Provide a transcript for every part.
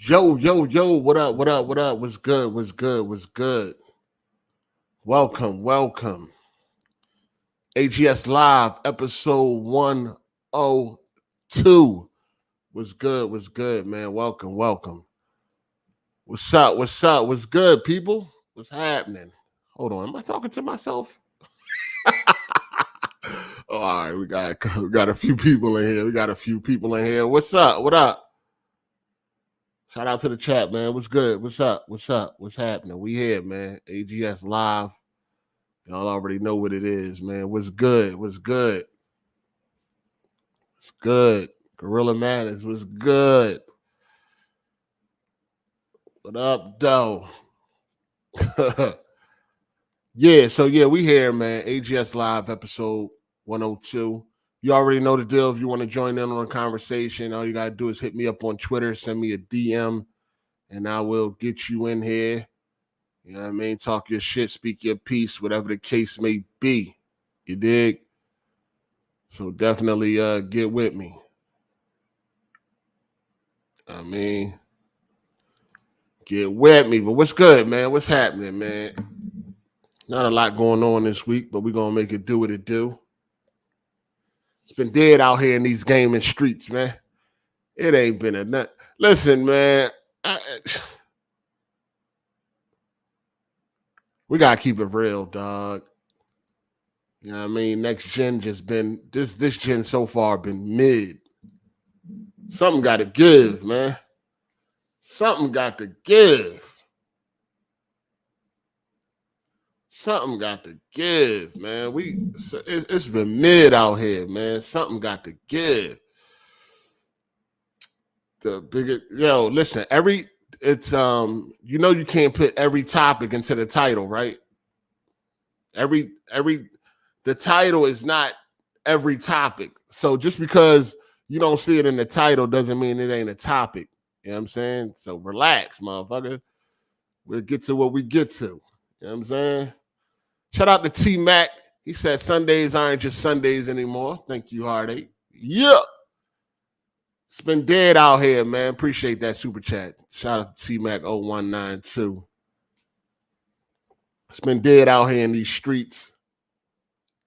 Yo, what up, what's good? Welcome. AGS Live, episode 102. What's good, man? Welcome. What's up, what's good, people? What's happening? Hold on, am I talking to myself? Oh, all right, we got a few people in here. What's up? What up? Shout out to the chat, man. What's good? What's up? What's happening? We here, man. AGS Live. Y'all already know what it is, man. What's good? Gorilla Madness was good. What up, though? Yeah, we here, man. AGS Live, episode 102. You already know the deal. If you want to join in on a conversation, all you got to do is hit me up on Twitter, send me a DM, and I will get you in here. You know what I mean? Talk your shit, speak your piece, whatever the case may be. You dig? So definitely get with me. Get with me. But what's good, man? What's happening, man? Not a lot going on this week, but we're going to make it do what it do. It's been dead out here in these gaming streets, man. It ain't been a nut. Listen, man. We got to keep it real, dog. You know what I mean? Next gen just been, this gen so far been mid. Something got to give, man. Something got to give, man. It's been mid out here, man. Something got to give. Listen, you can't put every topic into the title, right? The title is not every topic. So just because you don't see it in the title doesn't mean it ain't a topic. You know what I'm saying? So relax, motherfucker. We'll get to what we get to. You know what I'm saying? Shout out to T-Mac. He said Sundays aren't just Sundays anymore. Thank you, Hard8. Yeah. It's been dead out here, man. Appreciate that super chat. Shout out to T-Mac 0192. It's been dead out here in these streets.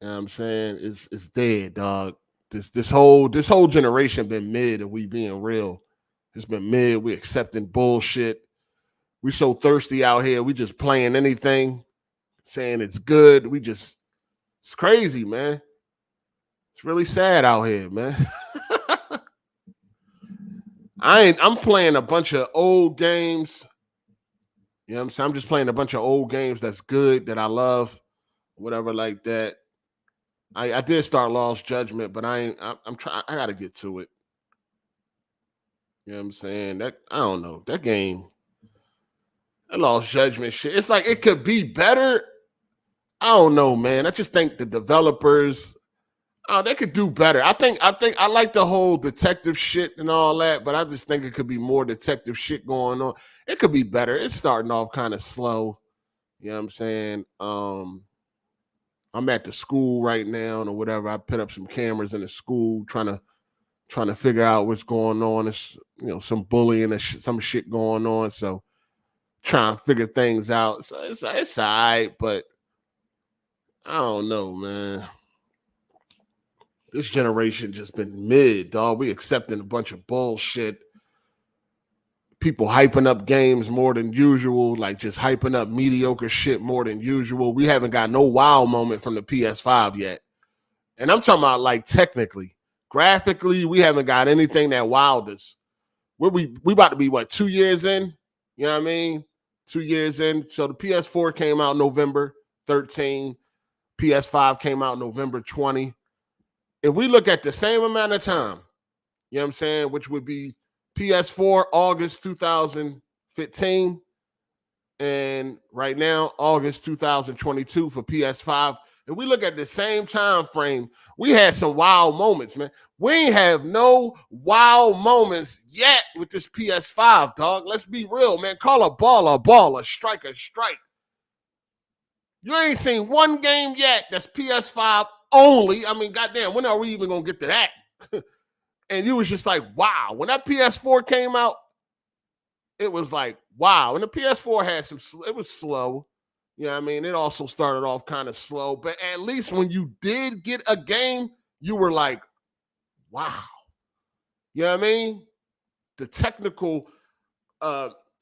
You know what I'm saying? It's dead, dog. This whole generation been mid, and we being real. It's been mid. We accepting bullshit. We so thirsty out here. We just playing anything, saying it's good. It's crazy, man. It's really sad out here, man. I'm playing a bunch of old games. You know what I'm saying? I'm just playing a bunch of old games that's good, that I love, whatever like that. I did start Lost Judgment, but I'm trying. I gotta get to it. You know what I'm saying? I don't know. That game, that Lost Judgment shit. It's like it could be better. I don't know, man. I just think the developers, they could do better. I think I like the whole detective shit and all that, but I just think it could be more detective shit going on. It could be better. It's starting off kind of slow. You know what I'm saying? I'm at the school right now or whatever. I put up some cameras in the school trying to figure out what's going on. It's, some bullying and some shit going on. So trying to figure things out. So it's all right, but I don't know, man. This generation just been mid, dog. We accepting a bunch of bullshit. People hyping up games more than usual, like just hyping up mediocre shit more than usual. We haven't got no wow moment from the PS5 yet. And I'm talking about like technically. Graphically, we haven't got anything that wowed us. We about to be, 2 years in? You know what I mean? 2 years in. So the PS4 came out November 13. PS5 came out November 20. If we look at the same amount of time, you know what I'm saying, which would be PS4 August 2015, and right now August 2022 for PS5. If we look at the same time frame, we had some wow moments, man. We ain't have no wow moments yet with this PS5, dog. Let's be real, man. Call a ball, a strike a strike. You ain't seen one game yet that's PS5 only. I mean, goddamn, when are we even gonna get to that? And you was just like, wow. When that PS4 came out, it was like, wow. And the PS4 had it was slow. You know what I mean? It also started off kind of slow, but at least when you did get a game, you were like, wow. You know what I mean? The technical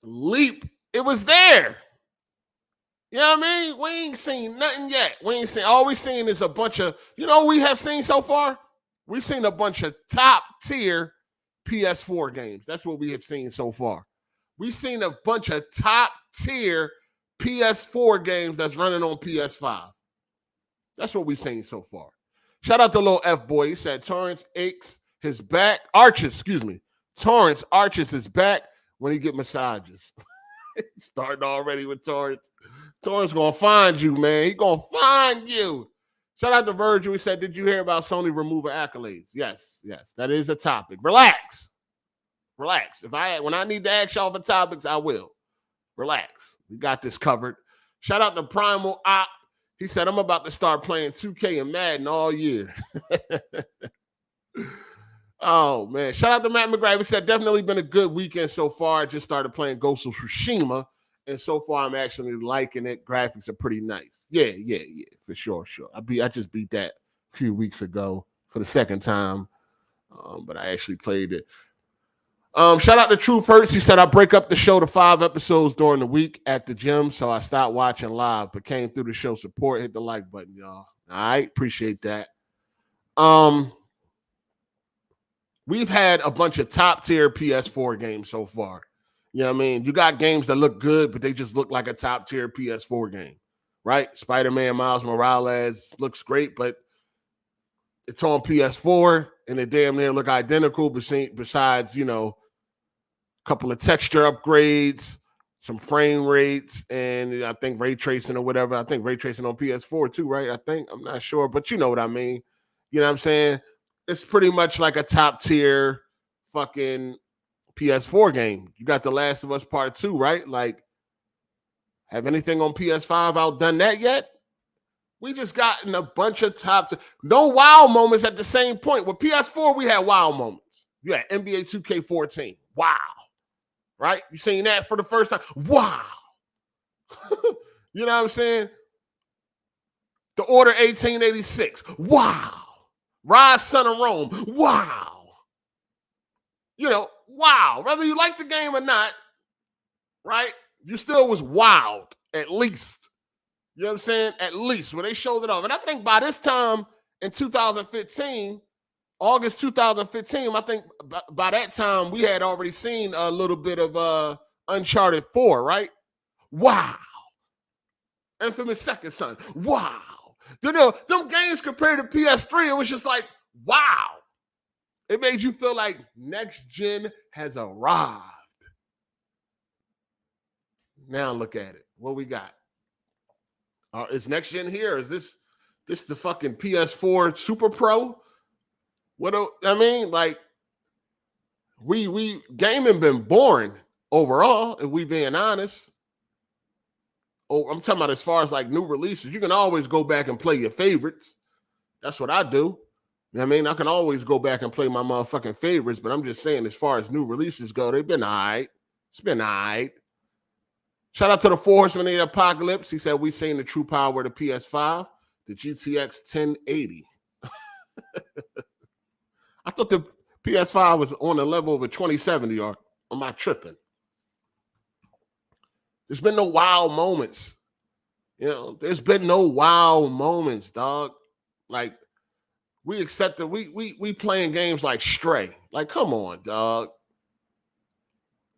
leap, it was there. You know what I mean? We ain't seen nothing yet. We ain't seen, all we seen is a bunch of, you know what we have seen so far? We've seen a bunch of top tier PS4 games. That's what we have seen so far. We've seen a bunch of top tier PS4 games that's running on PS5. That's what we've seen so far. Shout out to Lil F Boy. He said Torrance aches his back. Torrance arches his back when he get massages. Starting already with Torrance. Torrance gonna find you, man. He gonna find you. Shout out to Virgil. He said, did you hear about Sony removal accolades? Yes. That is a topic. Relax. When I need to ask y'all for topics, I will. Relax. We got this covered. Shout out to Primal Op. He said, I'm about to start playing 2K and Madden all year. Oh, man. Shout out to Matt McGrath. He said, definitely been a good weekend so far. I just started playing Ghost of Tsushima, and so far I'm actually liking it. Graphics are pretty nice. Yeah, for sure. I just beat that a few weeks ago for the second time, but I actually played it. Shout out to Truth Hurts. He said, I break up the show to 5 episodes during the week at the gym, so I stopped watching live, but came through the show support. Hit the like button, y'all. All right, appreciate that. We've had a bunch of top tier PS4 games so far. You know what I mean? You got games that look good, but they just look like a top tier PS4 game, right? Spider-Man Miles Morales looks great, but it's on PS4 and they damn near look identical besides, you know, a couple of texture upgrades, some frame rates, and I think ray tracing or whatever. I think ray tracing on PS4 too, right? I'm not sure, but you know what I mean. You know what I'm saying? It's pretty much like a top tier fucking PS4 game. You got The Last of Us Part 2, right? Like, have anything on PS5 outdone that yet? We just gotten a bunch of no wow moments at the same point. With PS4, we had wow moments. You had NBA 2K14. Wow. Right? You seen that for the first time. Wow. You know what I'm saying? The Order 1886. Wow. Rise, Son of Rome. Wow. You know, wow. Whether you like the game or not, right? You still was wowed, at least. You know what I'm saying? At least when they showed it off. And I think by this time in 2015, August 2015, I think by that time we had already seen a little bit of Uncharted 4, right? Wow. Infamous Second Son. Wow. You know, them games compared to PS3, it was just like, wow. It made you feel like next gen has arrived. Now look at it. What we got? Is next gen here? Is this the fucking PS4 Super Pro? What I mean, like, we gaming been boring overall, if we being honest. Oh, I'm talking about as far as like new releases. You can always go back and play your favorites. That's what I do. You know what I mean? I can always go back and play my motherfucking favorites, but I'm just saying, as far as new releases go, they've been all right. It's been all right. Shout out to the Four Horsemen of the Apocalypse. He said, we've seen the true power of the PS5, the GTX 1080. I thought the PS5 was on the level of a 2070, or am I tripping? There's been no wow moments. You know, there's been no wow moments, dog. Like, we accept that we playing games like Stray. Like, come on, dog.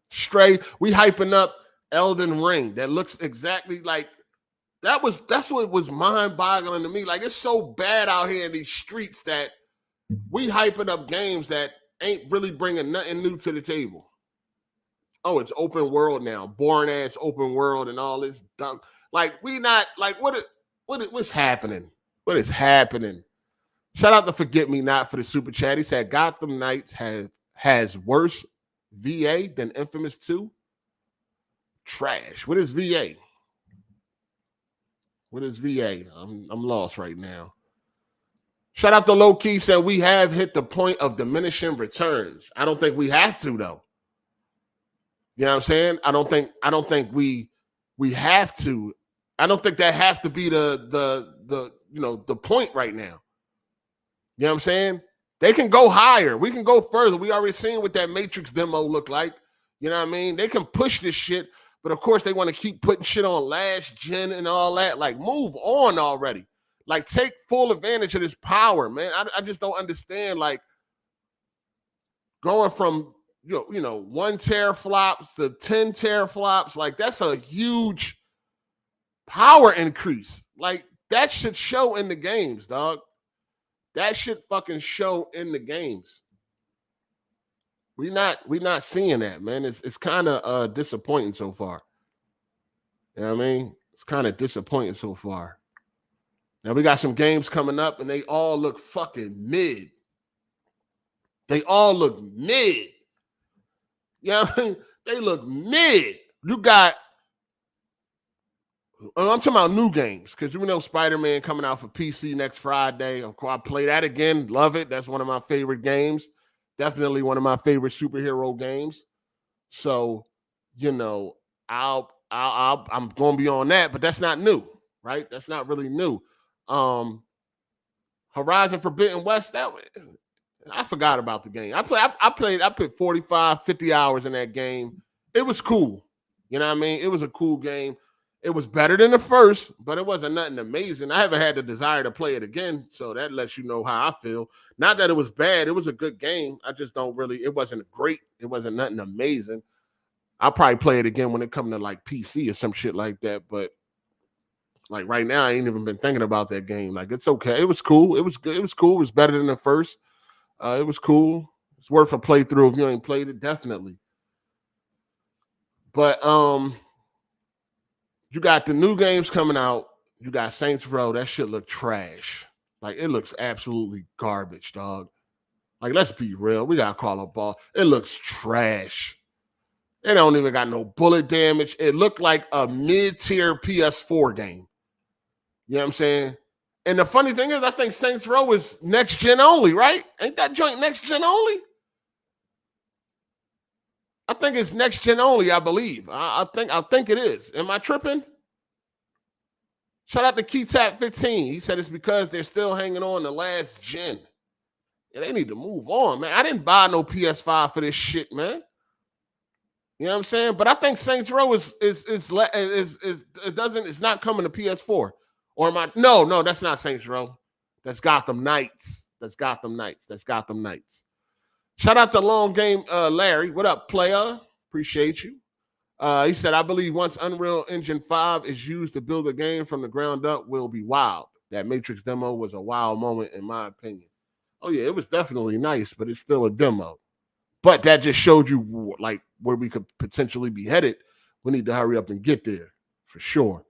Stray, we hyping up Elden Ring that looks exactly like that's what was mind-boggling to me. Like, it's so bad out here in these streets that we hyping up games that ain't really bringing nothing new to the table. Oh, it's open world now, boring ass open world and all this dumb. Like, we not like what's happening? What is happening? Shout out to Forget Me Not for the super chat. He said Gotham Knights has worse VA than Infamous 2. Trash. What is VA? What is VA? I'm lost right now. Shout out to Low Key, said we have hit the point of diminishing returns. I don't think we have to, though. You know what I'm saying? I don't think we have to. I don't think that have to be the point right now. You know what I'm saying? They can go higher. We can go further. We already seen what that Matrix demo looked like. You know what I mean? They can push this shit, but of course they want to keep putting shit on last gen and all that. Like, move on already. Like, take full advantage of this power, man. I just don't understand, like, going from 1 teraflops to 10 teraflops. Like, that's a huge power increase. Like, that should show in the games, dog. That should fucking show in the games. We not seeing that, man. It's kind of disappointing so far. You know what I mean? It's kind of disappointing so far. Now we got some games coming up, and they all look fucking mid. They all look mid. You know what I mean? They look mid. You got, I'm talking about new games, because we know Spider-Man coming out for PC next Friday. Of course, I play that again. Love it. That's one of my favorite games. Definitely one of my favorite superhero games. So, I'm going to be on that, but that's not new, right? That's not really new. Horizon Forbidden West, I forgot about the game. I put 45, 50 hours in that game. It was cool. You know what I mean? It was a cool game. It was better than the first, but it wasn't nothing amazing. I haven't had the desire to play it again, so that lets you know how I feel. Not that it was bad. It was a good game. I just don't really, it wasn't great. It wasn't nothing amazing. I'll probably play it again when it comes to like PC or some shit like that, but like right now, I ain't even been thinking about that game. Like, it's okay. It was cool. It was good. It was cool. It was better than the first. It was cool. It's worth a playthrough if you ain't played it, definitely. But you got the new games coming out. You got Saints Row. That shit look trash. Like, it looks absolutely garbage, dog. Like, let's be real. We gotta call a ball. It looks trash. It don't even got no bullet damage. It looked like a mid-tier PS4 game. You know what I'm saying? And the funny thing is, I think Saints Row is next gen only, right? Ain't that joint next gen only? I think it's next gen only, I believe. I think it is. Am I tripping? Shout out to KeyTap15. He said it's because they're still hanging on the last gen. Yeah, they need to move on, man. I didn't buy no PS5 for this shit, man. You know what I'm saying? But I think Saints Row it's not coming to PS4. Or am I? No, that's not Saints Row. That's Gotham Knights. That's Gotham Knights. Shout out to Long Game Larry. What up, player? Appreciate you. He said, I believe once Unreal Engine 5 is used to build a game from the ground up, will be wild. That Matrix demo was a wild moment, in my opinion. Oh, yeah, it was definitely nice, but it's still a demo. But that just showed you, like, where we could potentially be headed. We need to hurry up and get there, for sure.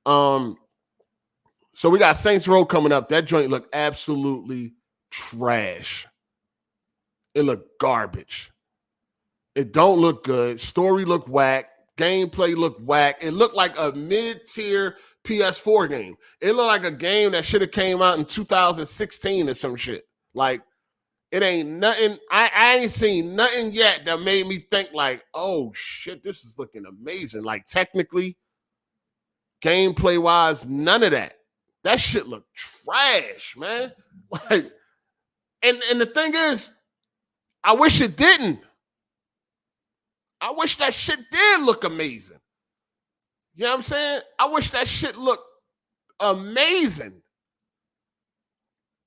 So we got Saints Row coming up. That joint looked absolutely trash. It looked garbage. It don't look good. Story looked whack. Gameplay looked whack. It looked like a mid-tier PS4 game. It looked like a game that should have came out in 2016 or some shit. Like, it ain't nothing. I ain't seen nothing yet that made me think like, oh shit, this is looking amazing. Like, technically, gameplay-wise, none of that. That shit looked trash, man. Like, and the thing is, I wish it didn't. I wish that shit did look amazing. You know what I'm saying? I wish that shit looked amazing.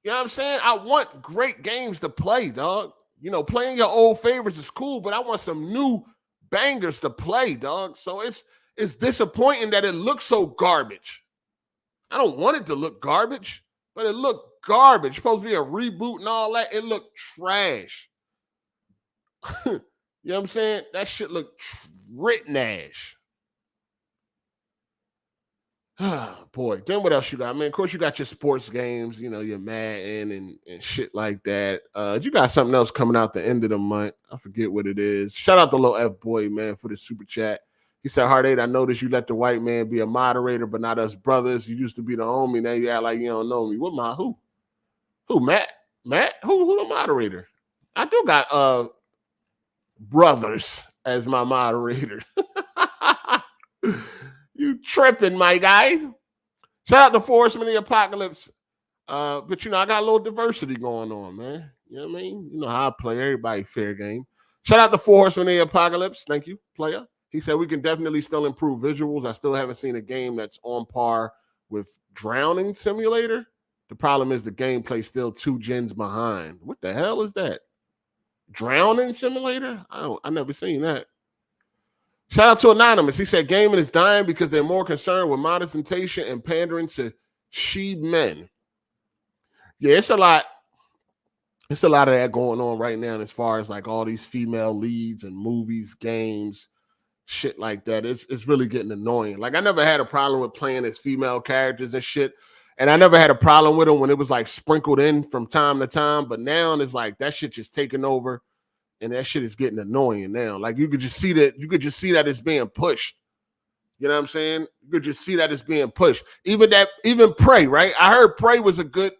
You know what I'm saying? I want great games to play, dog. You know, playing your old favorites is cool, but I want some new bangers to play, dog. So it's disappointing that it looks so garbage. I don't want it to look garbage, but it looked garbage. It's supposed to be a reboot and all that. It looked trash. You know what I'm saying? That shit looked trash. Boy, then what else you got, man? Of course, you got your sports games, you know, your Madden and shit like that. You got something else coming out the end of the month. I forget what it is. Shout out to Lil F Boy, man, for the super chat. He said, Hard8, I noticed you let the white man be a moderator, but not us brothers. You used to be the homie. Now you act like you don't know me. Who? Who, Matt? Matt? Who the moderator? I do got brothers. as my moderator. You tripping, my guy. Shout out to Force of the Apocalypse. But I got a little diversity going on, man. You know what I mean? You know how I play. Everybody fair game. Shout out to Force of the Apocalypse. Thank you, player. He said we can definitely still improve visuals. I still haven't seen a game that's on par with Drowning Simulator. The problem is the gameplay still 2 gens behind. What the hell is that? Drowning Simulator? I never seen that. Shout out to Anonymous. He said gaming is dying because they're more concerned with monetization and pandering to she men. Yeah, it's a lot. It's a lot of that going on right now as far as like all these female leads and movies, games, shit like that. It's really getting annoying. Like I never had a problem with playing as female characters and shit. And I never had a problem with them when it was like sprinkled in from time to time. But now it's like that shit just taking over. And that shit is getting annoying now. Like you could just see that. You could just see that it's being pushed. You know what I'm saying? You could just see that it's being pushed. Even Prey, right? I heard Prey was a good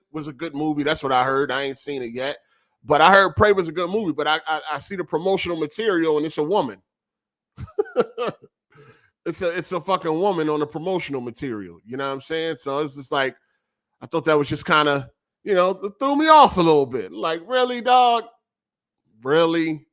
movie. That's what I heard. I ain't seen it yet, but I heard Prey was a good movie. But I see the promotional material and it's a woman. it's a fucking woman on the promotional material. You know what I'm saying? So it's just like I thought that was just kind of threw me off a little bit. Like really, dog. Really?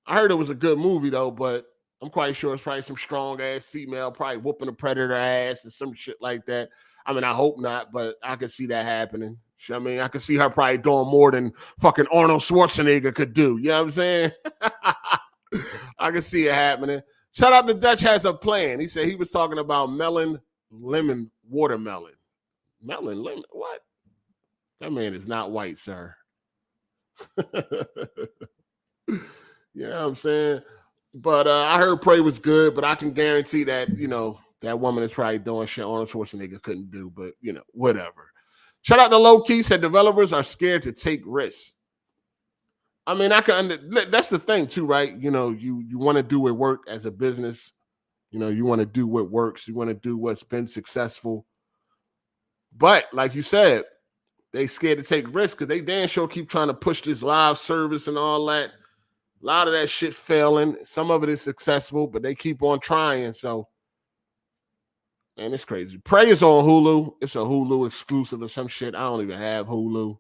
I heard it was a good movie though, but I'm quite sure it's probably some strong ass female probably whooping a predator ass and some shit like that. I mean, I hope not, but I could see that happening. I mean, I could see her probably doing more than fucking Arnold Schwarzenegger could do. You know what I'm saying? I can see it happening. Shout out to Dutch Has a Plan. He said he was talking about melon, lemon, watermelon. Melon, lemon, what? That man is not white, sir. You know what I'm saying? But I heard Prey was good, but I can guarantee that, that woman is probably doing shit Arnold Schwarzenegger couldn't do, but, whatever. Shout out to Low Key, said developers are scared to take risks. I mean, that's the thing too, right? You want to do what work as a business. You want to do what works. You want to do what's been successful. But like you said, they scared to take risks because they damn sure keep trying to push this live service and all that. A lot of that shit failing. Some of it is successful, but they keep on trying. So, man, it's crazy. Prey is on Hulu. It's a Hulu exclusive or some shit. I don't even have Hulu.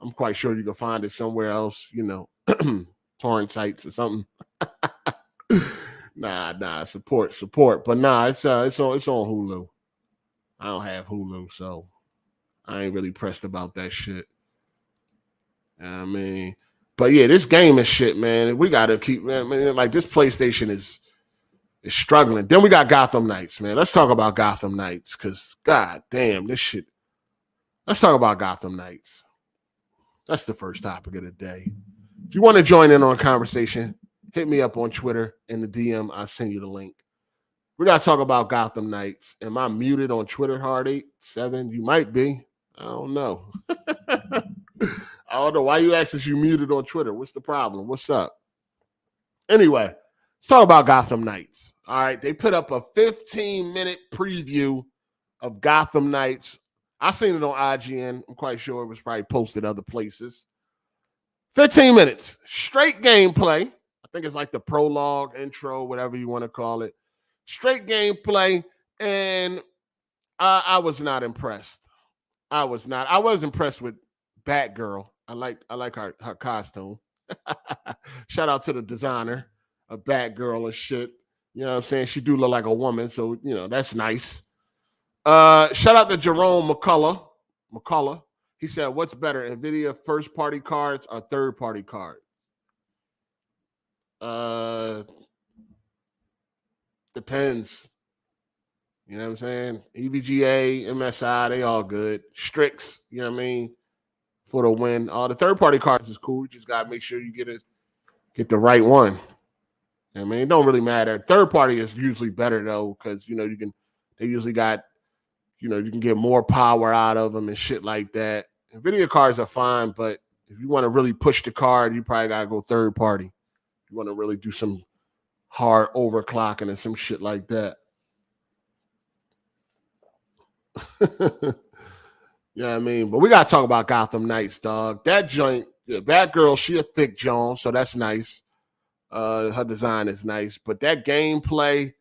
I'm quite sure you can find it somewhere else, torrent sites or something. Nah, support. But nah, it's on Hulu. I don't have Hulu, so I ain't really pressed about that shit. I mean, but yeah, this game is shit, man. We gotta keep, man. Like this PlayStation is struggling. Then we got Gotham Knights, man. Let's talk about Gotham Knights, because god damn, this shit. Let's talk about Gotham Knights. That's the first topic of the day. If you want to join in on a conversation, hit me up on Twitter in the DM. I'll send you the link. We got to talk about Gotham Knights. Am I muted on Twitter, Hard8times? You might be. I don't know. I don't know. Why you asking if you muted on Twitter? What's the problem? What's up? Anyway, let's talk about Gotham Knights. All right. They put up a 15-minute preview of Gotham Knights. I seen it on IGN. I'm quite sure it was probably posted other places. 15 minutes. Straight gameplay. I think it's like the prologue, intro, whatever you want to call it. Straight gameplay. And I was not impressed. I was not. I was impressed with Batgirl. I like her costume. Shout out to the designer of Batgirl and shit. You know what I'm saying? She do look like a woman, so that's nice. Shout out to Jerome McCullough. He said, "What's better, NVIDIA first-party cards or third-party cards?" Depends. You know what I'm saying? EVGA, MSI, they all good. Strix, you know what I mean? For the win. All the third-party cards is cool. You just gotta make sure you get the right one. I mean, it don't really matter. Third-party is usually better though, because they usually got, you can get more power out of them and shit like that. NVIDIA cards are fine, but if you want to really push the card, you probably gotta go third-party. You want to really do some hard overclocking and some shit like that. You know what I mean? But we got to talk about Gotham Knights, dog. That joint, Batgirl, she a thick Joan, so that's nice. Her design is nice, but that gameplay,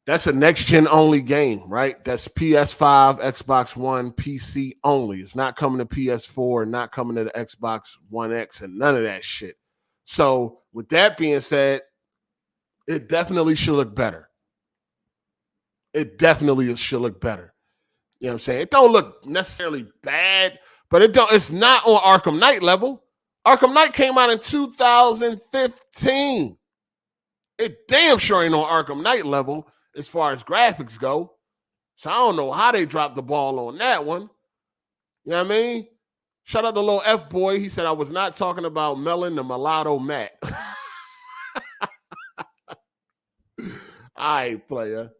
that's a next-gen only game, right? That's PS5, Xbox One, PC only. It's not coming to PS4, not coming to the Xbox One X, and none of that shit. So with that being said, it definitely should look better. It definitely should look better. You know what I'm saying? It don't look necessarily bad, but it's not on Arkham Knight level. Arkham Knight came out in 2015. It damn sure ain't on Arkham Knight level as far as graphics go. So I don't know how they dropped the ball on that one. You know what I mean? Shout out to little F boy. He said I was not talking about Melon the mulatto Matt. All right, player.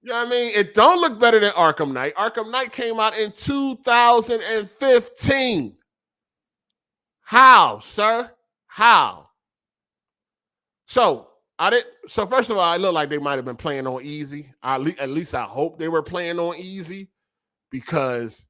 You know what I mean? It don't look better than Arkham Knight. Arkham Knight came out in 2015. How, sir? How? So first of all, it looked like they might have been playing on easy. At least I hope they were playing on easy, because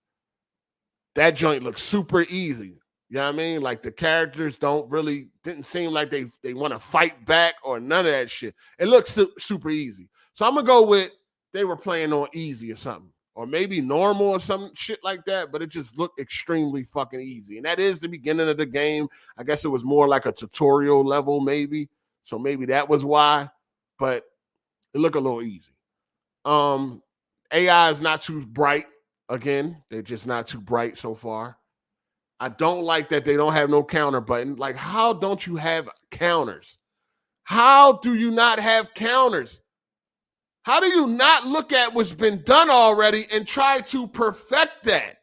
that joint looks super easy. You know what I mean? Like the characters didn't seem like they want to fight back or none of that shit. It looks super easy. So I'm gonna go with they were playing on easy or something, or maybe normal or some shit like that, but it just looked extremely fucking easy. And that is the beginning of the game. I guess it was more like a tutorial level, maybe. So maybe that was why, but it looked a little easy. AI is not too bright. Again, they're just not too bright so far. I don't like that they don't have no counter button. Like, how don't you have counters? How do you not have counters? How do you not look at what's been done already and try to perfect that?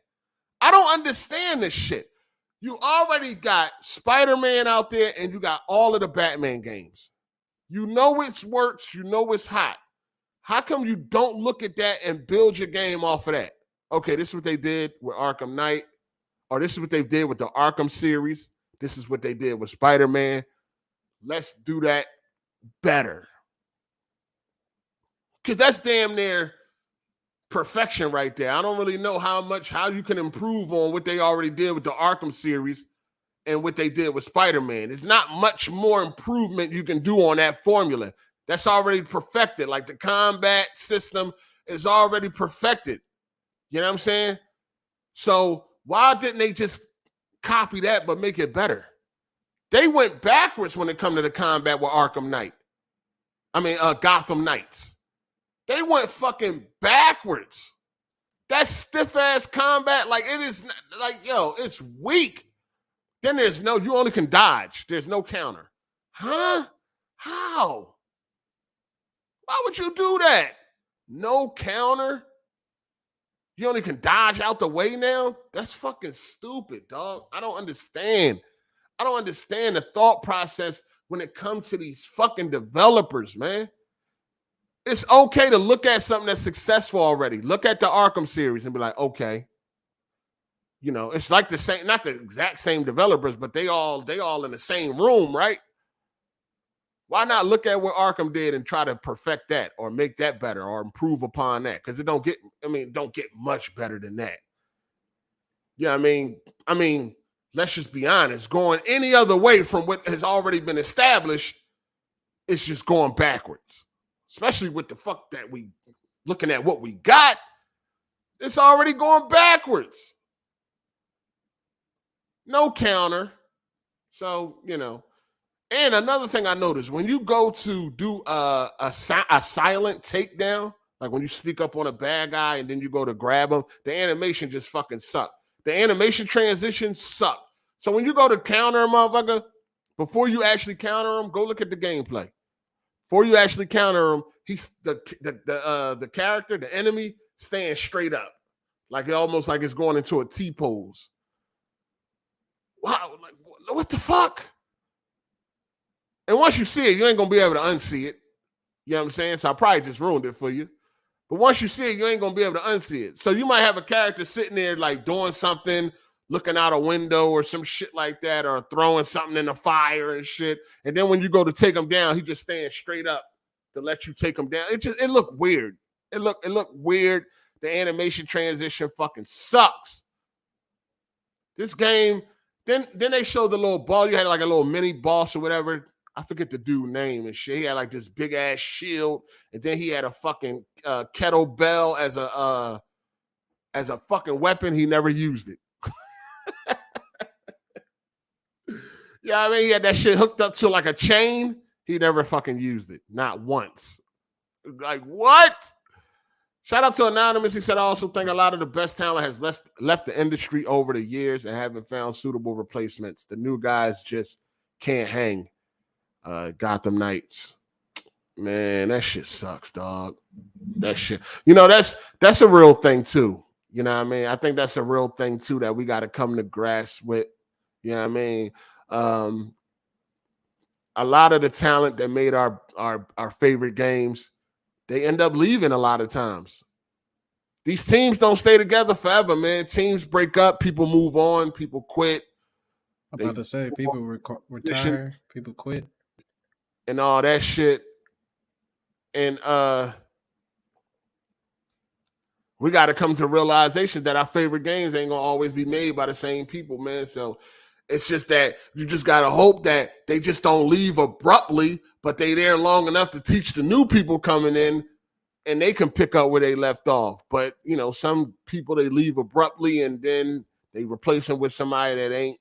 I don't understand this shit. You already got Spider-Man out there and you got all of the Batman games. You know it works. You know it's hot. How come you don't look at that and build your game off of that? Okay, this is what they did with Arkham Knight, or this is what they did with the Arkham series. This is what they did with Spider-Man. Let's do that better. Because that's damn near perfection right there. I don't really know how you can improve on what they already did with the Arkham series and what they did with Spider-Man. There's not much more improvement you can do on that formula. That's already perfected. Like the combat system is already perfected. You know what I'm saying? So why didn't they just copy that but make it better? They went backwards when it come to the combat with Arkham Knight. Gotham Knights. They went fucking backwards. That stiff-ass combat, like it is, like, yo, it's weak. Then you only can dodge. There's no counter. Huh? How? Why would you do that? No counter? You only can dodge out the way now? That's fucking stupid, dog. I don't understand. I don't understand the thought process when it comes to these fucking developers, man. It's okay to look at something that's successful already. Look at the Arkham series and be like, okay. You know, it's like the same, not the exact same developers, but they all in the same room, right? Why not look at what Arkham did and try to perfect that or make that better or improve upon that? Because it don't get much better than that. Yeah, I mean, let's just be honest. Going any other way from what has already been established, it's just going backwards. Especially with the fuck that we looking at what we got, it's already going backwards. No counter. So, you know. And another thing I noticed, when you go to do a silent takedown, like when you sneak up on a bad guy and then you go to grab him, the animation just fucking suck. The animation transitions suck. So when you go to counter a motherfucker, before you actually counter him, go look at the gameplay. Before you actually counter him, he's the character, the enemy, staying straight up, like almost like it's going into a T pose. Wow, like what the fuck? And once you see it, you ain't gonna be able to unsee it. You know what I'm saying? So I probably just ruined it for you. But once you see it, you ain't gonna be able to unsee it. So you might have a character sitting there like doing something, looking out a window or some shit like that, or throwing something in the fire and shit. And then when you go to take him down, he just stands straight up to let you take him down. It looked weird. It looked weird. The animation transition fucking sucks. This game Then they showed the little ball. You had like a little mini boss or whatever. I forget the dude's name and shit. He had like this big ass shield, and then he had a fucking kettlebell as a fucking weapon. He never used it. Yeah, I mean, he had that shit hooked up to like a chain. He never fucking used it, not once. Like what? Shout out to Anonymous. He said, I also think a lot of the best talent has left the industry over the years and haven't found suitable replacements. The new guys just can't hang. Gotham Knights. Man, that shit sucks, dog. That shit. You know, that's a real thing too. You know what I mean? I think that's a real thing too that we got to come to grasp with. You know what I mean? A lot of the talent that made our favorite games, they end up leaving a lot of times. These teams don't stay together forever, man. Teams break up, people move on, people quit. I'm about to say, people retire, people quit. And all that shit. And we got to come to realization that our favorite games ain't going to always be made by the same people, man. So it's just that you just got to hope that they just don't leave abruptly, but they there long enough to teach the new people coming in and they can pick up where they left off. But, you know, some people, they leave abruptly and then they replace them with somebody that ain't,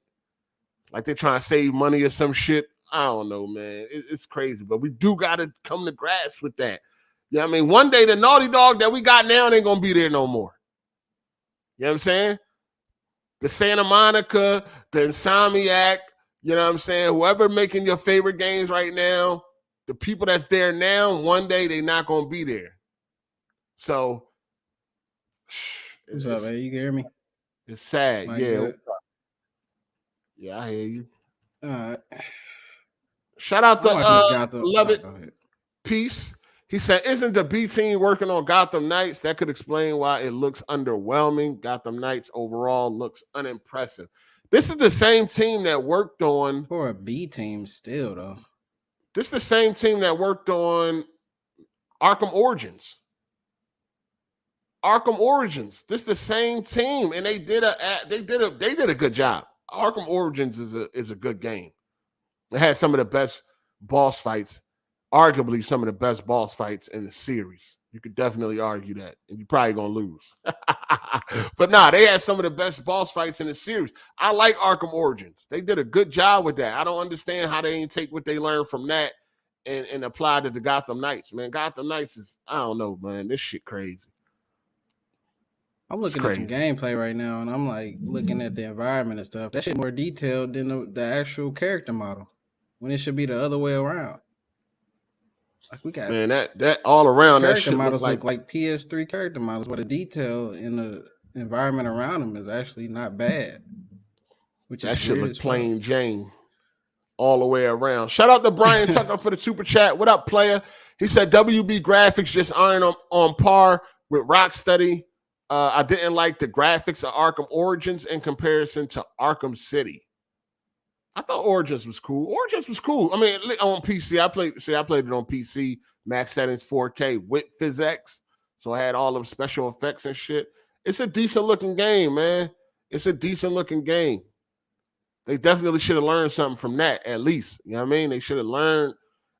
like they're trying to save money or some shit. I don't know, man. It's crazy, but we do got to come to grasp with that. You know what I mean? One day the Naughty Dog that we got now ain't going to be there no more. You know what I'm saying? The Santa Monica, the Insomniac, you know what I'm saying? Whoever making your favorite games right now, the people that's there now, one day they're not going to be there. So, what's up, man? You can hear me? It's sad. Like, yeah. Yeah, I hear you. All right. Shout out to Love It Peace. He said, isn't the B team working on Gotham Knights? That could explain why it looks underwhelming. Gotham Knights overall looks unimpressive. This is the same team that worked on... For a B team still, though. This is the same team that worked on Arkham Origins. Arkham Origins. This is the same team, and they did a good job. Arkham Origins is a good game. It had some of the best boss fights, arguably some of the best boss fights in the series. You could definitely argue that, and you're probably gonna lose. But nah, they had some of the best boss fights in the series. I like Arkham Origins. They did a good job with that. I don't understand how they ain't take what they learned from that and apply to the Gotham Knights, man. Gotham Knights is, I don't know, man. This shit crazy. I'm looking at some gameplay right now, and I'm like looking at the environment and stuff. That shit more detailed than the actual character model, when it should be the other way around. Like we got, man, that all around that shit models look like PS3 character models, where the detail in the environment around them is actually not bad. Which that shit look plain Jane all the way around. Shout out to Brian Tucker for the super chat. What up, player? He said WB graphics just aren't on par with Rocksteady. I didn't like the graphics of Arkham Origins in comparison to Arkham City. I thought Origins was cool. Origins was cool. I mean, on PC, I played it on PC, max settings 4K with PhysX. So I had all of special effects and shit. It's a decent looking game, man. It's a decent looking game. They definitely should have learned something from that, at least. You know what I mean? They should have learned.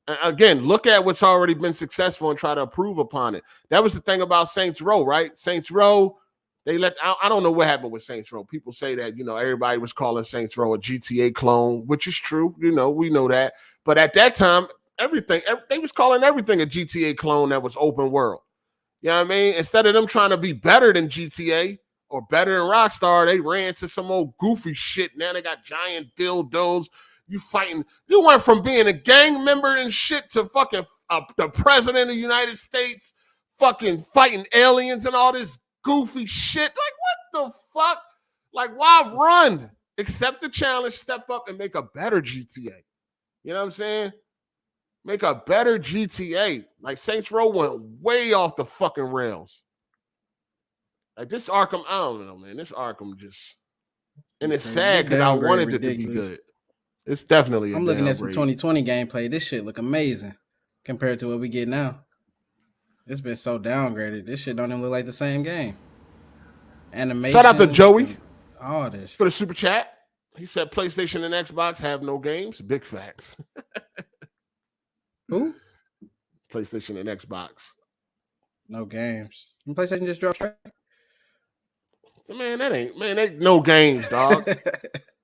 And again, look at what's already been successful and try to improve upon it. That was the thing about Saints Row, right? Saints Row, I don't know what happened with Saints Row. People say that, you know, everybody was calling Saints Row a GTA clone, which is true. You know, we know that. But at that time, they was calling everything a GTA clone that was open world. You know what I mean? Instead of them trying to be better than GTA or better than Rockstar, they ran to some old goofy shit. Now they got giant dildos. You went from being a gang member and shit to fucking the president of the United States, fucking fighting aliens and all this goofy shit. Like, what the fuck? Like, why run? Accept the challenge, step up, and make a better GTA. You know what I'm saying? Make a better GTA. Like, Saints Row went way off the fucking rails. Like, this Arkham, I don't know, man. This Arkham just... And it's sad because I wanted it to be good. It's definitely I'm looking at some 2020 gameplay. This shit look amazing compared to what we get now. It's been so downgraded. This shit don't even look like the same game. Animation. Shout out to Joey. All this for the super chat. He said PlayStation and Xbox have no games. Big facts. Who? PlayStation and Xbox. No games. PlayStation just dropped straight. So, man, ain't no games, dog.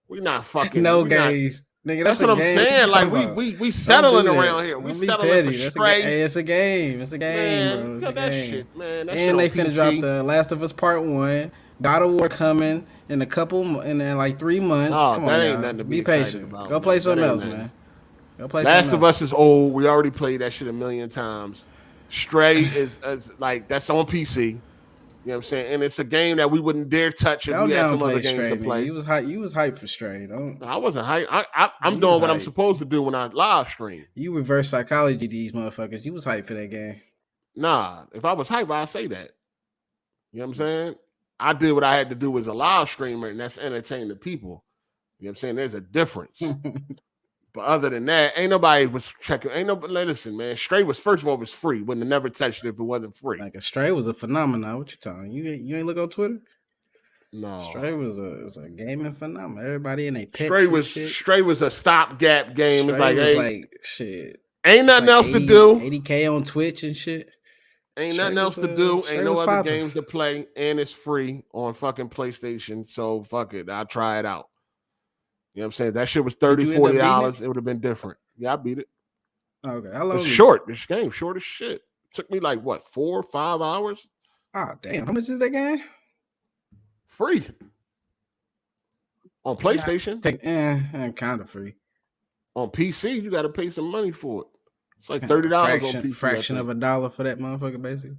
We not fucking no games. Nigga, that's what I'm saying. Like we settling around here. We settling for Stray. Hey, it's a game. It's a game, man, bro. It's a that game. shit, man. That and shit they finna drop the Last of Us Part 1. God of War coming in like 3 months. Oh, come that on, ain't nothing to be patient. About, Go play something else, man. Go play Last of Us is old. We already played that shit a million times. Stray is like that's on PC. You know what I'm saying? And it's a game that we wouldn't dare touch if we had some other games to play. You was hyped for Stray. I wasn't hyped. I'm doing what I'm supposed to do when I live stream. You reverse psychology these motherfuckers. You was hyped for that game. Nah, if I was hyped, I'd say that. You know what I'm saying? I did what I had to do as a live streamer, and that's entertain the people. You know what I'm saying? There's a difference. But other than that, ain't nobody was checking. Ain't nobody. Listen, man. Stray was, first of all, it was free. Wouldn't have never touched it if it wasn't free. Like a Stray was a phenomenon. What you talking? You ain't look on Twitter? No. Stray was a gaming phenomenon. Everybody in a pets Stray was a stopgap game. Stray it's like shit. Ain't nothing else to do. 80K on Twitch and shit. Ain't nothing else to do. Ain't no other games to play, and it's free on fucking PlayStation. So fuck it. I'll try it out. You know what I'm saying? That shit was $30, $40. It would have been different. Yeah, I beat it. Okay. How long? It's short. This game short as shit. It took me like what, 4 or 5 hours? Oh damn! How much is that game? Free. On PlayStation. Kind of free. On PC, you got to pay some money for it. It's like $30 on PC. Fraction of a dollar for that motherfucker, basically.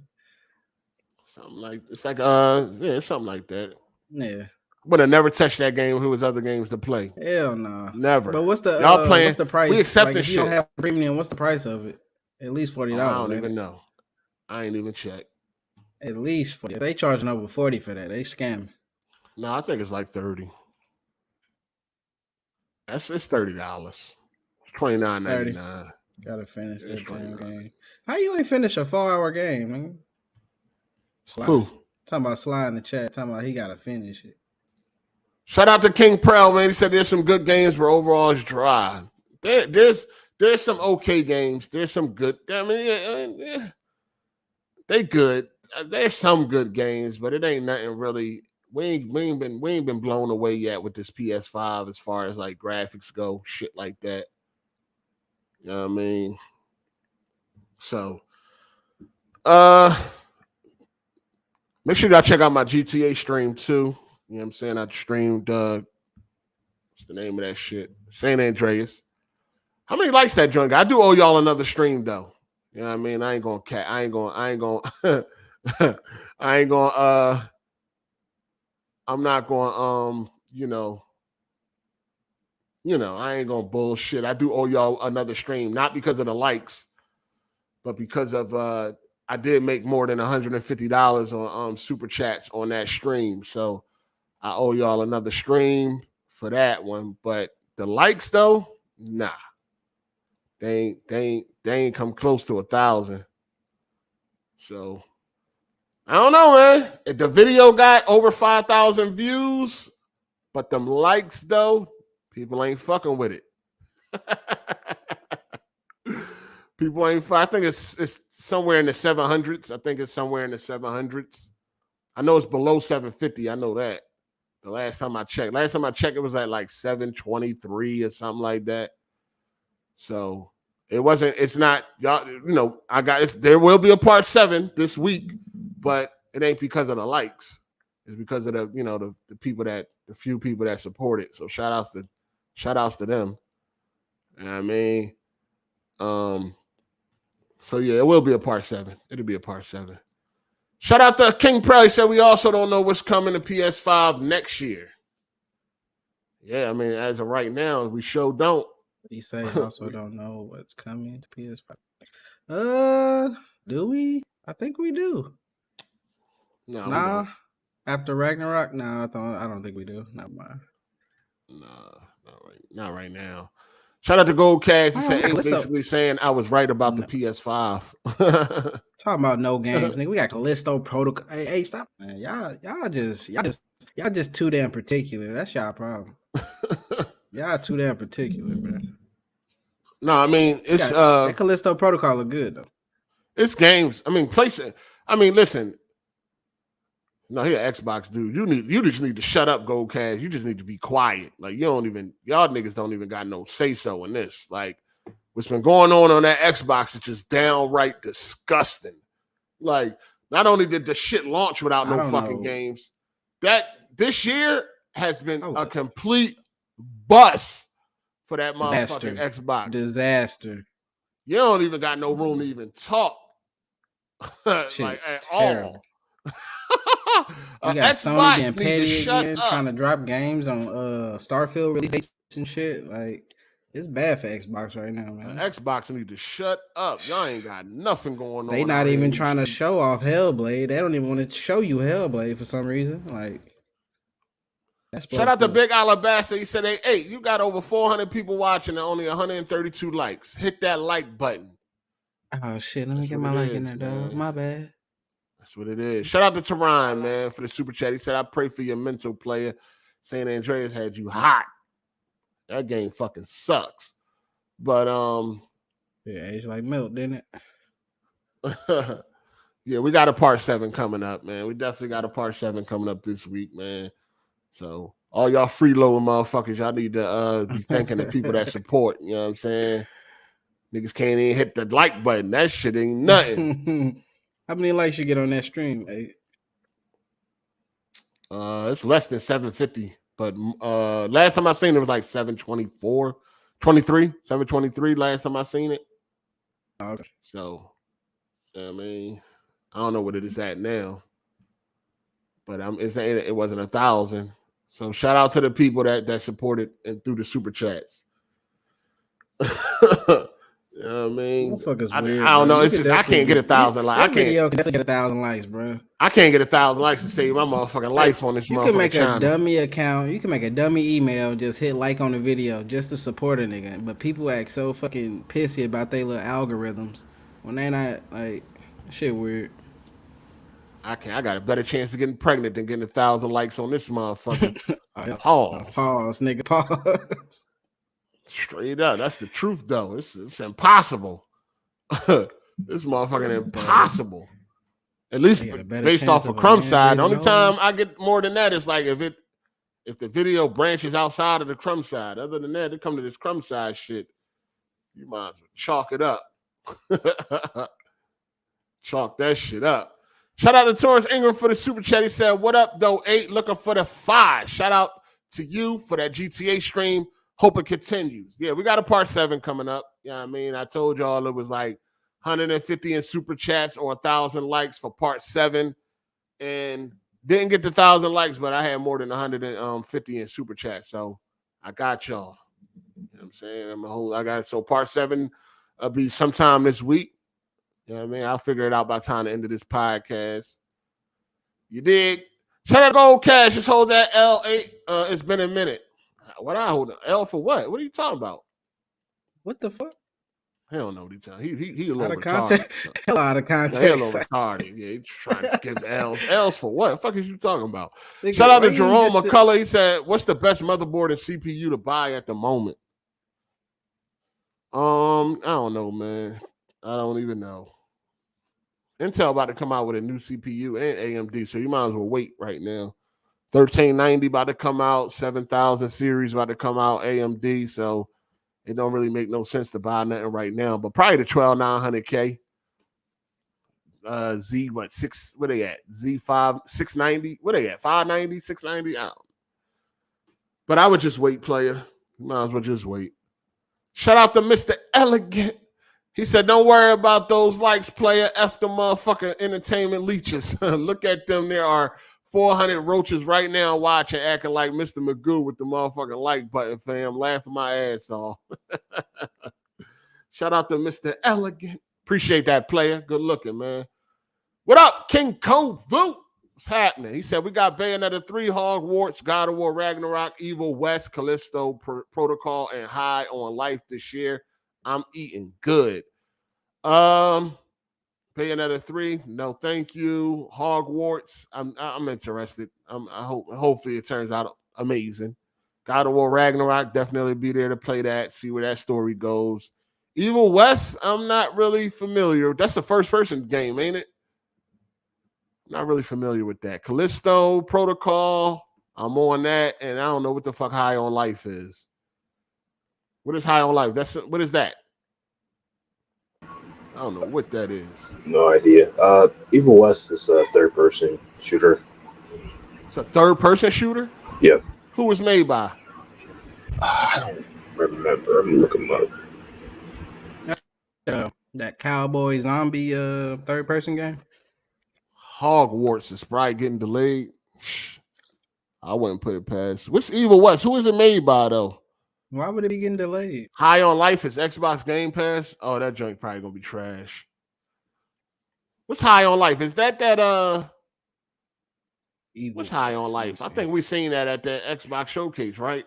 Something like it's something like that. Yeah. Would have never touched that game if it was other games to play. Hell no. Never. But what's the y'all playing? What's the price? We accept like, this if shit. You don't have premium. What's the price of it? At least $40. I don't even know. I ain't even checked. At least 40. If they charging over 40 for that, they scam. No, I think it's like 30. It's $30. It's $29.99. Gotta finish that damn game. How you ain't finish a 4-hour game, man? Slide. Who? Talking about Slide in the chat. Talking about he gotta finish it. Shout out to King Prel, man. He said there's some good games, but overall it's dry. There's some okay games. There's some good. I mean, they good. There's some good games, but it ain't nothing really. We ain't been blown away yet with this PS5 as far as like graphics go, shit like that. You know what I mean? So, make sure y'all check out my GTA stream too. You know what I'm saying? I streamed what's the name of that shit? San Andreas. How many likes that joint got? I do owe y'all another stream though. You know what I mean? I ain't gonna I'm not going I ain't gonna bullshit. I do owe y'all another stream, not because of the likes, but because of I did make more than $150 on super chats on that stream. So I owe y'all another stream for that one. But the likes though, nah. They ain't come close to 1,000. So I don't know, man. If the video got over 5,000 views, but them likes though, people ain't fucking with it. People ain't. I think it's somewhere in the 700s. I think it's somewhere in the 700s. I know it's below 750. I know that. The last time I checked, it was at like 723 or something like that. So it wasn't. It's not. Y'all. I got. There will be a part 7 this week, but it ain't because of the likes. It's because of the the few people that support it. So shout outs to them. You know what I mean? So yeah, it will be a part 7. It'll be a part 7. Shout out to King Prelly. Said we also don't know what's coming to PS5 next year. Yeah, I mean, as of right now, we sure don't. You say also don't know what's coming to PS5. Do we? I think we do. No, nah. After Ragnarok, no, I don't think we do. Not mine. Nah, not right now. Shout out to Gold Cash. He said basically saying I was right about the PS5. Talking about no games, nigga. We got Callisto Protocol. Hey, stop, man. Y'all just too damn particular. That's y'all problem. Y'all too damn particular, bro. No, I mean it's that Callisto Protocol look good though. It's games. I mean, listen. No, here Xbox dude. You just need to shut up, Gold Cash. You just need to be quiet. Like y'all niggas don't even got no say so in this. Like what's been going on that Xbox is just downright disgusting. Like not only did the shit launch without no fucking games, that this year has been a complete bust for that motherfucking Xbox. Disaster. You don't even got no room to even talk. Like at all. You got Sony getting petty again, trying to drop games on Starfield release and shit. Like it's bad for Xbox right now, man. Xbox need to shut up. Y'all ain't got nothing going on. They not even trying to show off Hellblade. They don't even want to show you Hellblade for some reason. Like shout out to Big Alabasta. He said, "Hey, you got over 400 people watching and only 132 likes. Hit that like button." Oh shit! Let me get my like in there, dog. My bad. That's what it is. Shout out to Teron, man, for the super chat. He said, "I pray for your mental, player. San Andreas had you hot. That game fucking sucks." But yeah, it's like milk, didn't it? Yeah, we got a part 7 coming up, man. We definitely got a part 7 coming up this week, man. So all y'all freeloading motherfuckers, y'all need to be thanking the people that support. You know what I'm saying? Niggas can't even hit the like button. That shit ain't nothing. How many likes you get on that stream, mate? It's less than 750. But last time I seen it was like 724, 723 last time I seen it. Okay. So, I mean, I don't know what it is at now. But it's saying it wasn't 1,000. So shout out to the people that supported and through the super chats. You know what I mean? Weird, I don't know. It's just, I can't get 1,000 likes. I can't definitely get 1,000 likes, bro. I can't get 1,000 likes to save my motherfucking life on this motherfucking channel. You can make a dummy account. You can make a dummy email. Just hit like on the video just to support a nigga. But people act so fucking pissy about their little algorithms when they not like shit weird. I got a better chance of getting pregnant than getting 1,000 likes on this motherfucker. Pause, nigga. Pause. Straight up. That's the truth, though. It's impossible. This motherfucking impossible. At least based off of Crumb side. The only time I get more than that is like if the video branches outside of the Crumb side. Other than that, they come to this Crumb side shit. You might as well chalk it up. Chalk that shit up. Shout out to Torrance Ingram for the super chat. He said, "What up, though? 8 looking for the 5." Shout out to you for that GTA stream. Hope it continues. Yeah, we got a part 7 coming up. You know what I mean? I told y'all it was like 150 in super chats or 1,000 likes for part 7. And didn't get the 1,000 likes, but I had more than 150 in super chats. So I got y'all. You know what I'm saying? So part 7 will be sometime this week. You know what I mean? I'll figure it out by the time the end of this podcast. You dig? Shout out to Gold Cash. Just hold that L8. It's been a minute. What I hold L for what? What are you talking about? What the fuck? Hell no, what he's talking. He a little out of retarded. Context. Hell out of context. He a little retarded. Yeah, he's trying to give L's. L's for what? The fuck is you talking about? Shout out to Jerome McCullough. He said, "What's the best motherboard and CPU to buy at the moment?" I don't know, man. I don't even know. Intel about to come out with a new CPU and AMD, so you might as well wait right now. 1390 about to come out, 7000 series about to come out, AMD, so it don't really make no sense to buy nothing right now, but probably the 12900K. What they at? Z5 690. What they at? 590, 690. I don't know. But I would just wait, player. You might as well just wait. Shout out to Mr. Elegant. He said, "Don't worry about those likes, player. F the motherfucking entertainment leeches. Look at them. There are 400 roaches right now watching, acting like Mr. Magoo with the motherfucking like button, fam. Laughing my ass off." Shout out to Mr. Elegant. Appreciate that, player. Good looking, man. What up, King Kovu? What's happening? He said, "We got Bayonetta 3, Hogwarts, God of War, Ragnarok, Evil West, Callisto, Protocol, and High on Life this year. I'm eating good." Bayonetta 3, no thank you. Hogwarts, I'm interested. Hopefully it turns out amazing. God of War Ragnarok, definitely be there to play that, see where that story goes. Evil West, I'm not really familiar. That's the first-person game, ain't it? Not really familiar with that. Callisto Protocol, I'm on that, and I don't know what the fuck High on Life is. What is High on Life? What is that? I don't know what that is. No idea. Evil West is a third-person shooter. It's a third-person shooter? Yeah. Who was made by? I don't remember. I'm gonna look him up. That cowboy zombie third-person game? Hogwarts is probably getting delayed. I wouldn't put it past. What's Evil West? Who is it made by, though? Why would it be getting delayed? High on Life is Xbox Game Pass. Oh, that joint probably gonna be trash. What's High on Life? Is that Evil what's High on Life? I think we seen that at the Xbox showcase, right?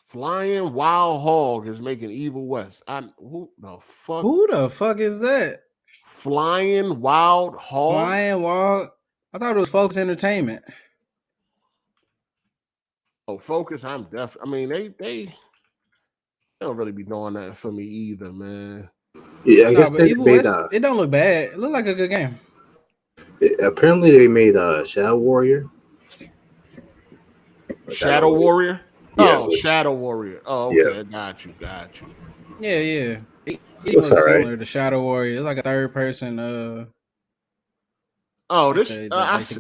Flying Wild Hog is making Evil West. Who the fuck? Who the fuck is that? Flying Wild Hog. Flying Wild. I thought it was Focus Entertainment. Oh, Focus. I'm deaf. I mean, they don't really be doing that for me either, man. Yeah, I guess they made. It don't look bad. It looked like a good game. Apparently, they made Shadow Warrior. Shadow Warrior. Yeah, oh, Shadow Warrior. Oh, okay. Yeah. Got you. Yeah. It looks similar to Shadow Warrior. It's like a third-person. The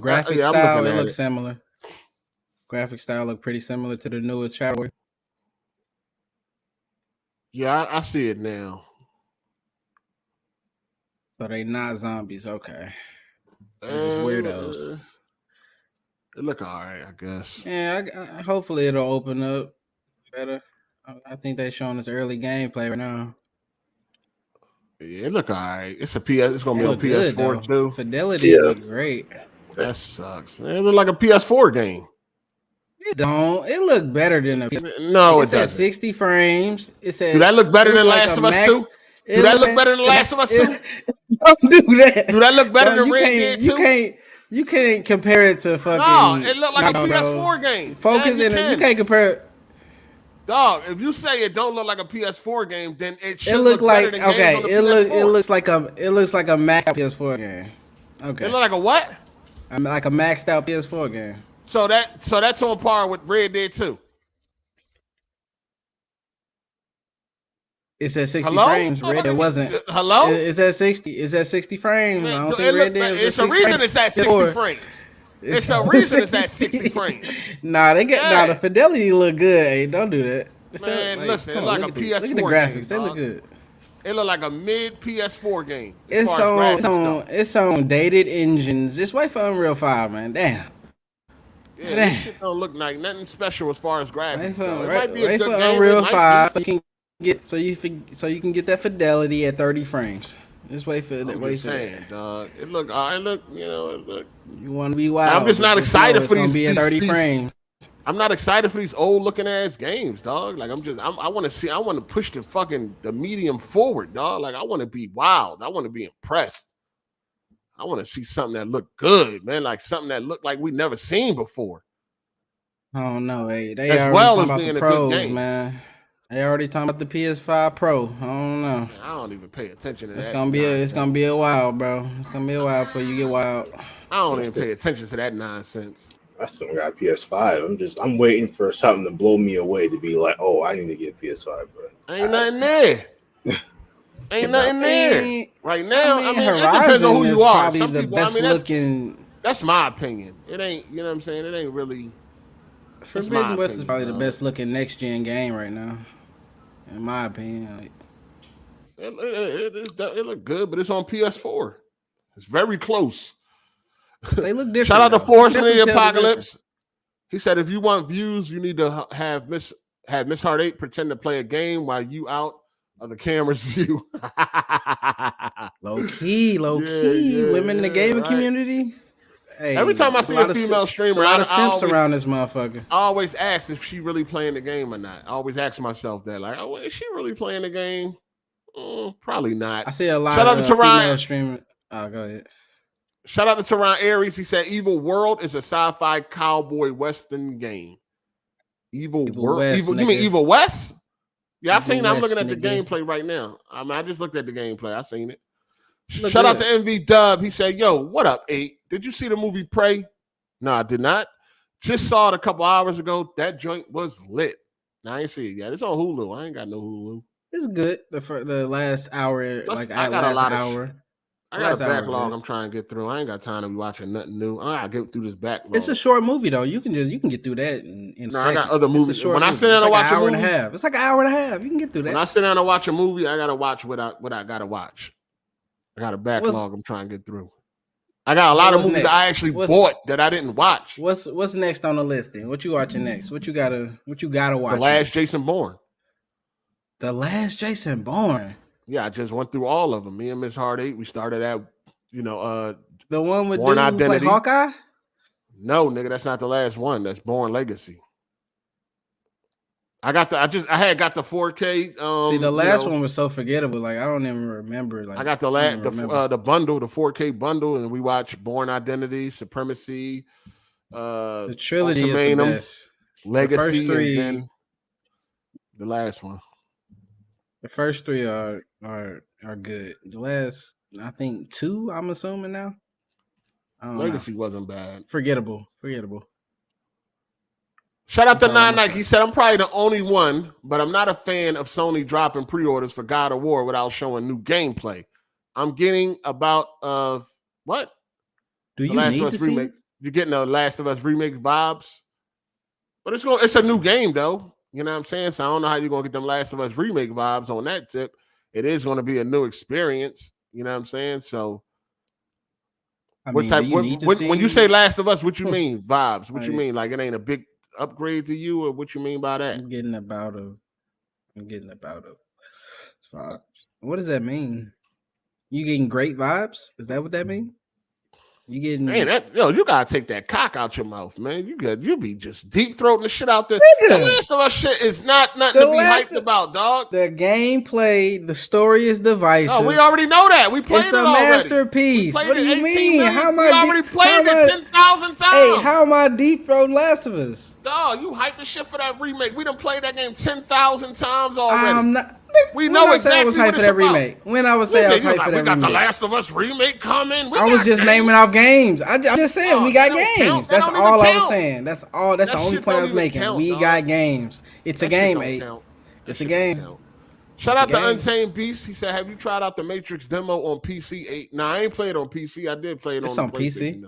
graphic style. It looks similar. Graphic style look pretty similar to the newest Shadow Warrior. Yeah, I see it now. So they not zombies, okay? They're just weirdos. It look all right, I guess. Yeah, hopefully it'll open up better. I think they're showing us early gameplay right now. Yeah, it look all right. It's gonna be on PS4 too. Fidelity look great. That sucks. It look like a PS4 game. It don't. It look better than a. No, it says 60 frames. It says. Do that look better than Last of Us 2? Do that look better than Last of Us 2? Don't do that. Do that look better than Red Dead 2? You can't compare it to fucking. No, it look like a PS4 game. Focus in it. You can't compare it. Dog, if you say it don't look like a PS4 game, then it should look like better than games on the PS4. It looks like a maxed out PS4 game. Okay. It look like a what? Like a maxed out PS4 game. So that's on par with Red Dead 2. It says 60 frames. Red Dead wasn't. Hello? It says 60. It says 60 frames. Man, I don't think Red Dead was it's a reason it's at 60 frames. It's a reason it's at 60 frames. Nah, the fidelity look good. Hey, don't do that. Man, listen, it's like a PS4 Look at the graphics. Game, they look good. It look like a mid PS4 game. It's on dated engines. Just wait for Unreal 5, man. Damn. Yeah, this shit don't look like nothing special as far as graphics. Wait for Unreal 5 so you can get that fidelity at 30 frames. Just wait for that. Wait for that. Dog. It look. You want to be wild. I'm just not excited for these. Be at 30 frames. I'm not excited for these old looking ass games, dog. Like I want to push the medium forward, dog. Like I want to be wild. I want to be impressed. I want to see something that look good, man. Like something that look like we never seen before. I don't know, hey. They as well as being a good game, man. They already talking about the PS5 Pro. I don't know. I don't even pay attention to that. It's gonna be a while, bro. It's gonna be a while before you get wild. I don't even pay attention to that nonsense. I still got a PS5. I'm waiting for something to blow me away to be like, oh, I need to get a PS5, bro. Ain't nothing there. Ain't nothing there right now. I mean, Horizon it depends on who you are. Some the people, best looking. That's my opinion. It ain't. You know what I'm saying? It ain't really. Forbidden West is probably the best looking next gen game right now, in my opinion. Like, it look good, but it's on PS4. It's very close. They look different. Shout out to Force in the Apocalypse. He said, if you want views, you need to have Miss Hard8 pretend to play a game while you out of the camera's view. low key. Yeah, women in the gaming community. Hey, every time I see a female streamer, a lot of simps around this motherfucker. I always ask if she really playing the game or not. I always ask myself that, like, oh, is she really playing the game? Probably not. I see a lot of female streamers. Oh, go ahead. Shout out to Teron Aries. He said Evil World is a sci-fi cowboy western game. Evil World. West, you mean Evil West? Yeah, I seen it. I'm looking at the nigga. gameplay right now. I just looked at the gameplay. I seen it. Shout out to MV Dub. He said, yo, what up, 8? Did you see the movie Prey? No, I did not. Just saw it a couple hours ago. That joint was lit. Now, I ain't see it yet. It's on Hulu. I ain't got no Hulu. It's good. The last hour, I got a backlog I'm trying to get through. I ain't got time to be watching nothing new. I gotta get through this backlog. It's a short movie though. You can get through that in seconds. I got other movies. When I sit down and watch a movie, it's like an hour and a half. You can get through that. When I sit down and watch a movie, I gotta watch what I gotta watch. I got a backlog I'm trying to get through. I got a lot of movies I actually bought that I didn't watch. What's next on the list then? What you watching next? What you gotta watch? The Last Jason Bourne. The Last Jason Bourne. Yeah, I just went through all of them. Me and Miss Hard 8, we started at, the one with Bourne Identity. Hawkeye? No, nigga, that's not the last one. That's Bourne Legacy. I had got the 4K. See, the last one was so forgettable. Like I don't even remember. Like I got the bundle, the 4K bundle, and we watched Bourne Identity, Supremacy, the trilogy is the best. Legacy, the first three, and then the last one. The first three are good. The last, I think 2. I'm assuming now. Legacy wasn't bad. Forgettable. Shout out to Nine. He said, I'm probably the only one, but I'm not a fan of Sony dropping pre-orders for God of War without showing new gameplay. I'm getting about what? Do you need to see? You're getting the Last of Us remake vibes, but it's a new game though. You know what I'm saying? So I don't know how you're gonna get them Last of Us remake vibes on that tip. It is going to be a new experience. You know what I'm saying? So. When you say Last of Us, what you mean vibes? What you mean? Like it ain't a big upgrade to you, or what you mean by that? I'm getting about a vibes. What does that mean? You getting great vibes? Is that what that means? You getting you gotta take that cock out your mouth, man. You be just deep throating the shit out there. The Last of Us shit is not nothing to be hyped about, dog. The gameplay, the story is divisive. Oh, we already know that. We played it already. It's a masterpiece. What do you mean? How am I? We already played it 10,000 times. Hey, how am I deep throating Last of Us? Dog, you hyped the shit for that remake. We done played that game 10,000 times already. I'm not. We know exactly I was hyped for that remake. When I was saying I was hyped for that remake. We got the Last of Us remake coming. I was just naming off games. I just said we got games. That's all I was saying. That's the only point I was making. We got games. It's a game, 8. It's a game. Shout out to Untamed Beast. He said, have you tried out the Matrix demo on PC 8? Nah, I ain't played on PC. I did play it on PC.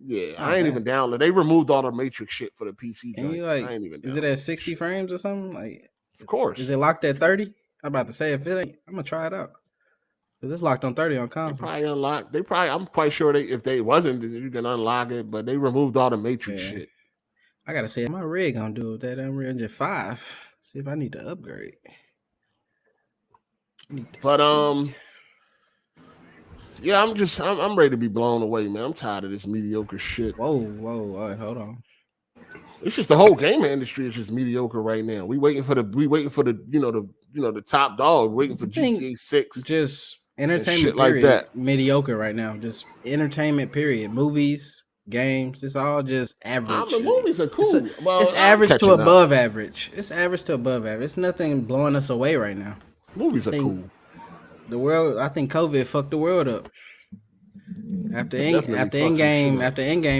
Yeah, I ain't even download. They removed all the Matrix shit for the PC. I ain't even. Is it at 60 frames or something? Like, of course. Is it locked at 30? I'm about to say if it ain't, I'm gonna try it out. Cause it's locked on 30 on console. Probably unlocked. I'm quite sure if they wasn't, you can unlock it. But they removed all the Matrix shit. I gotta say, my rig gonna do with that Unreal Engine 5. See if I need to upgrade. Yeah, I'm ready to be blown away, man. I'm tired of this mediocre shit. Whoa, all right, hold on. It's just the whole gaming industry is just mediocre right now. We waiting for the the top dog. We're waiting for GTA 6. Just entertainment period, like that. Mediocre right now. Just entertainment period. Movies, games. It's all just average. The movies are cool. It's average to above average. It's average to above average. It's nothing blowing us away right now. Movies are cool. The world. I think COVID fucked the world up. After Endgame,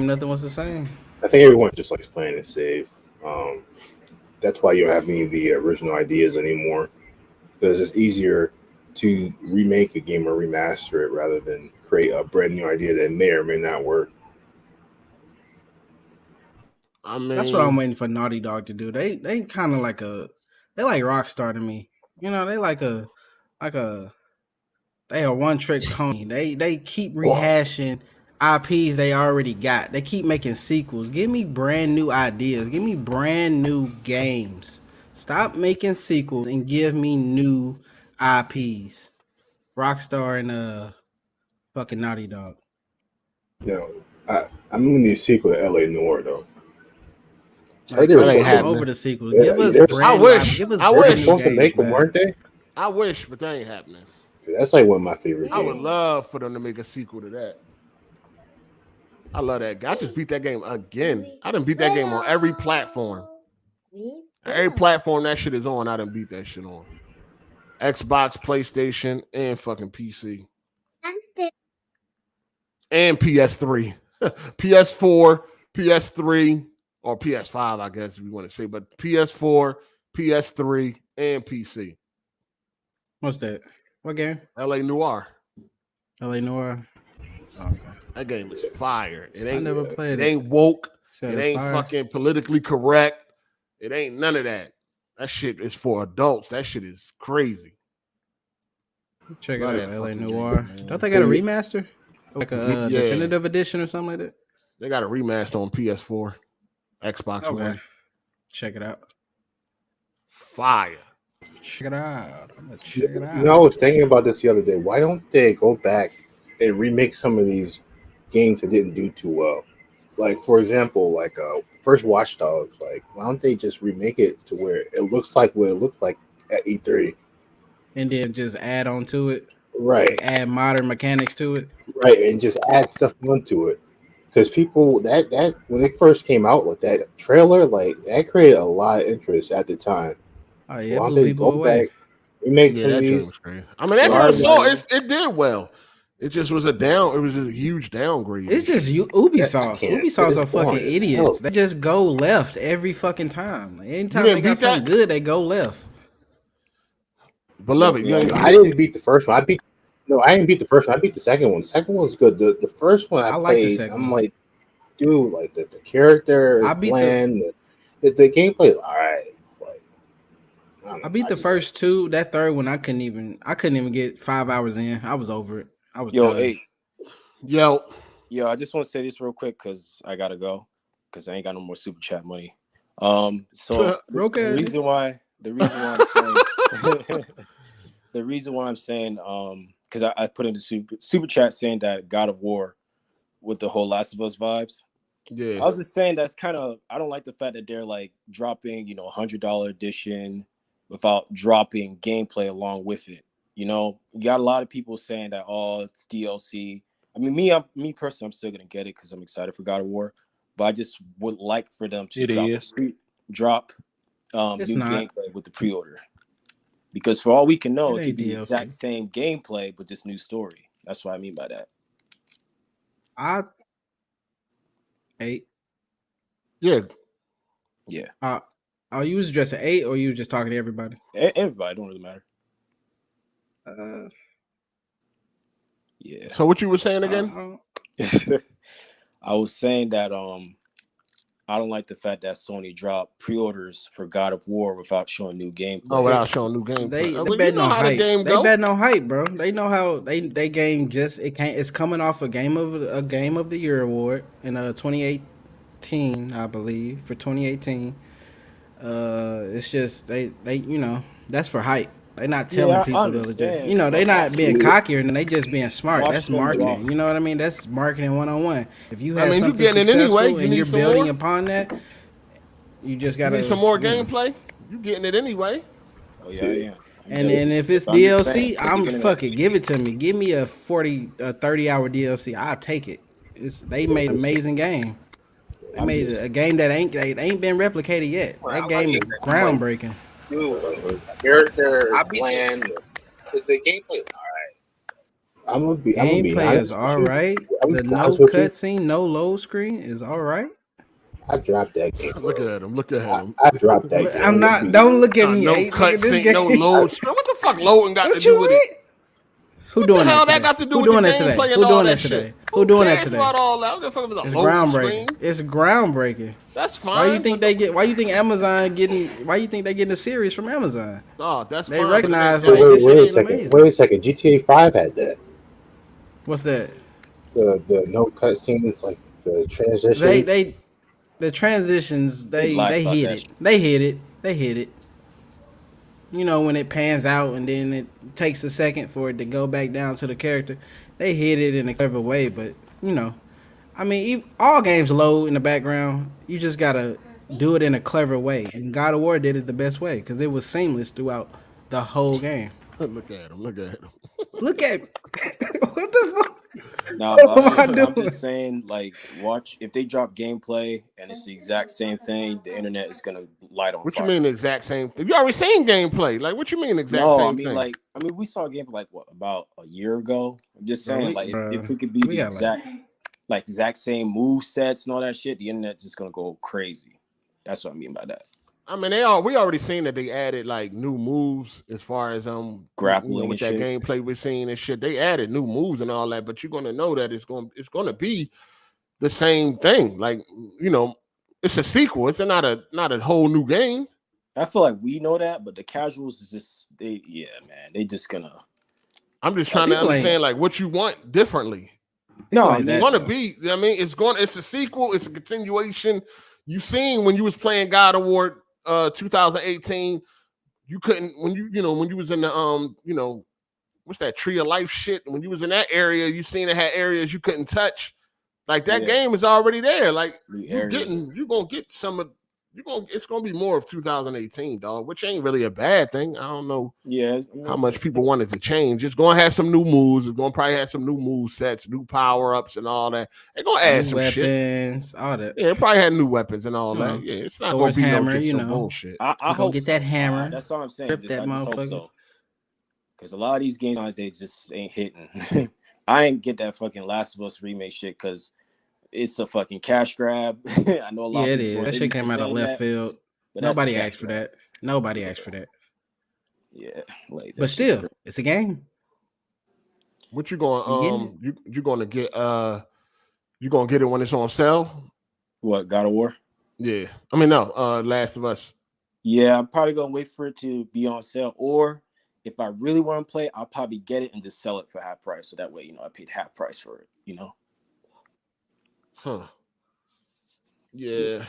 nothing was the same. I think everyone just likes playing it safe. That's why you don't have any of the original ideas anymore, because it's easier to remake a game or remaster it rather than create a brand new idea that may or may not work. I mean, that's what I'm waiting for Naughty Dog to do. They kind of like they like Rockstar to me. You know, they like a one-trick pony. They keep rehashing IPs they already got. They keep making sequels. Give me brand new ideas. Give me brand new games. Stop making sequels and give me new IPs. Rockstar and fucking Naughty Dog. No, I'm gonna need a sequel to LA Noire though. I'm over the sequels. Yeah, give us I wish. They were supposed to make them, weren't they? I wish, but that ain't happening. That's like one of my favorite games. I would love for them to make a sequel to that. I love that game. I just beat that game again. I done beat that game on every platform. Every platform that shit is on, I done beat that shit on. Xbox, PlayStation, and fucking PC. And PS3. PS4, PS3, or PS5, I guess if you want to say, but PS4, PS3, and PC. What's that? What game? LA Noire. LA Noire. Oh, okay. That game is fire. It ain't, I never played it. It ain't woke. It ain't fire. Fucking politically correct. It ain't none of that. That shit is for adults. That shit is crazy. Check out LA Noire. Don't they got a remaster? Like a definitive edition or something like that? They got a remaster on PS4, Xbox One. Check it out. Fire. Check it out. I'm gonna check it out. You know, I was thinking about this the other day. Why don't they go back and remake some of these games that didn't do too well? Like, for example, like first Watch Dogs. Like, why don't they just remake it to where it looks like what it looked like at E3? And then just add on to it. Right. Like add modern mechanics to it. Right, and just add stuff onto it. Because people that when it first came out, like that trailer, like that created a lot of interest at the time. Oh yeah, so blew people away. Remake some of these. I mean, it did well. It just was it was just a huge downgrade. It's just Ubisoft. Ubisoft's are fucking idiots. They just go left every fucking time. Like, anytime they got something good, they go left. Beloved, I didn't beat the first one. I didn't beat the first one. I beat the second one. The second one's good. The first one I played, I'm like, dude, like the character is bland. The gameplay is all right. I beat the first two. That third one, I couldn't even get 5 hours in. I was over it. I was done. Hey. Yo. I just want to say this real quick because I gotta go because I ain't got no more super chat money. So the reason why I'm saying because I put in the super chat saying that God of War with the whole Last of Us vibes. Yeah, I was just saying that's kind of I don't like the fact that they're like dropping $100 edition without dropping gameplay along with it. You got a lot of people saying that it's DLC. I mean, me personally, I'm still gonna get it because I'm excited for God of War, but I just would like for them to drop new gameplay with the pre-order. Because for all we can know, it could be the exact same gameplay, but just new story. That's what I mean by that. 8. Yeah. Are you was addressing 8 or you just talking to everybody? Everybody, don't really matter. Yeah. So what you were saying again? I was saying that I don't like the fact that Sony dropped pre-orders for God of War without showing new gameplay. Oh, without showing new gameplay. They bet no hype. They bet no hype, bro. They know how they game it's coming off a game of the year award in 2018, I believe, for 2018. It's just they that's for hype. They're not telling people the other day. They're not being cocky and they just being smart. That's marketing. You know what I mean? That's marketing 101. If you have something successful and you're building upon that, you just gotta need some more gameplay. You getting it anyway. Oh yeah. And if it's DLC, I'm fucking give it to me. Give me a 30-hour DLC. I'll take it. They made an amazing game. They made a game that ain't been replicated yet. That game is groundbreaking. Dude, the character bland. The gameplay is all right. Gameplay is all right. The no cutscene, no load screen is all right. I dropped that game. Look at him. I dropped that game. I'm not. Don't look at me. No cutscene, no load screen. What the fuck loading got to do with it? Who doing that? That got to do with the gameplay and all that shit? Who doing that today? It's groundbreaking. It's groundbreaking. That's fine. Why you think Why you think they getting a series from Amazon? Oh, that's they fine. recognize. Wait a second. GTA 5 had that. What's that? The no cutscenes, like the transitions. The transitions. They hit it. They hit it. When it pans out and then it takes a second for it to go back down to the character, they hit it in a clever way. But all games load in the background. You just gotta do it in a clever way. And God of War did it the best way because it was seamless throughout the whole game. Look at him. Look at what the fuck? No, What but am I I'm doing? just saying, like, watch if they drop gameplay and it's the exact same thing, the internet is gonna light on What fire. you mean the exact same thing? You already seen gameplay. Like, what you mean exact No, same thing? I mean, we saw gameplay like what about a year ago. I'm just Bro, saying, like, if it could be we the got exact same move sets and all that shit, the internet's just gonna go crazy. That's what I mean by that. I mean, we already seen that they added like new moves as far as grappling with and that shit. gameplay we're seeing and shit. They added new moves and all that, but you're gonna know that it's gonna be the same thing. Like, it's a sequel. It's not a whole new game. I feel like we know that, but the casuals is just man, they just gonna. I'm just trying to understand like what you want differently. No, it's gonna be. I mean, it's a sequel. It's a continuation. You seen when you was playing God of War 2018, you couldn't when you was in the what's that Tree of Life shit? When you was in that area, you seen it had areas you couldn't touch. Like that game is already there. Like you're gonna get some of it's gonna be more of 2018, dog, which ain't really a bad thing. I don't know how much people wanted to change. It's gonna have some new moves. It's gonna probably have some new move sets, new power-ups and all that. They're gonna add some weapons, all that. Yeah, it probably had new weapons and all that. Yeah, it's not gonna be hammer, some bullshit. I hope get that hammer. That's all I'm saying. Rip that motherfucker. So. Because a lot of these games nowadays just ain't hitting. I ain't get that fucking Last of Us remake shit because it's a fucking cash grab. I know a lot of people. Yeah, it is. That shit came out of left field. Nobody asked for that. Nobody asked for that. Yeah. But still, it's a game. What you going you gonna get you gonna get it when it's on sale? What, God of War? Yeah. I mean no, Last of Us. Yeah, I'm probably gonna wait for it to be on sale, or if I really want to play, I'll probably get it and just sell it for half price. So that way, I paid half price for it, Huh. Yeah.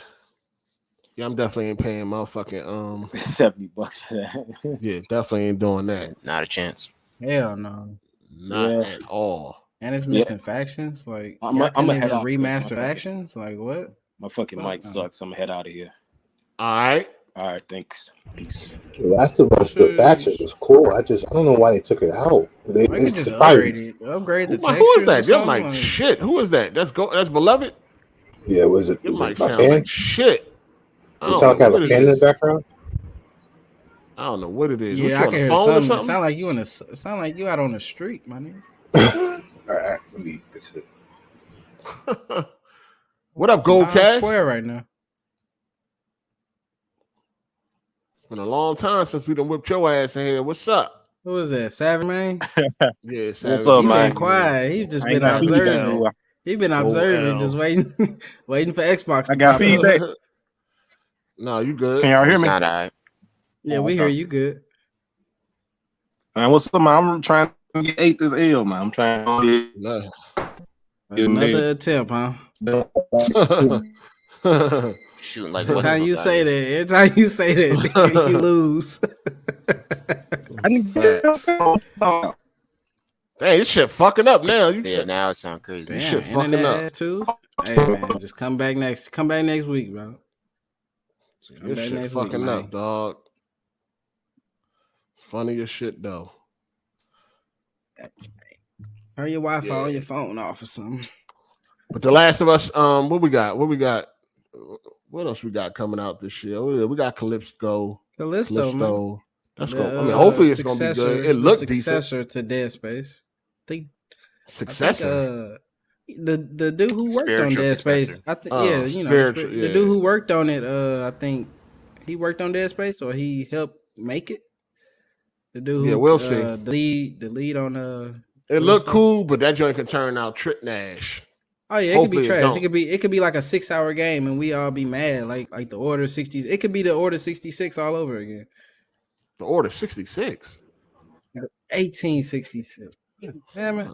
Yeah, I'm definitely ain't paying motherfucking $70 for that. Yeah, definitely ain't doing that. Not a chance. Hell no. Not at all. And it's missing factions. Like I'm gonna head out. Remaster factions. Like what? My fucking mic sucks. I'm gonna head out of here. All right. Thanks. Peace. The Last of Us, the factions was cool. I don't know why they took it out. They could just upgrade the textures. Who is that? You're like shit. Who is that? That's Beloved. Yeah, was it? It might my sound fan? like shit. It sound like I have a fan in the background. I don't know what it is. Yeah, I can hear something. It sound like you sound like you out on the street, my nigga. All right, let me fix it. What up, Gold Cash? Square right now. It's been a long time since we done whipped your ass in here. What's up? Who is that? Savage Man? Yeah, Savage. What's up, man? He been quiet. He's just been observing. He been observing, just waiting for Xbox. I got feedback. No, you good? Can y'all hear me? Not all right. Yeah, we hear you good. Man, what's up, man? I'm trying to get 8 this L, man. I'm trying to get another attempt, huh? Shooting like every time you say that, you lose. I need to Hey, this shit fucking up now. Now it sounds crazy. This shit fucking up too. Hey man, just come back next week, bro. This shit fucking up, dog. It's funny as shit though. Turn your Wi-Fi on your phone off or something. But The Last of Us, what we got? What else we got coming out this year? We got Calypso. Man. That's going. I mean, hopefully it's gonna be good. It looked decent. Successor to Dead Space. Successor. The dude who worked on Dead Space. I think the dude who worked on it. I think he worked on Dead Space or he helped make it. The dude who we'll see. The lead on It looked cool, but that joint could turn out Trick Nash. Oh yeah, it could be trash. It could be like a 6-hour game and we all be mad like the Order 60. It could be the Order 66 all over again. The Order 66. 1866. Damn it.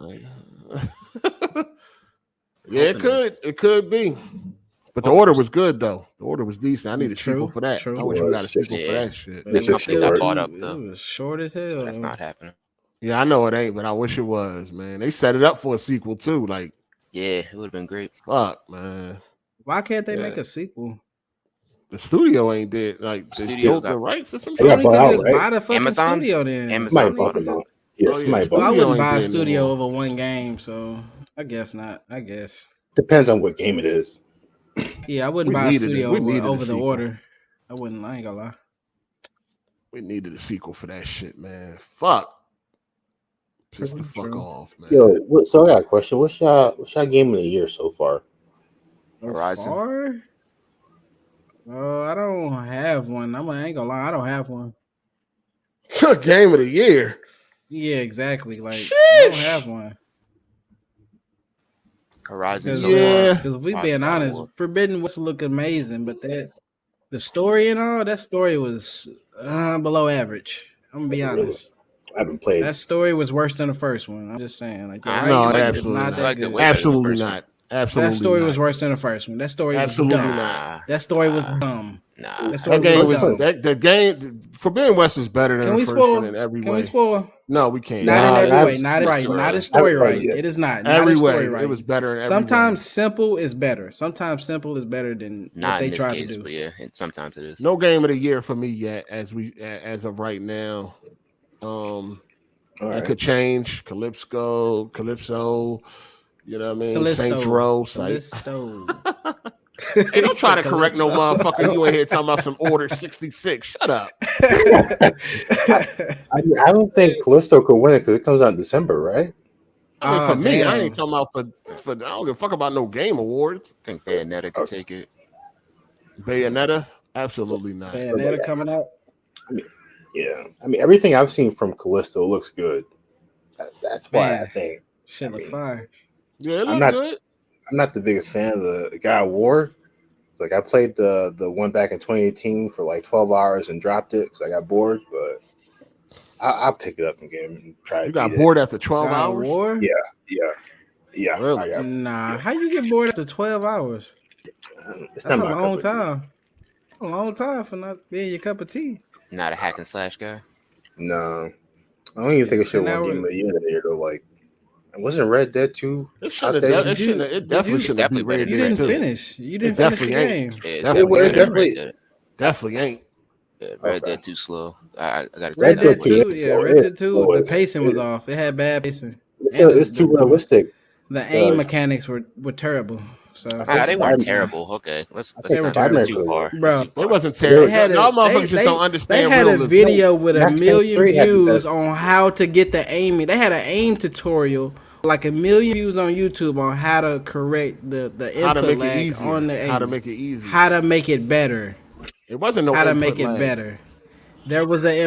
Yeah, it could be. But the Order was good though. The Order was decent. I need a sequel for that. I wish we got a sequel for that shit. It's just got bought up though. It was short as hell. That's not happening. Yeah, I know it ain't, but I wish it was, man. They set it up for a sequel too. Like, yeah, it would have been great. Fuck, man. Why can't they make a sequel? The studio ain't dead. Like, they sold the rights or something. They got bought out, right? Buy the fucking Amazon? studio then. Amazon bought them out. Yeah, somebody bought I them. wouldn't buy a studio over one game, so I guess not. I guess Depends on what game it is. Yeah, I wouldn't buy a studio over the order. I wouldn't. I ain't gonna lie. We needed a sequel for that shit, man. Fuck. Piss the fuck off, man. Yo, so I got a question. What's y'all game of the year so far? Horizon. I don't have one. I ain't gonna lie. I don't have one. Game of the year. Yeah, exactly. Like I don't have one. Horizon. Yeah. Because if we being honest, Forbidden West look amazing, but the story and all that story was below average. I'm gonna be honest. I haven't played. That story was worse than the first one. I'm just saying. Like, no, absolutely not. That good. Absolutely not. Absolutely. That story not. was worse than the first one. That story absolutely was dumb. not. That story was dumb. Nah. That game was the game. Forbidden West is better than the first one in every way. Can we spoil? No, we can't. Not in every way. Not right. Not in story right. It is not. Every not way. Right. It was better. In every sometimes way. Simple is better. Sometimes simple is better than what they try to do. But yeah, sometimes it is. No game of the year for me yet, as of right now. It could change. Calypso. You know what I mean? Saints Row. Calypso. Hey, don't try to correct no motherfucker. You in here talking about some Order 66. Shut up. I don't think Callisto could win it because it comes out in December, right? I mean, for me, I ain't talking about for. I don't give a fuck about no game awards. I think Bayonetta could take it. Bayonetta? Absolutely not. Bayonetta coming out? I mean, everything I've seen from Callisto looks good. That's why I think. Shit look fire. Yeah, it looks good. I'm not the biggest fan of the God of War. Like I played the one back in 2018 for like 12 hours and dropped it because I got bored. But I'll pick it up again and try. You got bored after 12 hours? War? Yeah. Really? Nah. How you get bored after 12 hours? That's a long time. A long time for not being your cup of tea. Not a hack and slash guy. No, I don't even think it should win game of the year though. Like. Wasn't Red Dead 2? It definitely shouldn't be Red Dead 2. You didn't finish. You didn't finish the game. It definitely ain't. Yeah, Red Dead 2 slow. I got to Red Dead 2. Yeah, Red Dead 2. The pacing was off. It had bad pacing. It's too realistic. The aim mechanics were terrible. So they weren't terrible. Okay, let's not go too far. Bro, they wasn't terrible. Y'all motherfuckers just don't understand. They had a video with 1 million views on how to get the aiming. They had an aim tutorial, like 1 million views on YouTube on how to correct the input lag on the aim. How to make it easy. How to make it better. It wasn't no how to make it better. There was weight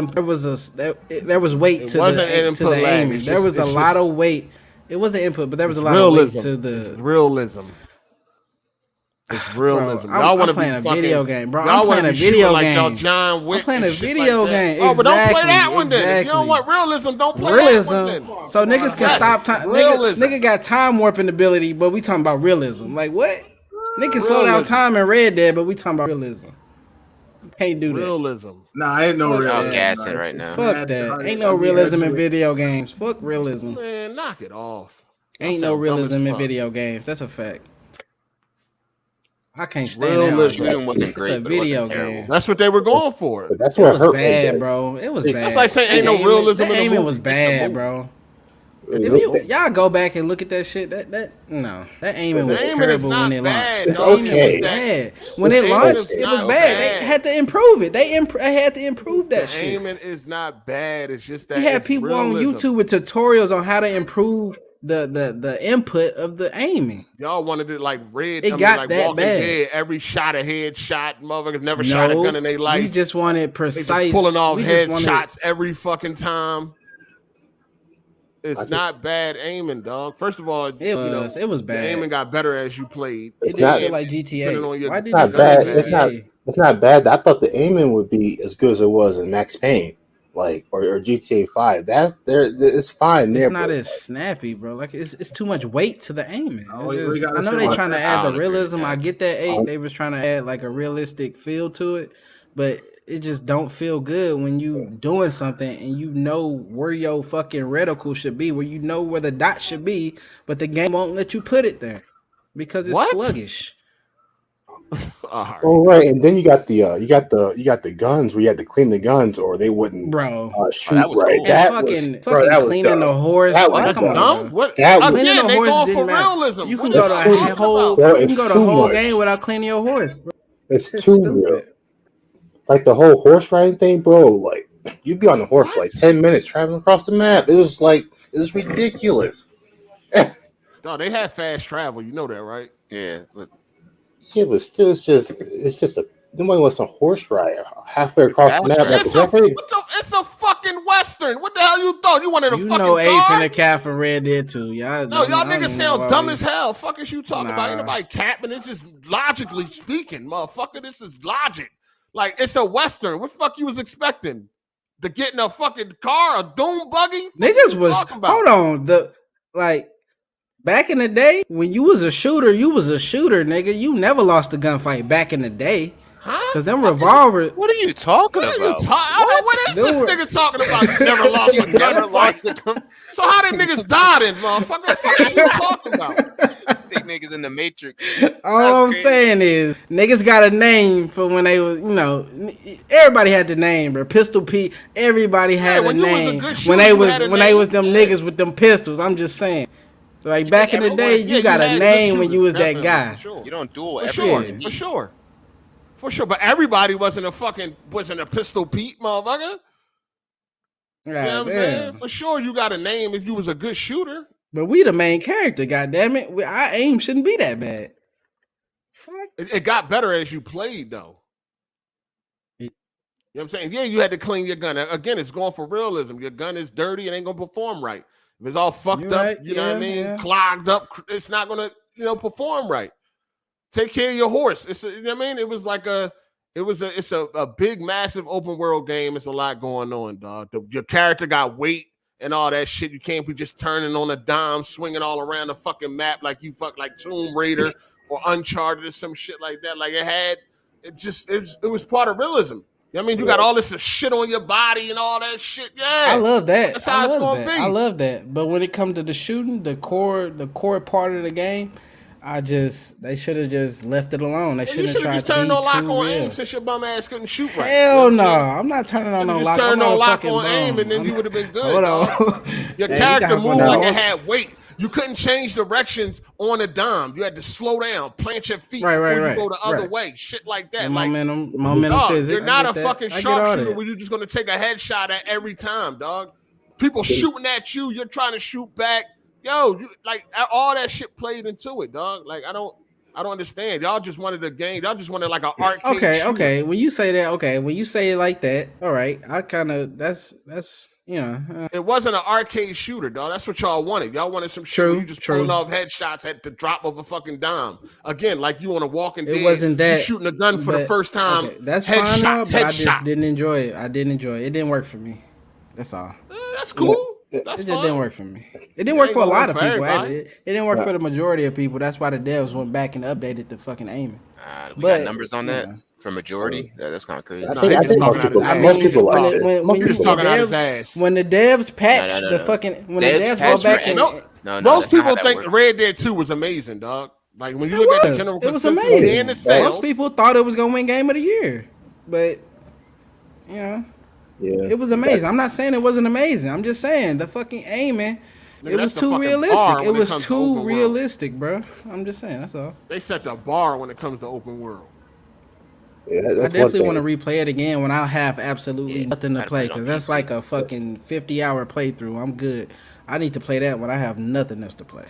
to the aiming. There was a lot of weight. It wasn't input, but there was a lot of weight to the realism. It's realism. Bro, y'all want to play a video game, bro. Y'all playing a video game. Like John Wick. I'm playing a video game. Oh, but don't play that one then. If you don't want realism, don't play that one then. So niggas can stop time. Nigga got time warping ability, but we talking about realism. Like what? Niggas slow down time in Red Dead, but we talking about realism. Can't do that. Realism. Nah, ain't no realism. I'm gassing right now. Fuck that. Ain't no realism in video games. Fuck realism. Man, knock it off. Ain't no realism in video games. That's a fact. I can't stand that. Wasn't great, it's a video game. That's what they were going for. But that's what was bad, bro. It was bad. That's like saying ain't no realism in the movie. It was bad, bro. If y'all go back and look at that shit, that aiming was terrible when it launched. The aiming was bad. When it launched, it was bad. They had to improve it. They had to improve that shit. The aiming is not bad. It's just that we had people on YouTube with tutorials on how to improve the input of the aiming. Y'all wanted it like red. It got that Walking bad. Dead. Every shot a headshot. Motherfuckers never shot a gun in their life. We just wanted precise. Pulling off headshots every fucking time. It's not bad aiming, dog. First of all, it was bad. The aiming got better as you played. It didn't feel like GTA. Why did it's not bad. It's not bad. I thought the aiming would be as good as it was in Max Payne, like or GTA 5. It's fine there. It's not as snappy, bro. Like it's too much weight to the aiming. I know they trying to add the realism. I get that. They was trying to add like a realistic feel to it, but it just don't feel good when you doing something and you know where your fucking reticle should be, where you know where the dot should be, but the game won't let you put it there because it's sluggish. Right. Oh right, and then you got the guns where you had to clean the guns or they wouldn't shoot that was right. cool. That and was fucking was cleaning dumb. the horse. That Like, was come on, dumb. bro. What? That was Cleaning Again, the they horse going didn't for matter. realism. You What can are go to y'all a talking whole. about? Bro, You it's can go the too whole much. game without cleaning your horse, bro. It's It's too stupid. real. Like the whole horse riding thing, bro. Like you'd be on the horse for like 10 minutes traveling across the map. It was ridiculous. No, they had fast travel. You know that, right? Yeah, but Yeah, but still, it's just a nobody wants a horse ride halfway across the fast map. travel. It's a fucking Western. What the hell you thought? You wanted a You fucking know, Ape car? finna cap for Red Dead too. Y'all, No, y'all I don't niggas even know sound why dumb we- as hell. Fuck is you talking about? Ain't Nah. nobody capping. It's just logically speaking, motherfucker. This is logic. Like, it's a Western. What the fuck you was expecting? To get in a fucking car, a doom buggy? Niggas was hold on. Back in the day, when you was a shooter, nigga. You never lost a gunfight back in the day. Huh? Cause them revolvers. What are you talking What are about? you talking? What is this nigga talking about? You never lost a Never lost gunfight. So how did niggas die then, motherfucker? What the fuck are you talking about? Big niggas in the Matrix. All I'm saying is, niggas got a name for when they was, everybody had the name, bro. Pistol Pete, everybody had a name when they was them niggas with them pistols. I'm just saying. Like back in the day, you got a name when you was that guy. You don't duel for everyone. sure. For sure, but everybody wasn't a Pistol Pete, motherfucker. You know what I'm saying? For sure, you got a name if you was a good shooter. But we the main character, goddammit. Our aim shouldn't be that bad. It got better as you played, though. You know what I'm saying? Yeah, you had to clean your gun. Again, it's going for realism. Your gun is dirty, it ain't gonna perform right. If it's all fucked up, you know what I mean? Yeah. Clogged up, it's not gonna, perform right. Take care of your horse. You know what I mean? It's a big, massive open world game. It's a lot going on, dog. Your character got weight and all that shit. You can't be just turning on a dime, swinging all around the fucking map like you like Tomb Raider or Uncharted or some shit like that. Like it was part of realism. You know what I mean? You got all this shit on your body and all that shit. Yeah. I love that. That's how it's gonna be. I love that. But when it comes to the shooting, the core part of the game, they should have just left it alone. They shouldn't have tried to turn on lock on aim since your bum ass couldn't shoot right. Hell no, I'm not turning on no lock. Just turn on lock on aim, and then you would have been good. Hold on. Your character moved like it had weight. You couldn't change directions on a dime. You had to slow down, plant your feet before you go the other way. Shit like that. Like momentum physics. You're not a fucking sharpshooter where you're just gonna take a headshot at every time, dog. People shooting at you, you're trying to shoot back. Yo, all that shit played into it, dog. Like I don't understand. Y'all just wanted a game. Y'all just wanted like an arcade. Okay. When you say that, when you say it like that, all right. I kind of that's It wasn't an arcade shooter, dog. That's what y'all wanted. Y'all wanted some shit where you just pulling off headshots at the drop of a fucking dime. Again, like you on a Walking Dead. It wasn't that you shooting a gun for the first time. Okay, that's fine, but I just didn't enjoy it. I didn't enjoy it. It didn't work for me. That's all. That's cool. It just didn't work for me. It didn't work for a lot of people. It didn't work for the majority of people. That's why the devs went back and updated the fucking aiming. We got numbers on that for majority. That's kind of crazy. I think most people like it. When the devs patched the fucking when the devs go back and most people think Red Dead 2 was amazing, dog. Like when you look at the general it was amazing. Most people thought it was gonna win Game of the Year, but it was amazing. I'm not saying it wasn't amazing. I'm just saying the fucking aiming. It was too realistic. It was too realistic, bro. I'm just saying. That's all. They set the bar when it comes to open world. Yeah, I definitely want to replay it again when I have absolutely nothing to play, because that's like a fucking 50-hour playthrough. I'm good. I need to play that when I have nothing else to play.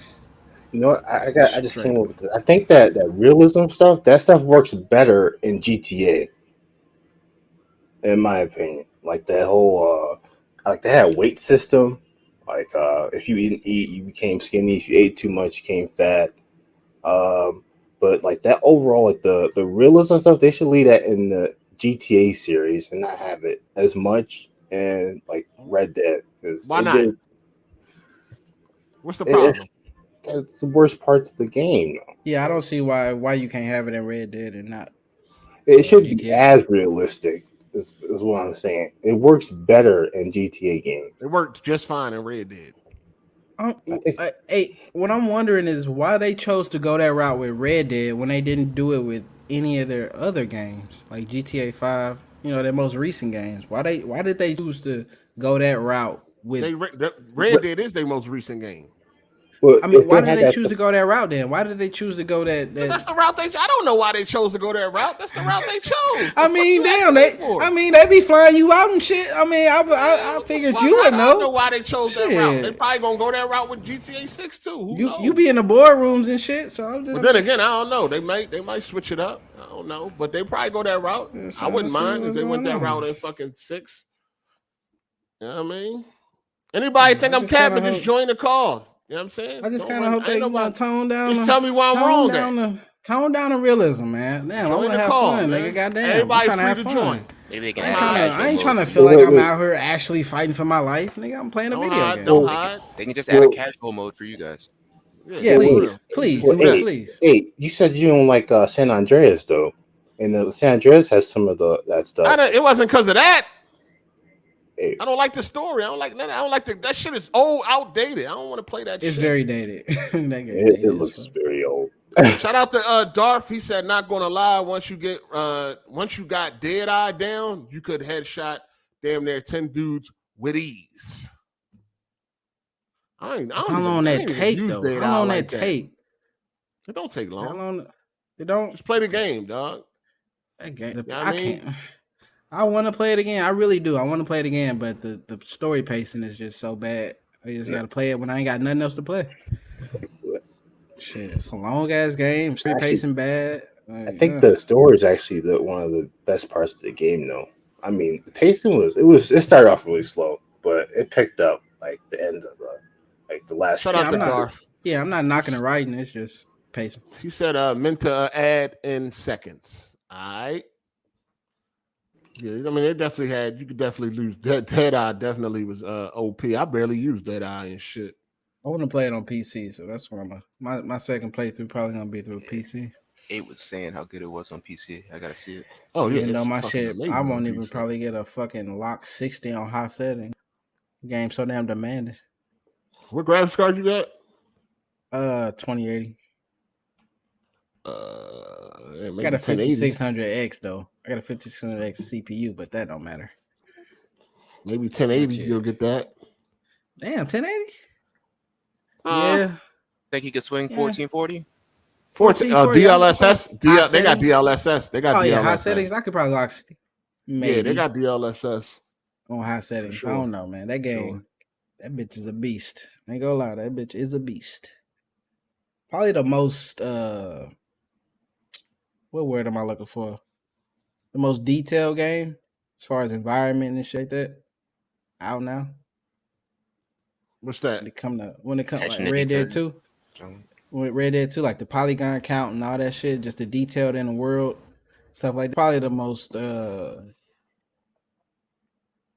You know what? I just came up with this. I think that realism stuff, that stuff works better in GTA, in my opinion. Like that whole like they had weight system. Like if you didn't eat, you became skinny. If you ate too much, you became fat. But like that overall, like the realism stuff, they should leave that in the GTA series and not have it as much in like Red Dead. Why not? What's the problem? It's the worst parts of the game. Yeah, I don't see why you can't have it in Red Dead and not. It should be as realistic. Is what I'm saying. It works better in GTA games. It worked just fine in Red Dead. What I'm wondering is why they chose to go that route with Red Dead when they didn't do it with any of their other games, like GTA 5, their most recent games. Why did they choose to go that route with Red Dead is their most recent game. Well, I mean, why did they choose to go that route then? Why did they choose to go that? That's the route I don't know why they chose to go that route. That's the route they chose. I mean, damn, they be flying you out and shit. I mean, I figured you would know. I don't know why they chose that route. They probably gonna go that route with GTA 6 too. You be in the boardrooms and shit. So I'm just. But then again, I don't know. They might switch it up. I don't know, but they probably go that route. I wouldn't mind if they went that route in fucking 6. You know what I mean? Anybody think I'm capping? Just join the call. You know what I'm saying? I just kind of hope they tone down. Just tell me why I'm wrong. Tone down the realism, man. Damn, I want to have fun, nigga. Goddamn, everybody trying to have free fun. To join. Maybe they can I ain't trying to feel like I'm out here actually fighting for my life, nigga. I'm playing a video game. Don't hide. They can just add a casual mode for you guys. Yeah, please. Hey, you said you don't like San Andreas though, and San Andreas has some of that stuff. It wasn't because of that. I don't like the story. I don't like that. I don't like that shit is old, outdated. I don't want to play that shit. It's very dated. It looks very old. Shout out to Darth. He said, not gonna lie, once you got Dead Eye down, you could headshot damn near 10 dudes with ease. How long that take though? How long that take? It don't take long. How long? It don't. Just play the game, dog. That game. I can't. I want to play it again. I really do. I want to play it again, but the story pacing is just so bad. I just got to play it when I ain't got nothing else to play. Shit, it's a long ass game. Story pacing bad. I think the story is actually one of the best parts of the game, though. I mean, the pacing it started off really slow, but it picked up like the end of the last. Shout out to Darth. Yeah, I'm not knocking the writing. It's just pacing. You said meant to add in seconds. All right. Yeah, I mean, you could definitely lose. Dead Eye definitely was OP. I barely used Dead Eye and shit. I want to play it on PC, so that's where my second playthrough probably gonna be through PC. It was saying how good it was on PC. I gotta see it. Oh yeah, my shit. I won't even probably get a fucking lock 60 on high setting. Game so damn demanding. What graphics card you got? 2080. I got a 5600X though. I got a 5600X CPU, but that don't matter. Maybe 1080 you'll get that. Damn, 1080? Yeah. Think you could swing 1440? 1440. DLSS. They got DLSS. They got DLSS. Yeah, high settings. I could probably lock 60. Maybe. Yeah, they got DLSS. On high settings. Sure. I don't know, man. That game, that bitch is a beast. I ain't gonna lie, that bitch is a beast. Probably the most what word am I looking for? The most detailed game as far as environment and shit like that. Out now. What's that? When it comes like Red Dead 2. With Red Dead 2, like the polygon count and all that shit, just the detailed in the world, stuff like that. Probably the most let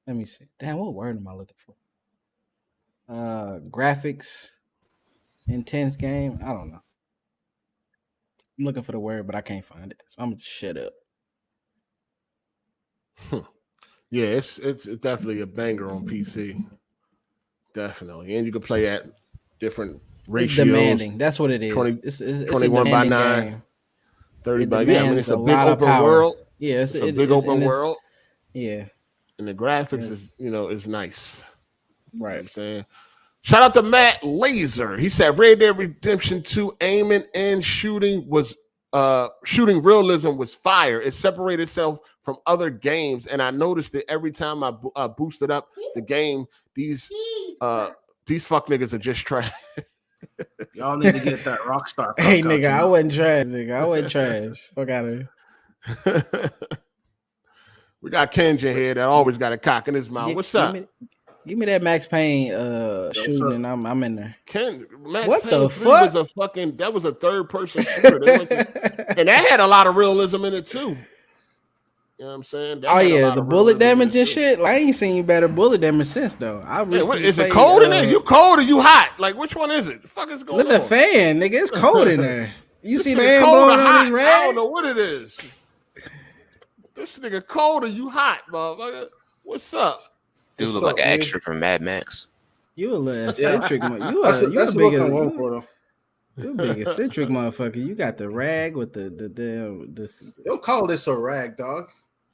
me see. Damn, what word am I looking for? Graphics, intense game. I don't know. I'm looking for the word, but I can't find it. So I'm gonna just shut up. Yeah, it's definitely a banger on PC. Definitely. And you can play at different ratios. It's demanding. That's what it is. 21 by 9. Game. 30 by 9. I mean, it's a big open world. Yeah, it's a big open world. Yeah. And the graphics is nice. Right. You know what I'm saying? Shout out to Matt Laser. He said Red Dead Redemption 2 aiming and shooting realism was fire. It separated itself from other games, and I noticed that every time I boosted up the game, these fuck niggas are just trash. Y'all need to get that Rockstar. Hey nigga, I wasn't trash, nigga. I wasn't trash. Fuck out of here. We got Kenja here that always got a cock in his mouth. What's up? Give me that Max Payne shooting, and I'm in there. Max what Payne the fuck? That was a third person shooter. And that had a lot of realism in it too. You know what I'm saying? The bullet damage and shit. Like, I ain't seen better bullet damage since though. Is it cold in there? You cold or you hot? Like, which one is it? The fuck is going on? Look at the fan, nigga. It's cold in there. You see the fan blowing on his rag? I don't know what it is. This nigga cold or you hot, motherfucker? What's up? Dude look like an extra from Mad Max. You a little eccentric, man. That's a big one for though. You big eccentric motherfucker. You got the rag with the Don't call this a rag, dog.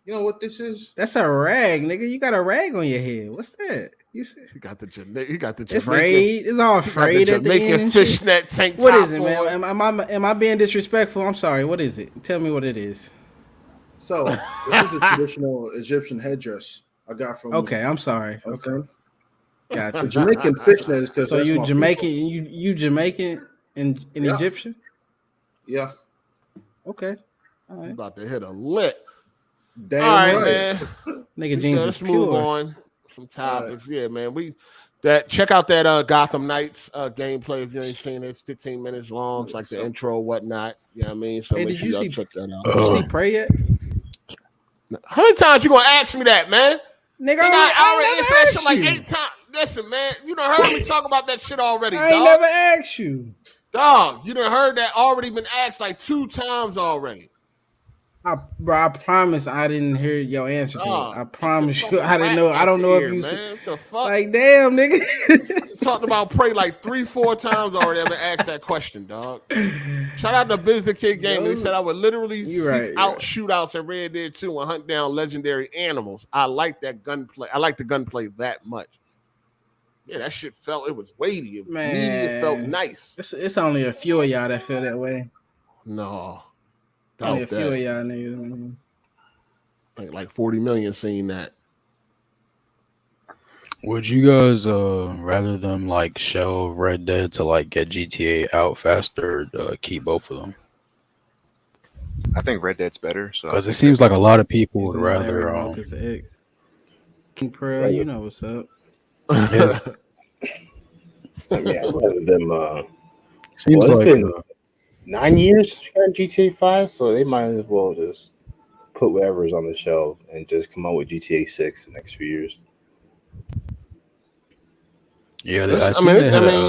You know what this is? That's a rag, nigga. You got a rag on your head. What's that? You got the Jamaican. It's frayed. It's all frayed at the end. And fishnet tank top. What is it, man? Am I being disrespectful? I'm sorry. What is it? Tell me what it is. So this is a traditional Egyptian headdress I got from. Okay, I'm sorry. Okay, gotcha. The Jamaican fishnet is because. So you Jamaican? You Jamaican and Egyptian? Yeah. Okay. All right. I'm about to hit a lick. Damn all right, right. man. Nigga jeans let's move on. Some topics. Right. Yeah, man. Check out that Gotham Knights gameplay if you ain't seen it. It's 15 minutes long. It's like the intro, whatnot. You know what I mean? So hey, make sure you check that out. Did you see Prey yet? How many times you gonna ask me that, man? Nigga, I already answered that shit like 8 times. Listen, man, you done heard me talk about that shit already, I ain't never asked you. Dog, you done heard that already been asked like 2 times already. I promise I didn't hear your answer to it. I promise you I didn't know. I don't know if you said. The fuck? Like, damn, nigga. Talked about Prey like 3-4 seconds already. I've been asked that question, dog. Shout out to Business Kid Game. He said I would literally seek out shootouts in Red Dead 2 and hunt down legendary animals. I like that gunplay. I like the gunplay that much. Yeah, that shit it was weighty. It was meaty. It felt nice. It's only a few of y'all that feel that way. No. Only a few of y'all niggas. Man. I think like 40 million seen that. Would you guys rather them like shelve Red Dead to like get GTA out faster or keep both of them? I think Red Dead's better. So because it seems like a lot of people would rather King Pearl, you know what's up. Yeah. I mean, I'd rather them seems like 9 years on GTA 5, so they might as well just put whatever's on the shelf and just come out with GTA 6 in the next few years. Yeah, they had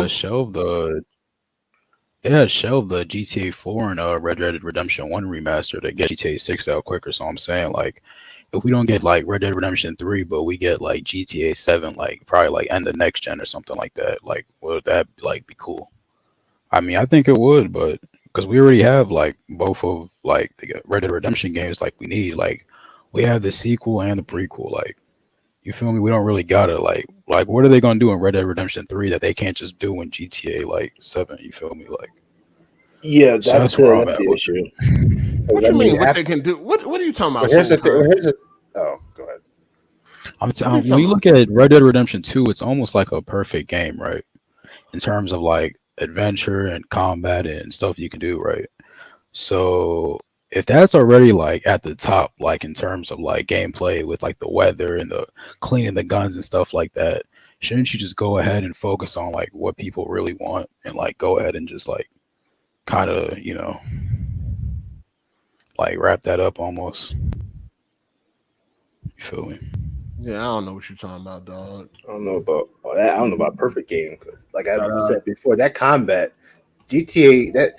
shelved the GTA 4 and Red Dead Redemption 1 remaster to get GTA 6 out quicker. So I'm saying like if we don't get like Red Dead Redemption 3, but we get like GTA 7, like probably like end of next gen or something like that, like would that like be cool? I mean, I think it would, but because we already have like both of like the Red Dead Redemption games, like we need like we have the sequel and the prequel. Like, you feel me? We don't really gotta like what are they gonna do in Red Dead Redemption 3 that they can't just do in GTA like 7? You feel me? Like, yeah, that's the issue. What you mean? What they can do? What are you talking about? Oh, go ahead. I'm telling you, when you look at Red Dead Redemption 2, it's almost like a perfect game, right? In terms of like adventure and combat and stuff you can do, right? So if that's already like at the top, like in terms of like gameplay with like the weather and the cleaning the guns and stuff like that, shouldn't you just go ahead and focus on like what people really want and like go ahead and just like kind of, you know, like wrap that up almost? You feel me? Yeah, I don't know what you're talking about, dog. I don't know about that. I don't know about perfect game because, like I said before, that combat, GTA, that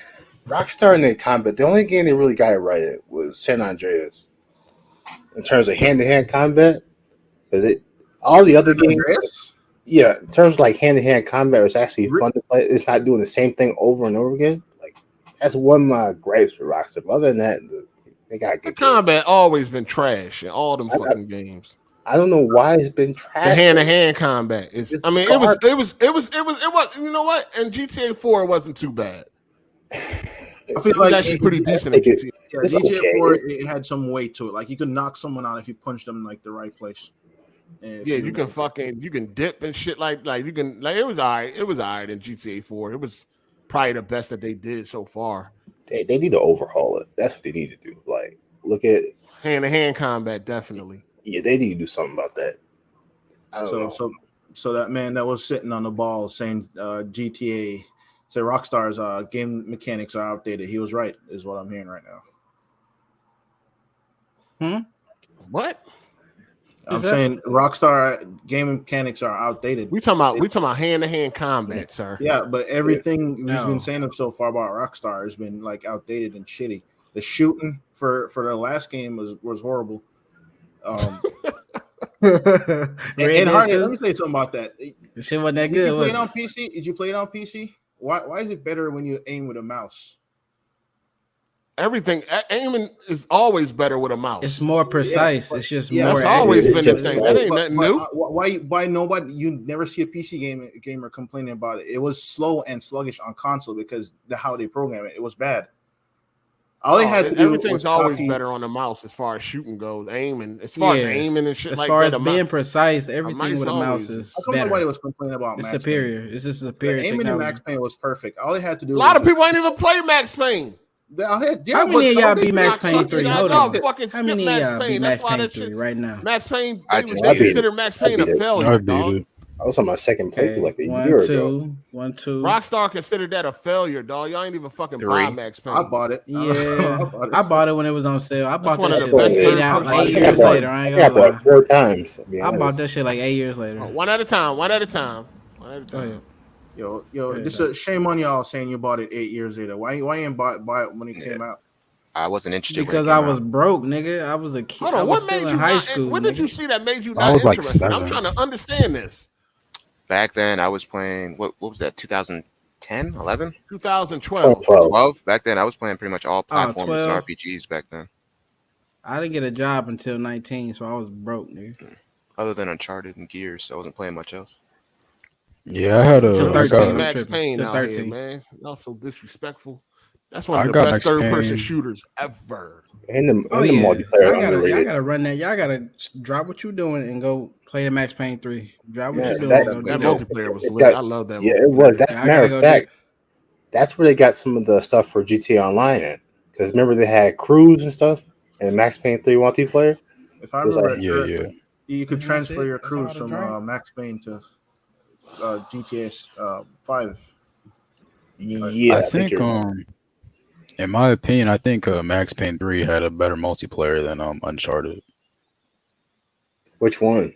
Rockstar in that combat, the only game they really got it right at was San Andreas. In terms of hand-to-hand combat, because all the other games, yeah, in terms of like hand-to-hand combat, it's actually fun to play. It's not doing the same thing over and over again. Like that's one of my gripes with Rockstar. But other than that, they got good combat. Always been trash in all them fucking games. I don't know why it's been trash. The hand-to-hand combat is. I mean, it was. You know what? And GTA 4 wasn't too bad. I feel like actually pretty decent. GTA 4 it had some weight to it. Like you could knock someone out if you punched them in like the right place. Yeah, you can dip and shit like you can like it was all right. It was all right in GTA 4. It was probably the best that they did so far. They need to overhaul it. That's what they need to do. Like look at hand-to-hand combat, definitely. Yeah, they need to do something about that. So that man that was sitting on the ball saying GTA, say Rockstar's game mechanics are outdated. He was right, is what I'm hearing right now. What? I'm saying Rockstar game mechanics are outdated. We talking about hand-to-hand combat, sir. Yeah, but everything we've been saying so far about Rockstar has been like outdated and shitty. The shooting for the last game was horrible. And Hardy, let me say something about that. The shit wasn't that good. Did you play it on PC? Did you play it on PC? Why is it better when you aim with a mouse? Everything aiming is always better with a mouse. It's more precise. It's just more. That's always been the thing. That ain't nothing new. Why nobody? You never see a PC gamer complaining about it. It was slow and sluggish on console because how they program it. It was bad. All they had to do everything's always better on the mouse as far as shooting goes, aiming. As far as aiming and shit as like far that. as being precise, everything with a mouse is better. Nobody was complaining about it's Max superior. Payne. It's just superior. Aiming in Max Payne was perfect. All they had to do. A lot of people ain't even play Max Payne. How many of y'all beat Max Payne 3? Hold on. How many of y'all beat Max Payne 3 right now? Max Payne, they consider Max Payne a failure, dog. I was on my second playthrough like a year ago. 1, 2. Rockstar considered that a failure, dog. Y'all ain't even fucking buy Max Payne. I bought it. Yeah, I bought it when it was on sale. I bought that shit like like 8 years later. I ain't gonna lie. I bought it 4 times. I bought that shit like 8 years later. One at a time. Yo, this is shame on y'all saying you bought it 8 years later. Why you ain't buy it when it came out? I wasn't interested because I was broke, nigga. I was a kid. Hold on, what made you in high school? What did you see that made you not interested? I'm trying to understand this. Back then, I was playing. What was that? 2010, 11, 2012. 12. Back then, I was playing pretty much all platforms and RPGs. Back then, I didn't get a job until 19, so I was broke, nigga. Other than Uncharted and Gears, so I wasn't playing much else. Yeah, I had a 13 Max Payne out here, man. Y'all so disrespectful. That's one of the best third-person shooters ever. And the multiplayer. Y'all gotta run that. Y'all gotta drop what you're doing and go play the Max Payne 3. Drop what you're doing. That multiplayer was lit. I love that. Yeah, it was. That's a matter of fact. That's where they got some of the stuff for GTA Online in. Because remember they had crews and stuff in Max Payne 3 multiplayer. If I remember, you could transfer your crews from Max Payne to GTA 5. Yeah, I think in my opinion, I think Max Payne 3 had a better multiplayer than Uncharted. Which one?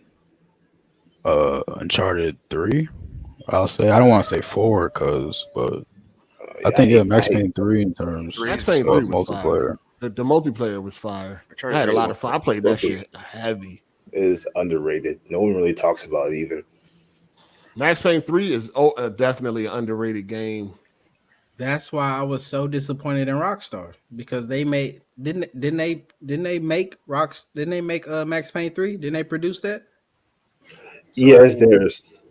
Uncharted 3. I'll say. I don't want to say 4 but I think Max Payne 3 in terms Max Payne 3 was multiplayer. The multiplayer was fire. I had a lot of fun. I played that shit heavy. It is underrated. No one really talks about it either. Max Payne 3 is definitely an underrated game. That's why I was so disappointed in Rockstar because they made didn't they make Max Payne 3? Didn't they produce that? Yes, there's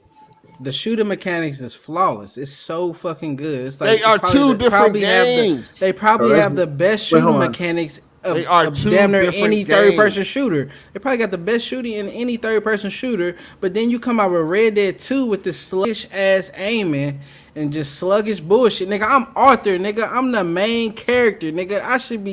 the shooting mechanics is flawless. It's so fucking good. It's like they are two different games. They probably have the best shooting mechanics of damn near any third-person shooter. They probably got the best shooting in any third-person shooter. But then you come out with Red Dead 2 with this sluggish ass aiming and just sluggish bullshit, nigga. I'm Arthur, nigga. I'm the main character, nigga. I should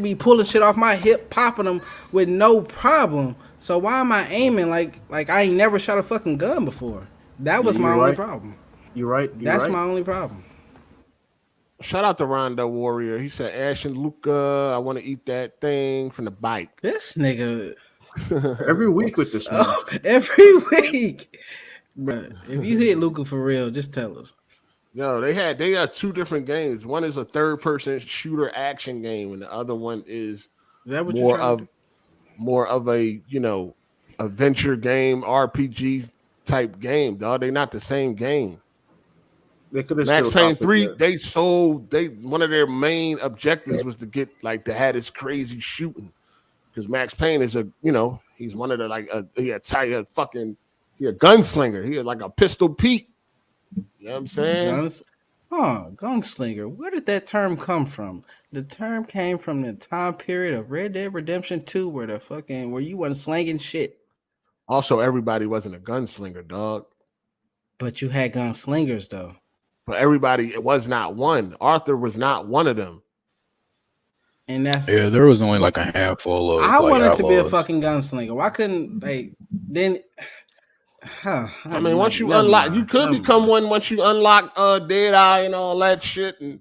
be pulling shit off my hip, popping them with no problem. So why am I aiming like I ain't never shot a fucking gun before? That was my only problem. You're right. That's my only problem. Shout out to Rondo Warrior. He said, Ash and Luca, I want to eat that thing from the bike. This nigga. Every week with this man. Every week. Bruh, if you hit Luca for real, just tell us. Yo, they got two different games. One is a third-person shooter action game, and the other one is that what more of a, adventure game, RPG type game, dog. They're not the same game. Max Payne 3, one of their main objectives was to get to have this crazy shooting. Because Max Payne is he's one of the he a gunslinger. He had like a Pistol Pete. You know what I'm saying? Gunslinger. Where did that term come from? The term came from the time period of Red Dead Redemption 2 where you wasn't slinging shit. Also, everybody wasn't a gunslinger, dog. But you had gunslingers though. But everybody, it was not one. Arthur was not one of them. And there was only like a handful of. I wanted to be a fucking gunslinger. Why couldn't then? I mean, once you unlock, you could become one once you unlock Deadeye and all that shit, and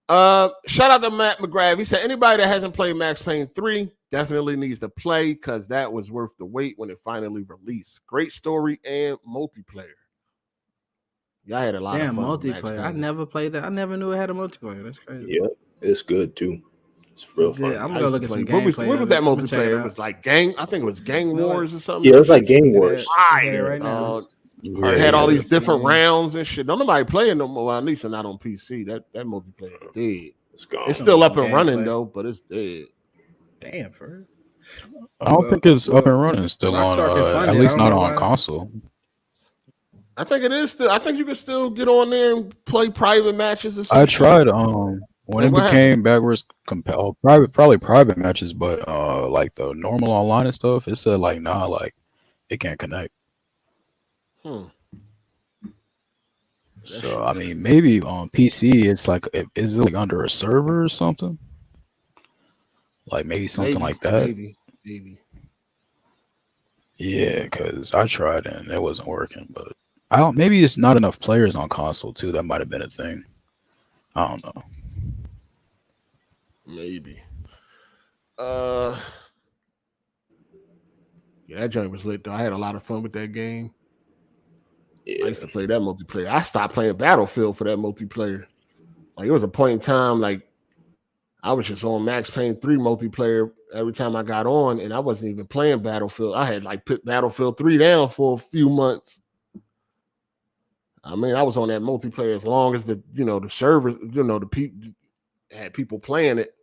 shout out to Matt McGrath. He said anybody that hasn't played Max Payne 3 definitely needs to play because that was worth the wait when it finally released. Great story and multiplayer. Y'all had a lot of fun. Multiplayer. I never played that. I never knew it had a multiplayer. That's crazy. Yeah, it's good too. It's real fun. I'm gonna go look at some gameplay. What was that multiplayer? It was like gang. I think it was Gang Wars or something. Yeah, it was like Gang Wars. Right now. It had all these different rounds and shit. Don't nobody playing no more. Well, at least not on PC. That multiplayer is dead. It's gone. It's still up and running though, but it's dead. Damn, for I don't think it's up and running still on. At least not on console. I think it is still. I think you can still get on there and play private matches. And I tried when it became backwards compatible, probably private matches, but like the normal online and stuff, it said like nah, like it can't connect. So I mean, maybe on PC it's like, is it like under a server or something? Like maybe something like that. Maybe. Yeah, because I tried and it wasn't working, but I don't. Maybe it's not enough players on console too. That might have been a thing. I don't know. Maybe. Yeah, that joint was lit though. I had a lot of fun with that game. Yeah. I used to play that multiplayer. I stopped playing Battlefield for that multiplayer. Like it was a point in time, like I was just on Max Payne 3 multiplayer every time I got on, and I wasn't even playing Battlefield. I had like put Battlefield 3 down for a few months. I mean, I was on that multiplayer as long as the servers, the people had people playing it,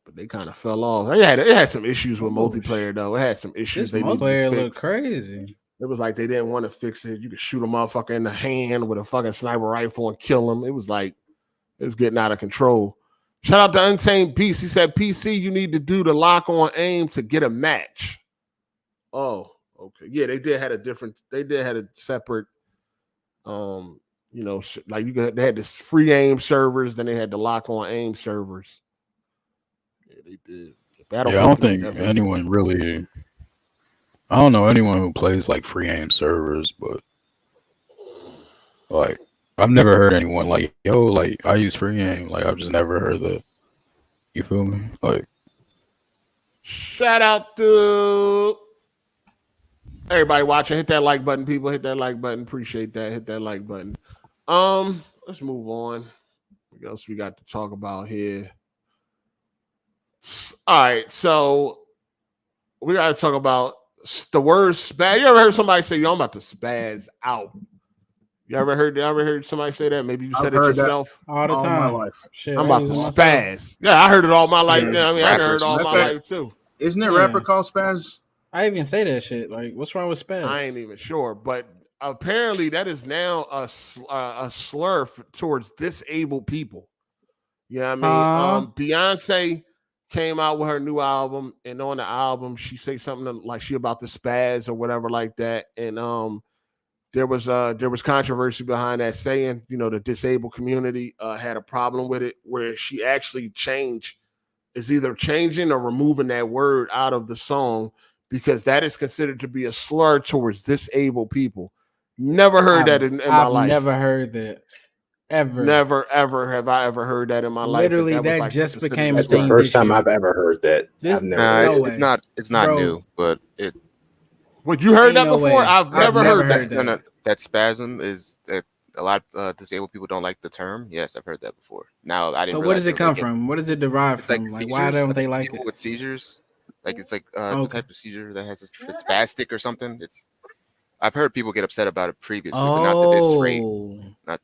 but they kind of fell off. It had some issues with multiplayer though. It had some issues. This multiplayer looked crazy. It was like they didn't want to fix it. You could shoot a motherfucker in the hand with a fucking sniper rifle and kill him. It was like it was getting out of control. Shout out to Untamed Beast. He said, PC, you need to do the lock on aim to get a match. Oh, okay. Yeah, they did had a separate, like they had this free aim servers, then they had the lock on aim servers. Yeah, they did. I don't think anyone really, I don't know anyone who plays like free aim servers, but like, I've never heard anyone like, yo, like I use free aim. Like I've just never heard that. You feel me? Like, shout out to everybody watching. Hit that like button, people. Hit that like button. Appreciate that. Hit that like button. Let's move on. What else we got to talk about here? All right, so we got to talk about the word spaz. You ever heard somebody say, "Yo, I'm about to spaz out"? You ever heard somebody say that? Maybe you said it yourself. All the time. All my life. Shit, I'm about to spaz. Yeah, I heard it all my life. Yeah, I mean, I heard it all my life too. Isn't it rapper called Spaz? I even say that shit. Like, what's wrong with Spaz? I ain't even sure, but apparently that is now a slur towards disabled people. You know what I mean? Beyonce came out with her new album, and on the album she say something like she about to spaz or whatever like that, and there was controversy behind that, saying the disabled community had a problem with it, where she actually is either changing or removing that word out of the song because that is considered to be a slur towards disabled people. Never heard that in my life. I've never heard that. Ever. Never, ever have I ever heard that in my life. Literally, that just became a thing. That's the first time I've ever heard that. It's not new, but it. What, you heard that before? I've never heard that. No, that spasm is that a lot of disabled people don't like the term. Yes, I've heard that before. Now I didn't. But where does it come from? What does it derive from? Like why don't they like it? With seizures, it's a type of seizure that has it's spastic or something. I've heard people get upset about it previously, but not to this rate.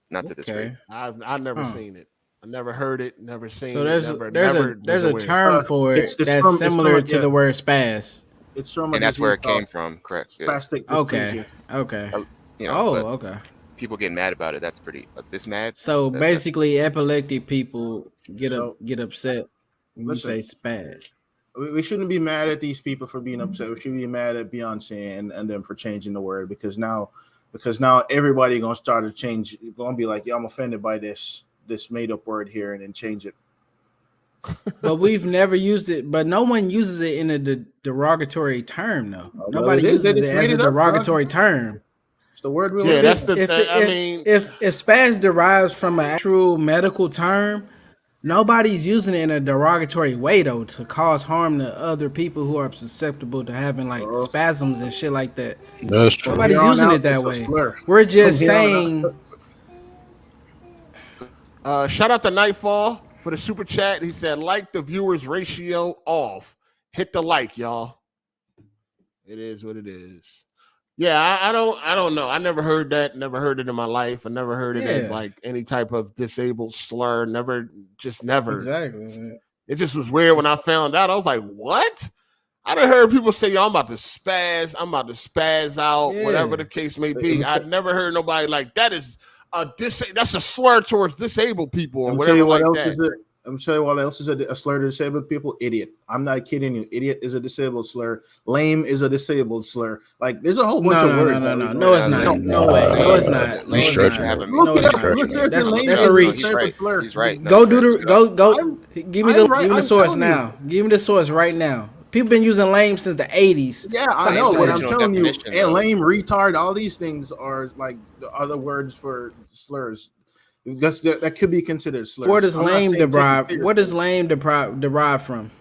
Not to this rate. I've never seen it. I never heard it. Never seen so it. There's a term for it that's similar to the word spaz. It's from and that's where it came from. Correct. Spastic. Okay. Okay. People get mad about it. That's pretty. This mad. So basically, epileptic people get upset when you say spaz. We shouldn't be mad at these people for being upset. We should be mad at Beyonce and them for changing the word because now everybody gonna start to change. Gonna be like, yeah, I'm offended by this made up word here, and then change it. But we've never used it. But no one uses it in a derogatory term, though. Nobody uses it as a derogatory term. It's the word we live. That's the. If spaz derives from an actual medical term, nobody's using it in a derogatory way though to cause harm to other people who are susceptible to having like spasms and shit like that. That's true. Nobody's using it that way. We're just saying. Shout out to Nightfall for the super chat. He said, like the viewers ratio off. Hit the like, y'all. It is what it is. Yeah, I don't know. I never heard that. Never heard it in my life. I never heard it as like any type of disabled slur. Never. Exactly. It just was weird when I found out. I was like, what? I done heard people say, "Yo, I'm about to spaz. I'm about to spaz out." Whatever the case may be. I've never heard nobody like that. Is that's a slur towards disabled people or whatever like that. I'm telling you what else is a slur to disabled people. Idiot. I'm not kidding you. Idiot is a disabled slur. Lame is a disabled slur. Like there's a whole bunch of words. No, it's not. No way. No, it's not. Lame stretching. That's a reach. He's right. Go. Give me the source now. Give me the source right now. People been using lame since the 80s. Yeah, I know, but I'm telling you, and lame, retard, all these things are like the other words for slurs. That could be considered slurs. Where does lame derive? Where does lame derive from?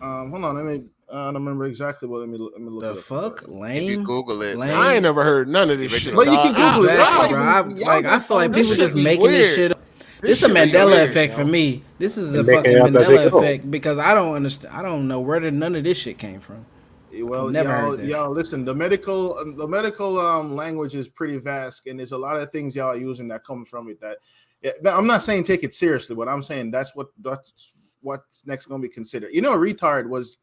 Hold on, I don't remember exactly what. Let me look. The fuck, lame? If you Google it, lame? I ain't never heard none of this shit. But you can Google it. I feel like people just making this shit up. This is a Mandela effect for me. This is a fucking Mandela effect because I don't understand. I don't know where none of this shit came from. Well, y'all listen. The medical language is pretty vast, and there's a lot of things y'all are using that comes from it. I'm not saying take it seriously, but I'm saying that's what's next going to be considered. You know, retard was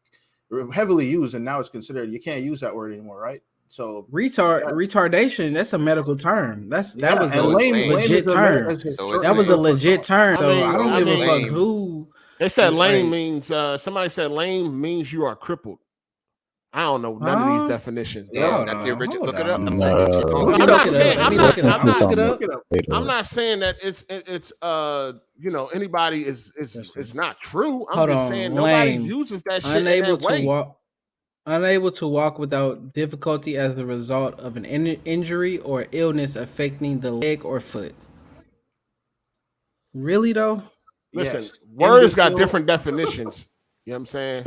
heavily used, and now it's considered. You can't use that word anymore, right? So retardation. That's a medical term. That was a legit term. That was a legit term. So I don't give a fuck who. They said lame means. Somebody said lame means you are crippled. I don't know none of these definitions. Yeah, that's the original. Look it up. I'm not saying that it's anybody is not true. I'm just saying nobody uses that shit. Unable to walk without difficulty as the result of an injury or illness affecting the leg or foot. Really though? Listen, words got different definitions. You know what I'm saying?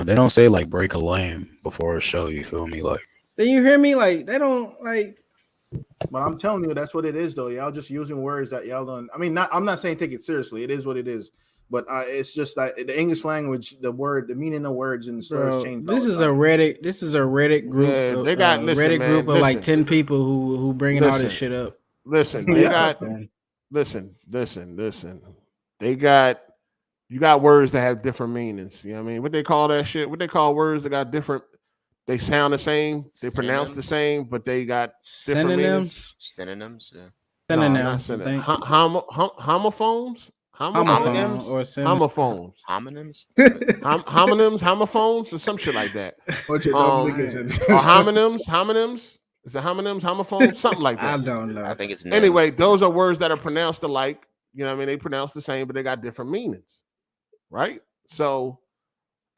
They don't say like break a lame before a show, you feel me? Like then you hear me? Like they don't like. But I'm telling you, that's what it is though. Y'all just using words that y'all don't. I mean, I'm not saying take it seriously. It is what it is. But it's just that the English language, the meaning of words and slurs change. This is a Reddit group. Yeah, they got group of like 10 people who bringing all this shit up. Listen, they got listen. You got words that have different meanings. You know what I mean? What they call that shit? What they call words that got different? They sound the same. They pronounce the same, but they got different meanings. Synonyms. Yeah. Synonyms. Homophones. Homophones. Homophones, or some shit like that. Or homonyms. Is it homonyms, homophones, something like that? I don't know. I think it's anyway. Those are words that are pronounced alike. You know what I mean? They pronounce the same, but they got different meanings, right? So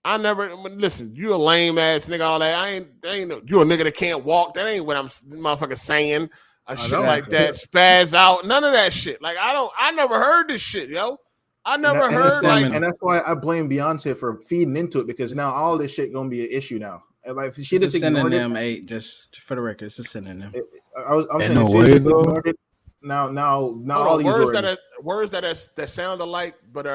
I never listen. You a lame ass nigga. All that. I ain't. You a nigga that can't walk. That ain't what I'm motherfucker saying. Shit like that. Spaz out. None of that shit. Like I never heard this shit, yo. I never heard like, and that's why I blame Beyonce for feeding into it because now all this shit gonna be an issue now. Like she just ignored it. Just for the record, it's a synonym. I'm saying she ignored it. Now all these words that sound alike but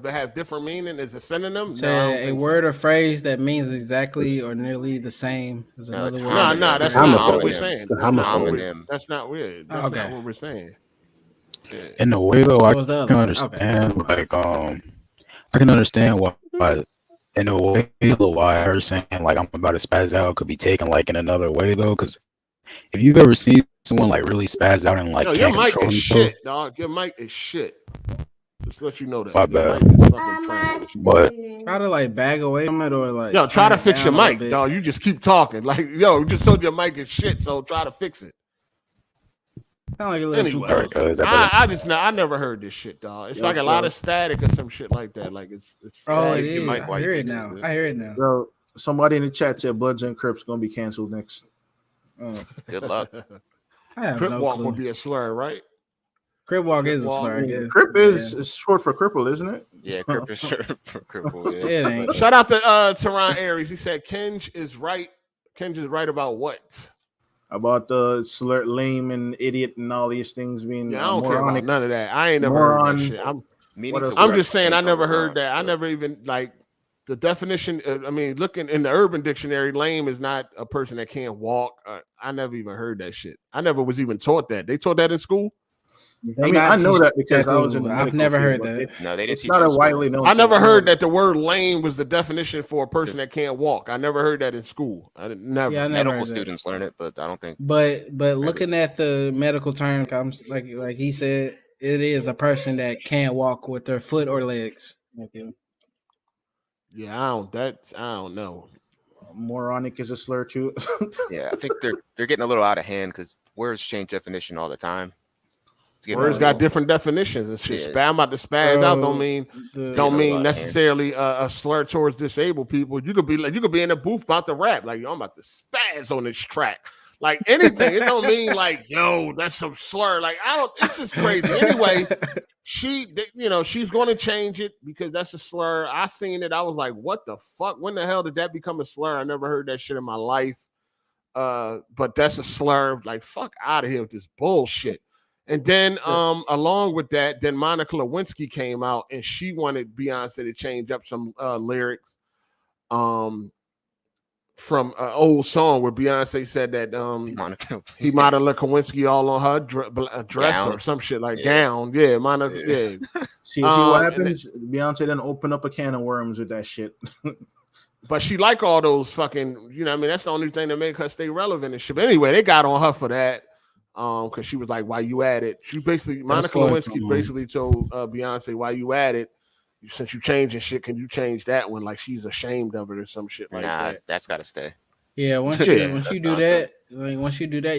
have different meaning is a synonym. A word or phrase that means exactly or nearly the same as another word. No, that's not what we're saying. That's not weird. That's not what we're saying. Yeah. In a way though, I can understand like I can understand why in a way why her saying like I'm about to spaz out could be taken like in another way though, because if you've ever seen someone like really spaz out and like your mic is shit, dog. Your mic is shit. Just let you know that. My bad. But try to like bag away from it or like try to fix your mic, dog. You just keep talking. Like you just told your mic is shit, so try to fix it. Anyway, I never heard this shit, dog. It's like a lot of static or some shit like that. Like it's it is. I hear it now. I hear it now. So somebody in the chat said Bloods and Crips gonna be canceled next. Good luck. Crip walk would be a slur, right? Crip walk is a slur. Crip is short for cripple, isn't it? Yeah, Crip is short for cripple. Yeah. Shout out to Teron Aries. He said Kenj is right. Kenj is right about what? About the slur, lame and idiot and all these things being. Yeah, I don't care about none of that. I ain't never heard that shit. I'm just saying I never heard that. I never even like the definition. I mean, looking in the Urban Dictionary, lame is not a person that can't walk. I never even heard that shit. I never was even taught that. They taught that in school. I mean, I know that because I was in the I've never heard field, that. No, they didn't. It's not a widely known. I never heard that the word lame was the definition for a person that can't walk. I never heard that in school. I didn't never. Yeah, I never medical students learn it, but I don't think. But looking at the medical terms, like he said, it is a person that can't walk with their foot or legs. Okay. Yeah, I don't know. Moronic is a slur too. Yeah, I think they're getting a little out of hand because words change definition all the time. Words got different definitions and shit. Yeah. Spam out the spaz out don't mean necessarily a slur towards disabled people. You could be in a booth about to rap like, yo, I'm about to spaz on this track. Like anything, it don't mean like, yo, that's some slur. Like it's just crazy. Anyway, she's going to change it because that's a slur. I seen it. I was like, what the fuck? When the hell did that become a slur? I never heard that shit in my life. But that's a slur. Like, fuck out of here with this bullshit. And then along with that, then Monica Lewinsky came out and she wanted Beyonce to change up some lyrics from an old song where Beyonce said that he might have let Lewinsky all on her dress gown. Or some shit like gown. Yeah, Monica. Yeah. See what happens? Beyonce then open up a can of worms with that shit. But she like all those fucking, you know what I mean? That's the only thing that make her stay relevant and shit. But anyway, they got on her for that. Because she was like, why you at it? She basically, Monica Lewinsky basically told Beyonce, why you at it? Since you changing shit, can you change that one? Like she's ashamed of it or some shit like that. That's gotta stay. Yeah, once you do that,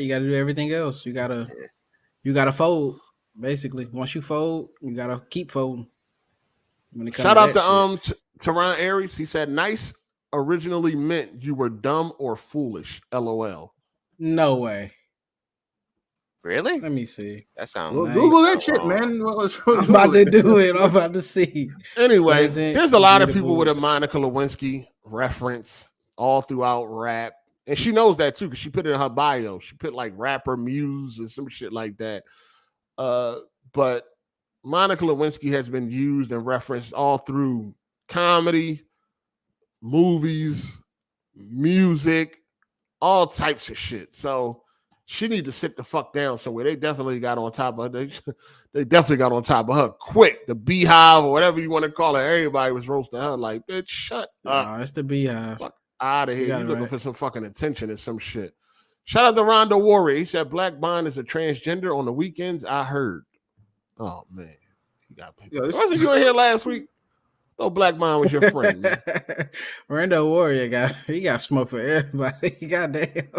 you gotta do everything else. You gotta fold. Basically, once you fold, you gotta keep folding. Shout out to Teron Aries. He said, nice originally meant you were dumb or foolish. LOL. No way. Really? Let me see. That sounds nice. Google that shit, man. I'm about to do it. I'm about to see. Anyway, there's a lot of people with a Monica Lewinsky reference all throughout rap. And she knows that too, because she put it in her bio. She put like rapper muse and some shit like that. But Monica Lewinsky has been used and referenced all through comedy, movies, music, all types of shit. So she need to sit the fuck down somewhere. They definitely got on top of her. They definitely got on top of her quick. The Beehive or whatever you want to call it. Everybody was roasting her like, bitch, shut up. No, it's the Beehive. Fuck out of here. You looking for some fucking attention and some shit. Shout out to Rondo Warrior. He said Black Bond is a transgender on the weekends. I heard. Oh, man. Wasn't you in here last week? Oh, Black Bond was your friend, man. Rondo Warrior got smoke for everybody. Goddamn.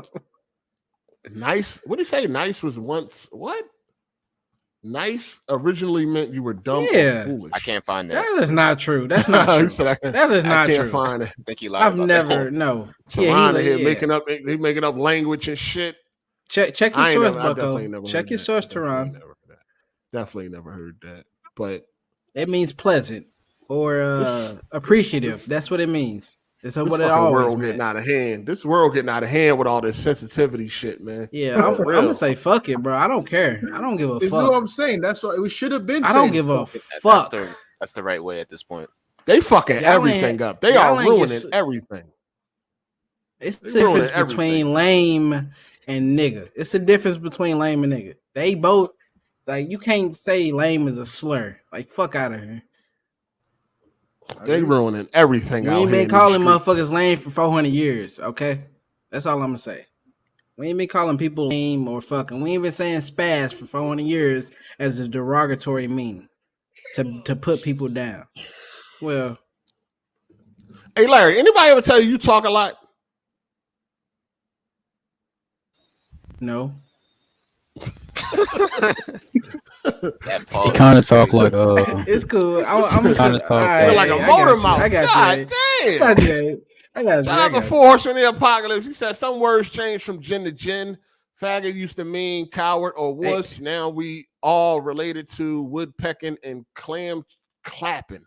Nice. What did he say? Nice was once what? Nice originally meant you were dumb or foolish. I can't find that. That is not true. That's not true. That is not true. Find it. I think he lied. I've never no. Making up language and shit. Check your source, Bucko. Check your source, Teron. Definitely never heard that. But it means pleasant or appreciative. That's what it means. It's what it always world getting out of hand. This world getting out of hand with all this sensitivity shit, man. Yeah, I'm gonna say fuck it, bro. I don't care. I don't give a fuck. This is what I'm saying. That's what we should have been. I don't give a fuck. That's the right way at this point. They fucking everything up. They are ruining everything. It's the difference between lame and nigga. It's the difference between lame and nigga. They both like you can't say lame is a slur. Like fuck out of here. They ruining everything. We ain't been calling motherfuckers lame for 400 years, okay? That's all I'm gonna say. We ain't been calling people lame or fucking. We ain't been saying spaz for 400 years as a derogatory meaning to put people down. Well, hey Larry, anybody ever tell you talk a lot? No. He kind of talk like it's cool. I'm kind of talk like a motor mouth. I got you. Damn. I got you. Shout out to Four Horsemen of the Apocalypse. He said some words change from gin to gin. Faggot used to mean coward or wuss. Hey. Now we all related to woodpecking and clam clapping.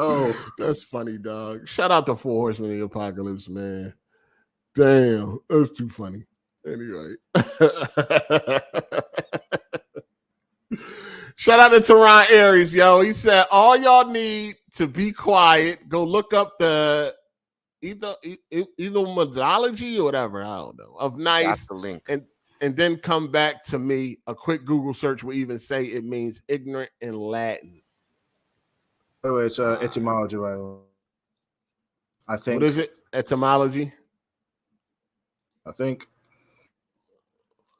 Oh, that's funny, dog. Shout out to Four Horsemen of the Apocalypse, man. Damn, that's too funny. Anyway. Shout out to Teron Aries, yo. He said all y'all need to be quiet. Go look up the either methodology or whatever. I don't know. Of nice. That's the link. And then come back to me. A quick Google search will even say it means ignorant in Latin. By the way, it's etymology, right? I think. What is it? Etymology? I think.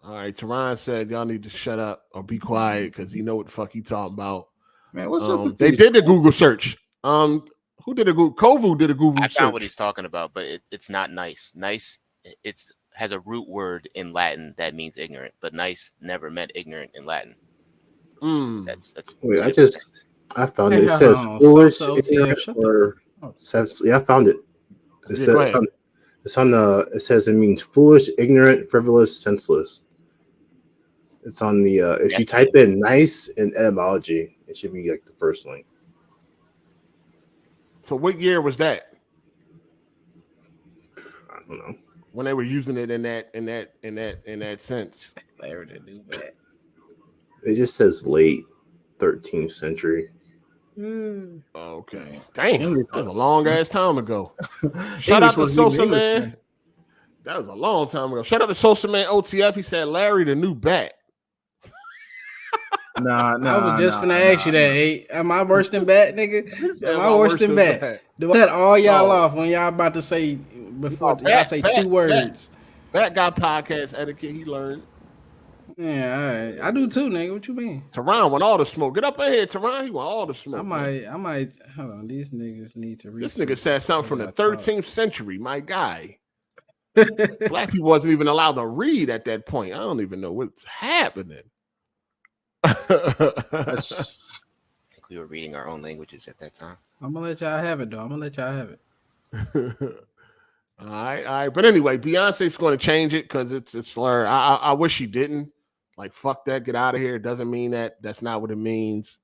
All right, Teron said y'all need to shut up or be quiet because you know what the fuck he talking about. Man, what's up with they these? did the Google search. Who did a Google? Kovu did a Google search. I found what he's talking about, but it's not nice. Nice, has a root word in Latin that means ignorant, but nice never meant ignorant in Latin. That's Wait, I found it. It says foolish, ignorant, or yeah, I found it. It says it says it means foolish, ignorant, frivolous, senseless. It's on the if you type in nice in etymology, it should be like the first link. So what year was that? I don't know. When they were using it in that sense. It just says late 13th century. Okay. Damn, that was a long ass time ago. Shout out to Sosa Man. That was a long time ago. Shout out to Sosa Man OTF. He said Larry the new bat. Nah. I was just finna ask you that. Hey, am I worse than Bat, nigga? Am I worse than Bat? Do I cut all y'all off when y'all about to say before y'all say two words? Bat got podcast etiquette. He learned. Yeah, all right. I do too, nigga. What you mean? Teron want all the smoke. Get up in here, Teron. He want all the smoke. I might. Hold on. These niggas need to read. This nigga said something from the 13th century. My guy. Black people wasn't even allowed to read at that point. I don't even know what's happening. I think we were reading our own languages at that time. I'm gonna let y'all have it, though. All right. But anyway, Beyonce's going to change it because it's Slur. I wish she didn't. Like, fuck that. Get out of here. It doesn't mean that. That's not what it means.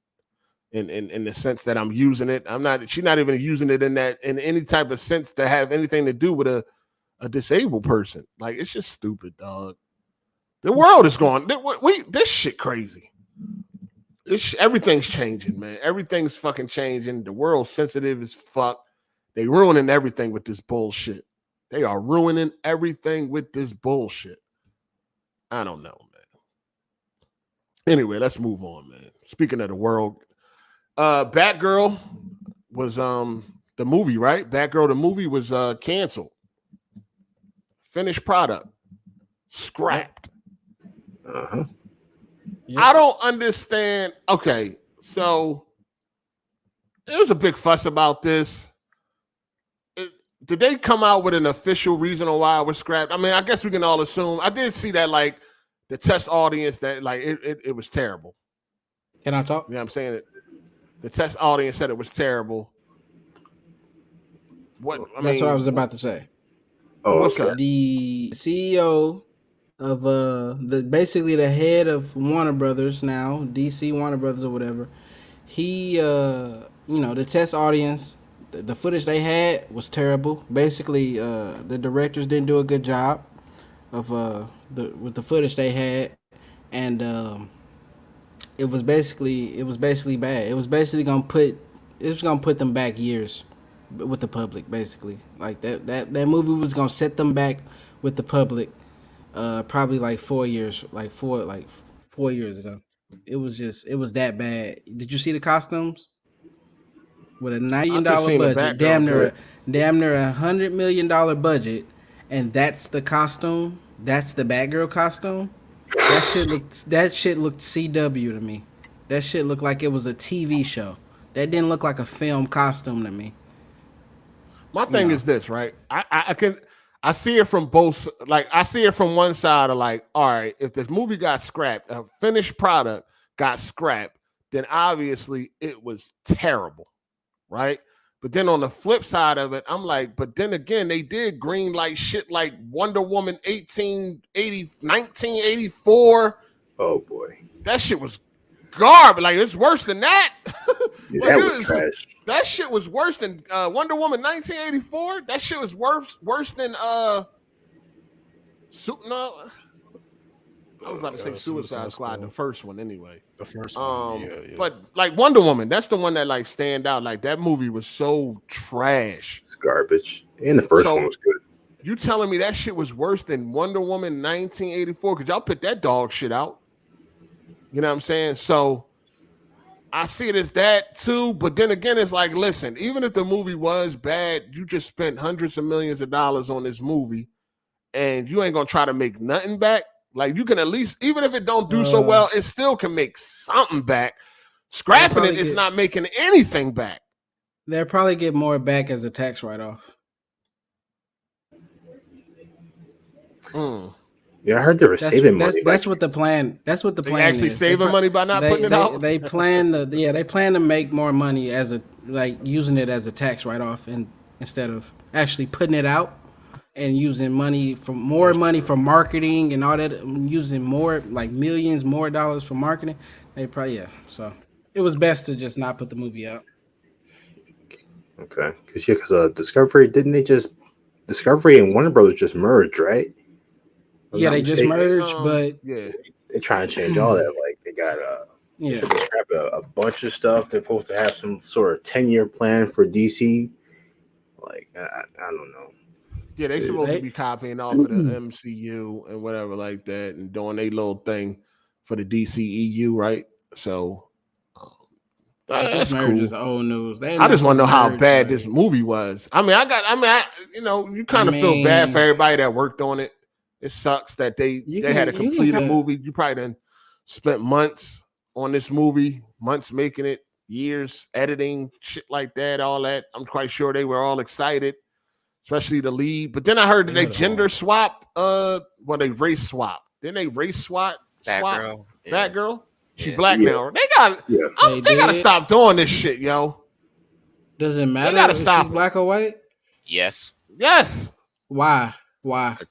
In the sense that I'm using it. She's not even using it in any type of sense to have anything to do with a disabled person. Like, it's just stupid, dog. The world is going. This shit crazy. Everything's changing, man. Everything's fucking changing. The world's sensitive as fuck. They ruining everything with this bullshit. They are ruining everything with this bullshit. I don't know, man. Anyway, let's move on, man. Speaking of the world, Batgirl was the movie, right? Batgirl the movie was canceled. Finished product. Scrapped. Uh-huh. Yep. I don't understand. Okay, so there was a big fuss about this. Did they come out with an official reason on why it was scrapped? I mean, I guess we can all assume. I did see that, like, the test audience, that, like, it was terrible. Can I talk? You know what I'm saying? The test audience said it was terrible. That's what I was about to say. Oh, what's okay. up? The CEO of basically the head of Warner Brothers now, DC Warner Brothers or whatever, he the test audience, the footage they had was terrible. Basically, the directors didn't do a good job of with the footage they had, and it was basically bad. It was gonna put them back years with the public, basically. Like that movie was gonna set them back with the public. Probably like 4 years, like four years ago. It was that bad. Did you see the costumes? With a $1 million budget, damn near $100 million budget, and that's the costume. That's the Batgirl costume. That shit looked CW to me. That shit looked like it was a TV show. That didn't look like a film costume to me. My thing is this, right? I see it from both. Like, I see it from one side of, like, all right, if this movie got scrapped, a finished product got scrapped, then obviously it was terrible, right? But then on the flip side of it, I'm like, but then again, they did green light shit like Wonder Woman 1984. Oh boy, that shit was garbage. Like, it's worse than that. Yeah, like, that was trash. That shit was worse than Wonder Woman 1984. That shit was worse than I was about to say Suicide Squad, the first one anyway. The first one, yeah. But like Wonder Woman, that's the one that like stand out. Like that movie was so trash. It's garbage. And the first one was good. You telling me that shit was worse than Wonder Woman 1984? Because y'all put that dog shit out. You know what I'm saying? So I see it as that too. But then again, it's like, listen, even if the movie was bad, you just spent hundreds of millions of dollars on this movie and you ain't going to try to make nothing back. Like you can at least, even if it don't do so well, it still can make something back. Scrapping it is not making anything back. They'll probably get more back as a tax write-off. Yeah, I heard they were saving money. That's what the plan. That's what the plan is. Actually saving money by not putting it out. They plan to make more money as a using it as a tax write-off, and instead of actually putting it out and using money for marketing and all that, using more like millions more dollars for marketing. They probably So it was best to just not put the movie out. Okay, because Discovery Discovery and Warner Brothers just merged, right? Yeah, they just merged, but they're trying to change all that. Like they got they scrapped a bunch of stuff. They're supposed to have some sort of 10-year plan for DC. Like I don't know. Yeah, they supposed to be copying off of the MCU and whatever like that, and doing a little thing for the DCEU, right? So that's cool. Is old news. I just want to know how bad this movie was. I mean, you kind of feel bad for everybody that worked on it. It sucks that they had to complete a movie. You probably done spent months on this movie, months making it, years editing, shit like that, all that. I'm quite sure they were all excited, especially the lead. But then I heard that they gender swap, they race swap. Didn't they race swap? Batgirl. Batgirl? She black now. They gotta stop doing this shit, yo. Does it matter if she's black or white? Yes. Why?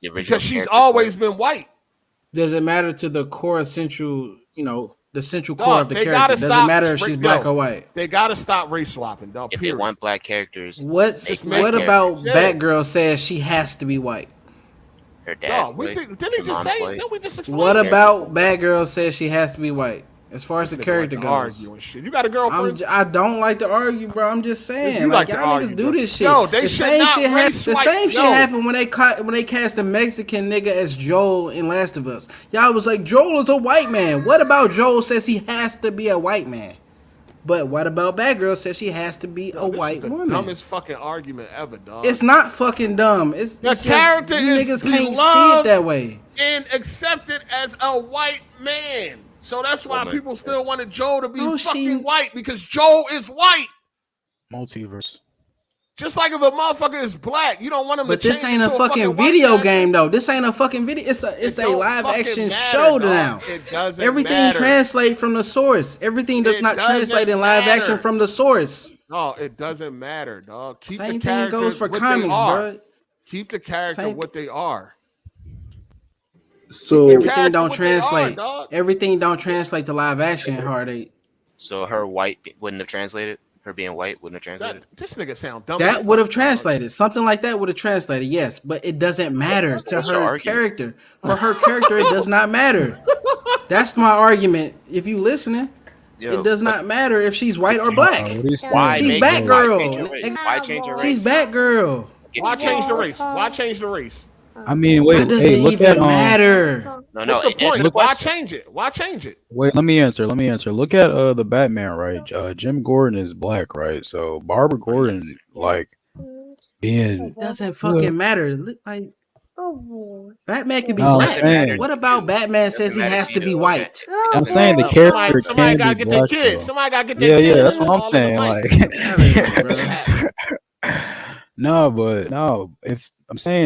Because she's always been white. Does it matter to the core essential, the central core of the character? Does it matter if she's black or white? They gotta stop race swapping, dog. If they want black characters. What about Batgirl says she has to be white? Her dad's didn't he just say? Didn't we just explain? What about Batgirl says she has to be white? As far as the character goes, arguing shit. You got a girlfriend? I don't like to argue, bro. I'm just saying, you like y'all to niggas do this shit. Yo, the same shit happened when they cast a Mexican nigga as Joel in Last of Us. Y'all was like, Joel is a white man. What about Joel says he has to be a white man? But what about Batgirl says she has to be a white woman? Dumbest fucking argument ever, dog. It's not fucking dumb. It's character you is niggas can't see it that way and accepted as a white man. So that's why people still wanted Joe to be fucking white, because Joe is white. Multiverse. Just like if a motherfucker is black, you don't want him to change. But this ain't a fucking video game, though. This ain't a fucking video. It's a live action show now. It doesn't Everything translates from the source. Everything does not translate in live action from the source. No, it doesn't matter, dog. Keep Same the thing goes for comics, bro. Keep the character what they are. So everything don't translate. Everything don't translate to live action. Hard 8. So her white wouldn't have translated. Her being white wouldn't have translated. This nigga sound dumb. That would have translated. Something like that would have translated. Yes, but it doesn't matter to her character. For her character, it does not matter. That's my argument. If you listening, it does not matter if she's white or black. She's Batgirl. Why change her race? She's Batgirl. Why change the race? Why change the race? I mean, wait. Does it even matter? No. What's the point? Why change it? Why change it? Wait, let me answer. Look at the Batman, right? Jim Gordon is black, right? So Barbara Gordon, being it doesn't fucking matter. Like Batman can be black. What about Batman says he has to be white? I'm saying the character somebody gotta get their kids. Somebody gotta get their kids. Yeah, that's what I'm saying.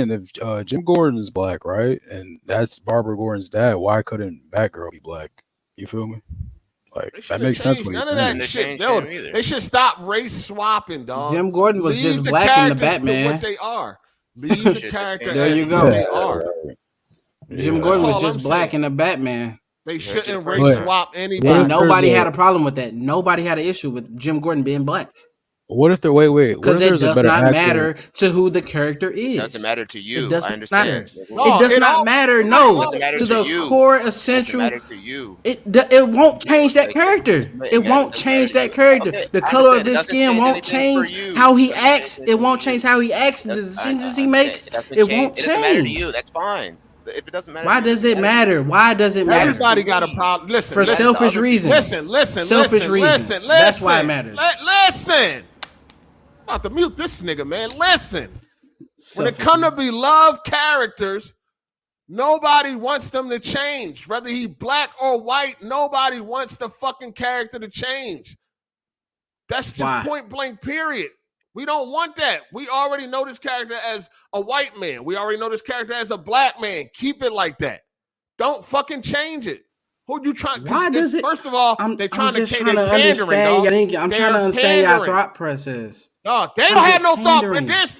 If Jim Gordon is black, right, and that's Barbara Gordon's dad, why couldn't Batgirl be black? You feel me? Like that makes sense when you're saying it. They should stop race swapping, dog. Jim Gordon was just black in the Batman. What they are. Leave the character. There you go. What they are. Jim Gordon was just black in the Batman. They shouldn't race swap anybody. And nobody had a problem with that. Nobody had an issue with Jim Gordon being black. What if wait? Because it does not matter to who the character is. It doesn't matter to you. It doesn't I understand. matter. It does not matter. No, to the core essential. It doesn't matter to you. It won't change that character. It won't change that character. The color of his skin won't change how he acts. It won't change how he acts. The decisions he makes. It won't change. It doesn't matter to you. That's fine. If it doesn't matter, why does it matter? Why does it matter? Everybody got a problem. Listen, for selfish reasons. Selfish reasons. That's why it matters. Listen. I'm about to mute this nigga, man. Listen. When it comes to beloved characters, nobody wants them to change. Whether he black or white, nobody wants the fucking character to change. That's just point blank, period. We don't want that. We already know this character as a white man. We already know this character as a black man. Keep it like that. Don't fucking change it. Who you trying? Why does it? First of all, they're trying to understand. I'm trying to understand your thought process. No, they don't have no thought.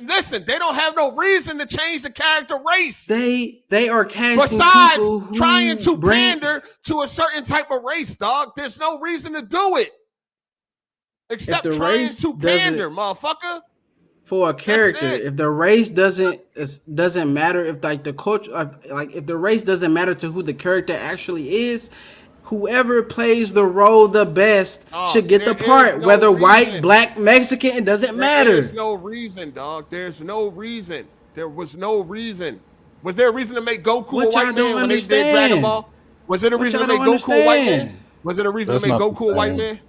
Listen, they don't have no reason to change the character race. They are casting besides people who trying to pander to a certain type of race, dog. There's no reason to do it. Except trying to pander, motherfucker. For a character, if the race doesn't matter, if like the culture, like if the race doesn't matter to who the character actually is, whoever plays the role the best should get the part. Whether white, black, Mexican, it doesn't matter. There's no reason, dog. There's no reason. There was no reason. Was there a reason to make Goku a white man when they did Dragon Ball? Was it a reason to make Goku a white man? Was it a reason to make Goku a white man?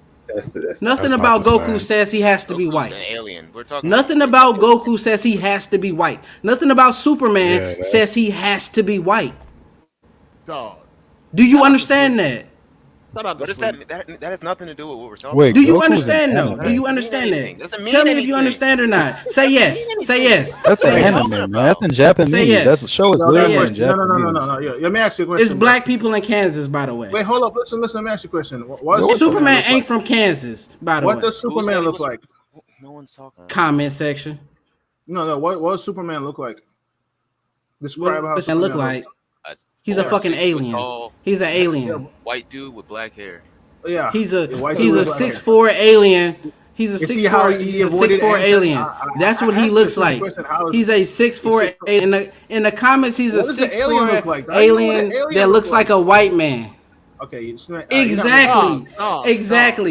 Nothing about Goku says he has to be white. An alien. We're talking Nothing about Goku says he has to be white. Nothing about Superman says he has to be white. Dog. Do you understand that? What is that? That has nothing to do with what we're talking about. Do you understand though? Do you understand that? Tell me if you understand or not. Say yes. Say yes. That's an anime, man. That's in Japanese. Say yes. That's the show is literally in Japanese. No. Let me ask you a question. It's black people in Kansas, by the way. Wait, hold up. Listen. Let me ask you a question. Superman ain't from Kansas, by the way. What does Superman look like? No one's talking. Comment section. No. What does Superman look like? Describe how Superman look like. He's a fucking alien. He's an alien. White dude with black hair. Yeah. He's a 6'4" alien. He's a 6'4" alien. That's what he looks like. He's a 6'4" alien. In the comments, he's a 6'4" alien that looks like a white man. Okay. Exactly.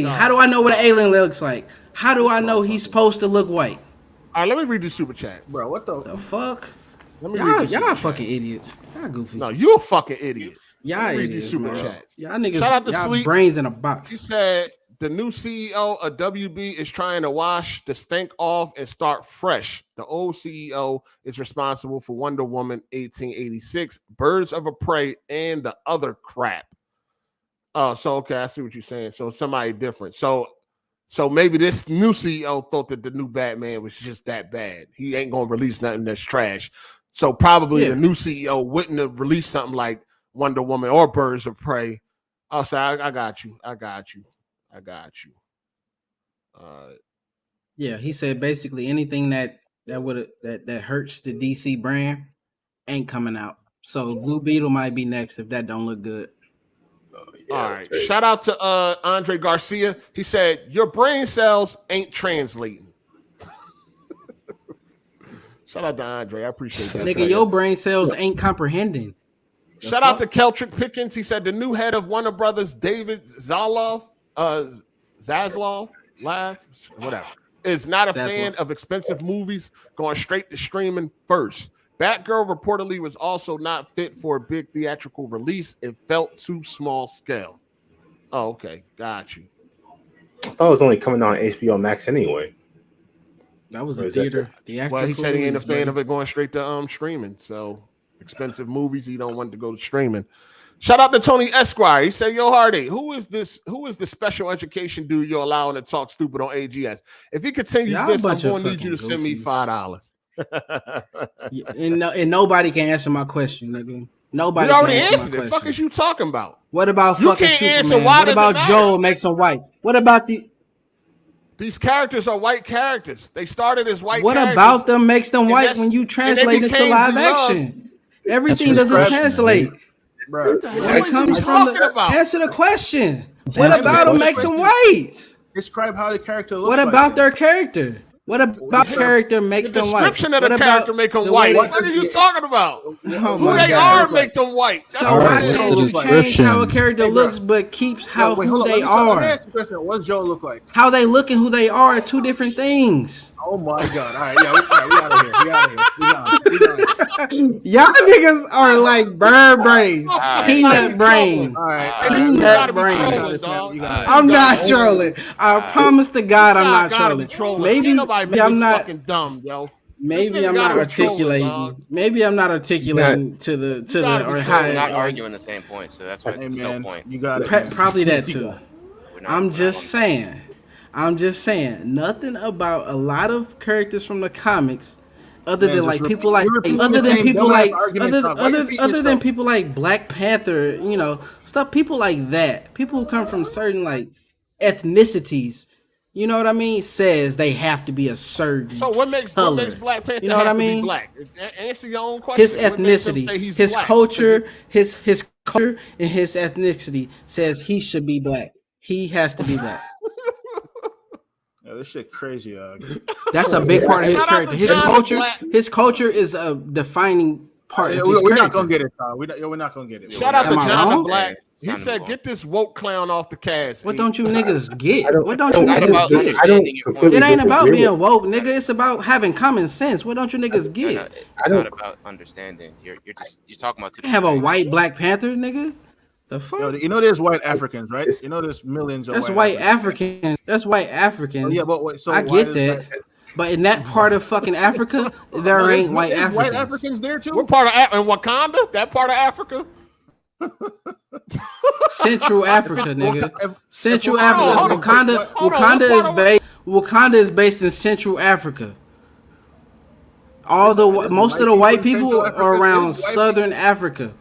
How do I know what an alien looks like? How do I know he's supposed to look white? All right, let me read the super chat. Bro, what the fuck? Y'all fucking idiots. Y'all goofy. No, you a fucking idiot. Y'all read idiots, super man. chat. Y'all niggas, shout out to y'all Sleep. Brains in a box. He said the new CEO of WB is trying to wash the stink off and start fresh. The old CEO is responsible for Wonder Woman 1886, Birds of a Prey, and the other crap. Oh, so okay, I see what you're saying. So somebody different. So maybe this new CEO thought that the new Batman was just that bad. He ain't gonna release nothing that's trash. So probably the new CEO wouldn't have released something like Wonder Woman or Birds of Prey. Oh, so I got you. Yeah, he said basically anything that hurts the DC brand ain't coming out. So Blue Beetle might be next if that don't look good. All right. Shout out to Andre Garcia. He said your brain cells ain't translating. Shout out to Andre. I appreciate that. Nigga, your brain cells ain't comprehending. Shout out to Keltrick Pickens. He said the new head of Warner Brothers, David Zaslav, whatever, is not a fan of expensive movies going straight to streaming first. Batgirl reportedly was also not fit for a big theatrical release. It felt too small scale. Oh, okay. Got you. I thought it was only coming on HBO Max anyway. That was a theater. Well, he said he ain't a fan of it going straight to streaming. So expensive movies, he don't want to go to streaming. Shout out to Tony Esquire. He said, "Yo, Hardy, who is this special education dude you're allowing to talk stupid on AGS? If he continues this, I'm going to need you to send me $5." And nobody can answer my question, nigga. Nobody. You already answered it. Fuck is you talking about? What about fucking Superman? What about Joel makes him white? What about these characters are white characters. They started as white. What characters, about them makes them white when you translate it to live action? Everything doesn't translate. Bro, it comes from answer the question. What about them makes them white? Describe how the character looks. What about their character? What about character makes them white? The description of the character make them white. What are you talking about? Who they are make them white. So why can't you change how a character looks, but keeps who they are? Let me ask you a question. What does Joe look like? How they look and who they are two different things. Oh my god! All right, yeah, we out of here. We out of here. Y'all niggas are like bird brains, peanut brain, peanut brain. I'm not trolling. I promise to God, I'm not trolling. Maybe I'm not dumb, yo. Maybe I'm not articulating. Maybe I'm not articulating to the or high. We're not arguing the same point, so that's why there's no point. You got it. Probably that too. I'm just saying. Nothing about a lot of characters from the comics, other than like people like Black Panther, you know, stuff. People like that. People who come from certain like ethnicities. You know what I mean? Says they have to be a certain So what makes Black Panther? You know what I mean? Black? Answer your own question. His ethnicity, his black? culture, his culture, and his ethnicity says he should be black. He has to be black. Yeah, this shit crazy. That's a big part of his character. His culture is a defining part of his character. We're not gonna get it, Tom. We're not gonna get it. Shout out to John Black. He said, "Get this woke clown off the cast." What don't you niggas get? What don't you niggas get? It ain't about being woke, nigga. It's about having common sense. What don't you niggas get? It's not about understanding. You're talking about. Have a white Black Panther, nigga. The fuck? Yo, you know there's white Africans, right? You know there's millions of white Africans. That's white Africans. Oh, yeah, but wait, so I get that. But in that part of fucking Africa, there ain't white Africans. White Africans there too? What part of Wakanda? That part of Africa? Central Africa, nigga. Central Africa. Wakanda is based in Central Africa. Most of the white people are around Southern Africa.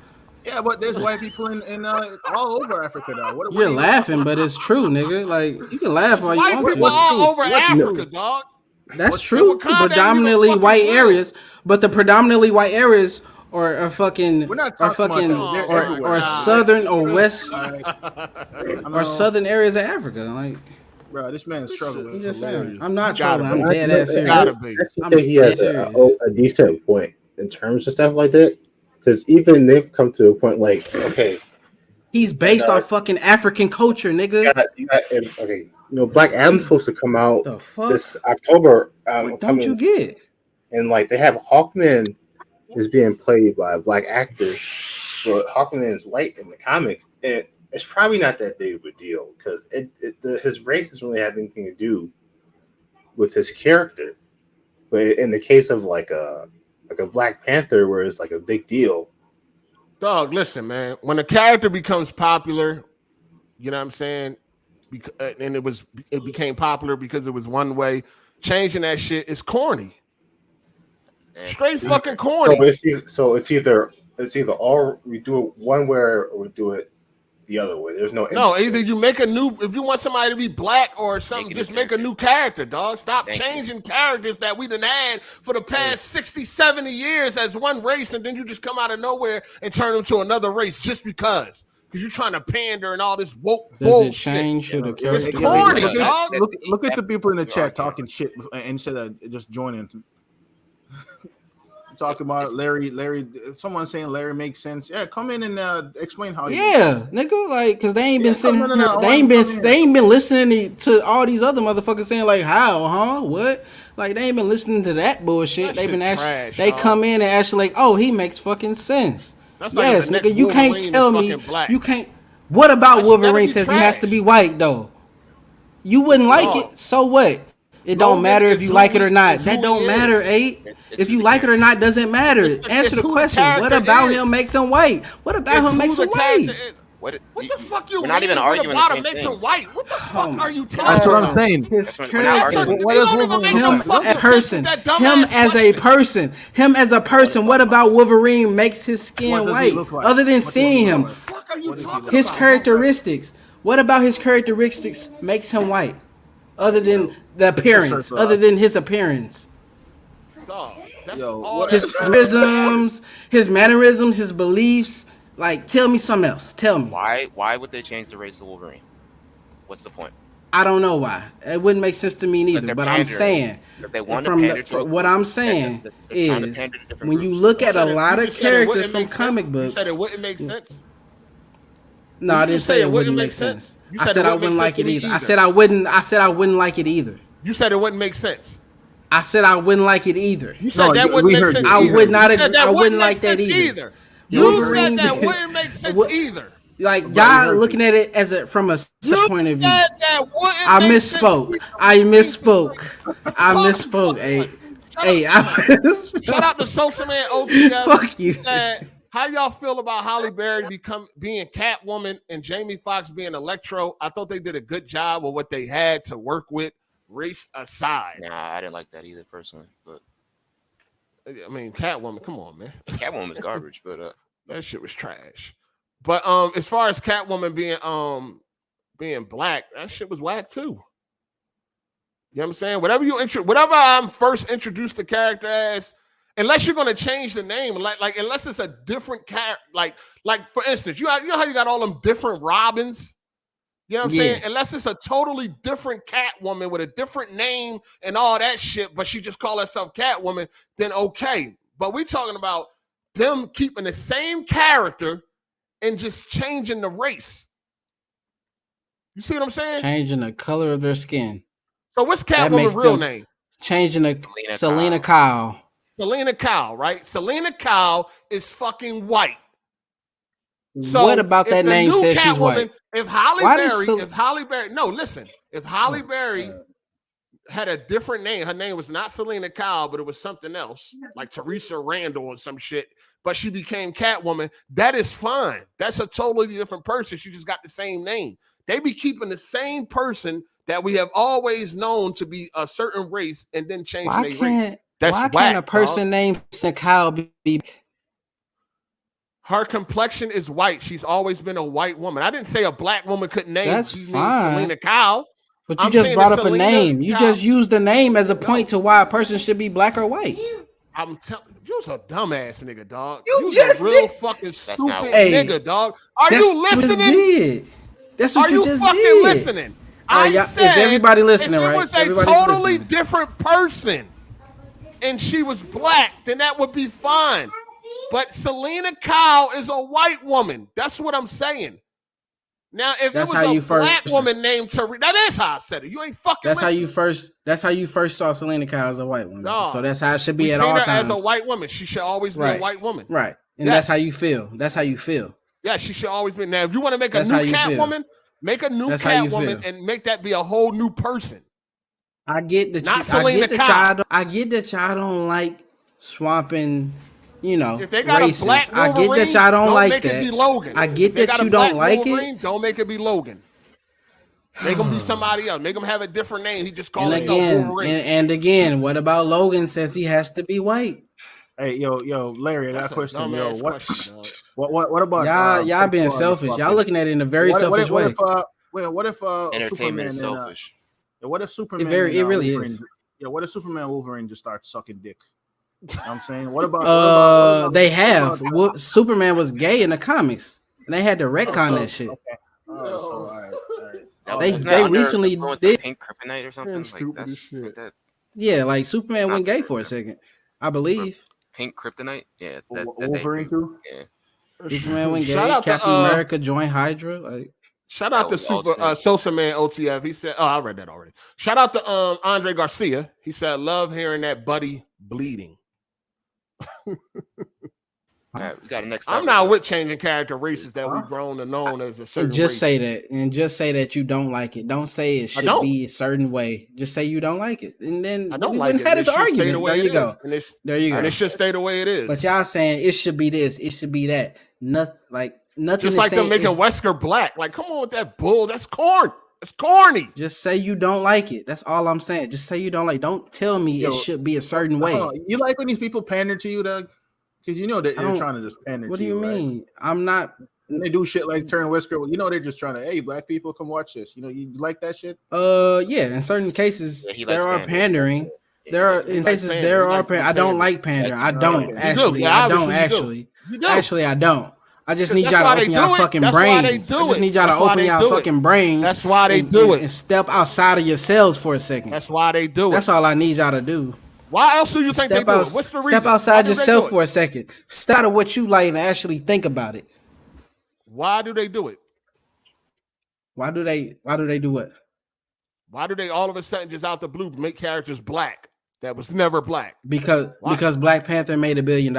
Yeah, but there's white people in all over Africa now. You're laughing, but it's true, nigga. Like you can laugh all you want to. White people all over Africa, dog. That's true. Predominantly white areas, but the predominantly white areas are southern or west or southern areas of Africa. Like, bro, this man's struggling. I'm not trolling. I'm dead ass serious. I think he has a decent point in terms of stuff like that. Because even they've come to a point like, okay, he's based off fucking African culture, nigga. Okay, Black Adam's supposed to come out this October. What don't you get? And like they have Hawkman is being played by a black actor, but Hawkman is white in the comics, and it's probably not that big of a deal because his race doesn't really have anything to do with his character. But in the case of like a Black Panther, where it's like a big deal. Dog, listen, man. When a character becomes popular, you know what I'm saying, and it became popular because it was one way. Changing that shit is corny. Straight fucking corny. So it's either all we do it one way or we do it the other way. There's no either you make a new, if you want somebody to be black or something, just make a new character, dog. Stop changing characters that we done had for the past 60, 70 years as one race, and then you just come out of nowhere and turn them to another race just because you're trying to pander and all this woke bullshit. Change the character? It's corny, dog. Look at the people in the chat talking shit instead of just joining. Talking about Larry, someone saying Larry makes sense. Yeah, come in and explain how. Yeah, nigga, like, cause they ain't been sitting. They ain't been listening to all these other motherfuckers saying like, how, huh, what? Like they ain't been listening to that bullshit. They've been actually. They come in and actually like, oh, he makes fucking sense. Yes, nigga, you can't tell me. You can't. What about Wolverine says he has to be white though? You wouldn't like it, so what? It don't matter if you like it or not. That don't matter, If you like it or not, doesn't matter. Answer the question. What about him makes him white? What about him makes him white? What the fuck you? We're not even arguing the same makes thing. him white. What the fuck are you talking about? That's what I'm saying. Him as a person. What about Wolverine makes his skin white? Other than seeing him, his characteristics. What about his characteristics makes him white? Other than the appearance, other than his appearance. His mannerisms, his beliefs. Like, tell me something else. Tell me. Why would they change the race to Wolverine? What's the point? I don't know why. It wouldn't make sense to me neither. But I'm saying, from what I'm saying is, when you look at a lot of characters from comic books, you said it wouldn't make sense. No, I didn't say it wouldn't make sense. I said I wouldn't like it either. I said I wouldn't like it either. You said it wouldn't make sense. I said I wouldn't like it either. You said that wouldn't make sense. I would not. I wouldn't like that either. You said that wouldn't make sense either. Like y'all looking at it as from a point of view. I misspoke. Shout out to Social Man OTF. Fuck you. How y'all feel about Halle Berry being Catwoman and Jamie Foxx being Electro? I thought they did a good job with what they had to work with, race aside. Nah, I didn't like that either personally. But I mean, Catwoman, come on, man. Catwoman was garbage, but that shit was trash. But as far as Catwoman being black, that shit was whack too. You know what I'm saying? Whatever I'm first introduced the character as, unless you're gonna change the name, like unless it's a different character, like for instance, you know how you got all them different Robins. You know what I'm saying? Unless it's a totally different Catwoman with a different name and all that shit, but she just call herself Catwoman, then okay. But we talking about them keeping the same character and just changing the race. You see what I'm saying? Changing the color of their skin. So what's Catwoman's real name? Changing the Selena Kyle. Selena Kyle, right? Selena Kyle is fucking white. So what about that name says she's white? If Halle Berry had a different name, her name was not Selena Kyle, but it was something else, like Teresa Randall or some shit, but she became Catwoman, that is fine. That's a totally different person. She just got the same name. They be keeping the same person that we have always known to be a certain race and then changing their race. Why can't a person named Kyle be? Her complexion is white. She's always been a white woman. I didn't say a black woman couldn't name. That's fine. Selena Kyle. But you just brought up a name. You just used the name as a point to why a person should be black or white. I'm telling you, you're a dumbass nigga, dog. You just a real fucking stupid nigga, dog. Are you listening? That's what you just did. Are you fucking listening? I said, is everybody listening, if it right? was a totally different person and she was black, then that would be fine. But Selena Kyle is a white woman. That's what I'm saying. Now, if it was a black woman named Teresa, that is how I said it. You ain't fucking. That's how you first saw Selena Kyle as a white woman. No, so that's how it should be at all times. As a white woman, she should always be a white woman. Right, and that's how you feel. That's how you feel. Yeah, she should always be. Now, if you want to make a new Catwoman, make a new Catwoman and make that be a whole new person. I get that. Not Selena Kyle. I get that y'all don't like swamping. You know, if they got racist. a black Wolverine, I get that y'all don't like make that. It be Logan. I get that you don't like Wolverine, it. Don't make it be Logan. Make him be somebody else. Make him have a different name. He just called himself Wolverine. And again, what about Logan says he has to be white? Hey, yo, Larry, that question, yo, what about y'all being selfish? Y'all looking at it in a very selfish way. What if entertainment is selfish? What if Superman? It really is. Yeah, what if Superman Wolverine just starts sucking dick? You know what I'm saying? What about they have Superman was gay in the comics and they had to retcon that shit. Okay. All right. They recently did Pink Kryptonite or something like that. Yeah, like Superman went gay for a second, I believe. Pink Kryptonite? Yeah, Wolverine too? Yeah. Superman went gay. Captain America joined Hydra. Like, shout out to Social Man OTF. He said, I read that already. Shout out to Andre Garcia. He said, love hearing that buddy bleeding. All right, we got a next. I'm not with changing character races that we've grown to known as a certain race. Say that, and just say that you don't like it. Don't say it should be a certain way. Just say you don't like it, and then I don't we like wouldn't it. have this argument. There you go. There you go. And it should stay the way it is. But y'all saying it should be this, it should be that. Nothing. Just like them making Wesker black. Like, come on with that bull. That's corn. It's corny. Just say you don't like it. That's all I'm saying. Just say you don't like. Don't tell me it should be a certain way. You like when these people pander to you, Doug? Because you know that they're trying to just pander to you. What do you mean? Right? I'm not. When they do shit like turn Wesker, you know they're just trying to, hey, black people, come watch this. You know, you like that shit? Yeah. In certain cases, there are pandering. There are in cases there are. I don't like pandering. I don't actually. I don't actually. Actually, I don't. I just need y'all to open y'all fucking brains. I just need y'all to open y'all fucking brains. That's why they do it. And step outside of yourselves for a second. That's why they do it. That's all I need y'all to do. Why else do you think they do it? What's the reason? Step outside yourself for a second. Start of what you like and actually think about it. Why do they do it? Why do they do what? Why do they all of a sudden just out the blue make characters black that was never black? Because Black Panther made $1 billion.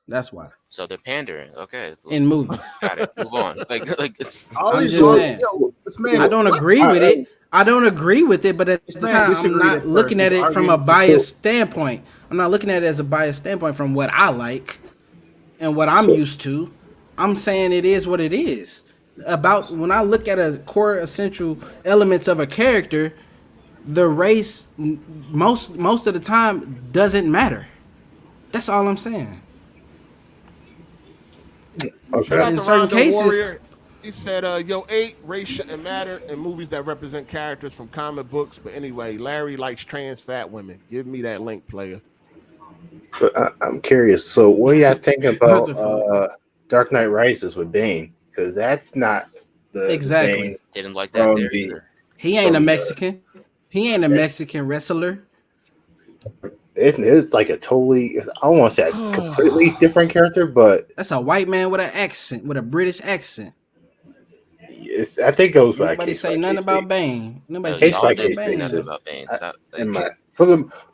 That's why. So they're pandering. Okay. In movies. Got it. Move on. Like it's. I'm just saying. I don't agree with it. I don't agree with it, but at the time, I'm not looking at it from a biased standpoint. I'm not looking at it as a biased standpoint from what I like and what I'm used to. I'm saying it is what it is. About when I look at a core essential elements of a character, the race most of the time doesn't matter. That's all I'm saying. Okay. In certain cases, Warrior, he said, "Yo, race shouldn't matter in movies that represent characters from comic books." But anyway, Larry likes trans fat women. Give me that link, player. But I'm curious. So, what do y'all think about Dark Knight Rises with Dane? Because that's not the exactly. Dane didn't like that there either. He ain't a Mexican. He ain't a Mexican wrestler. It's like a totally, I don't want to say a completely different character, but that's a white man with an accent, with a British accent. I think it goes by nobody say nothing about Bane. Nobody case by case basis.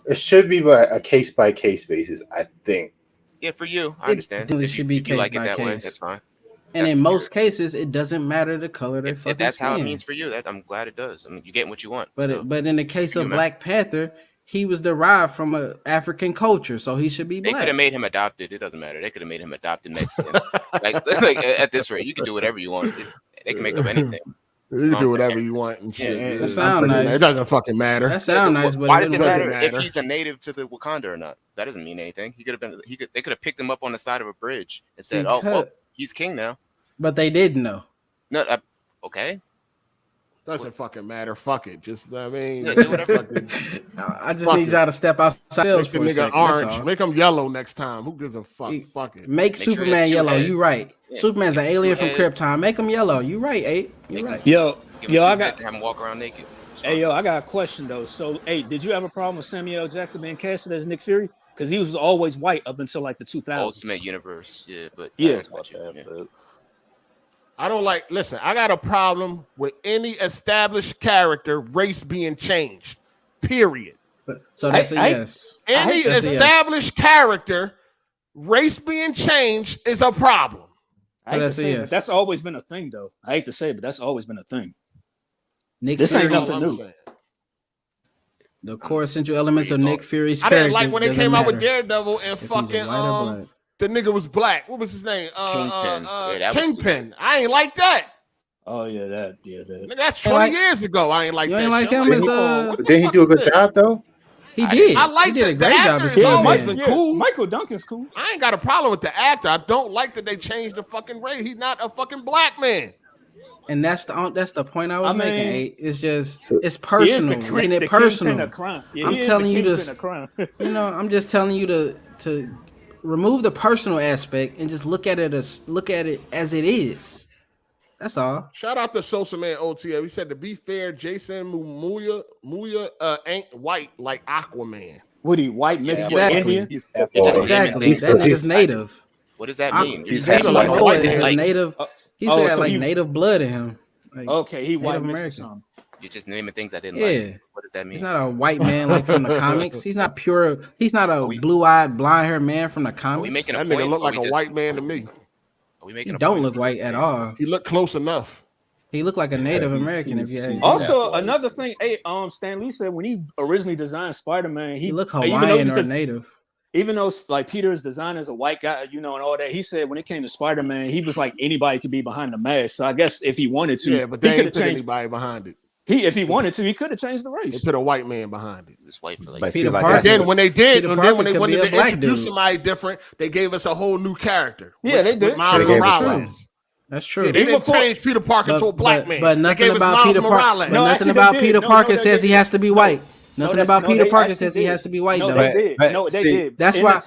It should be by a case by case basis. I think. Yeah, for you, I understand. It should be if you like it that way, that's fine. And in most cases, it doesn't matter the color they fucking if that's skin. How it means for you. I'm glad it does. I mean, you're getting what you want. But but in the case of Black Panther, he was derived from an African culture, so he should be black. They could have made him adopted. It doesn't matter. They could have made him adopted Mexican. like at this rate, you can do whatever you want. They can make up anything. You can do whatever you want and shit. Yeah, that sounds nice. It doesn't fucking matter. That sounds nice, but why does it matter if he's a native to the Wakanda or not? That doesn't mean anything. He could have been. They could have picked him up on the side of a bridge and said, "Oh, well, he's king now." But they didn't know. No, okay. Doesn't fucking matter. Fuck it. Just I mean, yeah, do whatever. I just need y'all to step outside. Make the nigga orange. Make him yellow next time. Who gives a fuck? Fuck it. Make Superman yellow. You right. Yeah. Superman's an alien from Krypton. Make him yellow. You right, Abe. You right. Yo, I got to have him walk around naked. Hey, yo, I got a question though. So, hey, did you have a problem with Samuel L. Jackson being casted as Nick Fury? Because he was always white up until like the 2000s. Ultimate Universe, yeah, but yeah. I don't like. Listen, I got a problem with any established character race being changed. Period. So that's a yes. Any established character race being changed is a problem. But that's always been a thing, though. I hate to say it, but that's always been a thing. This ain't nothing new. The core essential elements of Nick Fury's character. I didn't like when they came out with Daredevil and fucking the nigga was black. What was his name? Kingpin. I ain't like that. Oh yeah, that. That's 20 years ago. I ain't like that. You ain't like him as Did he do a good job though? He did. I like he did a great job. It's always been cool. Michael Duncan's cool. I ain't got a problem with the actor. I don't like that they changed the fucking race. He's not a fucking black man. And that's the point I was making. It's just it's personal. Making it personal. I'm telling you to. I'm just telling you to remove the personal aspect and just look at it as it is. That's all. Shout out to Sosa Man OTL. He said, to be fair, Jason Momoa ain't white like Aquaman. What he white mixed with Indian? Exactly. That nigga's native. What does that mean? Jason Momoa is a native. He's got like native blood in him. Like, okay, he white American. You're just naming things I didn't like. What does that mean? He's not a white man like from the comics. He's not pure. He's not a blue-eyed, blonde-haired man from the comics. That nigga look like a white man to me. He don't look white at all. He looked close enough. He looked like a Native American. If you also another thing, Stan Lee said when he originally designed Spider-Man, he looked Hawaiian or Native. Even though like Peter's design as a white guy, and all that, he said when it came to Spider-Man, he was like anybody could be behind the mask. So I guess if he wanted to, but they ain't put anybody behind it. If he wanted to, he could have changed the race. They put a white man behind it. It's white for like. Then when they wanted to introduce somebody different, they gave us a whole new character. Yeah, they did. Miles Morales. That's true. Yeah, they didn't change Peter Parker to a black man. But nothing about Peter Parker. Nothing about Peter Parker says he has to be white. Nothing about Peter Parker says he has to be white. No, though. they did. No, they did. That's in why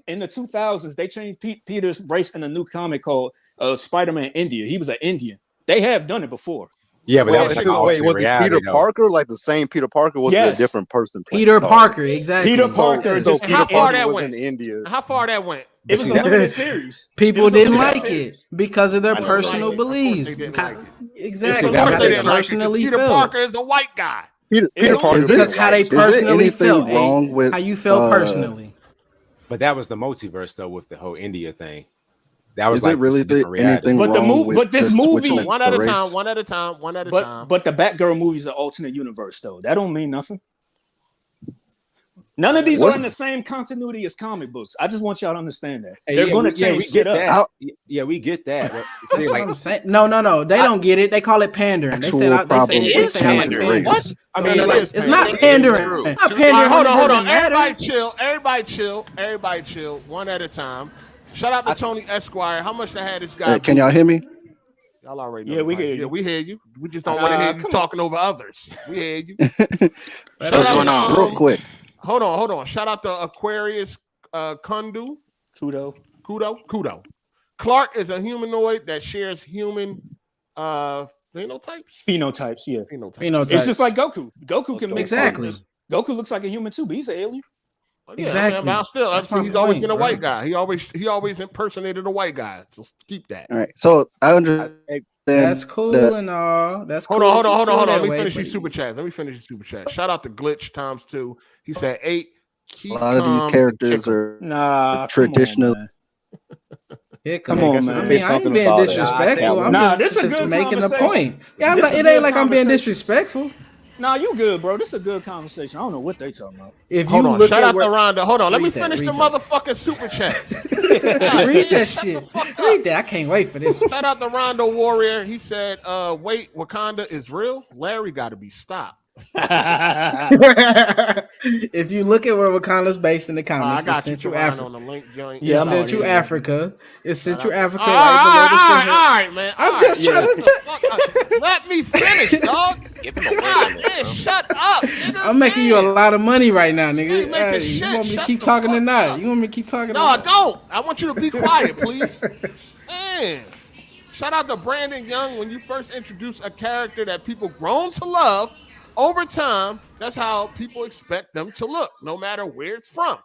in the 2000s they changed Peter's race in a new comic called Spider-Man India. He was an Indian. They have done it before. Yeah, but was it Peter Parker? Like the same Peter Parker? Was it a different person? Peter Parker, exactly. Peter Parker. So how far that was went? in India. How far that went? It was a limited series. People didn't like it because of their personal beliefs. Exactly. Of course they didn't like it. Personally Peter felt. Parker is a white guy. Peter Parker Because how they personally felt. Wrong with, how you felt personally. But that was the multiverse though, with the whole India thing. That was is like it really anything but the wrong with but this movie one at a time, one at a time. But the Batgirl movie is an alternate universe though. That don't mean nothing. None of these are in the same continuity as comic books. I just want y'all to understand that. They're going to change shit up. Yeah, we get that. See, like, I'm saying. No. They don't get it. They call it pandering. They say I like pandering. What? I mean, it's not pandering. It's not pandering. Hold on. Everybody chill. One at a time. Shout out to Tony Esquire. How much they had this guy? Can y'all hear me? Y'all already know. Yeah, we hear you. Yeah, we hear you. We just don't want to hear you talking over others. We hear you. What's going on? Real quick. Hold on. Shout out to Aquarius Kudo. Clark is a humanoid that shares human phenotypes. Phenotypes. It's just like Goku. Goku can mix exactly. Goku looks like a human too, but he's an alien. Exactly. Man, he's always been a white guy. He always impersonated a white guy. So keep that. All right. So I understand. That's cool and all. That's cool. Hold on. Let me finish these super chats. Shout out to Glitch times 2. He said 8. A lot of these characters are traditional. Come on, man. I mean, I ain't being disrespectful. I'm just making a point. Yeah, it ain't like I'm being disrespectful. Nah, you good, bro. This is a good conversation. I don't know what they talking about. Hold on. Shout out to Rhonda. Hold on. Let me finish the motherfucking super chat. Read that shit. Read that. I can't wait for this. Shout out to Rondo Warrior. He said, wait, Wakanda is real? Larry got to be stopped. If you look at where Wakanda's based in the comics, it's Central Africa. Yeah, Central Africa. It's Central Africa. All right, man. I'm just trying to let me finish, dog. Man, shut up. Nigga, I'm making you a lot of money right now, nigga. You want me to keep talking or not? You want me to keep talking? No, don't. I want you to be quiet, please. Man. Shout out to Brandon Young. When you first introduce a character that people grown to love, over time, that's how people expect them to look, no matter where it's from.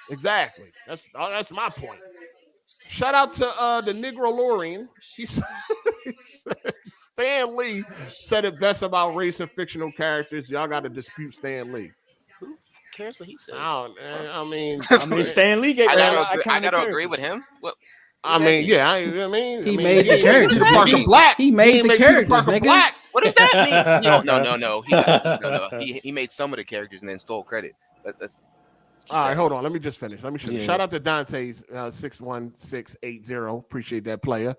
Exactly. That's my point. Shout out to the Negro Lorian. He said, Stan Lee said it best about race and fictional characters. Y'all got to dispute Stan Lee. Who cares what he said? I mean, Stan Lee gave I gotta agree with him. What? He made the characters. Black. He made the characters, nigga. Black. What does that mean? No. He made some of the characters and then stole credit. Let's all right, hold on. Let me just finish. Shout out to Dante's 61680. Appreciate that player.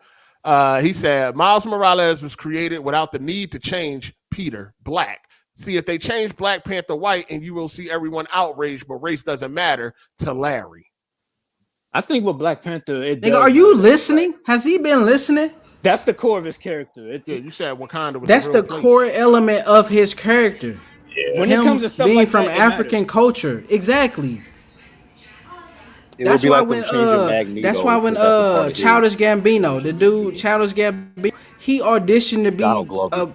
He said Miles Morales was created without the need to change Peter black. See, if they change Black Panther white, and you will see everyone outraged, but race doesn't matter to Larry. I think with Black Panther, nigga, are you listening? Has he been listening? That's the core of his character. You said Wakanda was that's the core element of his character. Yeah. When it comes to stuff being like from that, African culture, exactly. That's why when Childish Gambino, the dude Childish Gambino, he auditioned to be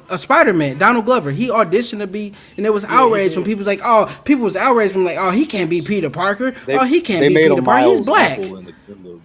a Spider-Man, Donald Glover. He auditioned to be, and it was outrage when people was like, people was outraged when like, he can't be Peter Parker. He can't be Peter Parker. He's black.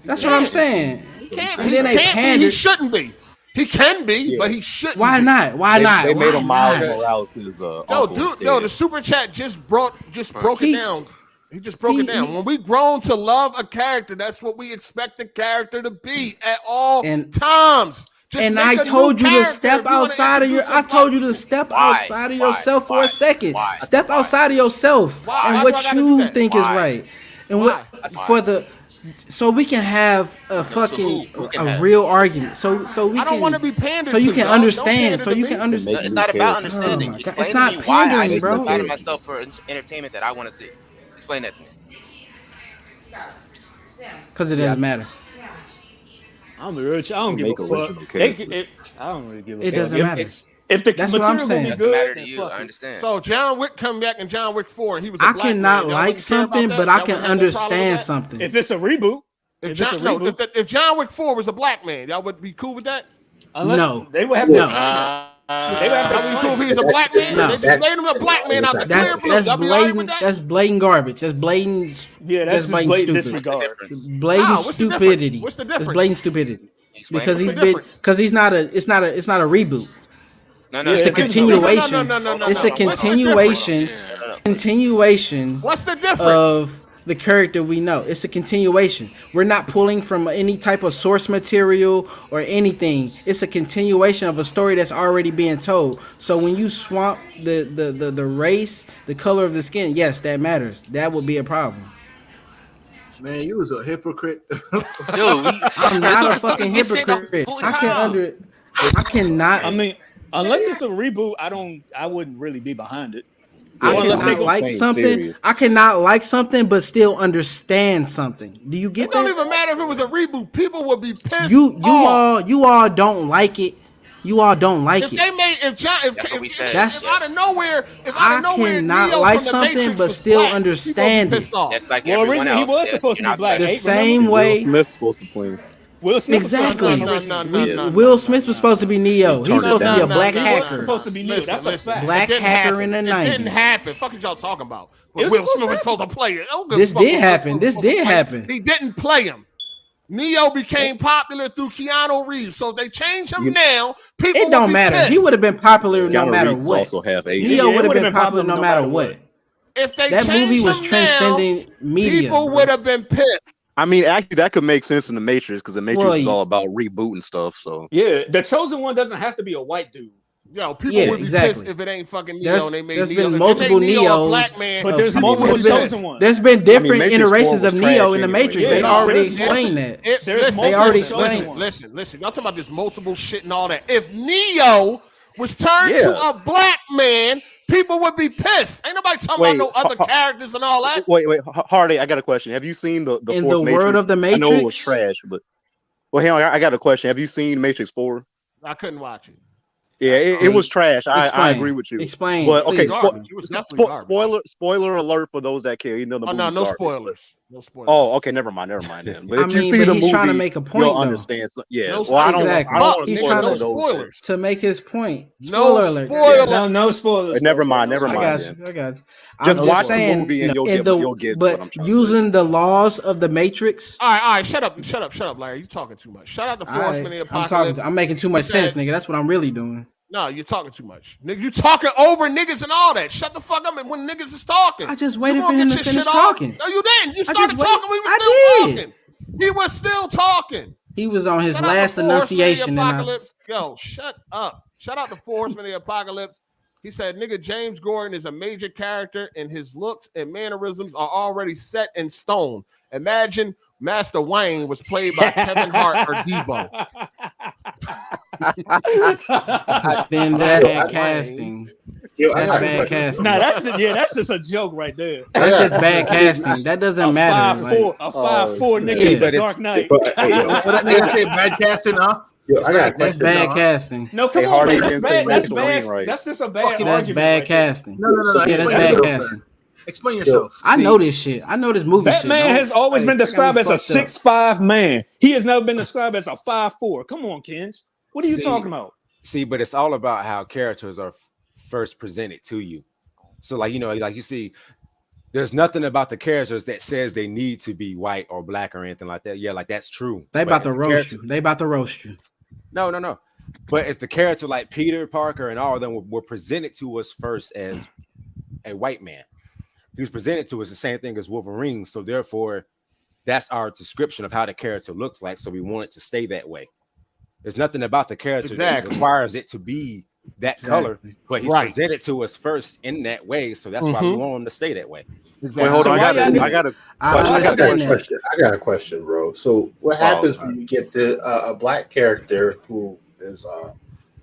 That's what I'm saying. He shouldn't be. He can be, but he shouldn't. Why not? They made him Miles Morales his the super chat just broke it down. He just broke it down. When we grown to love a character, that's what we expect the character to be at all times. I told you to step outside of your. I told you to step outside of yourself for a second. Step outside of yourself and what you think is right, and what for the. So we can have a a real argument. So we I don't want to be pandering. So you can understand. So you can understand. It's not about understanding. It's not pandering, bro. I myself for entertainment that I want to see. Explain that to me. Because it doesn't matter. I don't give a fuck. I don't really give a fuck. It doesn't matter. If the That's what I'm saying. It doesn't matter to you. I understand. So John Wick come back in John Wick 4, and he was. I cannot like something, but I can understand something. If it's a reboot, If John Wick 4 was a black man, y'all would be cool with that? No, they would have to. They would have to explain. Cool if he's a black man. No. They just made him a black man out the clear blue. That's blatant. That's blatant garbage. That's blatant. Yeah, that's blatant stupid. Disregard. Blatant stupidity. What's the difference? That's blatant stupidity. Because he's not a. It's not a reboot. No, it's a continuation. No. It's a continuation. Continuation. What's the difference of the character we know? It's a continuation. We're not pulling from any type of source material or anything. It's a continuation of a story that's already being told. So when you swamp the race, the color of the skin, yes, that matters. That would be a problem. Man, you was a hypocrite. Dude, I'm not a fucking hypocrite. I cannot. I mean, unless it's a reboot, I wouldn't really be behind it. I cannot like something. I cannot like something, but still understand something. Do you get that? It don't even matter if it was a reboot. People would be pissed. You all don't like it. You all don't like it. If they made if out of nowhere, I cannot Neo like from the something Matrix but was still black, understand it. That's like well, originally he was supposed to be black. The same way. Will Smith's supposed to play. Will Smith exactly. No. Will Smith was supposed to be Neo. He's supposed to be a black hacker. Supposed to be Neo. That's a fact. Black hacker in the 90s. It didn't happen. Fuck is y'all talking about? Will Smith was supposed to play it. This did happen. This did happen. He didn't play him. Neo became popular through Keanu Reeves, so they changed him now. People it don't matter. Pissed. He would have been popular no matter what. Also have Neo would have been popular no matter what. If they that movie was transcending media, people would have been pissed. I mean, actually, that could make sense in the Matrix because the Matrix is all about rebooting stuff. So yeah, the chosen one doesn't have to be a white dude. Yo, people would be pissed if it ain't fucking Neo. And they made there's Neo. been multiple Neos, black man, but there's multiple chosen ones. There's been different iterations of Neo in the Matrix. They already explained that. They already explained. Listen. Y'all talking about this multiple shit and all that. If Neo was turned to a black man, people would be pissed. Ain't nobody talking about no other characters and all that. Wait, Hardy, I got a question. Have you seen the in fourth the Matrix? world of the Matrix? I know it was trash, but hang on, I got a question. Have you seen Matrix 4? I couldn't watch it. Yeah, it was trash. I agree with you. Explain. But okay, spoiler alert for those that care. You know the no spoilers. No spoilers. Oh, okay, never mind then. But if you see but the he's movie, trying to make a point. You'll understand. Yeah. Well, I don't. He's trying to spoilers to make his point. No spoilers. No spoilers. Never mind. I got you. Just watch the movie and you'll get. But using the laws of the Matrix. All right. Shut up, Larry. You talking too much. Shout out the Force from the Apocalypse. I'm making too much sense, nigga. That's what I'm really doing. No, you're talking too much. Nigga, you talking over niggas and all that. Shut the fuck up when niggas is talking. I just waited for him to finish talking. No, you didn't. You started talking. We were still talking. He was still talking. He was on his last enunciation. Yo, shut up. Shout out to Force from the Apocalypse. He said, nigga, James Gordon is a major character and his looks and mannerisms are already set in stone. Imagine Master Wayne was played by Kevin Hart or Debo. Then that's bad casting. That's bad casting. Nah, that's just a joke right there. That's just bad casting. That doesn't matter. A 5'4" nigga in the Dark Knight. What that nigga say? Bad casting, huh? That's bad casting. No, come on, man. That's bad. That's bad. That's just a bad argument. That's bad casting. No. Yeah, that's bad casting. Explain yourself. I know this shit. I know this movie shit. That man has always been described as a 6'5" man. He has never been described as a 5'4". Come on, Kens. What are you talking about? See, but it's all about how characters are first presented to you. So, like you see, there's nothing about the characters that says they need to be white or black or anything like that. Yeah, like that's true. They about to roast you. They about to roast you. No. But if the character like Peter Parker and all of them were presented to us first as a white man, he was presented to us the same thing as Wolverine. So therefore, that's our description of how the character looks like. So we want it to stay that way. There's nothing about the character that requires it to be that color, but he's presented to us first in that way. So that's why we want him to stay that way. Exactly. Wait, hold on. I got a question, bro. So what happens when you get a black character who is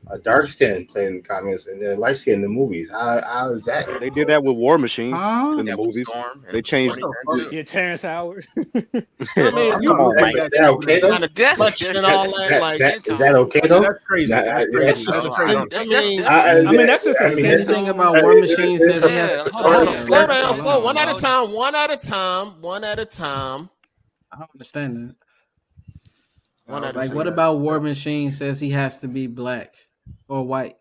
a dark skin playing the comics and then light skin in the movies? How is that? They did that with War Machine in the movies. They changed. Yeah, Terrence Howard. I mean, is that okay though? Is that okay though? That's crazy. I mean, that's just a thing about War Machine says it has to slow down. One at a time. I don't understand that. Like, what about War Machine says he has to be black or white?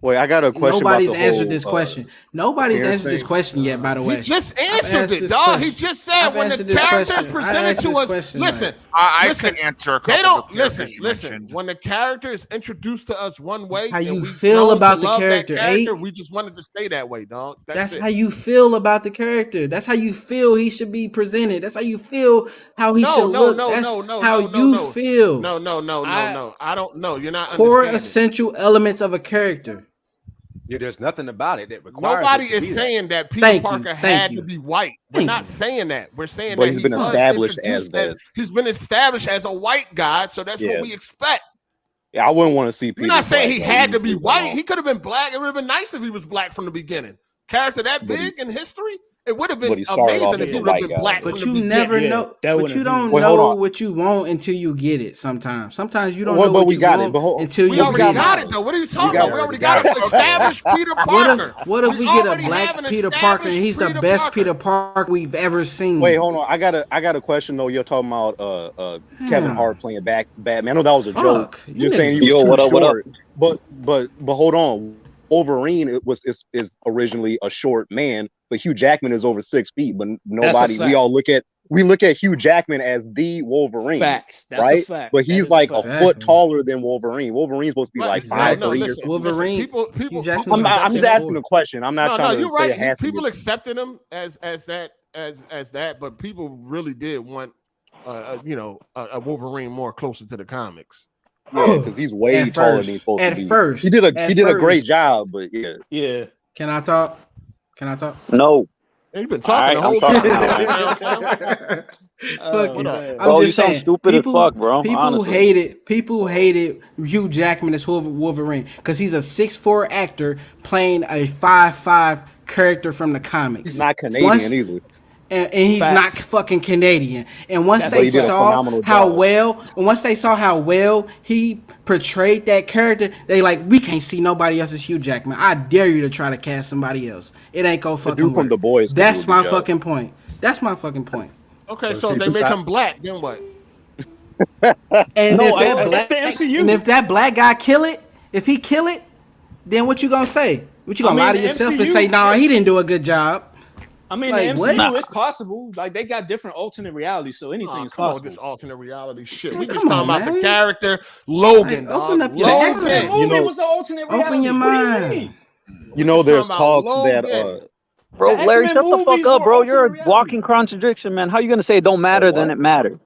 Wait, I got a question. Nobody's answered this question. Nobody's answered this question yet, by the way. He just answered it, dog. He just said when the characters presented to us. Listen, I can answer a couple. They don't listen. When the character is introduced to us one way, how you feel about the character, we just wanted to stay that way, dog. That's how you feel about the character. That's how you feel he should be presented. That's how you feel how he should look. That's how you feel. No. I don't know. You're not core essential elements of a character. Yeah, there's nothing about it that requires. Nobody is saying that Peter Parker had to be white. We're not saying that. We're saying that he's been established as that. He's been established as a white guy, so that's what we expect. Yeah, I wouldn't want to see Peter. We're not saying he had to be white. He could have been black. It would have been nice if he was black from the beginning. Character that big in history. It would have been amazing if he would have been black. But you never know. But you don't know what you want until you get it. Sometimes you don't know what you want until you already got it. Though, what are you talking about? We already got it established. Peter Parker. What if we get a black Peter Parker and he's the best Peter Parker we've ever seen? Wait, hold on. I got a question though. You're talking about Kevin Hart playing Batman. I know that was a joke. You're saying you what up? But hold on. Wolverine is originally a short man, but Hugh Jackman is over 6 feet. But nobody, we look at Hugh Jackman as the Wolverine. Facts, that's right? a fact. But he's like a foot taller than Wolverine. Wolverine's supposed to be like 5'3" or something. Wolverine. I'm just asking a question. I'm not trying to say it has to be. People accepted him as that, but people really did want a Wolverine more closer to the comics. Yeah, because he's way taller than he's supposed to be. At first, he did a great job, but yeah. Can I talk? No. You've been talking the whole time. I'm just saying, stupid as fuck, bro. People hated Hugh Jackman as Wolverine because he's a 6'4" actor playing a 5'5" character from the comics. He's not Canadian either. And he's not fucking Canadian. And once they saw how well he portrayed that character, they like, we can't see nobody else as Hugh Jackman. I dare you to try to cast somebody else. It ain't gonna fucking work. From the boys. That's my fucking point. Okay, so they make him black, then what? And if that black guy if he kill it, then what you gonna say? What you gonna lie to yourself and say, nah, he didn't do a good job? I mean, like, the MCU is possible. Like, they got different alternate realities, so anything is possible. This alternate reality shit. We just talking about the character Logan. Open up your X-Men movie was an alternate reality. Open your mind. You know, there's talks that. Bro, Larry, shut the fuck up, bro. You're a walking contradiction, man. How you gonna say it don't matter then it mattered?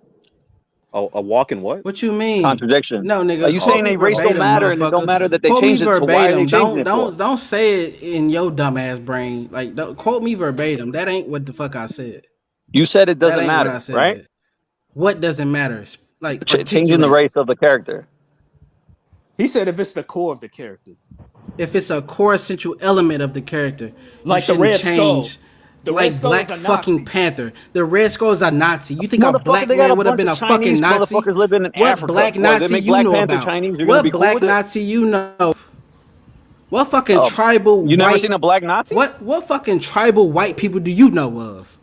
A walking what? What you mean? Contradiction. No, nigga. Are you saying they race don't matter and it don't matter that they changed it? So why are they changing it for? Don't say it in your dumbass brain. Like, don't quote me verbatim. That ain't what the fuck I said. You said it doesn't matter, right? What doesn't matter? Like changing the race of the character. He said if it's the core of the character. If it's a core essential element of the character, like the Red Skull. Like Black fucking Panther. The Red Skull is a Nazi. You think a black man would have been a fucking Nazi? Living in what Africa. black Nazi you know about? What black Nazi you know? What fucking tribal You white... never seen a black Nazi? What fucking tribal white people do you know of?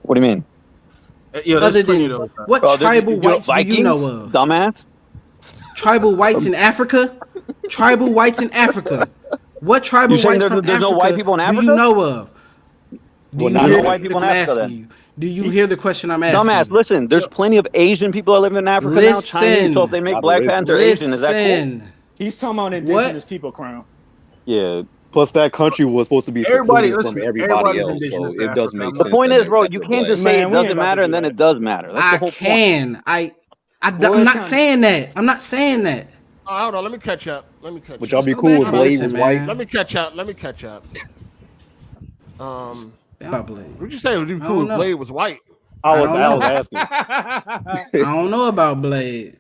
What do you mean? Other than what tribal whites do you know of? Dumbass? Tribal whites in Africa? Tribal whites in Africa. What tribal whites from Africa no white people in Africa? do you know of? Do you hear white people in Africa, Do you hear the question I'm asking? Dumbass, listen, there's plenty of Asian people that live in Africa now, Chinese, so if they make Black Panther Asian, is that cool? He's talking about indigenous people, Crown. Yeah. Plus, that country was supposed to be everybody else, so it does make sense. The point is, bro, you can't just say it doesn't matter and then it does matter. That's the whole point. I'm not saying that. I'm not saying that. Oh, hold on, let me catch up. Would y'all be cool with Blade was white? Let me catch up. What'd you say? Would you be cool if Blade was white? I was asking. I don't know about Blade.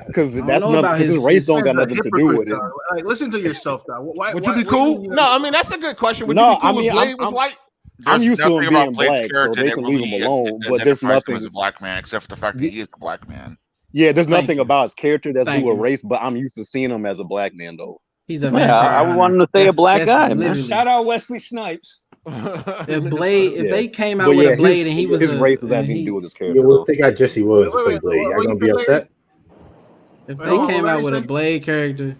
Because that's not his race don't got nothing to do with it. Like, listen to yourself, though. Would you be cool? No, I mean that's a good question. Would you be cool if Blade was white? I'm used to him being black, so they can leave him alone. But there's nothing as a black man, except for the fact that he is a black man. Yeah, there's nothing about his character that's due to race, but I'm used to seeing him as a black man, though. He's a vampire. I would want him to say a black guy, man. Shout out Wesley Snipes. If they came out with a Blade and he was his race has nothing to do with his character. Yeah, well, if they got Jesse Williams to play Blade, y'all gonna be upset? If they came out with a Blade character,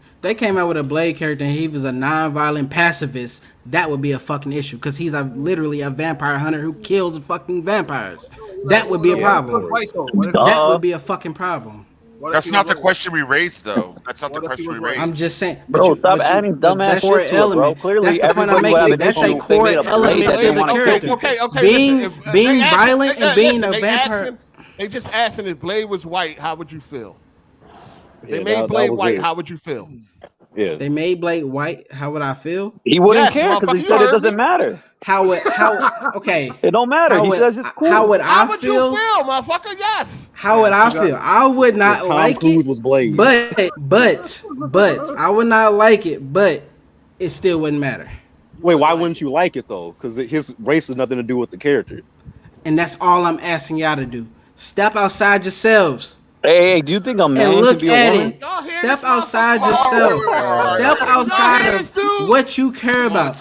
and he was a non-violent pacifist, that would be a fucking issue because he's literally a vampire hunter who kills fucking vampires. That would be a problem. That would be a fucking problem. That's not the question we raised, though. That's not the question we raised. I'm just saying, bro. Stop adding dumbass shit to it, bro. Clearly, that's the point I'm making. That's a core element to the character. Okay. Being violent and being a vampire. They just asking if Blade was white, how would you feel? If they made Blade white, how would you feel? Yeah. They made Blade white. How would I feel? He wouldn't care because he said it doesn't matter. Okay. It don't matter. He says it's cool. How would I feel? You feel, motherfucker? Yes. How would I feel? I would not like it. Was Blade. But I would not like it, but it still wouldn't matter. Wait, why wouldn't you like it though? Because his race has nothing to do with the character. And that's all I'm asking y'all to do. Step outside yourselves. Hey, do you think a man look should be at a woman? it. Step outside yourself. Step outside of what you care about.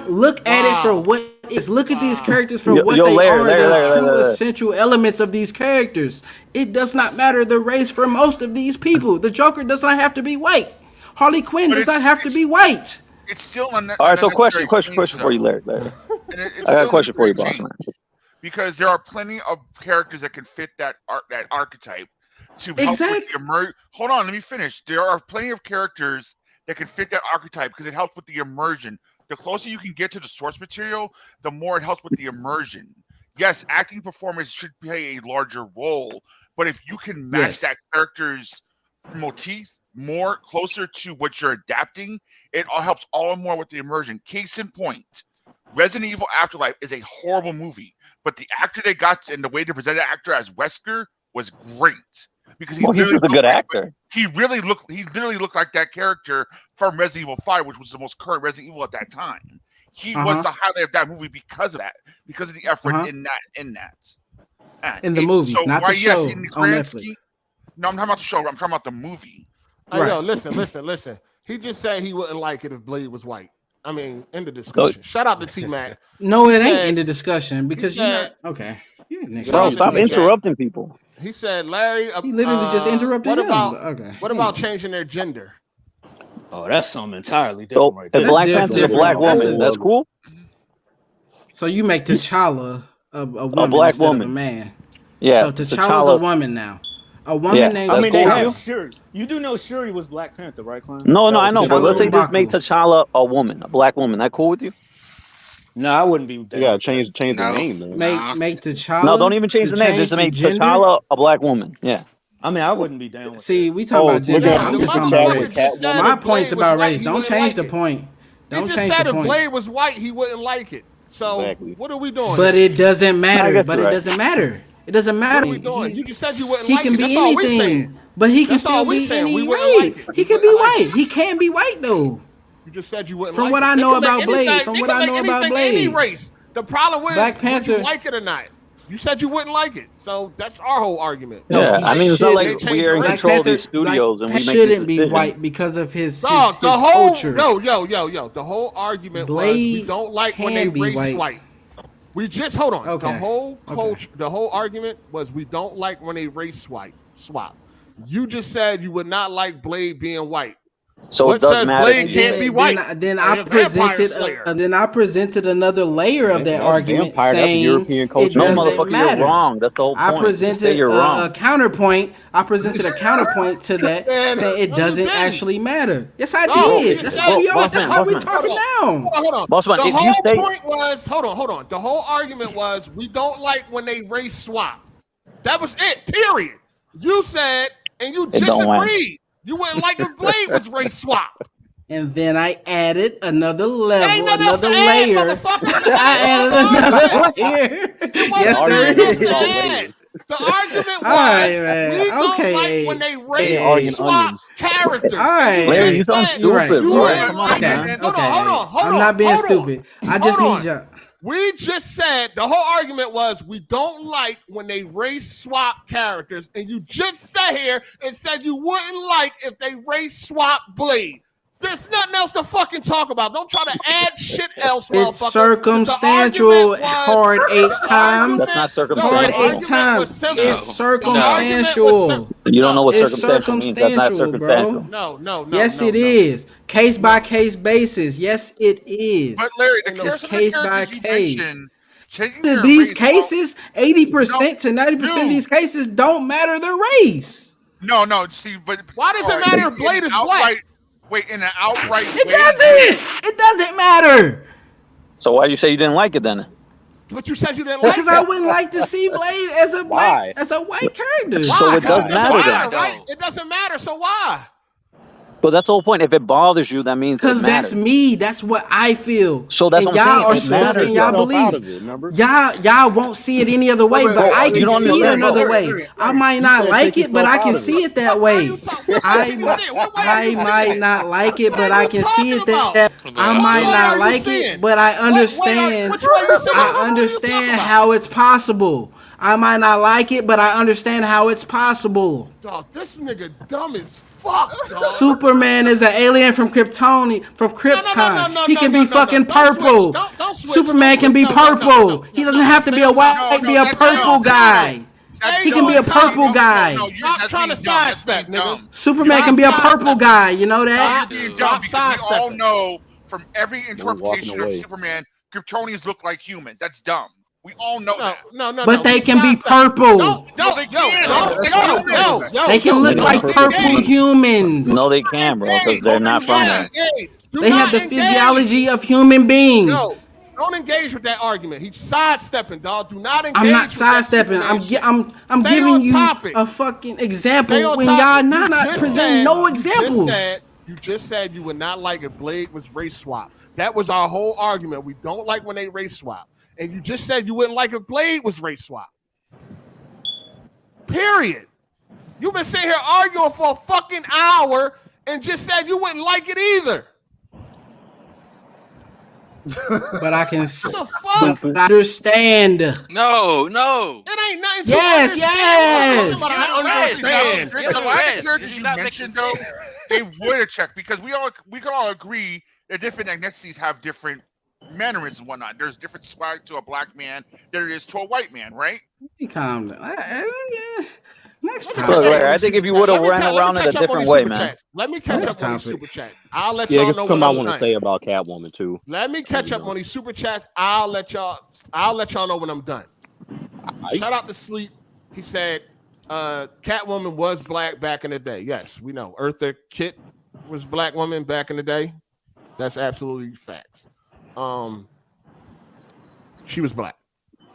Look at it for what it is. Look at these characters for what they are. The true essential elements of these characters. It does not matter the race for most of these people. The Joker does not have to be white. Harley Quinn does not have to be white. It's still all right. So question for you, Larry. I got a question for you, boss man. Because there are plenty of characters that can fit that archetype. To help with the hold on, let me finish. There are plenty of characters that can fit that archetype because it helps with the immersion. The closer you can get to the source material, the more it helps with the immersion. Yes, acting performance should play a larger role, but if you can match that character's motif more closer to what you're adapting, it all helps all more with the immersion. Case in point, Resident Evil Afterlife is a horrible movie, but the actor they got and the way they presented the actor as Wesker was great. Because he's a good actor. He literally looked like that character from Resident Evil 5, which was the most current Resident Evil at that time. He was the highlight of that movie because of that, because of the effort in that. In the movie, so not the show in the on grand Netflix. scheme, no, I'm talking about the show. I'm talking about the movie. Hey, yo, listen. He just said he wouldn't like it if Blade was white. I mean, end the discussion. Shout out to T-Mac. No, it ain't in the discussion because you're not okay. Bro, stop interrupting people. He said, Larry. He literally just interrupted him. What about changing their gender? Oh, that's something entirely different. Right there. If Black Panther's a black woman, that's cool. So you make T'Challa a woman a black instead woman. Of a man. Yeah. So T'Challa's a woman now. A woman named. I mean, they have T'Challa. Shuri. You do know Shuri was Black Panther, right, Klein? No, I know, but let's say just make T'Challa a woman, a black woman. That cool with you? No, I wouldn't be. You gotta change the name. Then. Make T'Challa. No, don't even change the name. Just make T'Challa a black woman. Yeah. I mean, I wouldn't be down with See, we talk about gender. I'm just talking about race. My point's about race. Don't change the point. Don't change the point. He just said if Blade was white, he wouldn't like it. So what are we doing? But it doesn't matter. It doesn't matter. It doesn't matter. What are we doing? You just said you wouldn't He like can it. be That's all we anything. saying. But he can That's all still we be saying. any We wouldn't race. like it. He can be white. He can be white though. You just said you wouldn't From like what it. I They know can make about Blade, anything- from they what can I make know about anything any Blade. race. The problem is, Black would Panther- you like it or not? You said you wouldn't like it, so that's our whole argument. Yeah, I mean, it's not like They we are in changed control of Panther- these studios and we make shouldn't these be decisions. white because of his Dog, the whole culture. yo. The whole argument was we Blade don't like when they can be race white. white. We just hold on. Okay. The whole culture, the whole argument was we don't like when they race swap. You just said you would not like Blade being white. So what it doesn't says matter. Blade can't be white? Then Like I a vampire presented slayer. then I presented another layer of that argument vampire, that's saying European culture. it No, doesn't motherfucker, matter. you're wrong. That's the whole point. I You say presented you're wrong. a counterpoint. I presented a counterpoint to that, Man, saying it no, doesn't you didn't. actually matter. Yes, I No, did. you That's said- why we Boss that's man, why boss we man. talking now. Hold on. Boss man, the if whole you say- point was hold on. The whole argument was we don't like when they race swap. That was it. Period. You said, and you It don't matter. disagreed. You wouldn't like if Blade was race swap. And then I added another level, Ain't nothing else another to add, layer. motherfucker. I added another layer. Yes, there is. The argument was All right, man. we don't Okay. like when they race arguing swap onions. characters. All right. Larry, you sound said stupid, right. bro. You right. Come on, Okay. man. Hold on. I'm not being hold on. stupid. I just Hold need on. y'all. We just said the whole argument was we don't like when they race swap characters, and you just sat here and said you wouldn't like if they race swap Blade. There's nothing else to fucking talk about. Don't try to add shit else, motherfucker. It's circumstantial. Hard 8 times. That's not Hard circumstantial. 8 times. No. It's circumstantial. You don't know what It's circumstantial means. That's not circumstantial. No. Yes, it is. Case by case basis. Yes, it is. But Larry, It's case by case. Changing These cases, 80% to 90% of these cases don't matter the race. No. See, but why does it matter if Blade is black? Wait, in an outright It doesn't. It doesn't matter. So why you say you didn't like it then? But you said you didn't like it. Because I wouldn't like to see Blade as a black, as a white character. Why? So it does matter then. Right? It doesn't matter. So why? But that's the whole point. If it bothers you, that means because that's me. That's what I feel. So that's and what I'm y'all are saying. stuck in y'all beliefs. Y'all won't see it any other way, but I can see it another way. I might not like it, but I can see it that way. I might not like it, but I can see it that. I might not like it, but I understand. I understand how it's possible. I might not like it, but I understand how it's possible. Dog, this nigga dumb as fuck, dog. Superman is an alien from Krypton. No, he can be fucking purple. Superman can be purple. He doesn't have to be a white, be a purple guy. He can be a purple guy. Stop trying to sidestep, nigga. Superman can be a purple guy. You know that? We all know from every interpretation of Superman, Kryptonians look like humans. That's dumb. We all know that. No. But they can be purple. They can look like purple humans. No, they can, bro, because they're not from there. They have the physiology of human beings. No, don't engage with that argument. He's sidestepping, dog. Do not engage. I'm not sidestepping. I'm giving you a fucking example when y'all not presenting no examples. You just said you would not like if Blade was race swap. That was our whole argument. We don't like when they race swap. And you just said you wouldn't like if Blade was race swap. Period. You've been sitting here arguing for a fucking hour and just said you wouldn't like it either. But I can understand. No. It ain't nothing to Yes. A lot of characters you mentioned, though, they would have checked because we can all agree that different ethnicities have different mannerisms and whatnot. There's different swag to a black man than it is to a white man, right? Calm down. Next time. Look, I think if you would have ran around in a different way, man. Let me catch up on these super chats. I'll let y'all know. Something I want to say about Catwoman too. Let me catch up on these super chats. I'll let y'all know when I'm done. Shout out to Sleep. He said Catwoman was black back in the day. Yes, we know. Eartha Kitt was black woman back in the day. That's absolutely facts. She was black,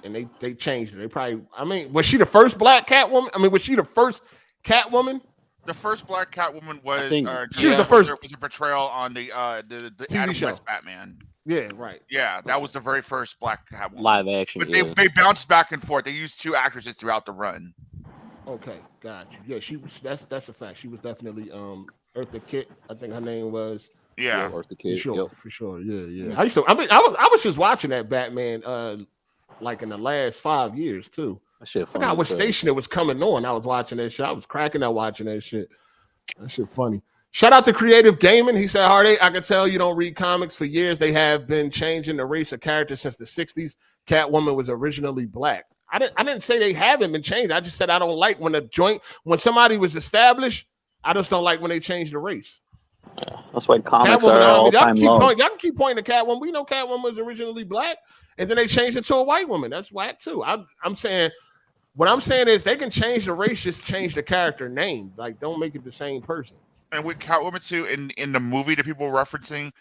and they changed her. They probably. I mean, was she the first black Catwoman? I mean, was she the first Catwoman? The first black Catwoman was she was the first. Was a portrayal on the Adam West Batman. Yeah, right. Yeah, that was the very first black Catwoman. Live action. But they bounced back and forth. They used two actresses throughout the run. Okay, got you. Yeah, she was. That's a fact. She was definitely Eartha Kitt. I think her name was. Yeah, Eartha Kitt. For sure. Yeah. I was just watching that Batman like in the last 5 years too. I forgot what station it was coming on. I was watching that shit. I was cracking up watching that shit. That shit funny. Shout out to Creative Gaming. He said, Hard8, I can tell you don't read comics. For years, they have been changing the race of characters since the 60s. Catwoman was originally black. I didn't say they haven't been changed. I just said I don't like when somebody was established, I just don't like when they change the race. Yeah, that's why comics are all-time low. Y'all can keep pointing to Catwoman. We know Catwoman was originally black, and then they changed it to a white woman. That's whack too. I'm saying is they can change the race, just change the character name. Like, don't make it the same person. And with Catwoman too, in the movie that people were referencing,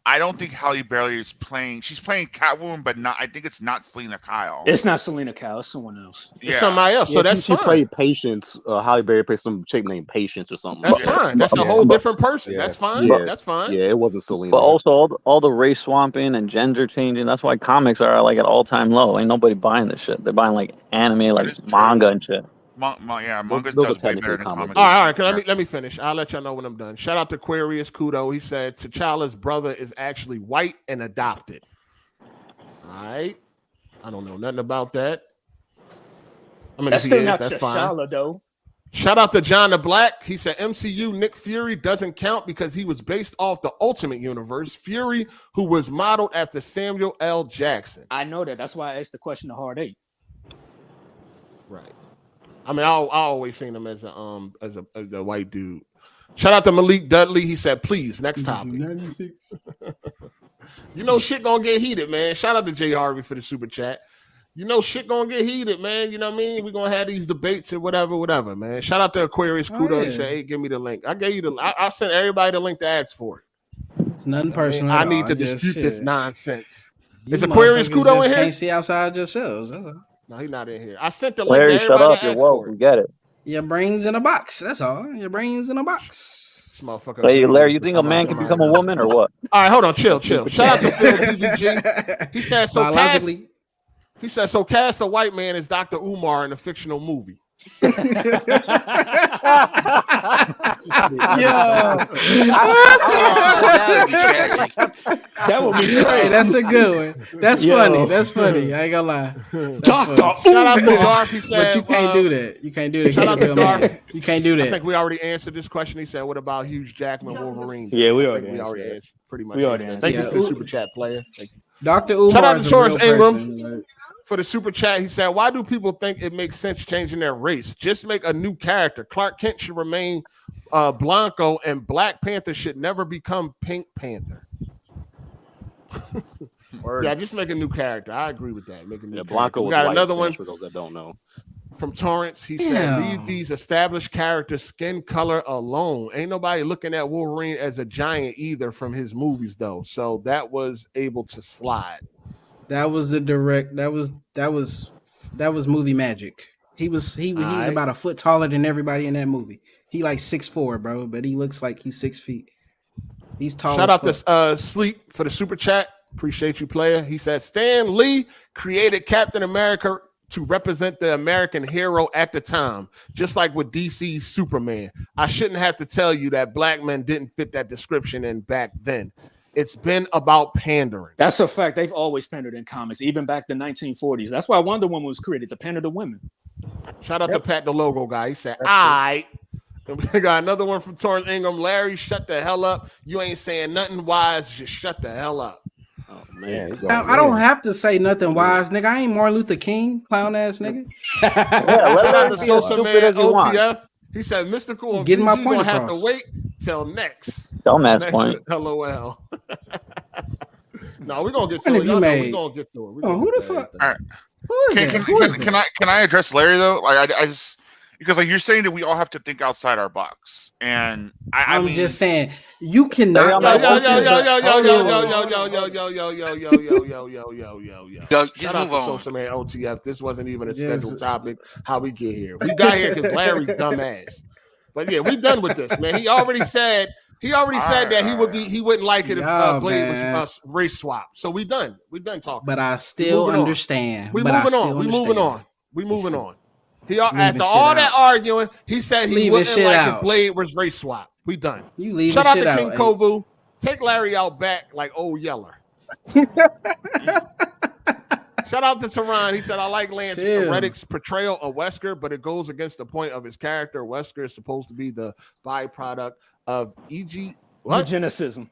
I don't think Halle Berry is playing. She's playing Catwoman, but not. I think it's not Selena Kyle. It's not Selena Kyle. It's someone else. It's somebody else. So that's she fine. played Patience. Halle Berry played some chick named Patience or something. That's fine. That's a whole different person. That's fine. That's fine. Yeah, it wasn't Selena. But also all the race swapping and gender changing. That's why comics are like at all-time low. Ain't nobody buying this shit. They're buying like anime, like manga and shit. Manga those does are way better technically than comics. comics. All right. Let me finish. I'll let y'all know when I'm done. Shout out to Aquarius Kudo. He said T'Challa's brother is actually white and adopted. All right. I don't know nothing about that. I mean, that's still not that's T'Challa, though. Shout out to John the Black. He said MCU Nick Fury doesn't count because he was based off the Ultimate Universe. Fury, who was modeled after Samuel L. Jackson. I know that. That's why I asked the question to Hard 8. Right. I mean, I always seen him as a white dude. Shout out to Malik Dudley. He said, please, next topic. 96. You know shit gonna get heated, man. Shout out to Jay Harvey for the super chat. You know shit gonna get heated, man. You know what I mean? We're gonna have these debates and whatever, man. Shout out to Aquarius Kudo. He said, hey, give me the link. I gave you I sent everybody the link to ask for it. It's nothing personal. I need to dispute this nonsense. Is Aquarius Kudo in here? Can't see outside yourselves. That's all. No, he's not in here. I sent the Larry, link to shut everybody up. to You're ask woke. for We it. get it. Your brains in a box. That's all. Your brains in a box. This motherfucker. Hey, Larry, you think a man can become a woman or what? All right, hold on, chill. Shout out to Phil DBG. He said so. He said so. Cast a white man as Dr. Umar in a fictional movie. Yo, that would be crazy. Hey, that's a good one. That's funny. That's funny. I ain't gonna lie. Shout out to Garth. He said, but you can't do that. You can't do that. Shout out to Garth. You can't do that. I think we already answered this question. He said, "What about Hugh Jackman, Wolverine?" Yeah, we already answered. Pretty much. We already answered. Thank you for the super chat, player. Thank you. Dr. Umar. Shout out to Taurus Ingram person. for the super chat. He said, "Why do people think it makes sense changing their race? Just make a new character. Clark Kent should remain Blanco, and Black Panther should never become Pink Panther." Yeah, just make a new character. I agree with that. Make a new Blanco. We got another one for those that don't know. from Torrance. He said, leave these established characters' skin color alone. Ain't nobody looking at Wolverine as a giant either from his movies, though. So that was able to slide. That was the direct. That was movie magic. He's about a foot taller than everybody in that movie. He like 6'4", bro, but he looks like he's 6 feet. He's tall. Shout out to Sleep for the super chat. Appreciate you, player. He said Stan Lee created Captain America to represent the American hero at the time, just like with DC's Superman. I shouldn't have to tell you that black men didn't fit that description in back then. It's been about pandering. That's a fact. They've always pandered in comics, even back to the 1940s. That's why Wonder Woman was created, to pander to women. Shout out to Pat, the logo guy. He said, I got another one from Torrance Ingram. Larry, shut the hell up. You ain't saying nothing wise. Just shut the hell up. Oh, man. I don't have to say nothing wise, nigga. I ain't Martin Luther King, clown ass nigga. Shout out to Sosa Man OTF. He said, Mr. Cool, getting my point gonna have across. to wait till next. Dumbass point. LOL. No, we're gonna get When to have it. you made? We're gonna get to it. Who the fuck? All right. Who is that? Who is that? Can I address Larry though? Like I just because like you're saying that we all have to think outside our box, and I'm mean, just saying you cannot. Yo, just move on. Social man OTF. This wasn't even a scheduled topic. How we get here? We got here because Larry's dumbass. But yeah, we done with this, man. He already said that he wouldn't like it if Blade was race swap. So we done. We done talking. But I still understand. We moving on. We moving on. He after all that arguing, he said he wouldn't like if Blade was race swap. We done. You leave Shout out to out, King Kovu. Take Larry out back like old Yeller. Shout out to Tehran. He said, I like Lance Reddick's portrayal of Wesker, but it goes against the point of his character. Wesker is supposed to be the byproduct of eugenicism.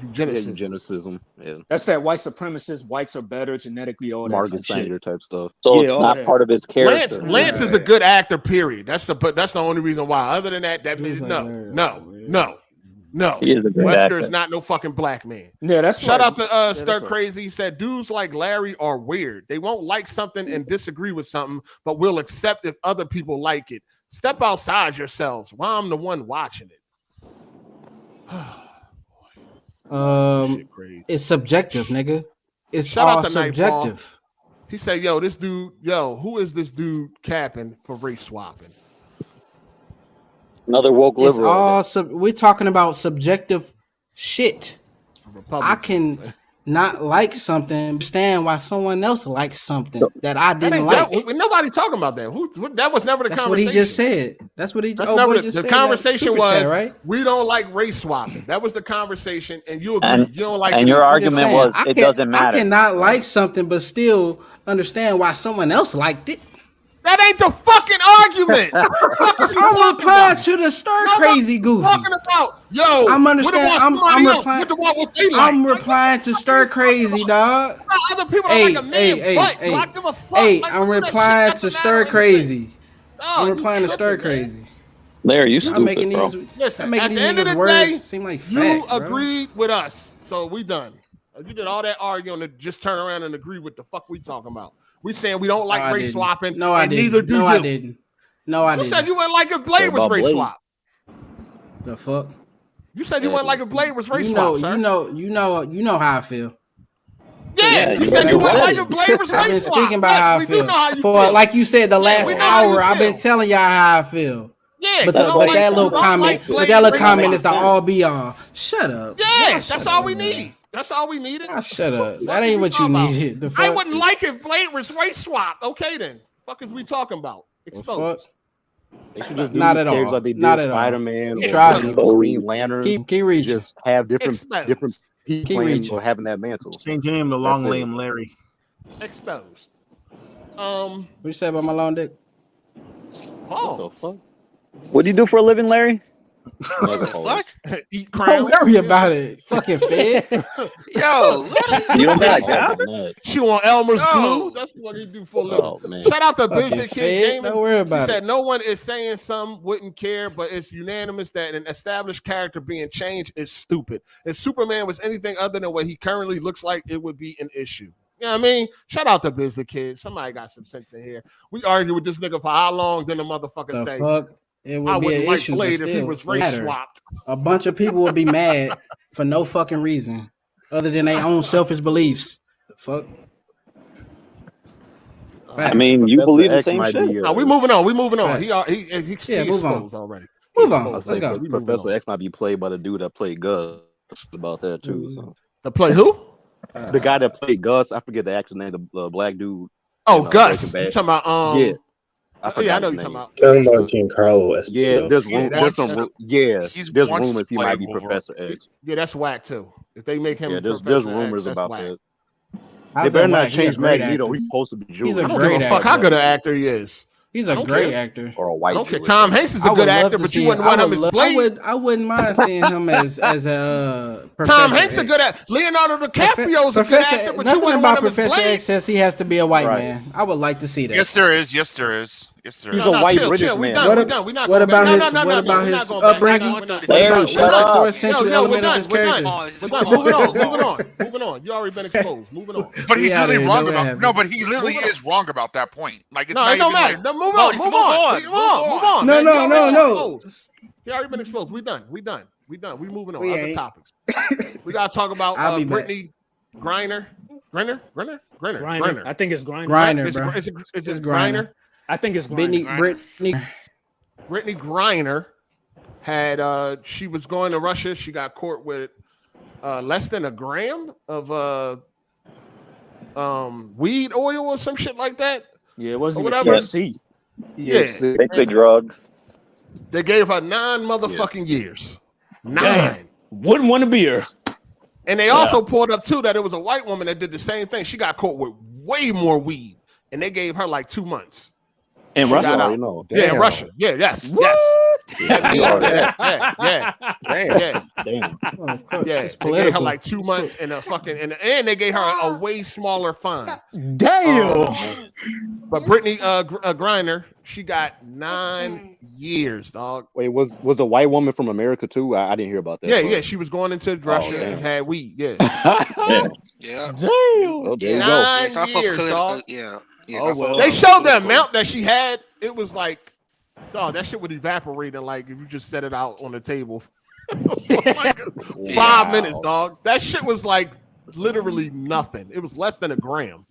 Eugenicism. Yeah. That's that white supremacist, whites are better genetically, all that Margaret Sanger type stuff. So it's not part of his character. Lance is a good actor, period. That's the only reason why. Other than that means no. He is a good Wesker actor. is not no fucking black man. Yeah, that's Shout right. out to Stir Crazy. He said, dudes like Larry are weird. They won't like something and disagree with something, but will accept if other people like it. Step outside yourselves while I'm the one watching it. It's subjective, nigga. It's Shout all out to subjective. Nightfall. He said, who is this dude capping for race swapping? Another woke It's liberal. all we're talking about subjective shit. I can not like something, understand why someone else likes something that I didn't like. Nobody talking about that. That was never the That's conversation. what he just said. That's what he That's just never said. the conversation was Chat, right? we don't like race swapping. That was the conversation, and you agree. You don't like and it. your I'm argument just saying, was it doesn't matter. I cannot like something but still understand why someone else liked it. That ain't the fucking argument. I'm replying to the stir crazy goofy. Talking about I'm understanding. I'm replying to stir crazy, dog. Other people don't like a man butt. Do I give a fuck? I'm replying to stir crazy. I'm replying to stir crazy. Larry, you stupid, making bro. Listen, making at these the end of the niggas' day, words seem like you fact, bro. agreed with us, so we done. You did all that arguing to just turn around and agree with the fuck we talking about. We saying we don't like race swapping. No, I didn't. Neither do you. I didn't. No, I didn't. You said you wouldn't like if Blade was race swap. The fuck? You said you wouldn't like if Blade was race swap, sir. You know how I feel. Yeah, you said you wouldn't like if Blade was race swap. I've been speaking about how I feel. For like you said, the last hour, I've been telling y'all how I feel. Yeah, but that little comment, is the all be all. Shut up. Yeah, that's all we need. That's all we needed. Shut up. That ain't what you needed. The fuck? I wouldn't like if Blade was race swapped. Okay, then. Fuck is we talking about? Exposed. They should just do not at all. Like they did Not at all. Spider-Man or Green Lantern. Keep reaching. Just have different people playing or having that mantle. Change your name to Long Lame Larry. Exposed. What you say about my long dick? Oh. What the fuck? What do you do for a living, Larry? What? Eat Don't worry about it. Fucking fed. Yo, you don't got a job? Chew on Elmer's glue. That's what he do for a living. Shout out to Business Kid Gaming. Don't worry about he it. said no one is saying some wouldn't care, but it's unanimous that an established character being changed is stupid. If Superman was anything other than what he currently looks like, it would be an issue. You know what I mean? Shout out to Business Kid. Somebody got some sense in here. We argue with this nigga for how long? Then the motherfucker say, fuck? It would be an issue. Blade if he was race swapped. A bunch of people would be mad for no fucking reason other than their own selfish beliefs. Fuck. I mean, you believe the same shit. No, we moving on. We moving on. He move on already. Move on. Let's go. Professor X might be played by the dude that played Gus. About that too. So. To play who? The guy that played Gus. I forget the actor's name. The black dude. Oh, Gus. You talking about yeah. I know you're talking about. Giancarlo Esposito. Yeah, there's rumors he might be Professor X. Yeah, that's whack too. If they make him, there's rumors about that. They better not change Magneto. He's supposed to be Jewish. He's a great actor. Fuck how good an actor he is. He's a great actor. Or a white. Okay, Tom Hanks is a good actor, but you wouldn't want him as Blade. I wouldn't mind seeing him as a Tom Hanks a good actor. Leonardo DiCaprio is a good actor, but you wouldn't want him as Blade. Professor X says he has to be a white man. I would like to see that. Yes, there is. He's a white British man. What about his upbringing? What about the core essential element of his character? Moving on. You already been exposed. Moving on. But he's literally wrong about but he literally is wrong about that point. Like it's it don't matter. Move on. No. He already been exposed. We done. We moving on. Other topics. We gotta talk about Brittney Griner. Griner. I think it's Griner. Griner, bro. Is it Griner? I think it's Griner. Brittney Griner had she was going to Russia. She got caught with less than a gram of weed oil or some shit like that. Yeah, it wasn't even THC. Yeah, big drugs. They gave her 9 motherfucking years. 9. Damn. Wouldn't want to be her. And they also pulled up too that it was a white woman that did the same thing. She got caught with way more weed, and they gave her like 2 months. In Russia? Yeah, in Russia. Yeah, yes. Damn. Yeah, they gave her like 2 months and and they gave her a way smaller fine. Damn. But Brittney Griner, she got 9 years, dog. Wait, was a white woman from America too? I didn't hear about that. Yeah, she was going into Russia and had weed. Yeah. Yeah. Damn. Oh, there you 9 go. years, dog. Yeah. They showed the amount that she had. It was like, dog, that shit would evaporate in like if you just set it out on the table. Like 5 minutes, dog. That shit was like literally nothing. It was less than a gram.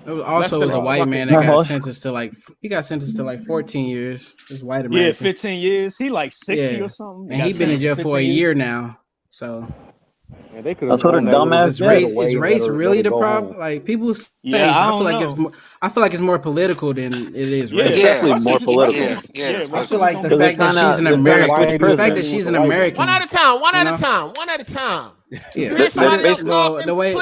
It was also a white man that got sentenced to like 14 years. This white American. Yeah, 15 years. He like 60 or something. And he been in jail for a year now. So yeah, they could. That's what a dumbass is race really the problem? Like people say, I feel like it's more political than it is. Yeah, it's definitely more political. Yeah. I feel like the fact that she's an American. The fact that she's an American. One at a time. Yeah, the way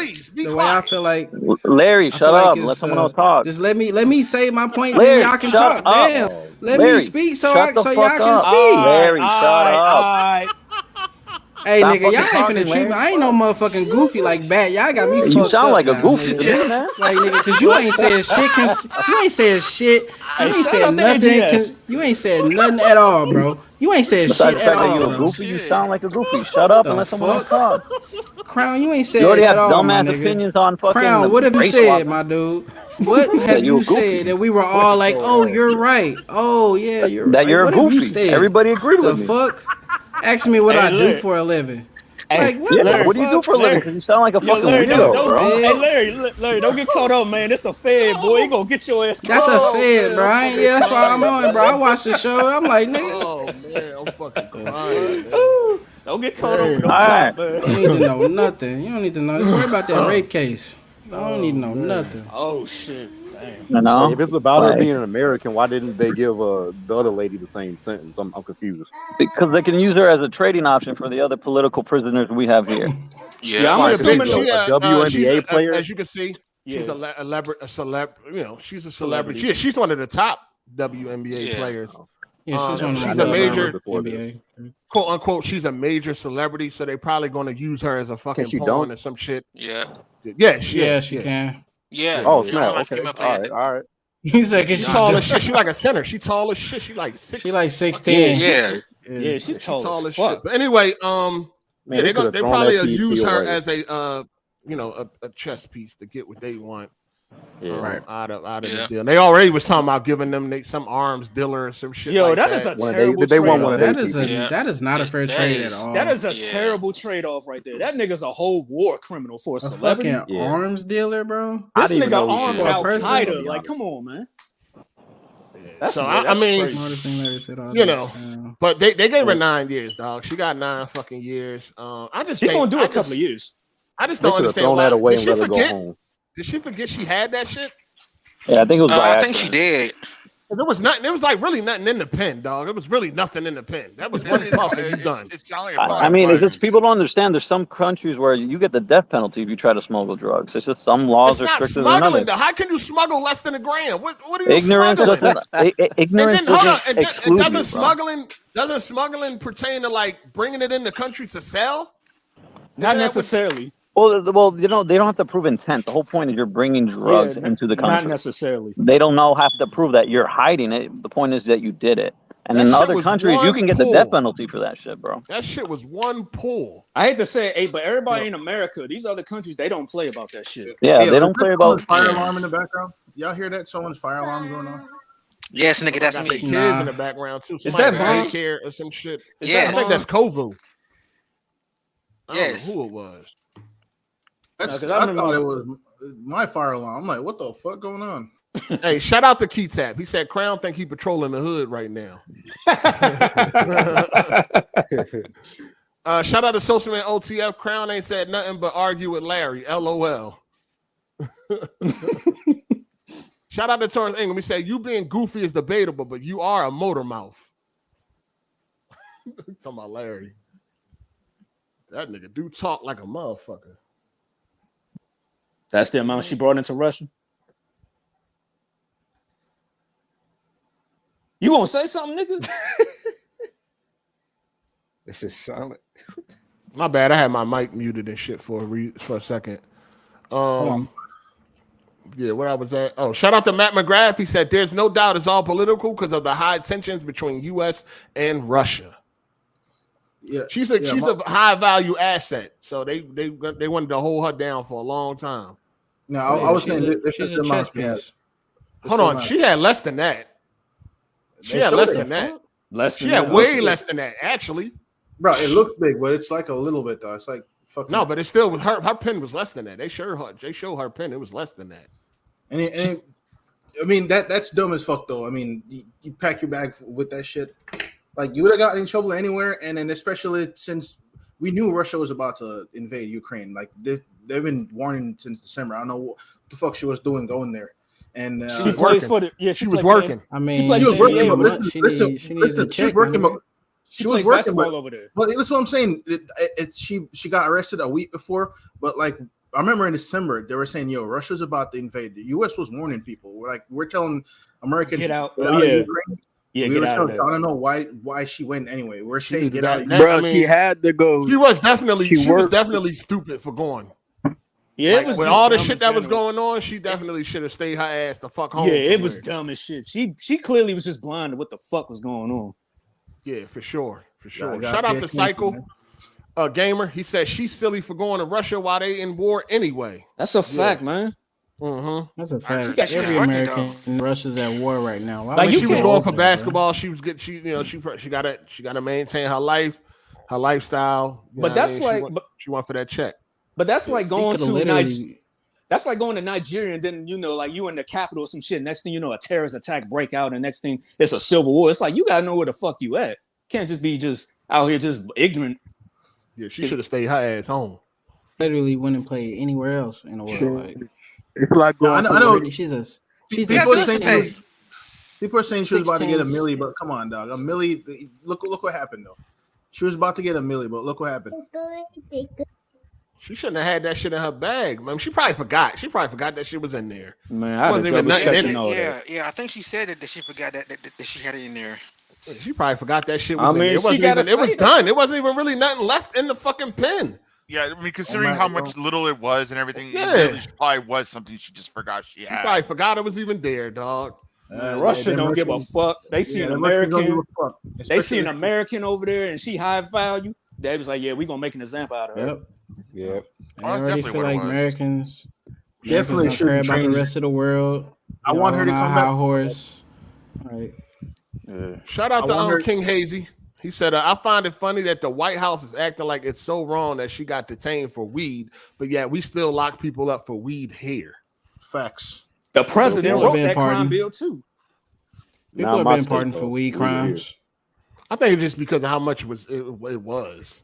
I feel like Larry, shut up. Let someone else talk. Just let me say my point. Larry, then y'all can shut talk. up. Damn, let Larry, me speak so shut the y'all fuck can up. speak. Larry, shut up. Hey, Stop nigga, y'all fucking ain't finna talking, treat me. Larry. I ain't no motherfucking goofy like Bat. Y'all got me You fucked sound up like a now, goofy nigga. to me, man. Like, nigga, cause you ain't said shit. You ain't said shit. You Hey, ain't shout said out to nothing. AGS. You ain't said nothing at all, bro. You ain't said Besides shit the at fact that all, you a bro. goofy, you sound like a goofy. Shut up and let someone else talk. Crown, you ain't said You already have at all, my dumbass nigga. opinions on fucking Crown, what have you race said, swapping. my dude? What have you a you goofy. said that we were all like, oh, you're right. Oh, yeah, you're That right. you're a What have you goofy. said? Everybody agreed The with me. fuck? Ask me what Hey, I do Larry. for a living. Hey, Like, what Yeah, the Larry, what do you do fuck? for a living? Because you sound like a Yo, fucking Larry, weirdo, don't, bro. hey, Larry, don't get caught up, man. It's a fed, boy. You gonna get your ass caught That's a up. fed, bro. Yeah, that's why I'm on, bro. I watched the show. I'm like, nigga. Oh man, I'm fucking crying, man. Don't get caught up with no All right. cop, man. You don't need to know nothing. You don't need to know. Just worry about that rape case. I don't need to know nothing. Oh shit. Damn. You know? Hey, if it's about her Like, being an American, why didn't they give the other lady the same sentence? I'm confused. because they can use her as a trading option for the other political prisoners we have here. Yeah, I'm Why? Because assuming she's a WNBA player. As you can see, she's Yeah. a celeb. You know, she's a celebrity. Celebrity. She's one of the top WNBA players. Yeah, she's one of She's my a major NBA. quote unquote. She's a major celebrity, so they probably going to use her as a fucking she pawn dunk? or some shit. Yeah. Yeah, She can. Yeah. Oh You don't snap! like Okay, female all player. right. He's like, She's tall as shit. She like a center. She tall as shit. She like 6. She like 6'10". Yeah. Yeah, she tall as shit. fuck. But anyway, Man, yeah, they they thrown probably that use TC her away. as a a chess piece to get what they want. Yeah. Out of the deal. And they already was talking about giving them some arms dealer or some shit. Yo, like that is a One of terrible they want trade-off. one of That those is people. that is not a fair That trade is- at all. That is a Yeah. terrible trade-off right there. That nigga's a whole war criminal for a a celebrity. fucking arms dealer, bro. I This didn't even nigga know he armed was Al a person, to Qaeda. be Like, honest. come on, man. So That's I mean, crazy. Smartest thing Larry said all you day. know, but they gave her 9 years, dog. She got 9 fucking years. I just She think, gonna do a couple of years. I just They don't should have understand thrown why. that away Did and she let her go forget? home. Did she forget she had that shit? Yeah, I think it was by I accident. think she did. There was nothing. There was like really nothing in the pen, dog. It was really nothing in the pen. That was one puff and you done. It sounded I mean, it's just people don't understand. There's some countries where you get the death penalty if you try to smuggle drugs. It's just some laws It's are not stricter than smuggling, others. though. How can you smuggle less than a gram? What are you Ignorance smuggling? doesn't. Ignorance And then hold on, doesn't and exclude doesn't you, bro. smuggling pertain to like bringing it in the country to sell? Not necessarily. Well, you know, they don't have to prove intent. The whole point is you're bringing drugs into the country. Not necessarily. They don't have to prove that you're hiding it. The point is that you did it. And That in shit other was countries, you one can get the pull. death penalty for that shit, bro. That shit was one pull. I hate to say it, but everybody in America, these other countries, they don't play about that shit. Yeah, they don't is play that about. someone's fire alarm in the background. Y'all hear that? Someone's fire alarm going on. Yes, nigga, that's Got me. their kids in the background too. Is Somebody that at Vaughn? daycare or some shit. Is Yes. I think that's Kovu. I Yes. don't know who it was. That's, No, 'cause I I remember thought it was my fire alarm. I'm like, what the fuck going on? Hey, shout out to Key Tap. He said Crown think he patrolling the hood right now. Shout out to Social Man OTF. Crown ain't said nothing but argue with Larry. LOL. Shout out to Torrance Ingram. He said you being goofy is debatable, but you are a motor mouth. Talking about Larry. That nigga do talk like a motherfucker. That's the amount she brought into Russia. You gonna say something, nigga? This is silent. My bad. I had my mic muted and shit for a second. Yeah, where I was at. Oh, shout out to Matt McGrath. He said there's no doubt it's all political because of the high tensions between U.S. and Russia. Yeah, she's a high value asset, so they wanted to hold her down for a long time. No, I was saying she's a chess piece. Hold on, she had less than that. She had less than that. She had way less than that, actually. Bro, it looks big, but it's like a little bit though. It's like fucking. No, but it still was her pen was less than that. They show her pen. It was less than that. And I mean that's dumb as fuck though. I mean, you pack your bag with that shit. Like you would have gotten in trouble anywhere, and then especially since we knew Russia was about to invade Ukraine. Like they've been warning since December. I don't know what the fuck she was doing going there. And she plays for the she was working. I mean, she was working. she needs to check. She was working over there. Well, that's what I'm saying. She got arrested a week before, but like I remember in December they were saying, "Yo, Russia's about to invade." The U.S. was warning people. We're telling Americans get out. Get out of yeah, Ukraine. Yeah, we get were out telling, of there. I don't know why she went anyway. We're saying get out. Bro, she had to go. She was definitely stupid for going. Yeah, like, it was with all the shit that was going on. She definitely should have stayed her ass the fuck home. Yeah, it was dumb as shit. She clearly was just blind to what the fuck was going on. Yeah, for sure. Shout out to Cycle Gamer. He said she's silly for going to Russia while they in war anyway. That's a fact, man. Mm-hmm. That's a fact. Every American in Russia's at war right now. Like she was going for basketball. She was good. She gotta maintain her lifestyle. But that's like she went for that check. But that's like going to That's like going to Nigeria and then like you in the capital or some shit. Next thing you know, a terrorist attack break out, and next thing it's a civil war. It's like you gotta know where the fuck you at. Can't just be out here just ignorant. Yeah, she should have stayed her ass home. Literally wouldn't play anywhere else in the world. Like, it's like going. I know. She's people are saying she was about to get a milli, but come on, dog. A milli. Look what happened though. She was about to get a milli, but look what happened. She shouldn't have had that shit in her bag, man. She probably forgot. She probably forgot that shit was in there. Man, I wasn't even nothing in it. Yeah. I think she said that she forgot that she had it in there. She probably forgot that shit was in there. It was done. It wasn't even really nothing left in the fucking pen. Yeah, I mean, considering how much little it was and everything, it really probably was something she just forgot she had. She probably forgot it was even there, dog. Russia don't give a fuck. They see an American. They see an American over there, and she high value. They was like, "Yeah, we gonna make an example out of her." Yep. I already feel like Americans definitely should care about the rest of the world. I want her to come back. Horse. All right. Shout out to King Hazy. He said, I find it funny that the White House is acting like it's so wrong that she got detained for weed, but yet we still lock people up for weed here. Facts. The president wrote that crime bill too. People have been pardoned for weed crimes. I think it's just because of how much it was.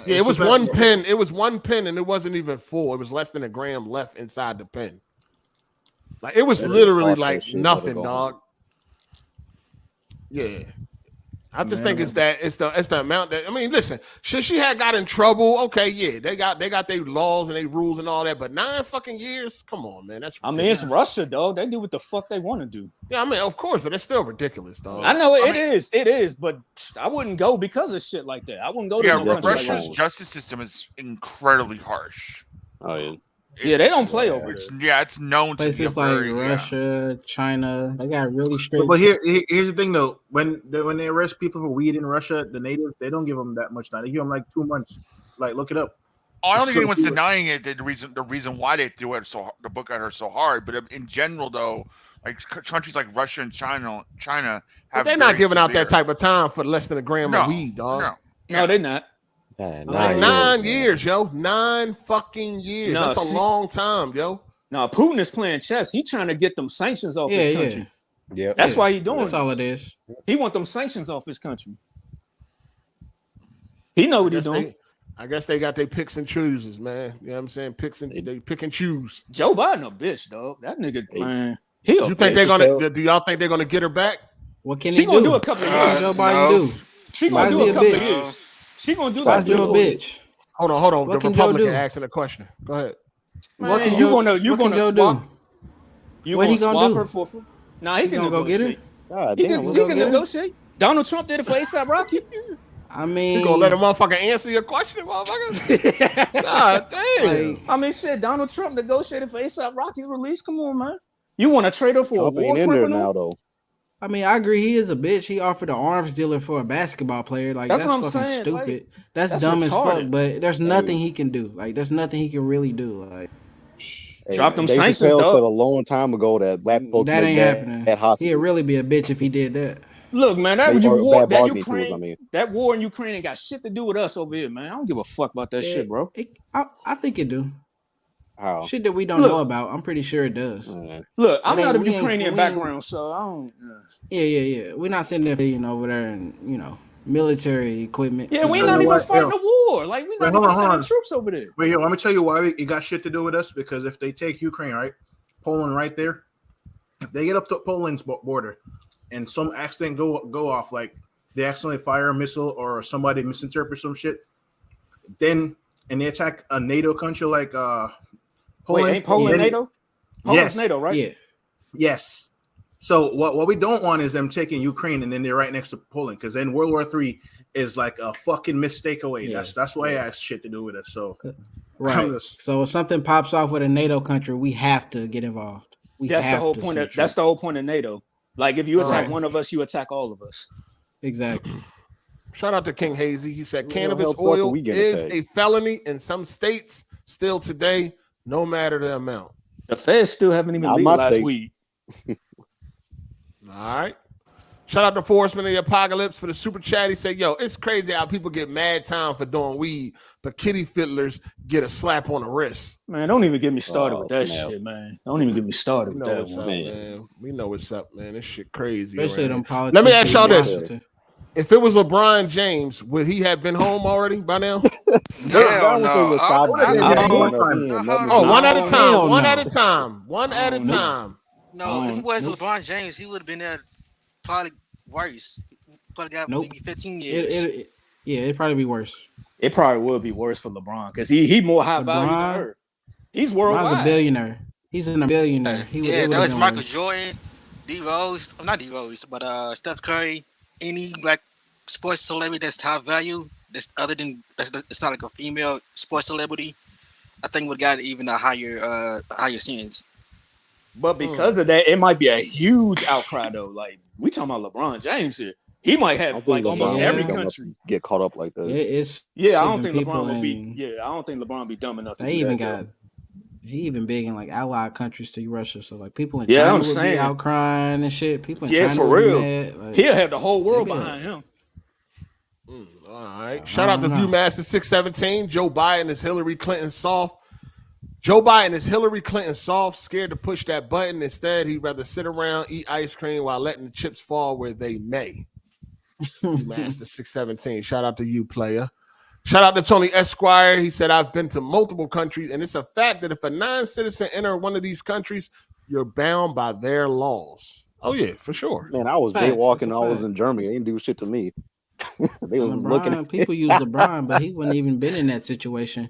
Yeah, it was one pen. It was one pen, and it wasn't even full. It was less than a gram left inside the pen. Like it was literally like nothing, dog. Yeah. I just think it's the amount that listen, she had got in trouble. Okay, yeah, they got their laws and their rules and all that, but 9 fucking years, come on, man. That's ridiculous. It's Russia, dog. They do what the fuck they want to do. Yeah, of course, but it's still ridiculous, dog. I know it is, but I wouldn't go because of shit like that. I wouldn't go to Russia's justice system is incredibly harsh. Oh yeah. Yeah, they don't play over there. It's known to be places like Russia, China. They got really strict. But here's the thing though: when they arrest people for weed in Russia, the natives they don't give them that much time. They give them like 2 months. Like look it up. I don't think anyone's denying it. The reason why they do it the book at her so hard, but in general though, like countries like Russia and China have. They're not giving out that type of time for less than a gram of weed, dog. No, they're not. 9 years, yo. 9 fucking years. That's a long time, yo. No, Putin is playing chess. He's trying to get them sanctions off his country. Yeah, that's why he's doing. That's all it is. He want them sanctions off his country. He know what he's doing. I guess they got their picks and chooses, man. You know what I'm saying? They pick and choose. Joe Biden a bitch, dog. That nigga, man. Do y'all think they're gonna get her back? What can she gonna do a couple of years? Joe Biden do? She gonna do a couple of years. She gonna do that. Joe a bitch. Hold on. What the Republican asking a question. Go ahead. Man, what can you gonna swap? You what gonna he gonna swap do? her for? Nah, he can go get her. He can negotiate. Donald Trump did it for ASAP Rocky. I mean, you gonna let a motherfucker answer your question, motherfucker? God damn. Shit. Donald Trump negotiated for ASAP Rocky's release. Come on, man. You want to trade her for a war criminal? Now, though. I mean, I agree. He is a bitch. He offered an arms dealer for a basketball player. Like that's fucking saying. Stupid. Like, that's dumb retarded. As fuck. But there's nothing he can do. Like there's nothing he can really do. Like drop them Dave sanctions. Chappelle said a long time ago that black folks that ain't happening. At hospitals. He'd really be a bitch if he did that. Look, man, that war in Ukraine ain't got shit to do with us over here, man. I don't give a fuck about that shit, bro. I think it do. How? Shit that we don't know about. I'm pretty sure it does. Look, I'm not of Ukrainian background, so I don't. Yeah. We're not sitting there, over there, and military equipment. Yeah, we're not even fighting the war. Like we're not even sending troops over there. Wait, here, let me tell you why it got shit to do with us. Because if they take Ukraine, right, Poland, right there, if they get up to Poland's border, and some accident go off, like they accidentally fire a missile or somebody misinterprets some shit, then and they attack a NATO country like Poland. Wait, ain't Poland NATO? Poland's NATO, right? Yeah. Yes. So what we don't want is them taking Ukraine and then they're right next to Poland, because then World War III is like a fucking mistake away. Yeah. That's why it has shit to do with it. So right. So if something pops off with a NATO country, we have to get involved. That's the whole point. That's the whole point of NATO. Like if you attack one of us, you attack all of us. Exactly. Shout out to King Hazy. He said cannabis oil is a felony in some states still today, no matter the amount. The feds still haven't even legalized weed. All right. Shout out to Forestman of the Apocalypse for the super chat. He said, yo, it's crazy how people get mad time for doing weed, but kitty fiddlers get a slap on the wrist. Man, don't even get me started with that shit, man. Don't even get me started with that one. Man. We know what's up, man. This shit crazy. Especially them politicians. Let me ask y'all this. If it was LeBron James, would he have been home already by now? Hell no. One at a time. One at a time. One at a time. No, if it was LeBron James, he would have been there probably worse. Probably got maybe 15 years. It'd probably be worse. It probably would be worse for LeBron because he more high value than her. He's worldwide. LeBron's a billionaire. He's a billionaire. That was Michael Jordan, D Rose. I'm not D Rose, but Steph Curry. Any black sports celebrity that's top value, that's other than it's not like a female sports celebrity, I think would got even a higher sentence. But because of that, it might be a huge outcry though. Like we talking about LeBron James here. He might have like almost every country get caught up like that. I don't think LeBron will be. Yeah, I don't think LeBron be dumb enough. He even big in like allied countries to Russia. So like people in China would be out crying and shit. People in China for would real. be mad. Like, he'll have the whole world behind him. All right. Shout out to Viewmaster 617. Joe Biden is Hillary Clinton soft. Joe Biden is Hillary Clinton soft, scared to push that button. Instead, he'd rather sit around, eat ice cream while letting the chips fall where they may. Viewmaster 617. Shout out to you, player. Shout out to Tony Esquire. He said, I've been to multiple countries, and it's a fact that if a non-citizen enter one of these countries, you're bound by their laws. Oh, yeah, for sure. Man, I was jaywalking. I was in Germany. They didn't do shit to me. They was looking at people use LeBron, but he wouldn't even been in that situation.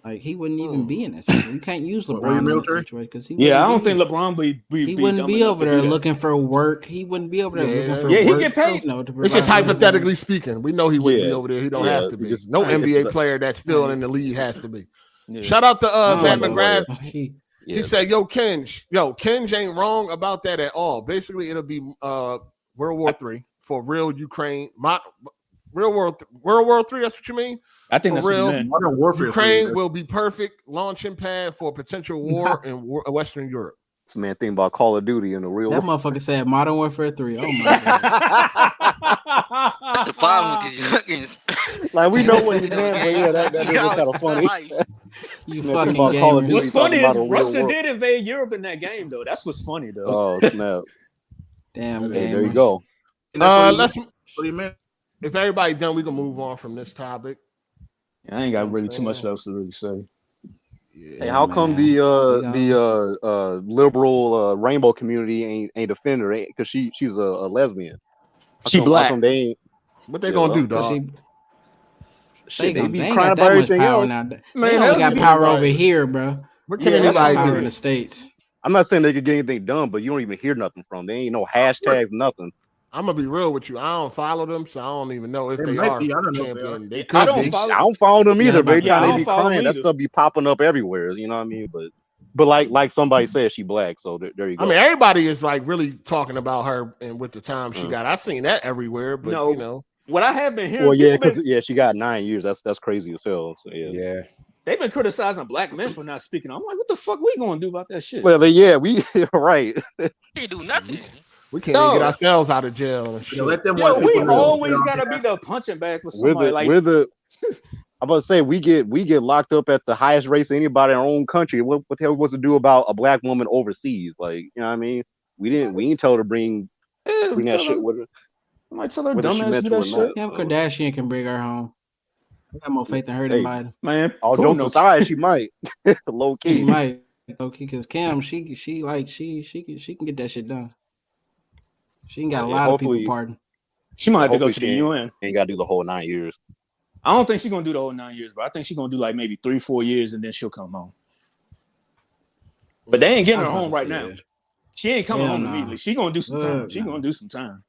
Like, he wouldn't even be in that situation. You can't use LeBron in that situation because he I don't think LeBron he wouldn't be over there looking for work. He wouldn't be over there looking for work. Yeah, he get paid. It's just hypothetically speaking. We know he wouldn't be over there. He don't have to be. No NBA player that's still in the league has to be. Shout out to Matt McGrath. He said, Ken ain't wrong about that at all. Basically, it'll be World War III for real Ukraine. Real World War III, that's what you mean? I think that's real. What you meant. Modern Warfare Ukraine will be perfect launching pad for a potential war in Western Europe. This man thinking about Call of Duty in the real world. That motherfucker said Modern Warfare 3. Oh my god. That's the problem with these youngins. Like we know what you meant, but yeah, that is kind of funny. You fucking gamers. What's funny is Russia did invade Europe in that game, though. That's what's funny, though. Oh snap! Damn, okay, there you go. What do you mean? If everybody done, we can move on from this topic. Yeah, I ain't got really too much else to really say. Hey, how come the liberal rainbow community ain't defend her? Because she's a lesbian. She black. What they gonna do, dog? Shit, they be crying about everything else. Man, they got power over here, bro. What can anybody do in the States? I'm not saying they could get anything done, but you don't even hear nothing from them. They ain't no hashtags, nothing. I'm gonna be real with you. I don't follow them, so I don't even know if they are champion. They could I don't follow them either, but they be crying. That stuff be popping up everywhere. You know what I mean? But like somebody said, she black. So there you go. I mean, everybody is like really talking about her and with the time she got. I've seen that everywhere, but you know what I have been hearing. Well, yeah, because she got 9 years. That's crazy as hell. So yeah. They've been criticizing black men for not speaking. I'm like, what the fuck we gonna do about that shit? Well, we right. We do nothing. We can't even get ourselves out of jail and shit. Let them we always gotta be the punching bag for somebody. I'm about to say we get locked up at the highest rates of anybody in our own country. What the hell was to do about a black woman overseas? Like, you know what I mean? We ain't told her to bring that shit with her. I might tell her dumbass do that shit. Kim Kardashian can bring her home. I got more faith in her than Biden. Man, all jokes aside, she might. Low key. She might. Low key, because Kim, she can get that shit done. She ain't got a lot of people pardon. She might have to go to the UN. Ain't got to do the whole 9 years. I don't think she's gonna do the whole 9 years, but I think she's gonna do like maybe 3-4 years and then she'll come home. But they ain't getting her home right now. She ain't coming home immediately. She gonna do some time. She gonna do some time.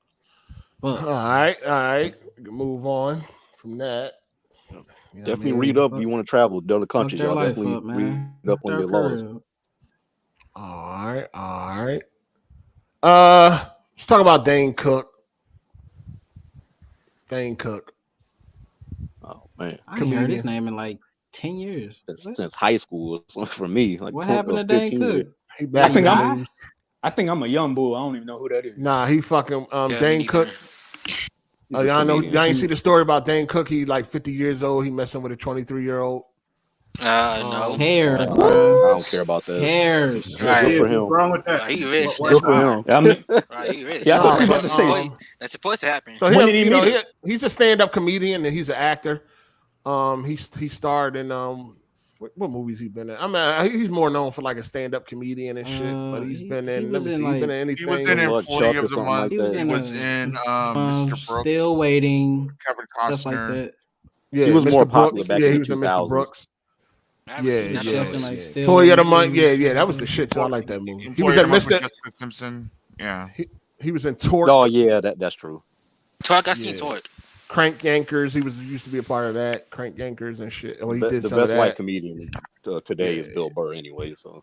All right. We can move on from that. Definitely read up if you want to travel to other countries. Y'all definitely read up on your laws. All right. Let's talk about Dane Cook. Oh man, I ain't heard his name in like 10 years. Since high school for me. Like what happened to Dane Cook? I think I'm a young bull. I don't even know who that is. Nah, he fucking Dane Cook. Y'all ain't see the story about Dane Cook. He like 50 years old. He messing with a 23-year-old. No. Cares, I don't care about that. Cares. Right. Good for him. What's wrong with that? He rich. Good for him. Right, he rich. Yeah, I thought you were about to say that's supposed to happen. So when did he meet him? He's a stand-up comedian and he's an actor. He starred in what movies he been in? I mean, he's more known for like a stand-up comedian and shit, but he's been in. He was in anything. He was in Employee of the Month. He was in Mr. Brooks. Still Waiting. Kevin Costner. Stuff like that. Yeah, he was Mr. more Brooks. popular back yeah, in he the was in 2000s. Mr. Brooks. Yeah. Employee of the Month. Yeah, that was the shit too. I like that movie. He was in Mr. Jessica Simpson. Yeah. He was in Torque. Oh yeah, that's true. Torque, I seen Torque. Crank Yankers. He used to be a part of that. Crank Yankers and shit. Well, he did the some best of white that. comedian today is Bill Burr anyway. So.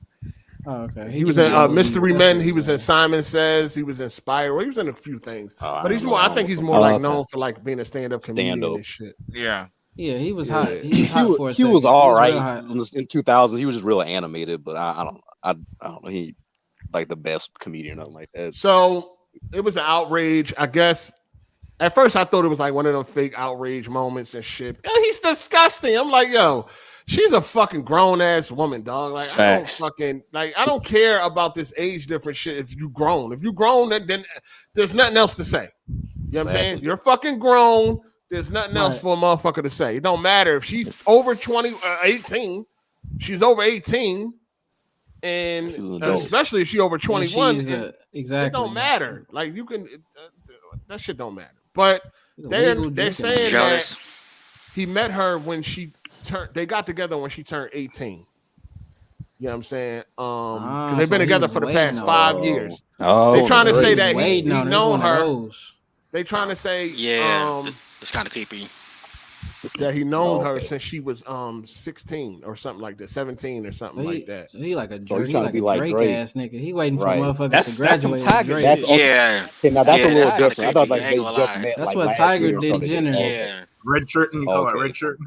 Oh, okay. He was in Mystery Men. He was in Simon Says. He was in Spiral. He was in a few things. But he's more. I think he's more like known for like being a stand-up comedian and shit. Yeah. Yeah, he was hot. He was hot for a He second. was all right real in 2000. He was just real animated, but I don't know. He like the best comedian or nothing like that. So it was an outrage, I guess. At first, I thought it was like one of them fake outrage moments and shit. And he's disgusting. I'm like, yo, she's a fucking grown ass woman, dog. Like, I don't care about this age difference shit. If you grown, then there's nothing else to say. You know what I'm saying? You're fucking grown. There's nothing else for a motherfucker to say. It don't matter if she's over 18. She's over 18, and especially if she's over 21. Exactly. It don't matter. Like you can, that shit don't matter. But they're saying that he met her when she turned. They got together when she turned 18. You know what I'm saying? Because they've been together for the past 5 years. They're trying to say that he known her. They trying to say, it's kind of creepy. That he known her since she was 16 or something like that, 17 or something like that. So he like a Drake ass nigga. He waiting for motherfuckers to That's some graduate. Tiger Drake. shit. Now that's a little different. I thought like they just met. That's like, what last Tiger year or did. something. Jenner. Yeah. Red shirt and you call it red shirt.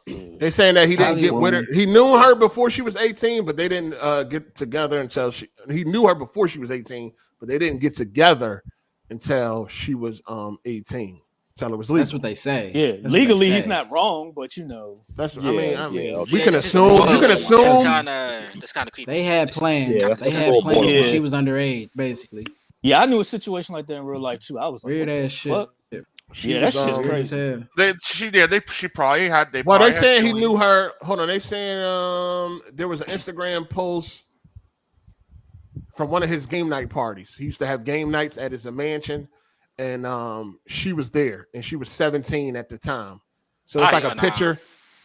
They saying that he didn't get with her. He knew her before she was 18, but they didn't get together until he knew her before she was 18, but they didn't get together until she was 18. Until it was legal. That's what they say. Yeah, That's legally he's not wrong, but you know. That's Yeah, I mean, okay. we can assume. You can assume. That's kind of creepy. They had plans. Yeah, They had plans when she was underage, basically. Yeah, I knew a situation like that in real life too. I was like, Weird what the ass shit. fuck? Yeah, that shit's Weird as crazy. hell. She probably had. Well, they saying he knew her. Hold on, they saying there was an Instagram post from one of his game night parties. He used to have game nights at his mansion, and she was there, and she was 17 at the time. So it's like a picture.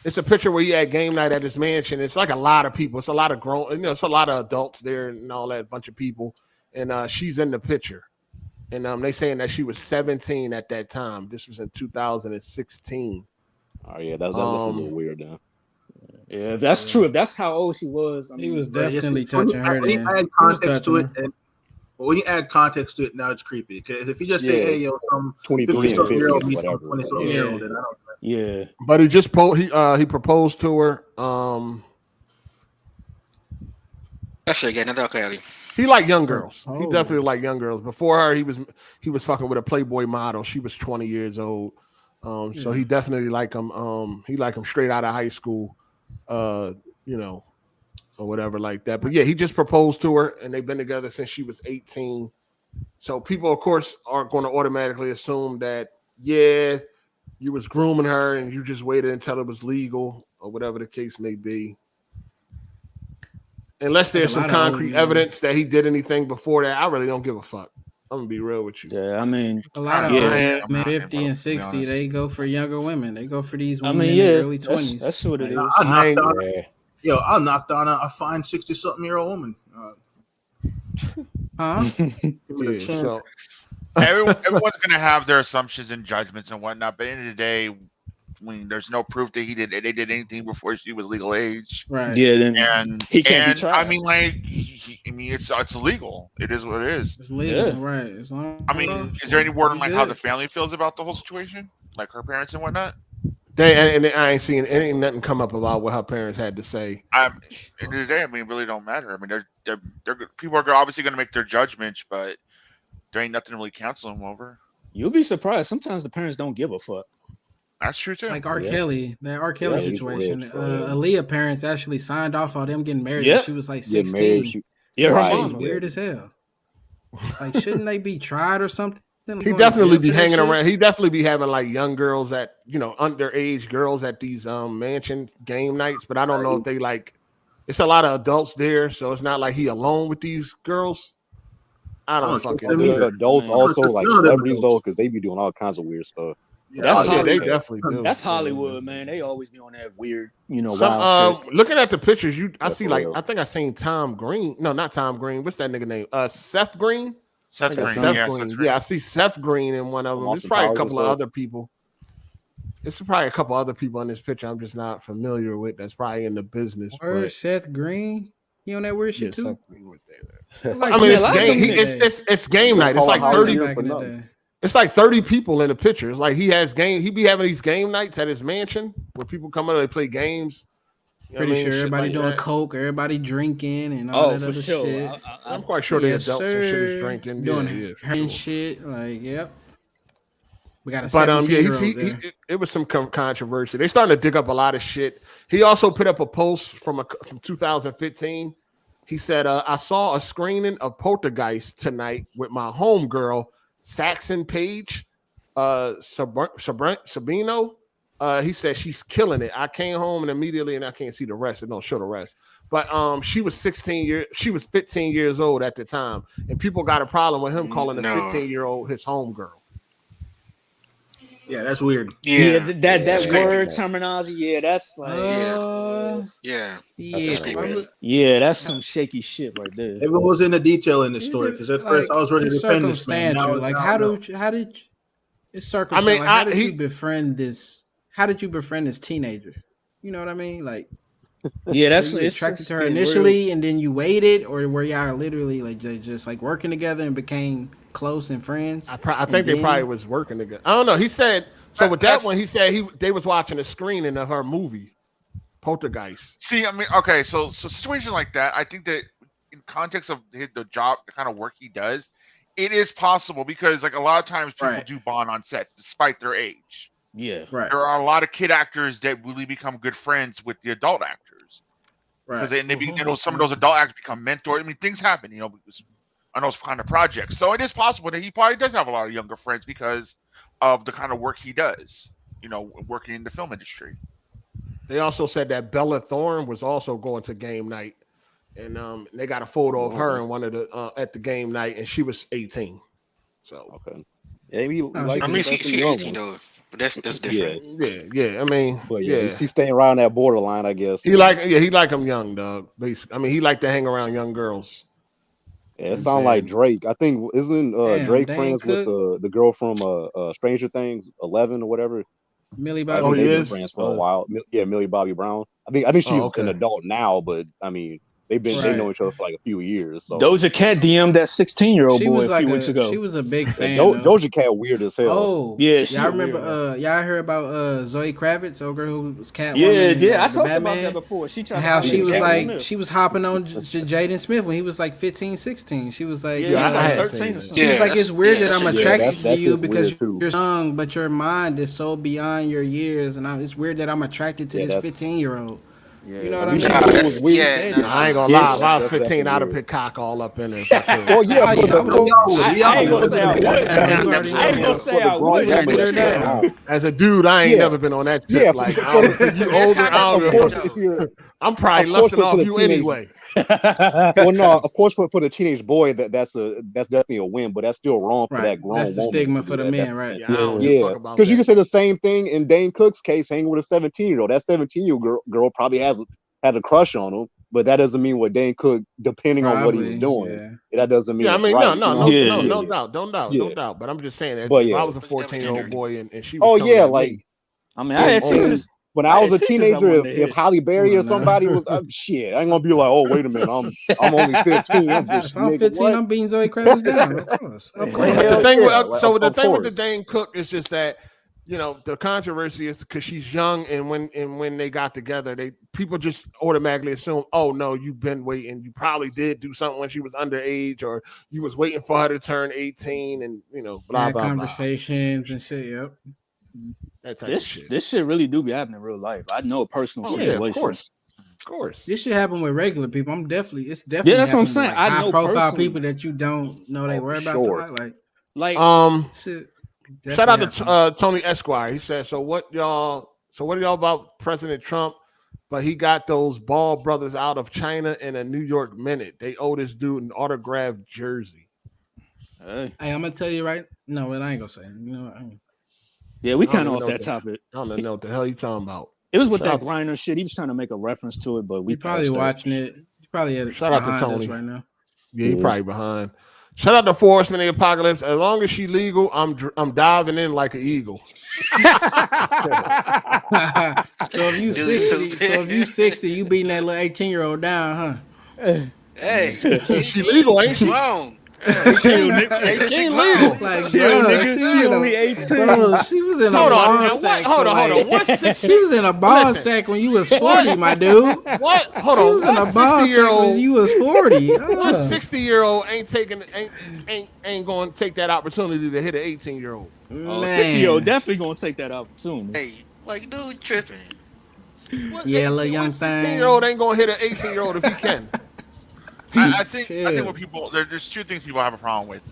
It's a picture where he had game night at his mansion. It's like a lot of people. It's a lot of grown. It's a lot of adults there and all that bunch of people, and she's in the picture. And they saying that she was 17 at that time. This was in 2016. Oh yeah, that's a little weird now. Yeah, if that's true. If that's how old she was, I mean, He was definitely touching her. When you add context to it, when you add context to it, now it's creepy. Because if you just say, "Hey, yo, some 50-year-old meets some 20-year-old," then I don't. Yeah, but he just he proposed to her. That shit getting another Kelly. He liked young girls. He definitely liked young girls. Before her, he was fucking with a Playboy model. She was 20 years old. So he definitely liked him. He liked him straight out of high school, or whatever like that. But yeah, he just proposed to her, and they've been together since she was 18. So people, of course, aren't going to automatically assume that you was grooming her and you just waited until it was legal or whatever the case may be. Unless there's some concrete evidence that he did anything before that, I really don't give a fuck. I'm gonna be real with you. Yeah, I mean, a lot of yeah, 50 and 60, they go for younger women. They go for these women I mean, in yeah, their early 20s. that's what it is. I knocked on a fine 60-something-year-old woman. Huh? Yeah, so everyone's gonna have their assumptions and judgments and whatnot, but at the end of the day, when there's no proof that they did anything before she was legal age, right? Yeah, then and he can't be tried. I mean, like, it's legal. It is what it is. It's legal, right? As long I mean, is there any word on like how the family feels about the whole situation, like her parents and whatnot? And I ain't seen nothing come up about what her parents had to say. At the end of the day, I mean, it really don't matter. I mean, they're people are obviously going to make their judgments, but there ain't nothing to really cancel them over. You'll be surprised. Sometimes the parents don't give a fuck. That's true too. Like R. Kelly, that R. Kelly situation. Aaliyah parents actually signed off on them getting married. Yep. When she was like 16. Yeah, her right. mama weird as hell. Like, shouldn't they be tried or something? He definitely be hanging around. He definitely be having like young girls at, underage girls at these mansion game nights. But I don't know if they like. It's a lot of adults there, so it's not like he alone with these girls. I don't fucking know. Adults also like celebrities though, because they be doing all kinds of weird stuff. That's they definitely do. That's Hollywood, man. They always be on that weird, wild shit. Looking at the pictures, I see like I think I seen Tom Green. No, not Tom Green. What's that nigga name? Seth Green. Seth Green. Seth Green. Yeah, I see Seth Green in one of them. There's probably a couple of other people. There's probably a couple other people in this picture I'm just not familiar with. That's probably in the business. Or Seth Green. He on that weird shit too. Seth Green was there. I mean, it's game night. It's like 30. It's like 30 people in the picture. It's like he be having these game nights at his mansion where people come out and they play games. Pretty sure everybody doing coke, everybody drinking and all that other shit. I'm quite sure the adults and shit is drinking. Doing shit. Like, yep. We got a 17-year-old it was some controversy. They're starting to dig up a lot of shit. He also put up a post from 2015. He said, I saw a screening of Poltergeist tonight with my homegirl, Saxon Page, Sabino. He said she's killing it. I came home and immediately, and I can't see the rest. It don't show the rest. But she was 15 years old at the time, and people got a problem with him calling a 15-year-old his homegirl. Yeah, that's weird. Yeah, that word terminology. Yeah, that's like that's some shaky shit right there. Everyone was in the detail in the story because at first I was ready to defend this man. Like, how did it's circumstantial? I mean, how did you befriend this? How did you befriend this teenager? You know what I mean? Like, yeah, that's you attracted to her initially, and then you waited, or were y'all literally like just like working together and became close and friends? I think they probably was working together. I don't know. He said so. With that one, he said they was watching a screening of her movie, Poltergeist. See, I mean, okay, so situation like that, I think that in context of the job, the kind of work he does, it is possible because like a lot of times people do bond on sets despite their age. Yeah, right. There are a lot of kid actors that really become good friends with the adult actors, right? Because some of those adult actors become mentors. I mean, things happen, on those kind of projects. So it is possible that he probably does have a lot of younger friends because of the kind of work he does, working in the film industry. They also said that Bella Thorne was also going to game night, and they got a photo of her in one of the at the game night, and she was 18. So okay, yeah, she's 18 though. But that's different. Yeah. I mean, he's staying around that borderline, I guess. He like him young, dog. Basically, I mean, he like to hang around young girls. Yeah, it sounds like Drake. I think isn't Drake friends with the girl from Stranger Things, 11 or whatever. Millie Bobby. Oh, he is friends for a while. Yeah, Millie Bobby Brown. I think she's an adult now, but I mean, they know each other for like a few years. So Doja Cat DM'd that 16-year-old boy a few weeks ago. She was a big fan. Doja Cat weird as hell. Oh yeah, y'all remember? Y'all heard about Zoe Kravitz, old girl who was I Catwoman? talked Batman? about that before. She tried how she was Jaden like Smith. she was hopping on Jaden Smith when he was like 15, 16. She was like, he was like 13 or something. She was like, it's weird that I'm attracted to you because you're young, but your mind is so beyond your years, and it's weird that I'm attracted to this 15-year-old. Yeah. You know what I mean? I ain't gonna lie. If I was 15, I'd have put cock all up in it. Well, yeah, I ain't gonna say I would. As a dude, I ain't never been on that tip. Like, you older, I'm probably lusting off you anyway. Well, no, of course, for the teenage boy, that's definitely a win, but that's still wrong for that grown. That's the stigma for the men, right? Yeah, because you can say the same thing in Dane Cook's case, hanging with a 17-year-old. That 17-year-old girl probably had a crush on him, but that doesn't mean what Dane Cook, depending on what he was doing, that doesn't mean. Yeah, I mean, right, no doubt, no doubt. But I'm just saying, if I was a 14-year-old boy and she was coming at me, I mean, I had teachers. When I was a teenager, if Halle Berry or somebody was shit, I ain't gonna be like, oh wait a minute, I'm only 15. I'm just I'm 15. I'm beating Zoe Kravitz down. Of course. The thing with the Dane Cook is just that, you know, the controversy is because she's young, and when they got together, people just automatically assume, oh no, you've been waiting. You probably did do something when she was underage, or you was waiting for her to turn 18, and you know, blah blah conversations and shit. Yep. This shit really do be happening in real life. I know a personal situation. Yeah, of course. This shit happen with regular people. It's definitely yeah, that's what I'm saying. Like I high know profile personally. people that you don't know they worry about somebody like shit. Shout out to Tony Esquire. He said, so what y'all about President Trump? But he got those Ball brothers out of China in a New York minute. They owe this dude an autographed jersey. Hey, I'm gonna tell you right. No, I ain't gonna say. You know. Yeah, we kind of off that topic. I don't know what the hell you talking about. It was with that Griner shit. He was trying to make a reference to it, but we probably watching it. You probably had shout out to Tony right now. Yeah, he probably behind. Shout out to Forrest in the Apocalypse. As long as she legal, I'm diving in like an eagle. So if you 60, you beating that little 18-year-old down, huh? Hey, she legal, ain't she? Chill, nigga. She ain't legal. Like, chill, nigga. She only 18. Bro, she was in a ball sack. Hold on. What 60? She was in a ball sack when you was 40, my dude. What? Hold on. She was in a ball sack when you was 40. What 60-year-old ain't going to take that opportunity to hit an 18-year-old? 60-year-old definitely going to take that opportunity. Hey, like, dude, tripping. Yeah, little young thing. 16-year-old ain't going to hit an 18-year-old if he can. I think what people there's two things people have a problem with.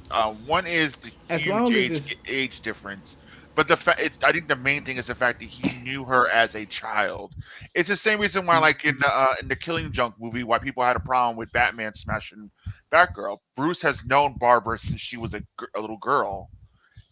One is the huge age difference, but I think the main thing is the fact that he knew her as a child. It's the same reason why, like in the Killing Joke movie, why people had a problem with Batman smashing Batgirl. Bruce has known Barbara since she was a little girl.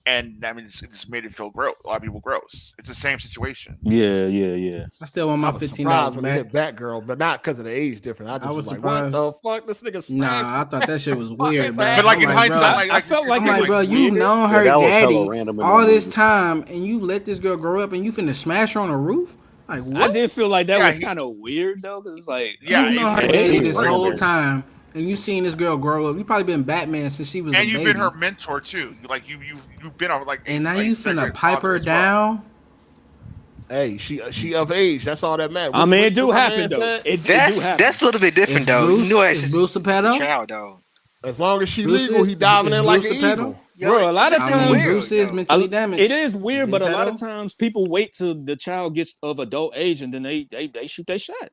And I mean, it's made it feel gross. A lot of people gross. It's the same situation. Yeah. I still want my $15 when they hit Batgirl, but not because of the age difference. I was surprised. Like, what the fuck? This nigga. Nah, I thought that shit was weird. But like in hindsight, I felt like bro, you've known her daddy all this time, and you let this girl grow up, and you finna smash her on a roof. Like, what? I did feel like that was kind of weird though, because it's like you know her daddy this whole time. And you seen this girl grow up. You probably been Batman since she was. And you've been her mentor too. Like you've been like. And now you finna pipe her down. Hey, she of age. That's all that matters. I mean, it do happen though. That's a little bit different though. Bruce, you know, it's Bruce a pedo? Child though. As long as she legal, he diving in like an eagle. Bro, a lot of times Bruce is mentally damaged. It is weird, but a lot of times people wait till the child gets of adult age and then they shoot their shot.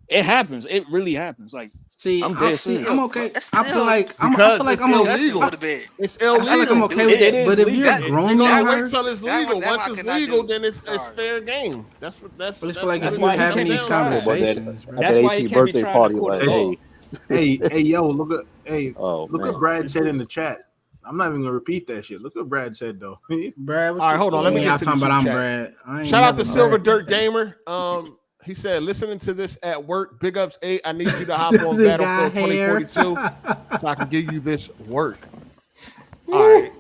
It happens. It really happens. Like, I'm dead serious. I'm okay. I feel like I'm illegal. It's illegal. I feel like I'm okay with it. But if you're grown, wait till it's legal. Once it's legal, then it's fair game. That's what. But it's like if you're having these conversations. That's why 18th birthday party, like, hey, yo, look what Brad said in the chat. I'm not even gonna repeat that shit. Look what Brad said though. Brad, all right, hold on. Let me get to talking about. I'm Brad. Brad. Shout out to Silver Dirt Gamer. He said, listening to this at work, big ups 8. I need you to hop on Battlefield 2042 so I can give you this work. All right.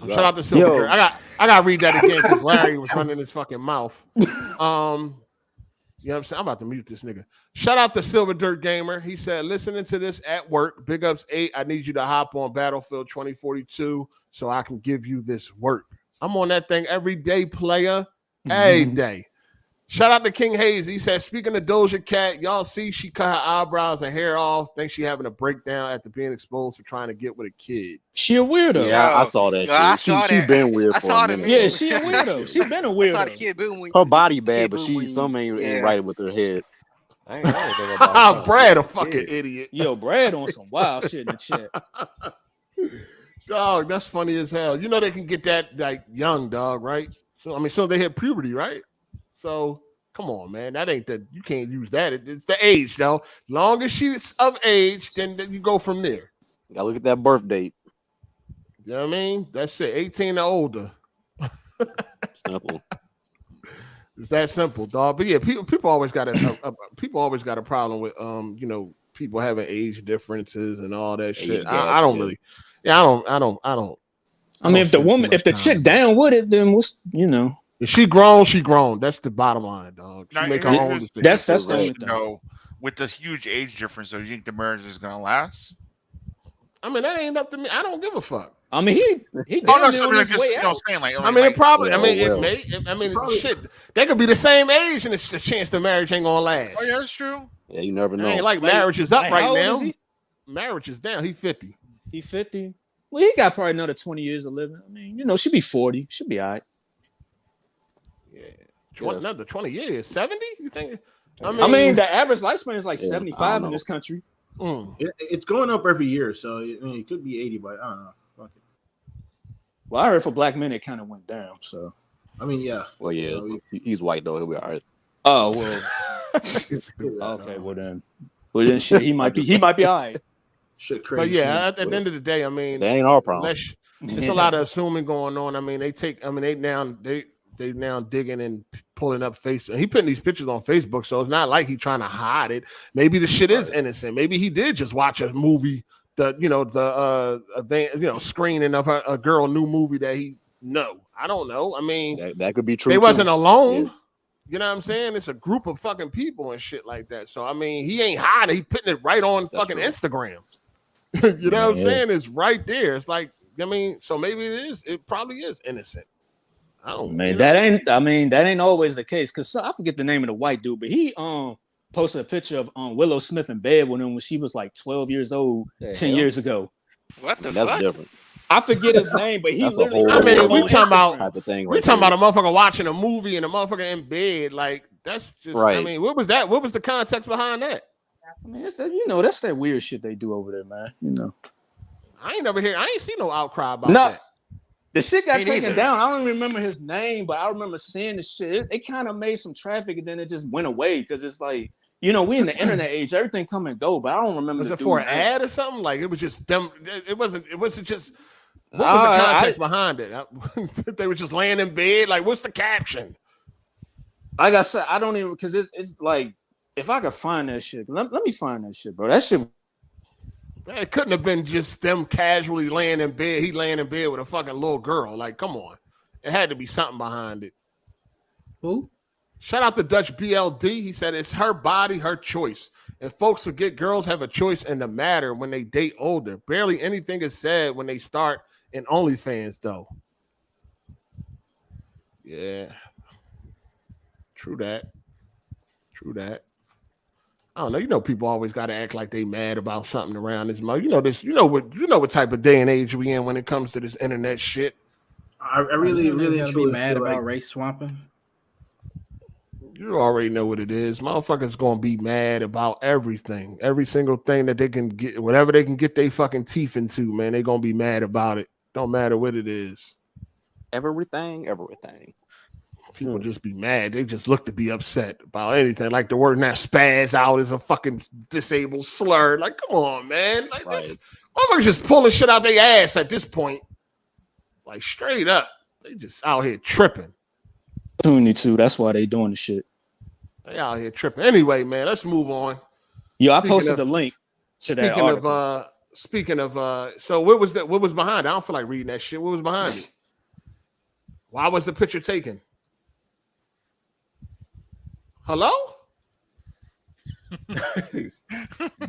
Shout out to Silver Dirt. I got to read that again because Larry was running his fucking mouth. You know what I'm saying? I'm about to mute this nigga. Shout out to Silver Dirt Gamer. He said, listening to this at work, big ups 8. I need you to hop on Battlefield 2042 so I can give you this work. I'm on that thing every day, player. Every day. Shout out to King Hayes. He said, speaking of Doja Cat, y'all see she cut her eyebrows and hair off. Think she having a breakdown after being exposed for trying to get with a kid. She a weirdo. Yeah, I saw that. She been weird for a minute. Yeah, she a weirdo. She been a weirdo. Her body bad, but some ain't right with her head. I ain't know about Brad, a fucking idiot. Yo, Brad on some wild shit in the chat. Dog, that's funny as hell. You know they can get that like young, dog, right? So I mean, so they hit puberty, right? So come on, man. That ain't that. You can't use that. It's the age, though. Long as she's of age, then you go from there. You gotta look at that birth date. You know what I mean? That's it. 18 or older. Simple. It's that simple, dog. But yeah, people always got a problem with you know, people having age differences and all that shit. I don't really. Yeah, I don't. I mean, if the chick down with it, then what's, you know. If she grown. That's the bottom line, dog. She make her own decision. That's the only thing. No, with the huge age difference, so you think the marriage is gonna last? I mean, that ain't up to me. I don't give a fuck. I mean, he on his way out. I mean, it probably. Shit. They could be the same age, and it's the chance the marriage ain't gonna last. Oh yeah, that's true. Yeah, you never know. Ain't like marriage is up how right old now. is he? Marriage is down. He 50. He 50. Well, he got probably another 20 years of living. I mean, you know, she'll be 40. She'll be all right. Yeah. Another 20 years. 70? You think? I mean, the average lifespan is like 75 in this country. It's going up every year, so it could be 80, but I don't know. Fuck it. Well, I heard for black men it kind of went down. So, I mean, yeah. Well, yeah, he's white though. He'll be all right. Oh well. Okay, well then, shit. He might be all right. Shit, crazy. But yeah, at the end of the day, I mean, that ain't our problem. There's a lot of assuming going on. I mean, they now digging and pulling up Facebook. He putting these pictures on Facebook, so it's not like he's trying to hide it. Maybe the shit is innocent. Maybe he did just watch a movie, screening of a girl new movie that he know. I don't know. I mean, that could be true. They wasn't alone. Yeah. You know what I'm saying? It's a group of fucking people and shit like that. So I mean, he ain't hiding. He putting it right on fucking Instagram. You know what I'm saying? It's right there. It's like, I mean, so maybe it probably is innocent. I don't know. That ain't always the case. Cause I forget the name of the white dude, but he posted a picture of Willow Smith in bed with him when she was like 12 years old 10 years ago. What the fuck? That's different. I forget his name, but he literally. I mean, we talking about type of thing. We talking about a motherfucker watching a movie and a motherfucker in bed. Like that's just. Right. I mean, what was that? What was the context behind that? I mean, that's that weird shit they do over there, man. You know. I ain't seen no outcry about that. The shit got taken down. I don't remember his name, but I remember seeing the shit. It kind of made some traffic, and then it just went away because it's like, you know, we in the internet age, everything come and go. But I don't remember. Was it for an ad or something? Like it was just them. It wasn't just. What was the context behind it? They were just laying in bed. Like, what's the caption? Like I said, I don't even because it's like if I could find that shit, let me find that shit, bro. That shit. It couldn't have been just them casually laying in bed. He laying in bed with a fucking little girl. Like, come on. It had to be something behind it. Who? Shout out to Dutch BLD. He said it's her body, her choice. And folks forget girls have a choice in the matter when they date older. Barely anything is said when they start in OnlyFans, though. Yeah. True that. I don't know. You know, people always got to act like they mad about something around this month. You know this. You know what type of day and age we in when it comes to this internet shit. I really be mad about race swapping. You already know what it is. Motherfuckers gonna be mad about everything, every single thing that they can get, whatever they can get their fucking teeth into. Man, they gonna be mad about it. Don't matter what it is. Everything. People just be mad. They just look to be upset about anything. Like the word now spaz out is a fucking disabled slur. Like, come on, man. Like, motherfuckers just pulling shit out their ass at this point. Like, straight up. They just out here tripping. Too. That's why they doing the shit. They out here tripping. Anyway, man, let's move on. Yo, I posted the link to that article. Speaking of, so what was behind it? I don't feel like reading that shit. What was behind it? Why was the picture taken? Hello?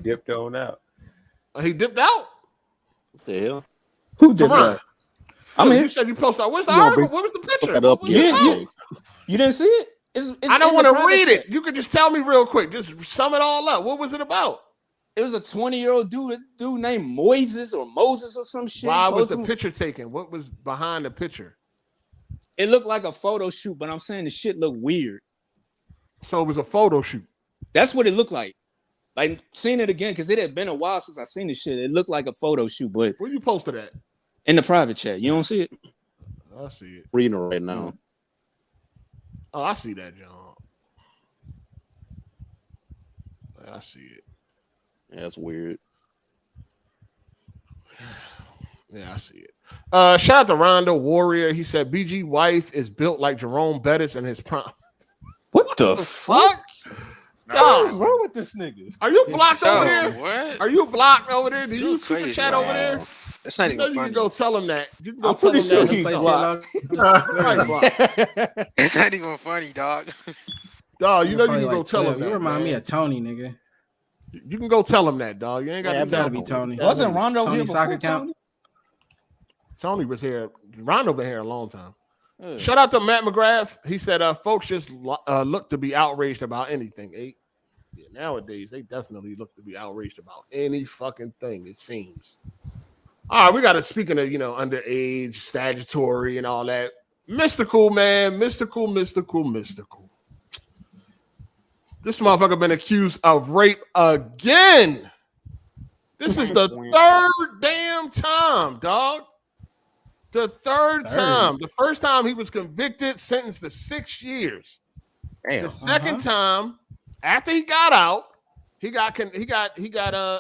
Dipped on out. He dipped out? What the hell? Who did that? I mean, you said you posted out. Where's the article? What was the picture? You didn't see it? I don't want to read it. You could just tell me real quick. Just sum it all up. What was it about? It was a 20-year-old dude named Moses or some shit. Why was the picture taken? What was behind the picture? It looked like a photo shoot, but I'm saying the shit looked weird. So it was a photo shoot. That's what it looked like. Like seeing it again because it had been a while since I seen this shit. It looked like a photo shoot, but where you posted at? In the private chat. You don't see it? I see it. Reading it right now. Oh, I see that, John. I see it. Yeah, that's weird. Yeah, I see it. Shout out to Rondo Warrior. He said BG wife is built like Jerome Bettis in his prime. What the fuck? God. What is wrong with this nigga? Are you blocked over there? What? Are you blocked over there? Do you Dude, super crazy, chat man. over there? That's not You know even you funny. can go tell him that. You can go I'm tell pretty him sure that. he's blocked. Right, blocked. It's not even funny, dog. Dog, you know you Probably can go like tell 12. him that. You remind me man. of Tony, nigga. You can go tell him that, dog. You ain't got Yeah, to gotta be Tony. Wasn't Rondo Tony here soccer before count? Tony? Tony was here. Rondo been here a long time. Shout out to Matt McGrath. He said, folks just look to be outraged about anything. Yeah, nowadays, they definitely look to be outraged about any fucking thing, it seems. All right, we got to, speaking of, underage, statutory, and all that. Mystical, man. Mystical. This motherfucker been accused of rape again. This is the third damn time, dog. The third time. The first time he was convicted, sentenced to 6 years. Damn. The second time, after he got out, he got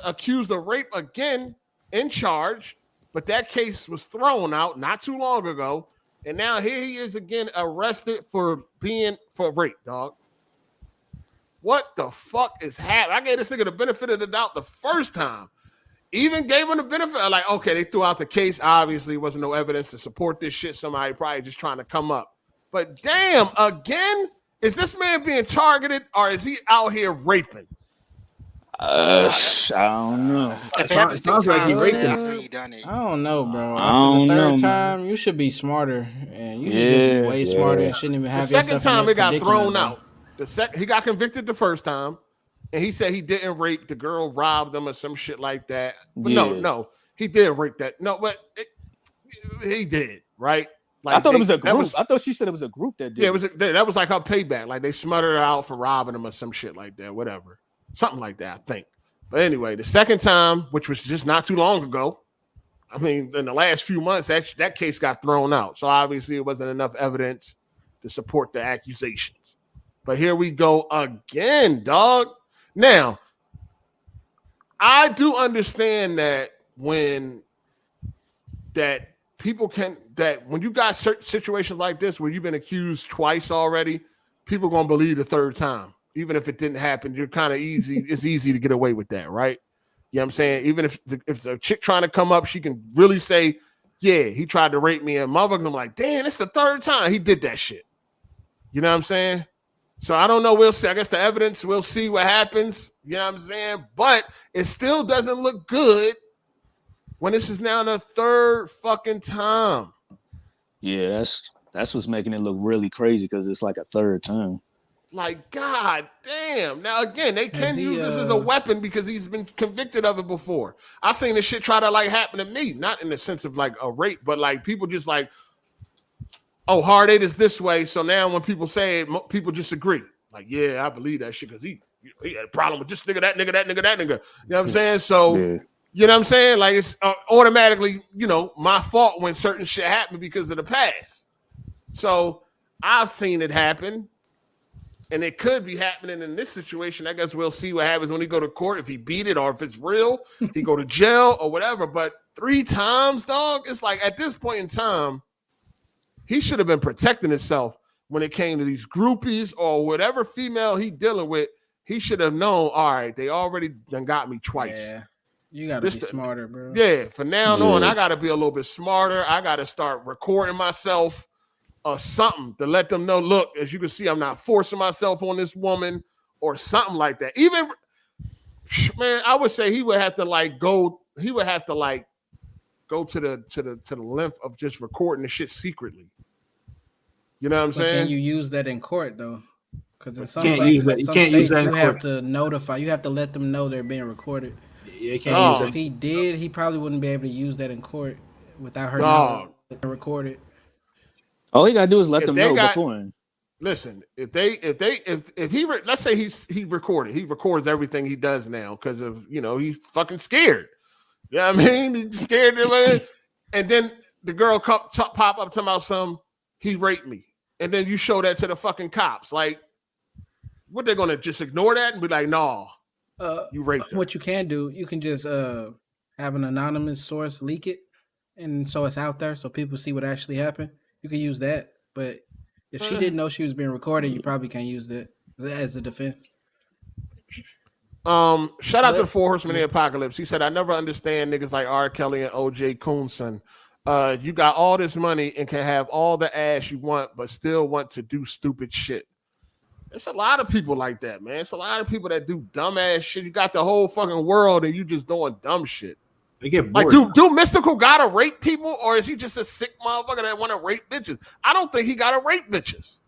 accused of rape again, in charge, but that case was thrown out not too long ago, and now here he is again arrested for rape, dog. What the fuck is happening? I gave this nigga the benefit of the doubt the first time. Even gave him the benefit of like, okay, they threw out the case. Obviously, wasn't no evidence to support this shit. Somebody probably just trying to come up. But damn, again, is this man being targeted or is he out here raping? I don't know. Sounds like he raped him. I don't know, bro. After the third time, you should be smarter, and you should just be way smarter and shouldn't even have the second yourself in time that it got predicament, thrown bro. out. He got convicted the first time, and he said he didn't rape the girl, robbed him or some shit like that. But no, he did rape that. No, but he did, right? Like I thought it was a group. I thought she said it was a group that did. Yeah, that was like her payback. Like they smothered her out for robbing him or some shit like that, whatever. Something like that, I think. But anyway, the second time, which was just not too long ago, I mean, in the last few months, that case got thrown out. So obviously it wasn't enough evidence to support the accusations. But here we go again, dog. Now, I do understand that when you got certain situations like this where you've been accused twice already, people gonna believe the third time. Even if it didn't happen, you're kind of easy. It's easy to get away with that, right? You know what I'm saying? Even if the chick trying to come up, she can really say, yeah, he tried to rape me. And motherfuckers, I'm like, damn, it's the third time he did that shit. You know what I'm saying? So I don't know. We'll see. I guess the evidence, we'll see what happens. You know what I'm saying? But it still doesn't look good when this is now the third fucking time. Yeah, that's what's making it look really crazy because it's like a third time. Like, God damn. Now, again, they can use this as a weapon because he's been convicted of it before. I've seen this shit try to, like, happen to me. Not in the sense of, like, a rape, but, like, people just, like, oh, Hard 8 is this way. So now when people say it, people just agree. Like, yeah, I believe that shit because he had a problem with this nigga, that nigga, that nigga, that nigga. You know what I'm saying? So, you know what I'm saying? Like, it's automatically, my fault when certain shit happened because of the past. So I've seen it happen. And it could be happening in this situation. I guess we'll see what happens when he go to court. If he beat it or if it's real, he go to jail or whatever. But 3 times, dog, it's like at this point in time, he should have been protecting himself when it came to these groupies or whatever female he dealing with. He should have known, all right, they already done got me twice. Yeah, you got to be smarter, bro. Yeah, from now on, I got to be a little bit smarter. I got to start recording myself or something to let them know, look, as you can see, I'm not forcing myself on this woman or something like that. Even, man, I would say he would have to go to the length of just recording the shit secretly. You know what I'm saying? Can you use that in court though? Because in some You can't use that in you have court. to notify. You have to let them know they're being recorded. Yeah, you So can't use if he did, he probably wouldn't be able to use that in court without her Dog. knowing recorded. All he gotta do is let If them they know got- beforehand. Listen, if he let's say he records everything he does now because of he's fucking scared. You know what I mean? He's scared, and then the girl pop up talking about he raped me, and then you show that to the fucking cops. Like, what they're gonna just ignore that and be like, "No, you raped her." What you can do, you can just have an anonymous source leak it, and so it's out there so people see what actually happened. You can use that, but if she didn't know she was being recorded, you probably can't use that as a defense. Shout out to the 4 Horsemen of the Apocalypse. He said, I never understand niggas like R. Kelly and O.J. Coonson. You got all this money and can have all the ass you want, but still want to do stupid shit. It's a lot of people like that, man. It's a lot of people that do dumb ass shit. You got the whole fucking world and you just doing dumb shit. They get bored. Like, do Mystical gotta rape people, or is he just a sick motherfucker that want to rape bitches? I don't think he gotta rape bitches.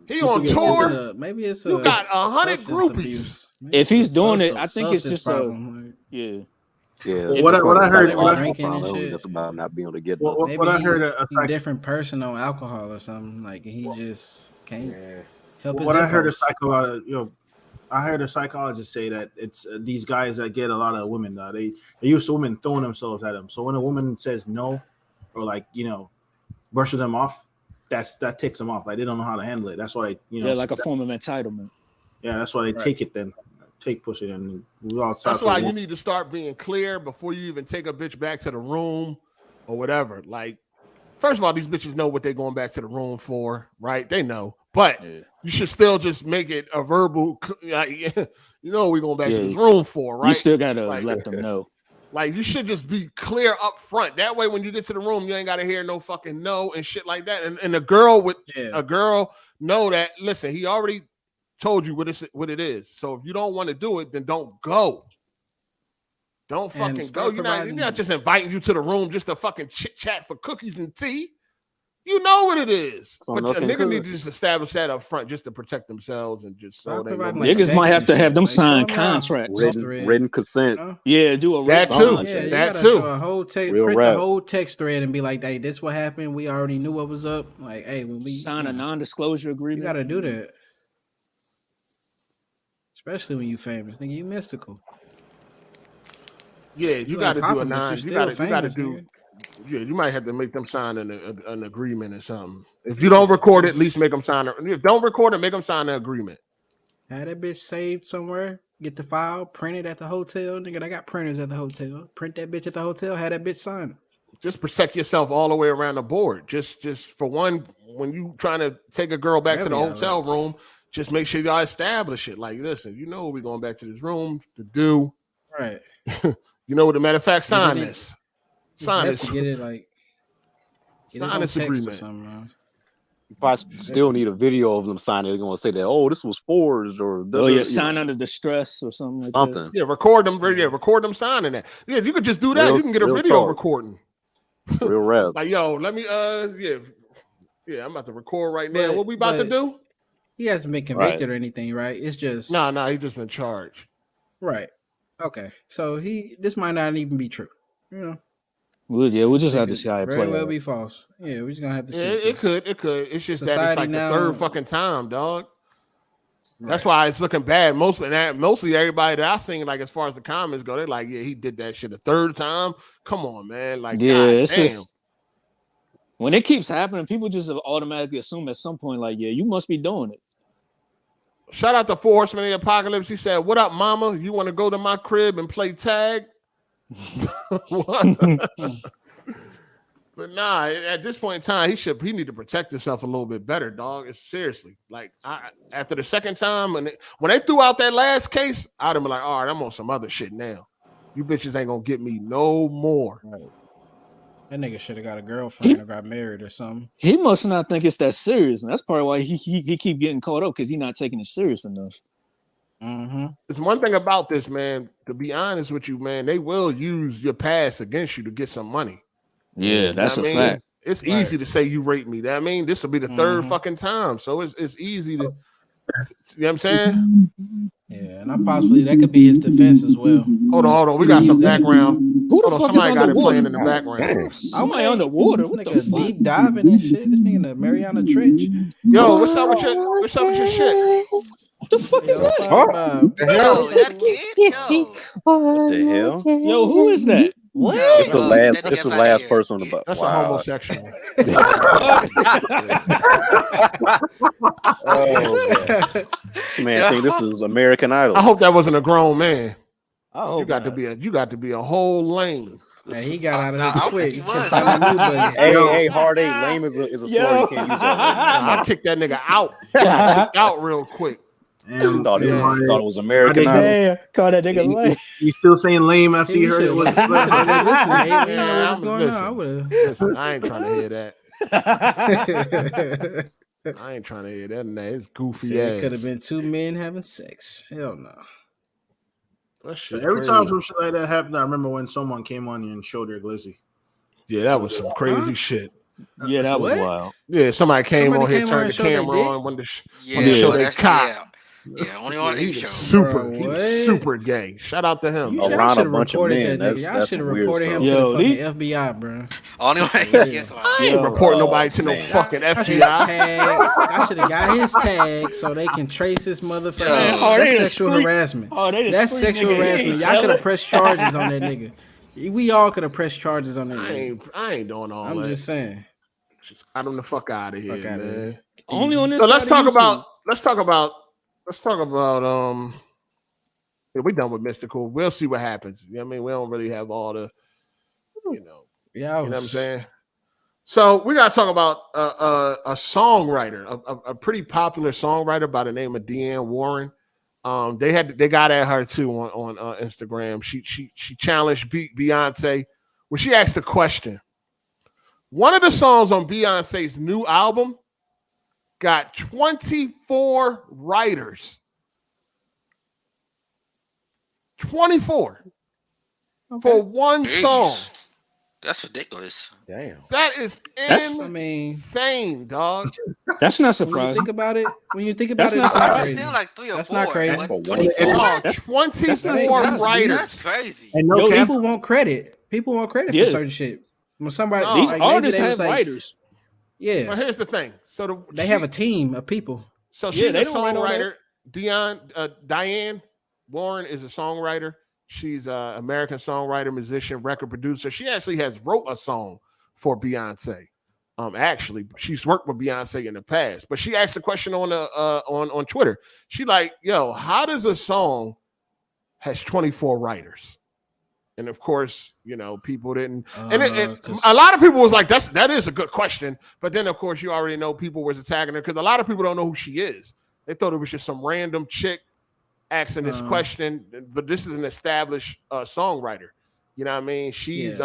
He on tour. Maybe it's you got 100 groupies. If he's doing it, I think it's just yeah. What I heard, that's about not being able to get. What I heard, a different person on alcohol or something. Like he just can't help. What I heard I heard a psychologist say that it's these guys that get a lot of women. They used to women throwing themselves at them. So when a woman says no, or brushes them off, that ticks them off. Like they don't know how to handle it. That's why like a form of entitlement. Yeah, that's why they take it then. Take push it and we all. That's why you need to start being clear before you even take a bitch back to the room or whatever. Like, first of all, these bitches know what they're going back to the room for, right? They know, but you should still just make it a verbal. We're going back to this room for, right? You still gotta let them know. Like, you should just be clear up front. That way, when you get to the room, you ain't gotta hear no fucking no and shit like that. And a girl know that. Listen, he already told you what it is. So if you don't want to do it, then don't go. Don't fucking go. You're not just inviting you to the room just to fucking chit chat for cookies and tea. You know what it is. But a nigga need to just establish that up front just to protect themselves and just so they know. Niggas might have to have them sign contracts. Written consent. Yeah, do a that too. That too. A whole print the whole text thread and be like, "Hey, this what happened. We already knew what was up." Like, hey, when we sign a non-disclosure agreement, you gotta do that. Especially when you famous, nigga, you mystical. Yeah, you got to do a non. You got to do. Yeah, you might have to make them sign an agreement or something. If you don't record it, at least make them sign. If don't record it, make them sign an agreement. Have that bitch saved somewhere. Get the file, print it at the hotel, nigga. I got printers at the hotel. Print that bitch at the hotel. Have that bitch sign. Just protect yourself all the way around the board. Just for one, when you trying to take a girl back to the hotel room. Just make sure y'all establish it. Like, listen, we're going back to this room to do. Right. What a matter of fact, sign this. Sign this. To get it like. Sign this agreement. You probably still need a video of them signing. They're going to say that, oh, this was forged or. Sign under distress or something. Something. Yeah, record them. Yeah, record them signing that. Yeah, you could just do that. You can get a video recording. Real rap. Like, yo, let me. Yeah, I'm about to record right now. What we about to do? He hasn't been convicted or anything, right? It's just no. He just been charged. Right. Okay. So this might not even be true. We'll just have to see how it plays. Very well be false. Yeah, we're just gonna have to see. It could. It's just that it's like the third fucking time, dog. Right. That's why it's looking bad. Mostly everybody that I seen, like as far as the comments go, they're like, yeah, he did that shit a third time. Come on, man. Like, yeah, God, it's damn. just when it keeps happening, people just automatically assume at some point, like, yeah, you must be doing it. Shout out to 4 Horsemen of the Apocalypse. He said, "What up, mama? You want to go to my crib and play tag?" But nah, at this point in time, he need to protect himself a little bit better, dog. It's seriously like after the second time, when they threw out that last case, I'd have been like, all right, I'm on some other shit now. You bitches ain't gonna get me no more. Right. That nigga should have got a girlfriend or got married or something. He must not think it's that serious, and that's probably why he keep getting caught up because he's not taking it serious enough. Mm-hmm. It's one thing about this, man. To be honest with you, man, they will use your past against you to get some money. Yeah, that's a fact. It's easy to say you raped me. That I mean, this will be the third fucking time, so it's easy to You know what I'm saying? Yeah, and I possibly that could be his defense as well. Hold on. We got some background. Who the Hold on, fuck somebody is got it underwater? playing in the background. Somebody underwater. This What the nigga fuck? deep diving and shit. This nigga the Mariana Trench. Yo, what's up with your shit? What the fuck is that? What the hell? What the hell? Yo, who is that? What? It's the last person on the bus. That's a homosexual. Oh, man, think this is American Idol. I hope that wasn't a grown man. Oh, you got to be a whole lame. Man, he got out of there quick. Hey, Hard 8, lame is a slur. You can't use that. I'll kick that nigga out. Out real quick. Thought it was American Idol. Damn, call that nigga lame. You still saying lame after you heard it was Listen, I ain't trying to hear that. I ain't trying to hear that. It's goofy ass. It could have been two men having sex. Hell no. Every time some shit like that happened, I remember when someone came on and showed their glizzy. Yeah, that was some crazy shit. Yeah, that was wild. Yeah, somebody came on here, turned the camera on when the show their cock. Yeah, only on the show. Super gay. Shout out to him. Around a bunch of men. Y'all should have reported him to the fucking FBI, bro. Only way. I ain't reporting nobody to no fucking FBI. I should have got his tag so they can trace his motherfucker. That's sexual harassment. That's sexual harassment. Y'all could have pressed charges on that nigga. We all could have pressed charges on that nigga. I ain't doing all that. I'm just saying. Just got him the fuck out of here, man. Only on this. So let's talk about we done with Mystical. We'll see what happens. You know what I mean? We don't really have all the, you know what I'm saying? So we gotta talk about a songwriter, a pretty popular songwriter by the name of Deanne Warren. They got at her too on Instagram. She challenged Beyonce when she asked the question. One of the songs on Beyonce's new album got 24 writers. 24 for one song. That's ridiculous. Damn. That is insane, dog. That's not surprising. When you think about it, that's not crazy. Still like 3 or 4. That's not crazy. 24 writers. That's crazy. And people want credit. People want credit for certain shit. When somebody these artists have writers. Yeah. But here's the thing. So they have a team of people. So she's a songwriter. Diane Warren is a songwriter. She's an American songwriter, musician, record producer. She actually has wrote a song for Beyonce. Actually, she's worked with Beyonce in the past. But she asked a question on Twitter. She like, yo, how does a song has 24 writers? And of course, people didn't. And a lot of people was like, that is a good question. But then, of course, you already know people was attacking her because a lot of people don't know who she is. They thought it was just some random chick asking this question. But this is an established songwriter. You know what I mean? She's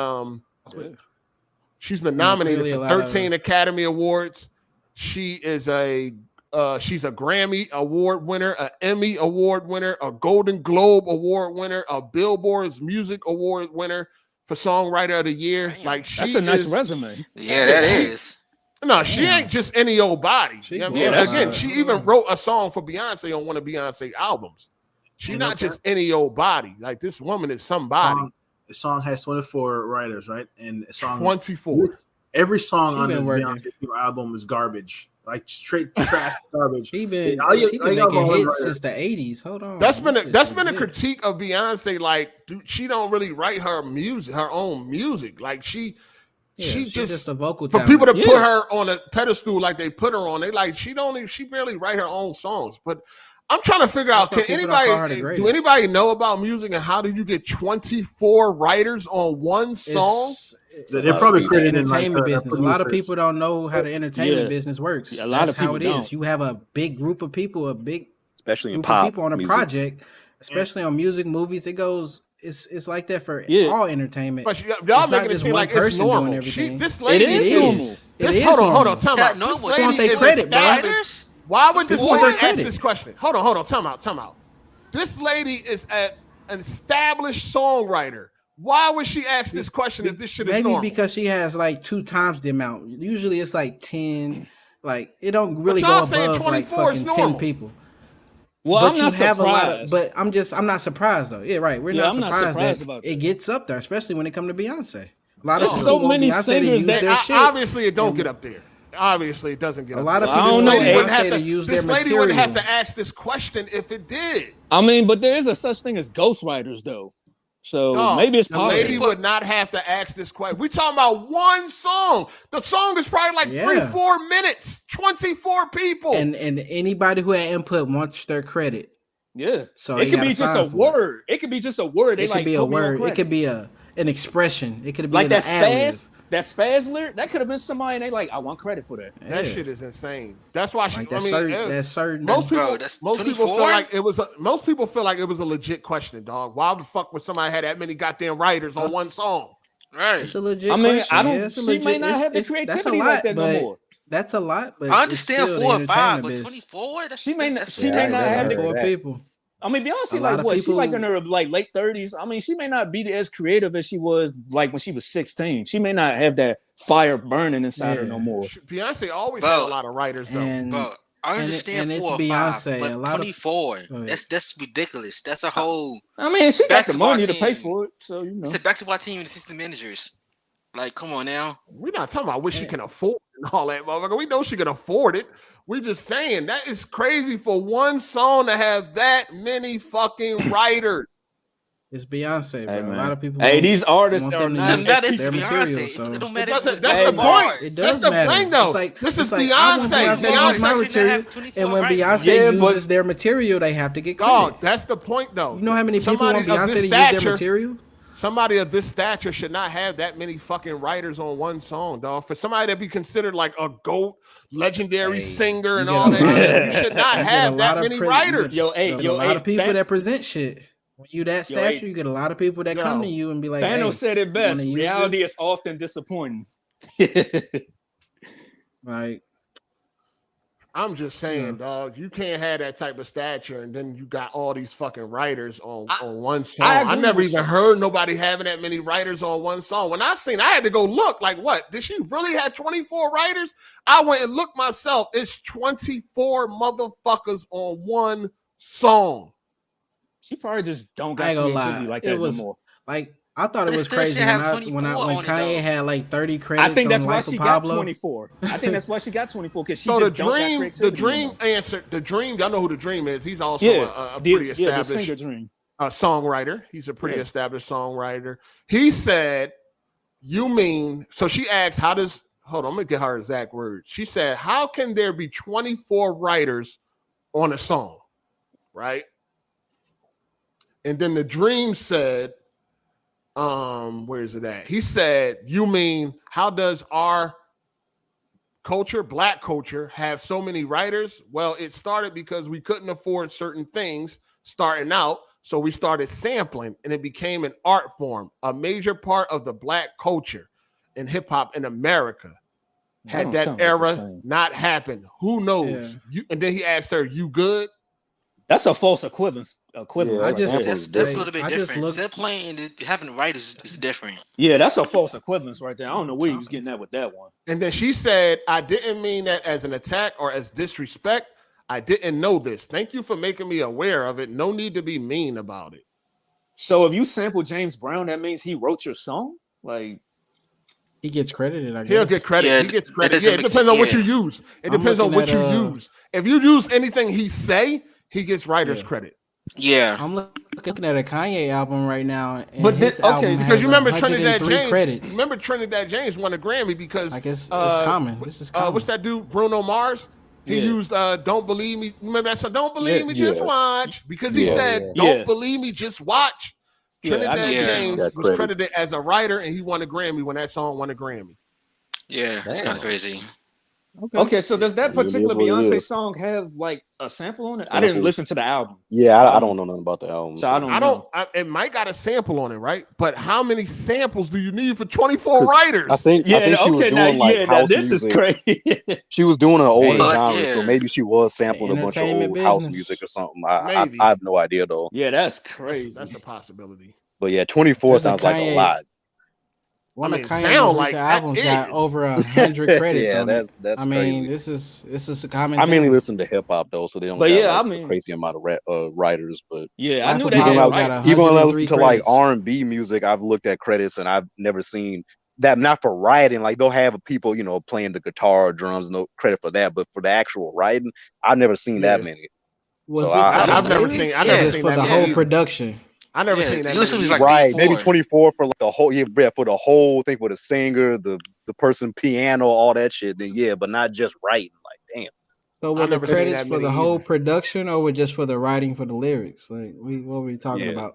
been nominated for 13 Academy Awards. She is she's a Grammy Award winner, an Emmy Award winner, a Golden Globe Award winner, a Billboard's Music Award winner for Songwriter of the Year. Like that's a nice resume. Yeah, that is. No, she ain't just any old body. You know what I mean? Again, she even wrote a song for Beyonce on one of Beyonce's albums. She's not just any old body. Like this woman is somebody. The song has 24 writers, right? And the song 24. Every song on the Beyonce album is garbage. Like straight trash garbage. She been making hits since the 80s. Hold on. That's been a critique of Beyonce. Like, dude, she don't really write her own music. Like she's just a vocal for talent. people to put her on a pedestal like they put her on. They like she barely write her own songs. But I'm trying to figure out, do anybody know about music and how do you get 24 writers on one song? They're probably creating entertainment business. A lot of people don't know how the entertainment business works. A lot of people That's how it is. You have a big group of people, especially in group pop of people on a music. project, especially on music, movies. It goes. It's like that for all entertainment. But y'all making it seem like it's normal. This lady is normal. Hold on, time out. This lady is credit, bro. Why would this lady ask this question? Hold on, time out. This lady is an established songwriter. Why would she ask this question if this shit is normal? Maybe because she has like 2 times the amount. Usually it's like 10 Like it don't really go above like fucking 10 people. Well, but I'm not surprised. But I'm not surprised though. Yeah, right. We're not surprised that about it gets up there, especially when it comes to Beyonce. A lot There's of so people many Beyonce singers use that their shit. Obviously, it don't get up there. Obviously, it doesn't get up there. A lot of people This lady wouldn't have to ask this question if it did. I mean, but there is a such thing as ghostwriters, though. So maybe it's possible. The lady would not have to ask this question. We're talking about one song. The song is probably like 3-4 minutes. 24 people. And anybody who had input wants their credit. Yeah. So it could be just a word. It could be just a word. It could be a word. It could be an expression. It could be like that Spaz. That Spaz lyric, that could have been somebody, and they like, I want credit for that. That shit is insane. That's why that's certain. Most people feel like it was. Most people feel like it was a legit question, dog. Why the fuck would somebody have that many goddamn writers on one song? Right. It's a legit. I mean, question. I don't. She may not have the creativity like that no more. That's a lot, but I understand 4 or 5, but biz. 24. She may not have the 4 people. I mean, Beyonce, like what? She's like in her like late 30s. I mean, she may not be as creative as she was like when she was 16. She may not have that fire burning inside her no more. Beyonce always had a lot of writers though. Bro, I understand 4 or 5, but 24. That's ridiculous. That's a whole. I mean, she got the money to pay for it, so you know. It's a basketball team and assistant managers. Like, come on now. We're not talking about what she can afford and all that, motherfucker. We know she can afford it. We just saying that is crazy for one song to have that many fucking writers. It's Beyonce, bro. Hey, a lot of people. Hey, these artists are not their material. So. It don't matter. That's the point. It does That's the matter. thing, though. Like, this is like, Beyonce. Beyonce my material, and when Beyonce uses their material, they have to get credit. Dog, that's the point, though. You know how many people want Beyonce to use their material? Somebody of this stature should not have that many fucking writers on one song, dog. For somebody to be considered like a GOAT, legendary singer, and all that, you should not have that many writers. A lot of people that present shit. When you that stature, you get a lot of people that come to you and be like, Thanos said it best. Reality is often disappointing. Like, I'm just saying, dog, you can't have that type of stature and then you got all these fucking writers on one song. I never even heard nobody having that many writers on one song. When I had to go look, like, what? Did she really have 24 writers? I went and looked myself. It's 24 motherfuckers on one song. She probably just don't got creativity like that no more. Like, I thought it was crazy when Kanye had like 30 credits. I think that's why Life she of Pablo. got 24. I think that's why she got 24 because she so just the dream answer. The Dream. Y'all know who the Dream is. He's also a pretty established singer Dream. Songwriter. He's a pretty established songwriter. He said, "You mean?" So she asked, "How does?" Hold on, I'm gonna get her exact words. She said, "How can there be 24 writers on a song?" Right. And then the Dream said, where is it at? He said, "You mean, how does our culture, Black culture, have so many writers?" Well, it started because we couldn't afford certain things starting out. So we started sampling and it became an art form, a major part of the Black culture and hip hop in America. Had that era not happened, who knows? And then he asked her, "You good?" That's a false equivalence. That's a little bit different. Sampling and having writers is different. Yeah, that's a false equivalence right there. I don't know where he was getting at with that one. And then she said, "I didn't mean that as an attack or as disrespect. I didn't know this. Thank you for making me aware of it. No need to be mean about it." So if you sample James Brown, that means he wrote your song? Like, he gets credited, I guess. He'll get credit. He gets credit. It depends on what you use. It depends on what you use. If you use anything he say, he gets writer's credit. Yeah. I'm looking at a Kanye album right now. And But this, album because you remember Trinidad 103 James. credits. Remember Trinidad James won a Grammy because I guess it's common. This is common. What's that dude? Bruno Mars. He used "Don't Believe Me." Remember that song? "Don't believe me, just watch." Because he said, "Don't believe me, just watch." Trinidad James was credited as a writer, and he won a Grammy when that song won a Grammy. Yeah, it's kind of crazy. Okay, so does that particular Beyonce song have like a sample on it? I didn't listen to the album. Yeah, I don't know nothing about the album. So I don't know. It might got a sample on it, right? But how many samples do you need for 24 writers? I think she was doing like house this music. Is crazy. She was doing an older genre, so maybe she was sampling a bunch of old house music or something. I have no idea though. Yeah, that's crazy. That's a possibility. But yeah, 24 sounds like a lot. One of Kanye's recent albums got over 100 credits on it. That's I mean, crazy. this is a common I thing. mainly listen to hip hop though, so they don't But got yeah, like I mean, a crazy amount of writers. But yeah, I knew they they got got even when I listen 103 to like credits. R&B music, I've looked at credits and I've never seen that. Not for writing, like they'll have people, you know, playing the guitar or drums, no credit for that. But for the actual writing, I've never seen that many. Was So it I've never seen. I never seen for that the many whole either. production. I never seen that. Usually Many. like Right, B4. maybe 24 for like the whole for the whole thing with the singer, the person, piano, all that shit. Then yeah, but not just writing. Like damn. So were the credits for the whole production, or were just for the writing for the lyrics? Like, what were we talking about?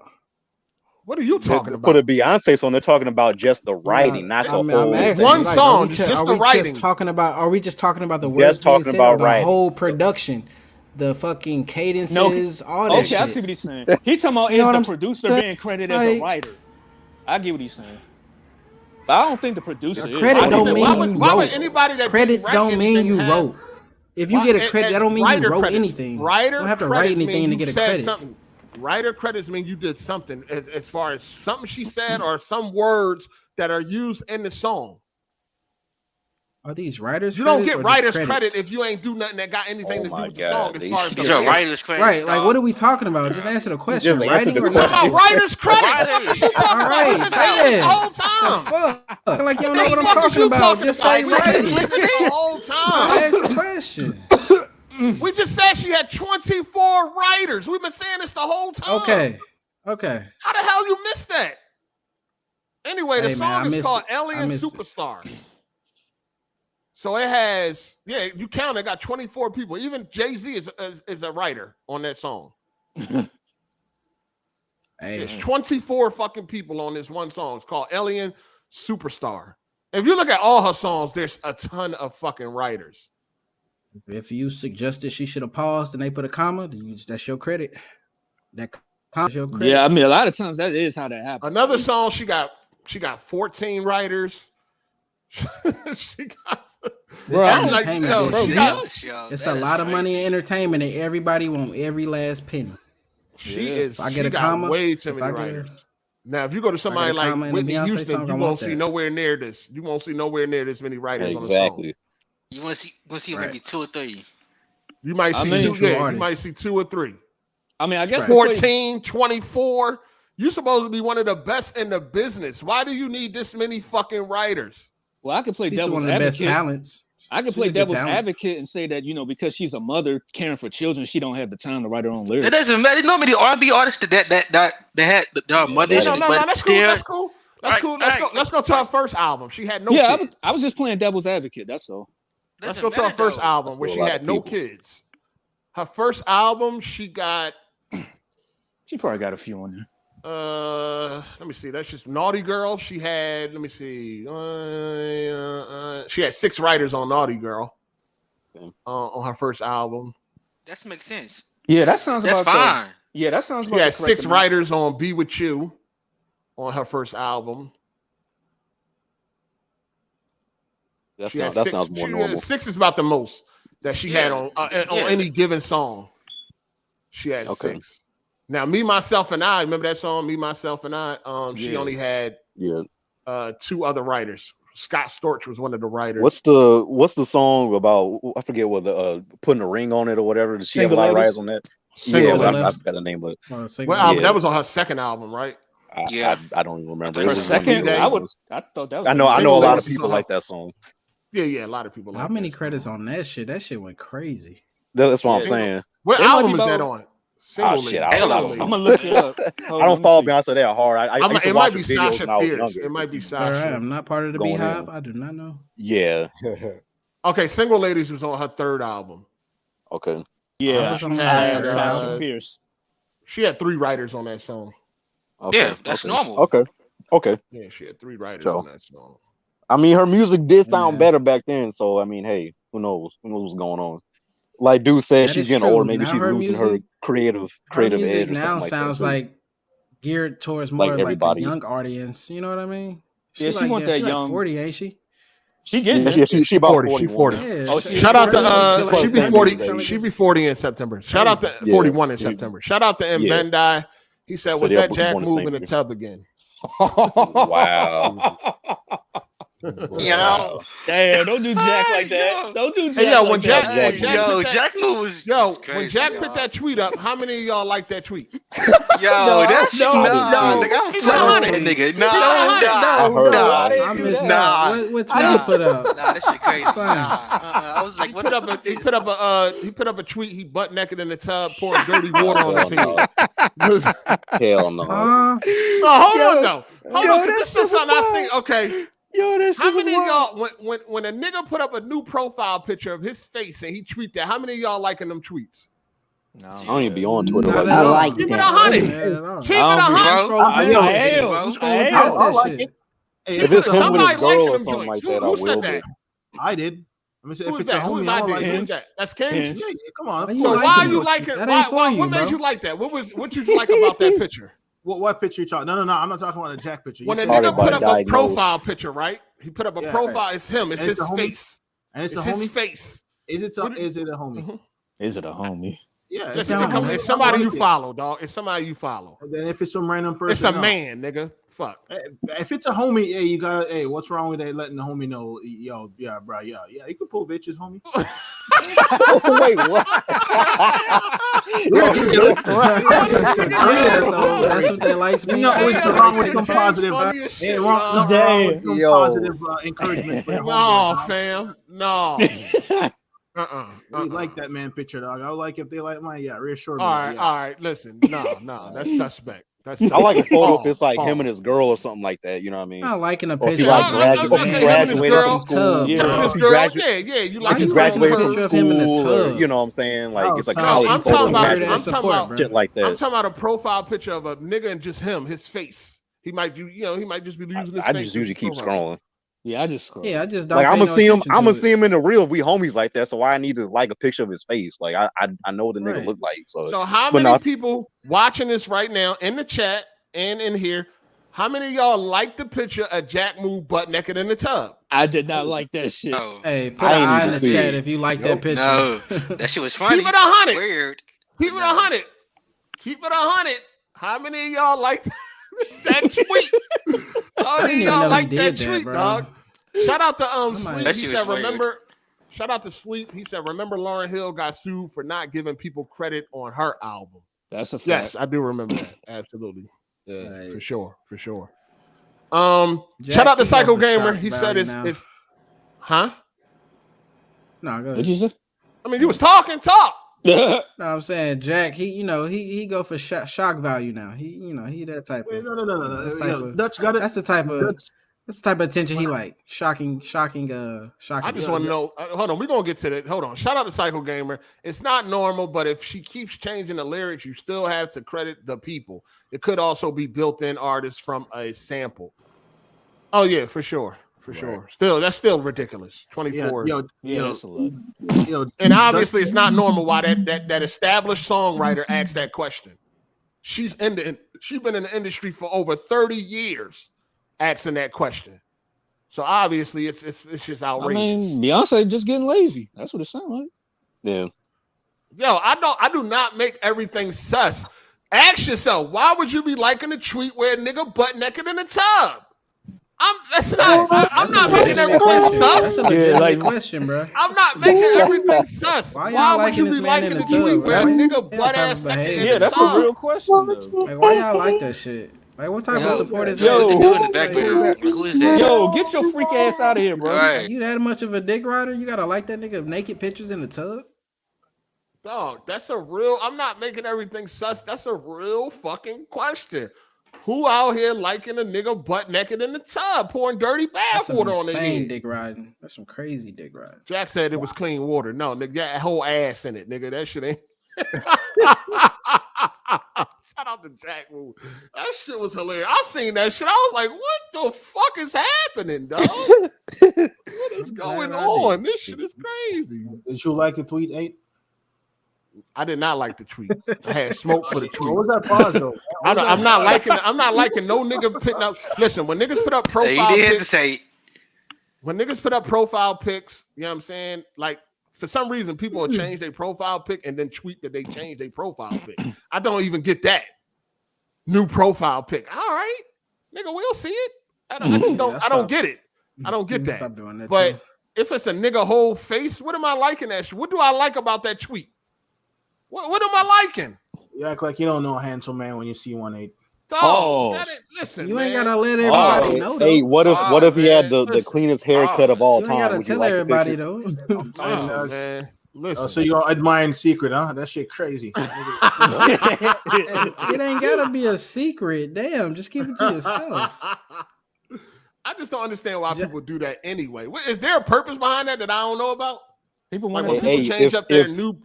What are you talking For about? the Beyonce song, they're talking about just the writing, not the whole thing. One song, just the writing. Are we just talking about the words? Just talking about the writing. whole production, the fucking cadences, all that okay, shit. I see what he's saying. He talking about You know what is I'm the producer saying? being credited as a writer. I get what he's saying. But I don't think the producer is. Credit don't mean you wrote. Anybody that Credits don't mean you wrote. If you get a credit, that don't mean you wrote anything. Writer you don't have to write credits anything to mean get a you said credit. something. Writer credits mean you did something as far as something she said or some words that are used in the song. Are these writers? You don't credits get or writers just credit credits? if you ain't do nothing that got anything to do with the God, song. As far as These are writers' credits. Right, like what are we talking about? Just answer the question. Just answer Writing the or question. not? about writers' credits. All right, say it. The whole time. Fuck. Like you don't know what I'm talking about. Just say writing. The whole time. Ask the question. We just said she had 24 writers. We've been saying this the whole time. Okay. How the hell you missed that? Anyway, the Hey, man, I song is missed called it. I Alien missed it. Superstar. So it has, you count it, got 24 people. Even Jay-Z is a writer on that song. There's 24 fucking people on this one song. It's called Alien Superstar. If you look at all her songs, there's a ton of fucking writers. If you suggested she should have paused and they put a comma, then that's your credit. That comma's your credit. Yeah, I mean, a lot of times that is how that happens. Another song, she got 14 writers. She got. Bro, like, it's a lot of money in entertainment, and everybody want every last penny. If I get she a got comma, way too many writers. Now, if you go to somebody like Whitney Houston, you won't see nowhere near this. You won't see nowhere near this many writers on the song. You want to see maybe 2 or 3. You might see you might see 2 or 3. I mean, I guess 14, 24. You're supposed to be one of the best in the business. Why do you need this many fucking writers? Well, I can play She's devil's one of the advocate. best talents. I can play devil's advocate and say that, because she's a mother caring for children, she don't have the time to write her own lyrics. It doesn't matter. Normally, the R&B artists that had their mothers, No, but that's still. cool. That's cool. Let's go to her first album. She had no kids. I was just playing devil's advocate. That's all. Let's go to her first album where she had no kids. Her first album, she got. She probably got a few on there. Let me see. That's just Naughty Girl. She had. Let me see. She had 6 writers on Naughty Girl. On her first album. That makes sense. Yeah, that sounds. That's fine. Yeah, that sounds. She had 6 writers on "Be With You" on her first album. That sounds more normal. 6 is about the most that she had on any given song. She had 6. Now, Me, Myself, and I. Remember that song, Me, Myself, and I? She only had 2 other writers. Scott Storch was one of the writers. What's the song about? I forget what the putting a ring on it or whatever. Did she have a lot of writers on that? I forgot the name of it. That was on her second album, right? I don't even remember. Her second? I thought that was. I know a lot of people like that song. Yeah, a lot of people. How many credits on that shit? That shit went crazy. That's what I'm saying. What album is that on? Shit, I'm gonna look it up. I don't follow Beyonce that hard. I used to it watch might be her videos Sasha when I was Fierce. younger. It might be All Sasha. right, I'm not part of the Going Beehive. in. I do not know. Yeah. Okay, Single Ladies was on her third album. Okay. Yeah, She had, Sasha Fierce. She had 3 writers on that song. Okay. Yeah, that's normal. Okay. Yeah, she had 3 writers So, on that song. I mean, her music did sound better back then. So I mean, hey, who knows? Who knows what's going on? Like dude said, That she's is getting true. older. Maybe Now she's her losing her music- creative music edge or now something like sounds that. like geared towards Like more like a everybody. young audience. You know what I mean? Yeah, she like, want that she young. Like 40, ain't she? She getting Yeah, she about 40. She 40. Yeah, Oh, she- Shout out she to she be like 40. Sandy. She be 40 in September. Shout out to 41 in September. Shout out to M. Yeah. Bendai. He said, So "Was they're that Jack born the same moving the year. tub again?" Wow. You know, damn, don't do Jack like that. Don't do Jack. Hey, yo, like when Jack, that. Jack was when Jack put that tweet up, how many of y'all like that tweet? Nigga, I'm playing nigga. Nah. I missed out. What tweet you put up? Nah, that shit crazy. I was like, he put up a tweet. He butt naked in the tub, pouring dirty water on his head. Hell no. No, hold on though. Hold on, this is something I see. Okay. How many of y'all, when a nigga put up a new profile picture of his face and he tweet that, how many of y'all liking them tweets? No, I don't even be on Twitter. I like Keep it 100. Keep it 100. I like it. If it's him with his girl or something like that, I will. I did. Let me say, if it's that? a homie, I like did. That's Ken. Yeah, come on. So why are you liking? What made you like that? What did you like about that picture? What picture you talking? No. I'm not talking about a Jack picture. When a nigga put up a profile picture, right? He put up a profile. It's him. It's his face. And it's his face. Is it a homie? Is it a homie? Yeah, it's somebody you follow, dog. It's somebody you follow. And then if it's some random person, it's a man, nigga. Fuck. If it's a homie, hey, you gotta. Hey, what's wrong with that? Letting the homie know, yo, yeah, bro, yeah. You can pull bitches, homie. Wait, what? So that's what they like. What's wrong with some positive? Positive encouragement. No, fam. No. We like that man picture, dog. I would like if they like mine. Yeah, reassure me. All right. Listen, no, that's suspect. I like a photo if it's like him and his girl or something like that. You know what I mean? I'm not liking a Or if picture. he like graduated from school. Yeah, you like he graduated from school. You know what I'm saying? Like it's like college. I'm talking about shit like that. I'm talking about a profile picture of a nigga and just him, his face. He might just be using his face. I just usually keep scrolling. Yeah, I just scroll. Yeah, I just don't. Like I'm gonna see him in the real. We homies like that, so I need to like a picture of his face. Like I know what the nigga look like. So how many people watching this right now in the chat and in here? How many of y'all like the picture of Jack move butt naked in the tub? I did not like that shit. No. Hey, put an eye in the chat if you like that picture. No, that shit was funny. Keep it 100. Weird. Keep it 100. Keep it 100. How many of y'all like that tweet? How many of y'all like that tweet, dog? Shout out to Sleep. He said, remember. Shout out to Sleep. He said, remember Lauryn Hill got sued for not giving people credit on her album. That's a fact. Yes, I do remember that. Absolutely. Yeah, right. For sure. Shout out to Psycho Gamer. He said it's huh? No, go ahead. What'd you say? I mean, you was talk. No, I'm saying Jack. He go for shock value now. He that type of. No. That's the type of attention he like. Shocking. I just want to know. Hold on, we're gonna get to that. Hold on. Shout out to Psycho Gamer. It's not normal, but if she keeps changing the lyrics, you still have to credit the people. It could also be built-in artists from a sample. Oh yeah, for sure. That's still ridiculous. 24. That's a lot. And obviously, it's not normal why that established songwriter asked that question. She's been in the industry for over 30 years. Asking that question, so obviously it's just outrageous. I mean, Beyonce just getting lazy. That's what it sounds like. Yeah. Yo, I do not make everything sus. Ask yourself, why would you be liking a tweet where a nigga butt naked in the tub? I'm not making everything sus. That's a legitimate question, bro. I'm not making everything sus. Why would you be liking a tweet where a nigga butt ass naked in the tub? Yeah, that's a real question. Like, why y'all like that shit? Like, what type of support is that? Who is that? Yo, get your freak ass out of here, bro. Right. You that much of a dick rider? You gotta like that nigga naked pictures in the tub? Dog, that's a real. I'm not making everything sus. That's a real fucking question. Who out here liking a nigga butt naked in the tub, pouring dirty bath water on their head? Dick riding. That's some crazy dick riding. Jack said it was clean water. No, nigga, that whole ass in it, nigga. That shit ain't. Shout out to Jack. That shit was hilarious. I seen that shit. I was like, what the fuck is happening, dog? What is going on? This shit is crazy. Did you like the tweet, 8? I did not like the tweet. I had smoke for the tweet. What was that pause though? I'm not liking no nigga putting up. Listen, when niggas put up profile pics, when niggas put up profile pics, you know what I'm saying? Like, for some reason, people will change their profile pic and then tweet that they changed their profile pic. I don't even get that. New profile pic. All right, nigga, we'll see it. I don't get it. I don't get that. Stop doing that. But too. if it's a nigga whole face, what am I liking that? What do I like about that tweet? What am I liking? You act like you don't know a handsome man when you see 1-8. Listen, you man. ain't gotta let everybody know. Hey, what if he had the Listen. cleanest haircut of all You time? ain't gotta Would you tell like the everybody picture? though. Man. Listen. So you're admiring secret, huh? That shit crazy. It ain't gotta be a secret. Damn, just keep it to yourself. I just don't understand why people do that anyway. Is there a purpose behind that I don't know about? People Like want when to people change up their new.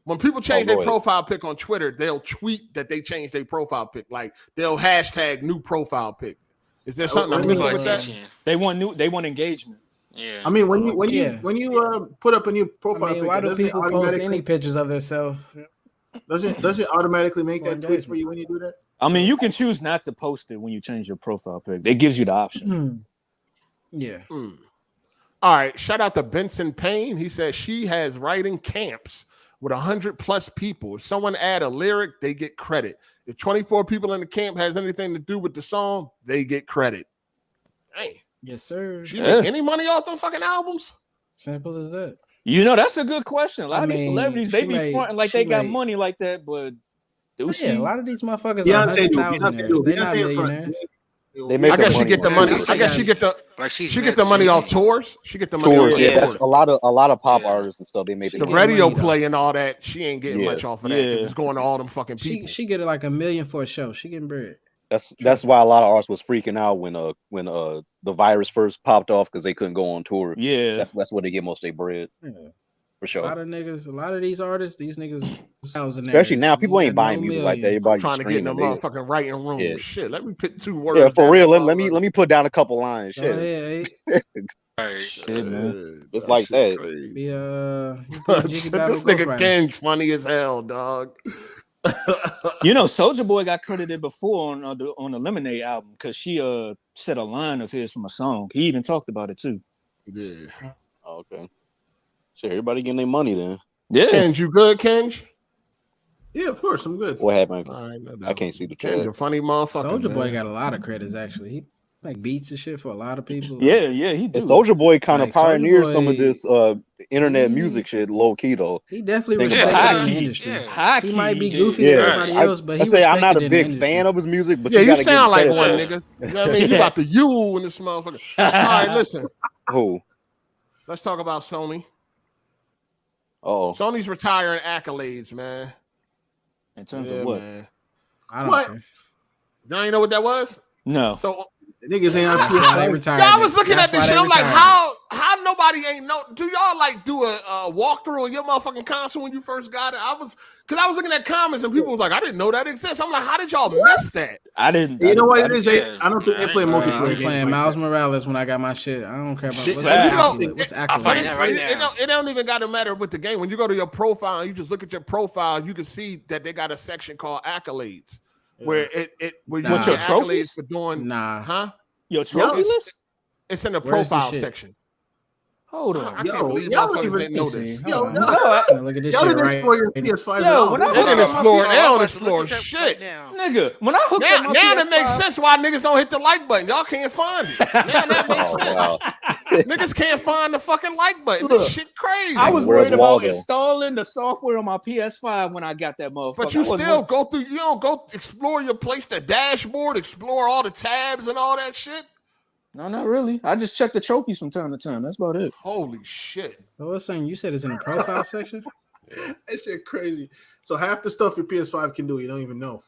When people change go their ahead. profile pic on Twitter, they'll tweet that they changed their profile pic. Like they'll hashtag new profile pic. Is there something I'm missing with that? They want engagement. Yeah. I mean, when you put up a new profile pic, why do doesn't it people post automatically- any pictures of themselves? Does it automatically make that tweet for you when you do that? I mean, you can choose not to post it when you change your profile pic. It gives you the option. Yeah. All right. Shout out to Benson Payne. He says she has writing camps with 100+ people. If someone add a lyric, they get credit. If 24 people in the camp has anything to do with the song, they get credit. Hey. Yes, sir. She make any money off them fucking albums? Simple as that. You know, that's a good question. A lot I of these mean, celebrities, they she be made- fronting like she they got made- money like that, but do she? Yeah, a lot of these motherfuckers Beyonce are do. 100,000. They're not Beyonce front. millionaires. They make I their guess she money get the on money. tours. I guess she get the Like she's she get the money off tours. She get the money Tours, off yeah. tours. That's a lot of pop artists and stuff. They make The their radio money, though. play and all that. She ain't getting Yeah. much off of that. 'Cause it's going to all them fucking people. She get it like $1 million for a show. She getting bread. That's why a lot of artists was freaking out when the virus first popped off because they couldn't go on tour. Yeah, that's where they get most of their bread. Yeah. For A sure. lot of these artists, these niggas, Especially now, people ain't buying music like that. Everybody's trying to get in the streaming. motherfucking writing room. Yeah. Shit, let me pick 2 words. Yeah, for down real. that Let me put down a couple lines. Go Shit. ahead, Shit, man. It's like that. Be this nigga Ken funny as hell, dog. You know, Soulja Boy got credited before on the Lemonade album because she said a line of his from a song. He even talked about it too. Yeah. Okay. Sure, everybody getting their money then. Yeah. Kenj, you good, Kenj? Yeah, of course, I'm good. What happened? All right, no doubt. I can't see the Kenj, a chat. funny motherfucker. Soulja Boy man. got a lot of credits actually. He like beats and shit for a lot of people. Yeah, he And do. Soulja Boy kind of Like, Soulja pioneered some of Boy- this internet music shit low key though. He definitely Think respected about in it. the industry. High He might be key, goofy Yeah, to everybody else, but he I say I'm not respected a in the big industry. fan of his music, but Yeah, you gotta give sound him like credit one, for nigga. You know what I mean? You about to you in this motherfucker. All right, listen. Who? Let's talk about Sony. Oh, Sony's retiring accolades, man. In terms of what? Man. I don't What? care. Y'all ain't know what that was? No. So Niggas ain't That's why they retired. y'all was looking That's at this why shit. they I'm like, retired. how nobody ain't know? Do y'all like do a walkthrough of your motherfucking console when you first got it? I was looking at comments and people was like, I didn't know that exists. I'm like, how did y'all miss that? I didn't. You know what it I is? didn't- I don't think they play multiplayer I'm games. playing like Miles that. Morales when I got my shit. I don't care about what's Facts. accolade. What's I'll accolade? find that right now. It don't even got to matter with the game. When you go to your profile and you just look at your profile, you can see that they got a section called accolades, where where you Nah. get Your accolades trophies? for doing, Nah. huh? Your trophy list? It's in the Where's the profile shit? section. Hold I on. can't believe y'all motherfuckers even didn't know this. Yo, I'm no. gonna look at this Y'all shit didn't right. explore your PS5 Yo, at all. when I They look didn't at my explore. PS5 They don't Look explore at that shit. right now. Nigga, when I hooked up my Now PS5, it makes sense why niggas don't hit the like button. Y'all can't find it. Now that makes oh sense. wow. Niggas can't find the fucking like button. This shit crazy. I was Where's worried about Waldo? installing the software on my PS5 when I got that motherfucker. But you I wasn't still worried- go through. You don't go explore your place, the dashboard, explore all the tabs and all that shit. No, not really. I just check the trophies from time to time. That's about it. Holy shit! So what's saying? You said it's in the profile section. That shit crazy. So half the stuff your PS5 can do, you don't even know.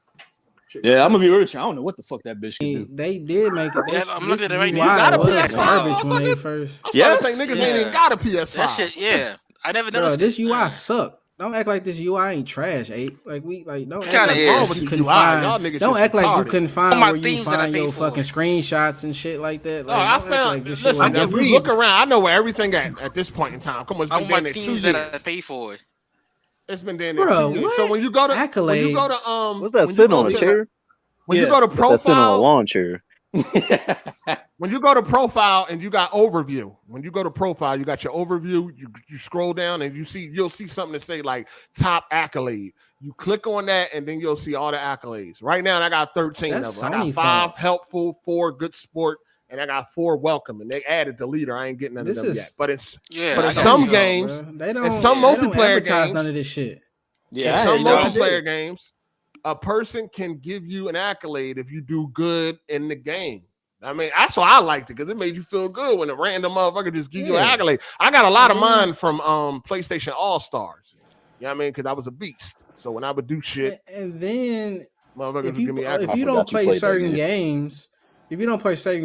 Shit. Yeah, I'm gonna be rich. I don't know what the fuck that bitch can do. They did make it. Yeah, I'm looking at it right UI now. You got a was PS5, garbage when they motherfucker? first. I'm Yes. trying to think niggas ain't Yeah. even got a PS5. That shit, yeah. I never Bro, noticed. this it. UI suck. Don't act like this UI ain't trash, don't It act kinda like is. you With couldn't the UI, y'all find. niggas Don't just act like you retarded. couldn't All find my where you themes that I find pay your for. fucking screenshots and shit like that. No, Like, I don't act found. like this shit Listen, was if you different. look around, I know where everything at this point in time. Come on, it's I been want down my there 2 themes years. that I pay for. It's been down there Bro, 2 years. So what? when you go to Accolades. What's that when you sitting go on a to- chair? when Yeah. you go to That's sitting on a profile, lawn chair. when you go to profile and you got overview, when you go to profile, you got your overview. You scroll down and you'll see something to say like top accolade. You click on that and then you'll see all the accolades. Right now, I got 13 That's of them. I got Sony 5 fault. helpful, 4 good sport, and I got 4 welcome, and they added the leader. I ain't getting none of them yet. But it's but in some games, they don't, in some multiplayer games, none of this shit. Yeah, in some multiplayer games, a person can give you an accolade if you do good in the game. I mean, that's why I liked it, because it made you feel good when a random motherfucker just give you an accolade. I got a lot of mine from PlayStation All-Stars. You know what I mean? Because I was a beast. So when I would do shit, and then motherfuckers would give me accolades. If you don't play certain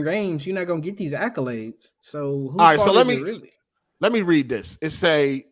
games, you're not gonna get these accolades. So whose fault is it really? Let me read this. It say,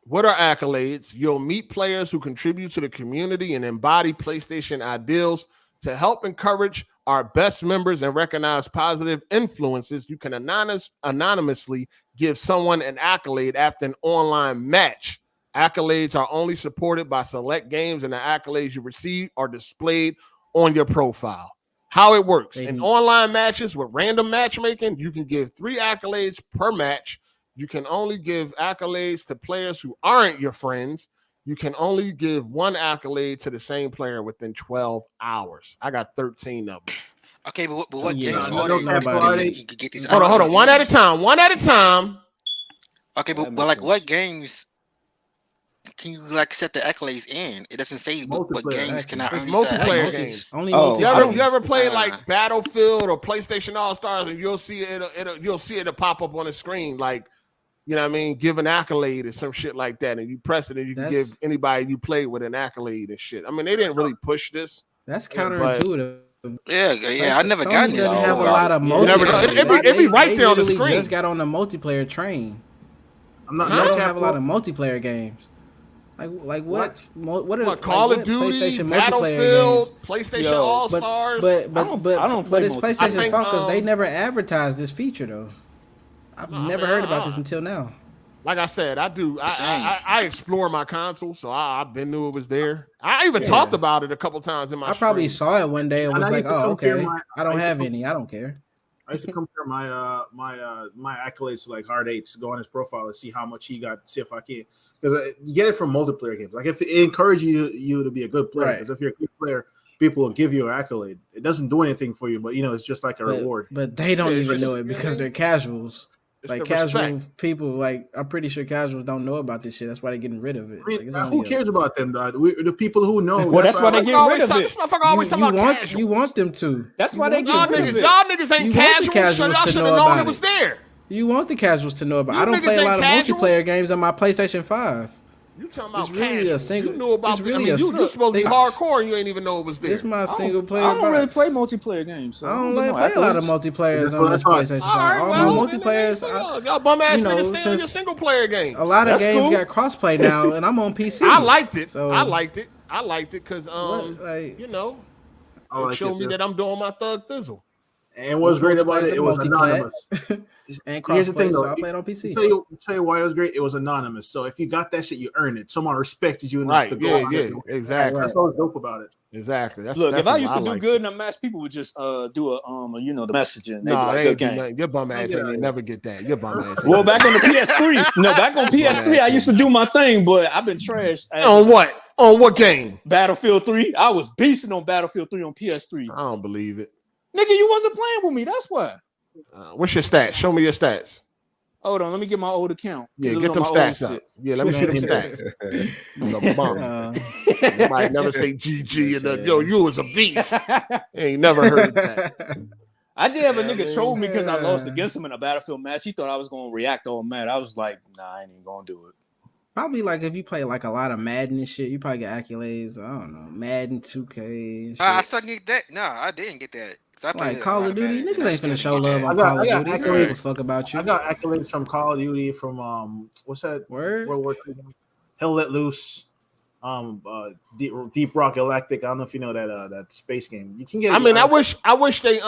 what are accolades? You'll meet players who contribute to the community and embody PlayStation ideals. To help encourage our best members and recognize positive influences, you can anonymously give someone an accolade after an online match. Accolades are only supported by select games, and the accolades you receive are displayed on your profile. How it works. In online matches with random matchmaking, you can give 3 accolades per match. You can only give accolades to players who aren't your friends. You can only give 1 accolade to the same player within 12 hours. I got 13 of them. Okay, but what games are they? You can get these. Hold on. One at a time. Okay, but like what games can you like set the accolades in? It doesn't say what games can I earn these multiplayer games. You ever play like Battlefield or PlayStation All-Stars, and you'll see it pop up on the screen like, you know what I mean, give an accolade or some shit like that, and you press it and you can give anybody you play with an accolade and shit. I mean, they didn't really push this. That's counterintuitive. Yeah, I never gotten this. Doesn't have a lot of multiplayer. It be right there on the screen. Just got on the multiplayer train. I'm not. They don't have a lot of multiplayer games. Like what? What are Call of Duty, Battlefield, PlayStation All Stars? But it's PlayStation's fault because they never advertised this feature though. I've never heard about this until now. Like I said, I explore my console, so I've been knew it was there. I even talked about it a couple times in my. I probably saw it one day and was like, "Oh, okay, I don't have any. I don't care." I used to compare my my accolades to like Hard8, go on his profile and see how much he got. See if I can, because you get it from multiplayer games. Like if it encourages you to be a good player, because if you're a good player, people will give you an accolade. It doesn't do anything for you, but it's just like a reward. But they don't even know it because they're casuals. Like casual people, like I'm pretty sure casuals don't know about this shit. That's why they're getting rid of it. Who cares about them, dog? The people who know. Well, that's why they get rid of it. This motherfucker always talking about casuals. You want them to. That's why they get rid of it. Y'all niggas ain't casuals, so y'all should have known it was there. You want the casuals to know about it. I don't play a lot of multiplayer games on my PlayStation 5. You talking about it's really casuals. A single. You knew about it's really you supposed to be hardcore and you ain't even know it was there. It's my single player. I don't really play multiplayer games. So I don't play a lot of multiplayers on this PlayStation 5. All my multiplayers, y'all bum ass niggas stay on your single player games. A lot of games got crossplay now, and I'm on PC. I liked it. I liked it because it showed me that I'm doing my thug thizzle. And what's great about it was anonymous. And here's the thing, though. I play it on PC. Tell you why it was great. It was anonymous. So if you got that shit, you earned it. Someone respected you enough to go. Yeah, exactly. That's what was dope about it. Exactly. Look, if I used to do good in a match, people would just do the messaging. No, they ain't do nothing. Your bum ass ain't never get that. Your bum ass. Well, back on the PS3. Back on PS3, I used to do my thing, but I've been trashed. On what? On what game? Battlefield 3. I was beasting on Battlefield 3 on PS3. I don't believe it. Nigga, you wasn't playing with me. That's why. What's your stats? Show me your stats. Hold on, let me get my old account. Yeah, get them stats up. Yeah, let me see them stats. The bum. You might never say GG and you was a beast. Ain't never heard that. I did have a nigga troll me because I lost against him in a Battlefield match. He thought I was going to react all mad. I was like, nah, I ain't even going to do it. Probably like if you play like a lot of Madden and shit, you probably get accolades. I don't know, Madden 2K. I still get that. No, I didn't get that. Like Call of Duty, niggas ain't finna show love on Call of Duty. I don't give a fuck about you. I got accolades from Call of Duty from what's that? World War II. Hell Let Loose. Deep Rock Galactic. I don't know if you know that space game. You can get. I mean, I wish they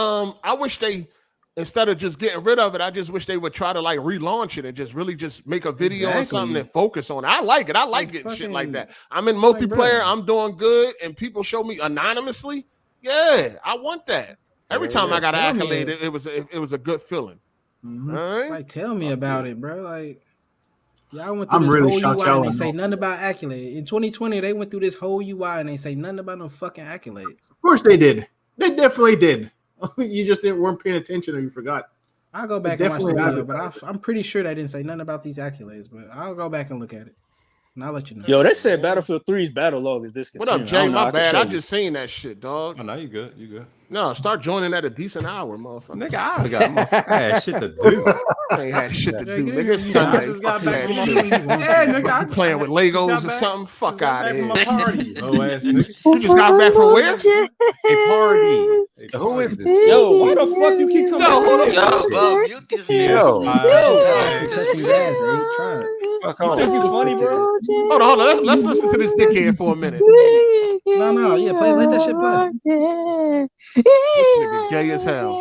instead of just getting rid of it, I just wish they would try to like relaunch it and just really just make a video or something and focus on it. I like it. I like getting shit like that. I'm in multiplayer. I'm doing good, and people show me anonymously. Yeah, I want that. Every time I got accolade, it was a good feeling. Mm-hmm. All right? Like, tell me about it, bro. Like, y'all went through this really whole UI and they say nothing about accolade. In 2020, they went through this whole UI and they say nothing about no fucking accolades. Of course they did. They definitely did. You just weren't paying attention or you forgot. I'll go back and watch the video, but I'm pretty sure they didn't say nothing about these accolades. But I'll go back and look at it, and I'll let you know. Yo, they said Battlefield 3's battle log is discontinued. What up, Jay? My bad. I just seen that shit, dog. Oh, no, you good. You good. No, start joining at a decent hour, motherfucker. Nigga, I had shit to do. I ain't had shit to do, nigga. It's Sunday. Yeah, nigga, I'm playing with Legos or something. Fuck out of here. Party. Oh, ass nigga. You just got back from where? A party. Who is this? Yo, why the fuck you keep coming? Yo, bro, mute this Yo. Fuck You on. think you funny, bro? Hold on. Let's listen to this dickhead for a minute. No, yeah, let that shit play. This nigga gay as hell.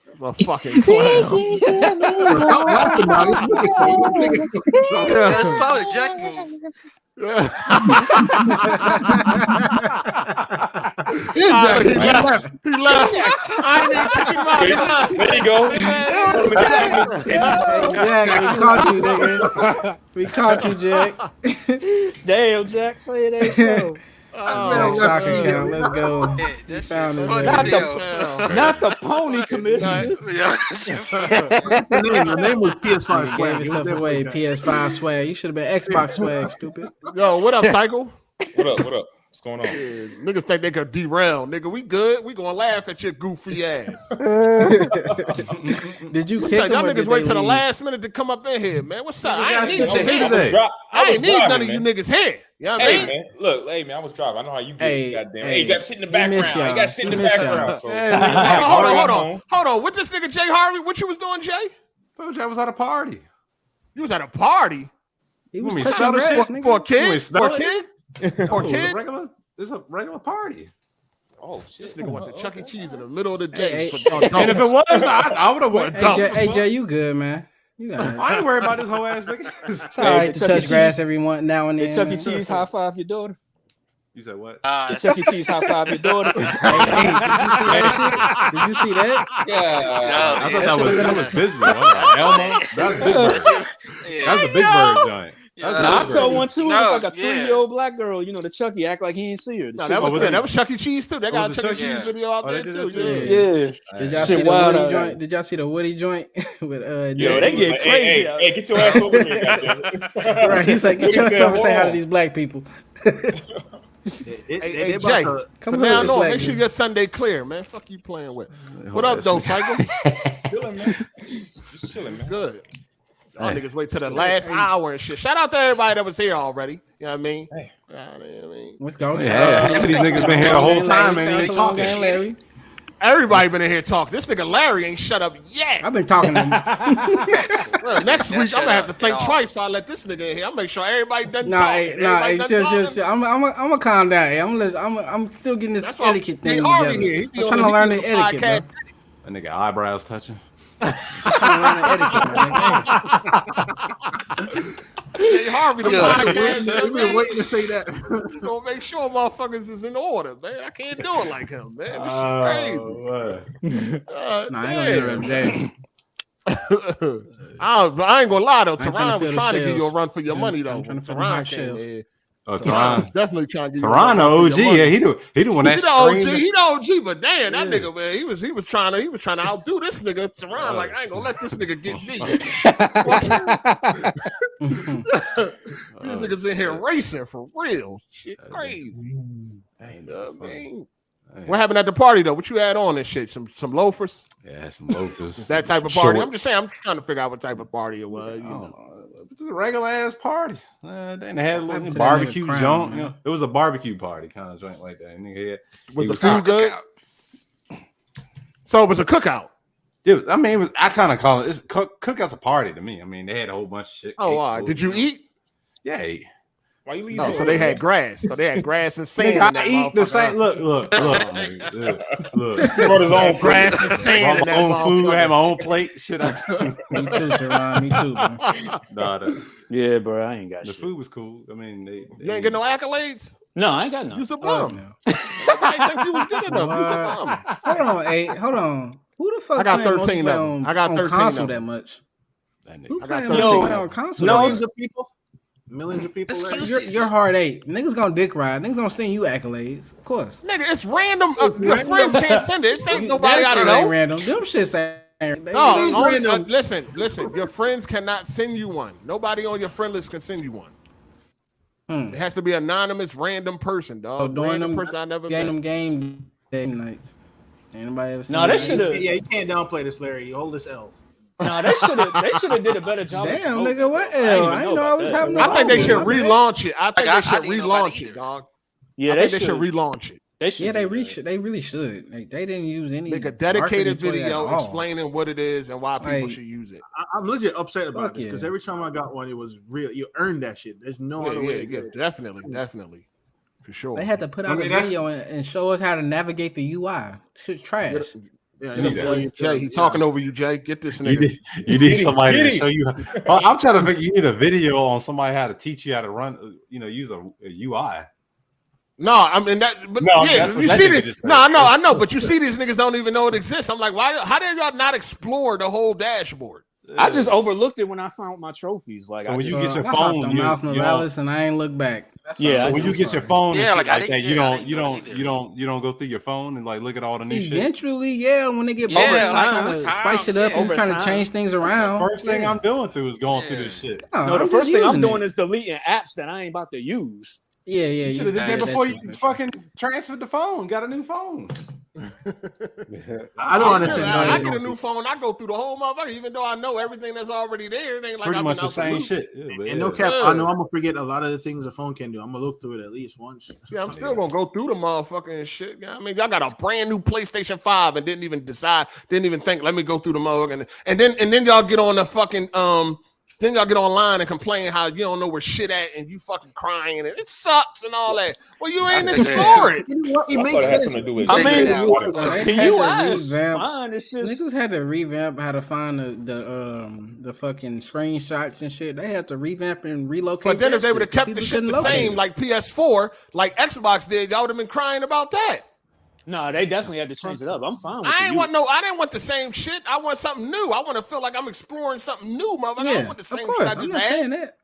I'm a fucking clown. That's probably a Jack move. He left. I didn't even kick him out. He left. There you go. Jack, we caught you, nigga. We caught you, Jack. Damn, Jack, say it ain't so. Jack soccer count. Let's go. That found it. Not the pony commission. The name was PS5 swag. Gave yourself away. PS5 swag. You should have been Xbox swag, stupid. Yo, what up, Cycle? What up? What's going on? Yeah, niggas think they could derail. Nigga, we good. We gonna laugh at your goofy ass. Did you What's kick up? him Y'all or niggas did wait they till the leave? last minute to come up in here, man. What's up? I ain't need got your shit help. today. I ain't need driving, none of man. you niggas here. You know what I Hey, mean? man. Look, hey, man, I was driving. I know how you get. Hey, Goddamn. hey, Hey, you got shit in the he background. missed You y'all. got shit in He the missed background. y'all. So. Hold on. What this nigga Jay Harvey? What you was doing, Jay? Told you I was at a party. You was at a party He was You touching smell the grass, shit nigga. for a kid? You For a smell kid? it? For a No, kid? It's a regular party. Oh This shit. nigga went to Chuck E. Cheese in the middle of the day. Hey, for adults. And if it was, I would have went. Hey, Jay, you good, man? You got it. I ain't worried about this whole ass nigga. It's all right to touch grass every one now and then. Did Chuck E. man. Cheese high five your daughter? You said what? Did Chuck E. Cheese high five your daughter? Did you see that? Yeah. I thought that was business. Elmo. That's Big Bird. That's a Big Bird joint. Nah, I saw one too. No, It's like a 3-year-old black girl. You know, the Chucky act like he ain't see her. The No, shit that was, was that was Chuck E. Cheese too. They got a was it Chuck E. Chuck E. Cheese video out Oh, there they too. did that yeah. Did y'all Shit see the wild Woody out there. joint? Did y'all see the Woody joint with Yo, they get crazy. Hey, get your ass over here, goddamn. Right, he's like, get your ass over and say hi to these black people. Hey, Jay, Come from now hood, on, black make sure people. your Sunday clear, man. Fuck you playing with. What up, though, Cycle? Chilling, man. Just chilling, man. Good. Y'all niggas wait till the last hour and shit. Shout out to everybody that was here already. You know what I mean? Hey. You know what I mean? Let's go. Yeah, these niggas been here the whole time and they talking. Larry. Everybody been in here talking. This nigga Larry ain't shut up yet. I've been talking to him. Well, next week, I'm gonna have to think twice before I let this nigga in here. I'll make sure everybody done talking. I'm gonna calm down. Hey, I'm still getting this That's why etiquette thing Harvey together. here. He be I'm on trying the- to learn he the be on the etiquette, podcast. bro. That nigga eyebrows touching. Hey, Harvey, the podcast. We've been waiting to say that. Gonna make sure motherfuckers is in order, man. I can't do it like him, man. This is crazy. Nah, I ain't gonna interrupt Jay. I ain't gonna lie though. I ain't trying to Tehran was feel the trying to give you a shells. run for your Yeah, money I'm though. trying to feel the Tehran hot came shells. in. Oh, Tehran Tehran. definitely trying to give you Tehran the a run OG. for your money. Yeah, he the one that He the OG. screamed. He the OG, but damn, that nigga, man, he was trying to outdo this nigga. Tehran, like, I ain't gonna let this nigga get me. These niggas in here racing for real. Shit crazy. What happened at the party though? What you had on and shit? Some loafers? Yeah, some loafers. That type of party. I'm just saying. I'm just trying to figure out what type of party it was. You know. It was a regular ass party. Then they had a little Happened to that barbecue nigga Crown, joint. man. You know, it was a barbecue party kind of joint like that. And nigga had, Was he the was food good? So it was a cookout. Dude, I mean, I kind of call it. It's cookout's a party to me. I mean, they had a whole bunch of shit. Oh, cake, all right. Did you eat? Yeah, I ate. Why you leave? Oh, so they had grass. So they had grass and sand. Nigga, in that I eat the motherfucker. same. Look. Look. He brought his own grass and sand. Had my own food. Had my own plate. Shit. Me too, Tehran. Me too, bro. Nah, Yeah, bro, I ain't got the shit. food was cool. I mean, You ain't get no accolades. No, I ain't got none. You's a bum. I didn't think you was good enough. You's a bum. Hold on, hey, hold on. Who the fuck? I got playing 13 multiplayer of them. on- I got on 13 console of that them. much? That Who nigga. I got playing 13 multiplayer of on them. console? No, that it's much? the people. millions of people. You're hard 8. Niggas gonna dick ride. Niggas gonna send you accolades, of course. Nigga, it's random. Your friends can't send it. It ain't nobody I don't know. Random. Them shits ain't. No, listen. Your friends cannot send you one. Nobody on your friend list can send you one. It has to be anonymous, random person, dog. So during random them person I never game met. game nights. Anybody ever seen No, they should have. Yeah, you can't downplay this, Larry. You hold this L. No, they should have did a better job. Damn, nigga, what L? I didn't know I was having. I think they should relaunch it. I think they should relaunch it, dog. Yeah, they should relaunch it. They really should. Like, they didn't use any. Make a dedicated video explaining what it is and why people should use it. I'm legit upset about this because every time I got one, it was real. You earned that shit. There's no other way. Yeah, definitely, for sure. They had to put out a video and show us how to navigate the UI. Shit's trash. Jay, he talking over you, Jay. Get this nigga. You need somebody to show you. I'm trying to think. You need a video on somebody how to teach you how to run. Use a UI. No, I mean that. But no, yeah, you see this. No, I know, but you see these niggas don't even know it exists. I'm like, why? How did y'all not explore the whole dashboard? I just overlooked it when I found my trophies. Like, so when you get your phone, and I ain't look back. Yeah, so when you get your phone, like that, you don't go through your phone and like look at all the new shit. Eventually, yeah, when they get trying to spice it up and trying to change things around. First thing I'm doing is going through this shit. No, the first thing I'm doing is deleting apps that I ain't about to use. Yeah. You should have did that before you fucking transferred the phone. Got a new phone. I don't understand. I get a new phone. I go through the whole motherfucker, even though I know everything that's already there. It ain't like pretty much the same shit. And no cap, I know I'm gonna forget a lot of the things a phone can do. I'm gonna look through it at least once. Yeah, I'm still gonna go through the motherfucking shit. I mean, y'all got a brand new PlayStation 5 and didn't even think, let me go through the motherfucking and then y'all get on the fucking Then y'all get online and complain how you don't know where shit at and you fucking crying and it sucks and all that. Well, you ain't explore it. It makes sense. Can you ask? Fine, it's just niggas had to revamp how to find the fucking screenshots and shit. They had to revamp and relocate. But then if they would have kept the shit the same, like PS4, like Xbox did, y'all would have been crying about that. No, they definitely had to change it up. I'm fine with I didn't want the same shit. I want something new. I want to feel like I'm exploring something new, motherfucker. I don't want the same shit I just had. Saying that.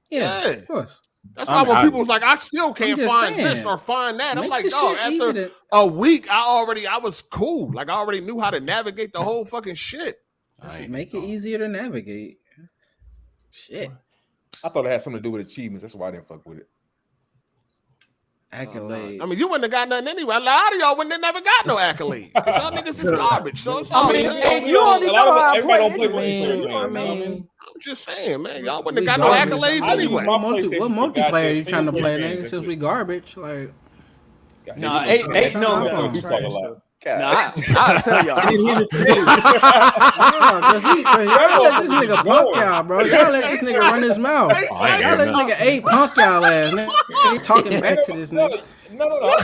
Yeah, of course. That's why when people was like, I still can't find this or find that. I'm like, dog, after a week, I was cool. Like I already knew how to navigate the whole fucking shit. Make it easier to navigate. Shit. I thought it had something to do with achievements. That's why I didn't fuck with it. Accolades. I mean, you wouldn't have got nothing anyway. A lot of y'all wouldn't have never got no accolades. Y'all niggas is garbage. So it's all you already know how everybody don't play PlayStation. I mean, I'm just saying, man, y'all wouldn't have got no accolades anyway. What multiplayer you trying to play, nigga? Since we garbage, like. Nah, ain't no. You talk a lot. Nah, I'll tell y'all. Y'all let this nigga punk y'all, bro. Y'all let this nigga run his mouth. Y'all let this nigga punk y'all ass. Nigga, he talking back to this nigga. No.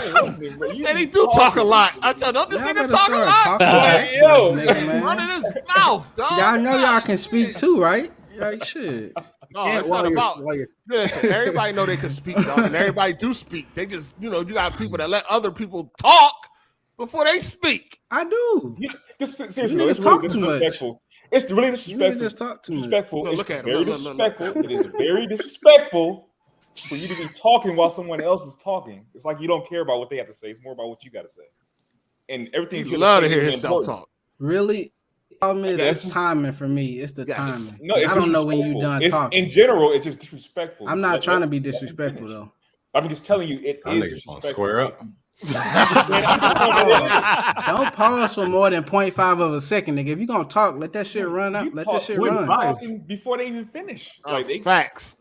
He said he do talk a lot. I said, don't this nigga talk a lot? Running his mouth, dog. Y'all know y'all can speak too, right? Like shit. No, it's not about. Listen, everybody know they can speak, dog, and everybody do speak. They just, you got people that let other people talk before they speak. I do. Seriously, it's really disrespectful. It's really disrespectful. You just talk too much. Look at him. Very disrespectful. It is very disrespectful for you to be talking while someone else is talking. It's like you don't care about what they have to say. It's more about what you got to say. And everything you love to hear his self-talk. Really? Problem is, it's timing for me. It's the timing. No, I don't know when you done talking. In general, it's just disrespectful. I'm not trying to be disrespectful though. I'm just telling you, it is disrespectful. Square up. Don't pause for more than 0.5 of a second, nigga. If you gonna talk, let that shit run out. Let that shit run. Before they even finish. Facts.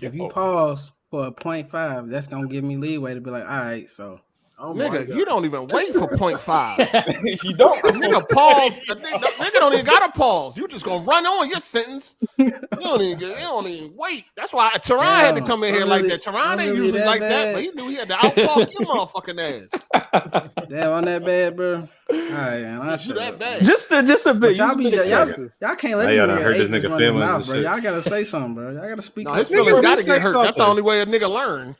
If you pause for a 0.5, that's gonna give me leeway to be like, all right, so. Nigga, you don't even wait for 0.5. You don't. Nigga pause. Nigga don't even gotta pause. You just gonna run on your sentence. You don't even wait. That's why Teron had to come in here like that. Teron ain't usually like that, but he knew he had to outtalk your motherfucking ass. Damn, on that bad, bro. All right, man. You that bad. Just a bit. Y'all can't let y'all heard this nigga feelings mouth, bro. Y'all gotta say something, bro. Y'all gotta speak. No, his feelings gotta get hurt. That's the only way a nigga learn.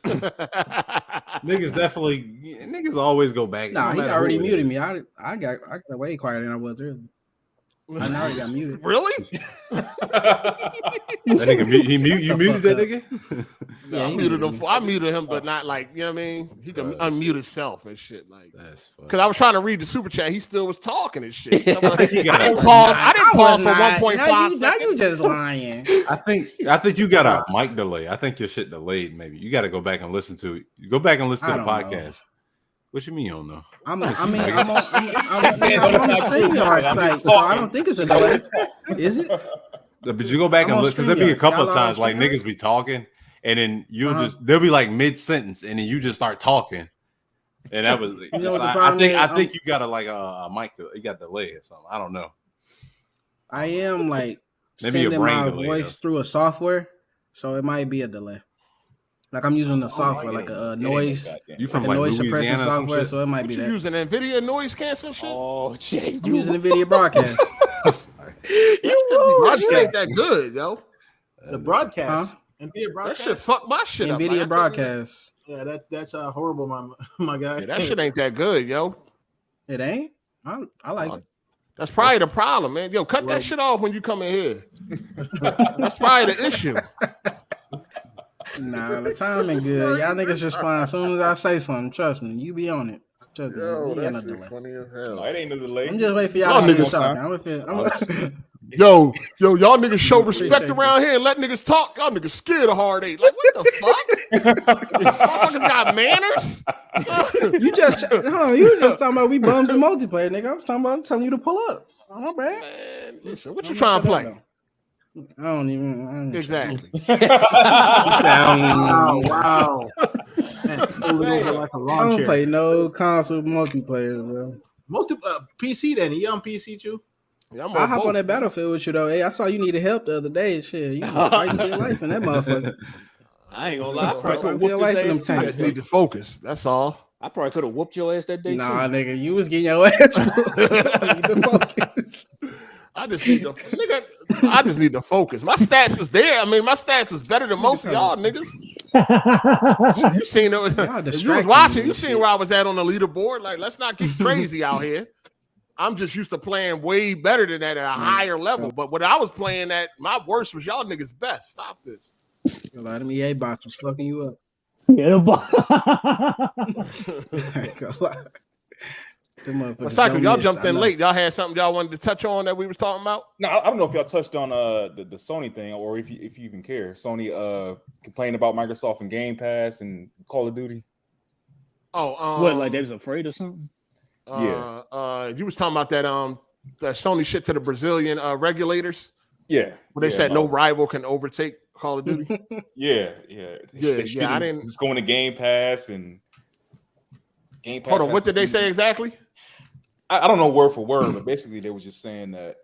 Niggas always go back. Nah, he already muted me. I got way quieter than I was earlier. I know he got muted. Really? That nigga, you muted that nigga? Yeah, I muted him. I muted him, but not like, you know what I mean? He can unmute himself and shit. Like, that's funny. Because I was trying to read the super chat, he still was talking and shit. Like, I didn't pause for 1.5 seconds. Now you just lying. I think you got a mic delay. I think your shit delayed. Maybe you got to go back and listen to it. Go back and listen to the podcast. What you mean you don't know? I'm on the StreamYard site, so I don't think it's a delay. Is it? But you go back and look, because there'll be a couple of times like niggas be talking, and then they'll be like mid sentence, and then you just start talking, and that was. I think you got a mic. You got delay or something. I don't know. I am like sending my voice through a software, so it might be a delay. Like I'm using the software, like a noise, you from like a noise Louisiana suppressing software, so it might be that. You using NVIDIA noise cancel shit? Oh, shit. I'm using NVIDIA broadcast. My shit ain't that good, yo. The broadcast, NVIDIA broadcast. That shit fucked my shit up. NVIDIA broadcast. Yeah, that's horrible, my guy. Yeah, that shit ain't that good, yo. It ain't. I like it. That's probably the problem, man. Yo, cut that shit off when you come in here. That's probably the issue. Nah, the timing good. Y'all niggas respond as soon as I say something. Trust me, you be on it. Trust me. Yo, you ain't got no that delay. shit funny as hell. No, it ain't no delay. I'm just waiting for y'all niggas talking. Y'all niggas show respect around here and let niggas talk. Y'all niggas scared of Hard 8. Like, what the fuck? Motherfuckers got manners? you just talking about we bums and multiplayer, nigga. I'm telling you to pull up. Oh, man. Listen, what you trying to play? I don't even. Exactly. Wow. I don't play no console multiplayer, bro. PC then. You on PC too? Yeah, I hop on that Battlefield with you though. Hey, I saw you needed help the other day. Shit, you was fighting for your life in that motherfucker. I ain't gonna lie. I probably could have your whooped life in his them ass. tanks. Need to focus. That's all. I probably could have whooped your ass that day Nah, too. nigga, you was getting your ass. You need to focus. I just need to focus. My stats was there. I mean, my stats was better than most of y'all niggas. You seen it. If you was watching, you seen where I was at on the leaderboard. Like, let's not get crazy out here. I'm just used to playing way better than that at a higher level. But what I was playing at, my worst was y'all niggas best. Stop this. A lot of EA bots was fucking you up. Yeah, the bot. Y'all jumped in late. Y'all had something y'all wanted to touch on that we was talking about? No, I don't know if y'all touched on the Sony thing or if you even care. Sony complained about Microsoft and Game Pass and Call of Duty. Oh, what? Like they was afraid or something? Yeah. You was talking about that that Sony shit to the Brazilian regulators. Yeah. Where they said no rival can overtake Call of Duty. Yeah. I didn't. It's going to Game Pass and Game Pass. Hold on, what did they say exactly? I don't know word for word, but basically they were just saying that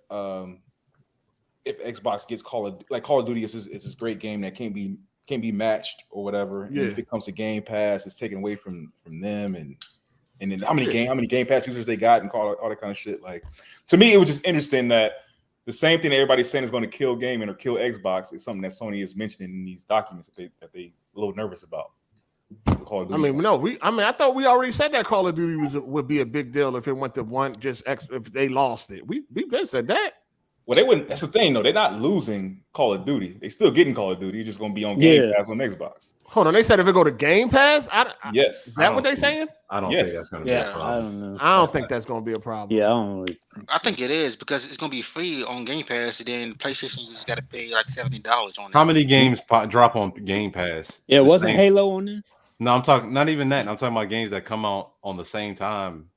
if Xbox gets Call of Duty is this great game that can't be matched or whatever. Yeah. And if it comes to Game Pass, it's taken away from them and then how many Game Pass users they got and all that kind of shit. Like, to me, it was just interesting that the same thing that everybody's saying is going to kill gaming or kill Xbox is something that Sony is mentioning in these documents that they a little nervous about. Call of Duty. I thought we already said that Call of Duty would be a big deal if it went to one if they lost it. We've been said that. Well, they wouldn't. That's the thing, though. They're not losing Call of Duty. They still getting Call of Duty. It's just going to be on Game Pass on Xbox. Hold on, they said if it go to Game Pass. Yes. Is that what they saying? I don't think that's going to be a problem. I don't know. I don't think that's going to be a problem. Yeah, I don't really. I think it is because it's going to be free on Game Pass, and then PlayStation just got to pay like $70 on it. How many games drop on Game Pass? Yeah, wasn't Halo on there? No, I'm talking not even that. I'm talking about games that come out on the same time.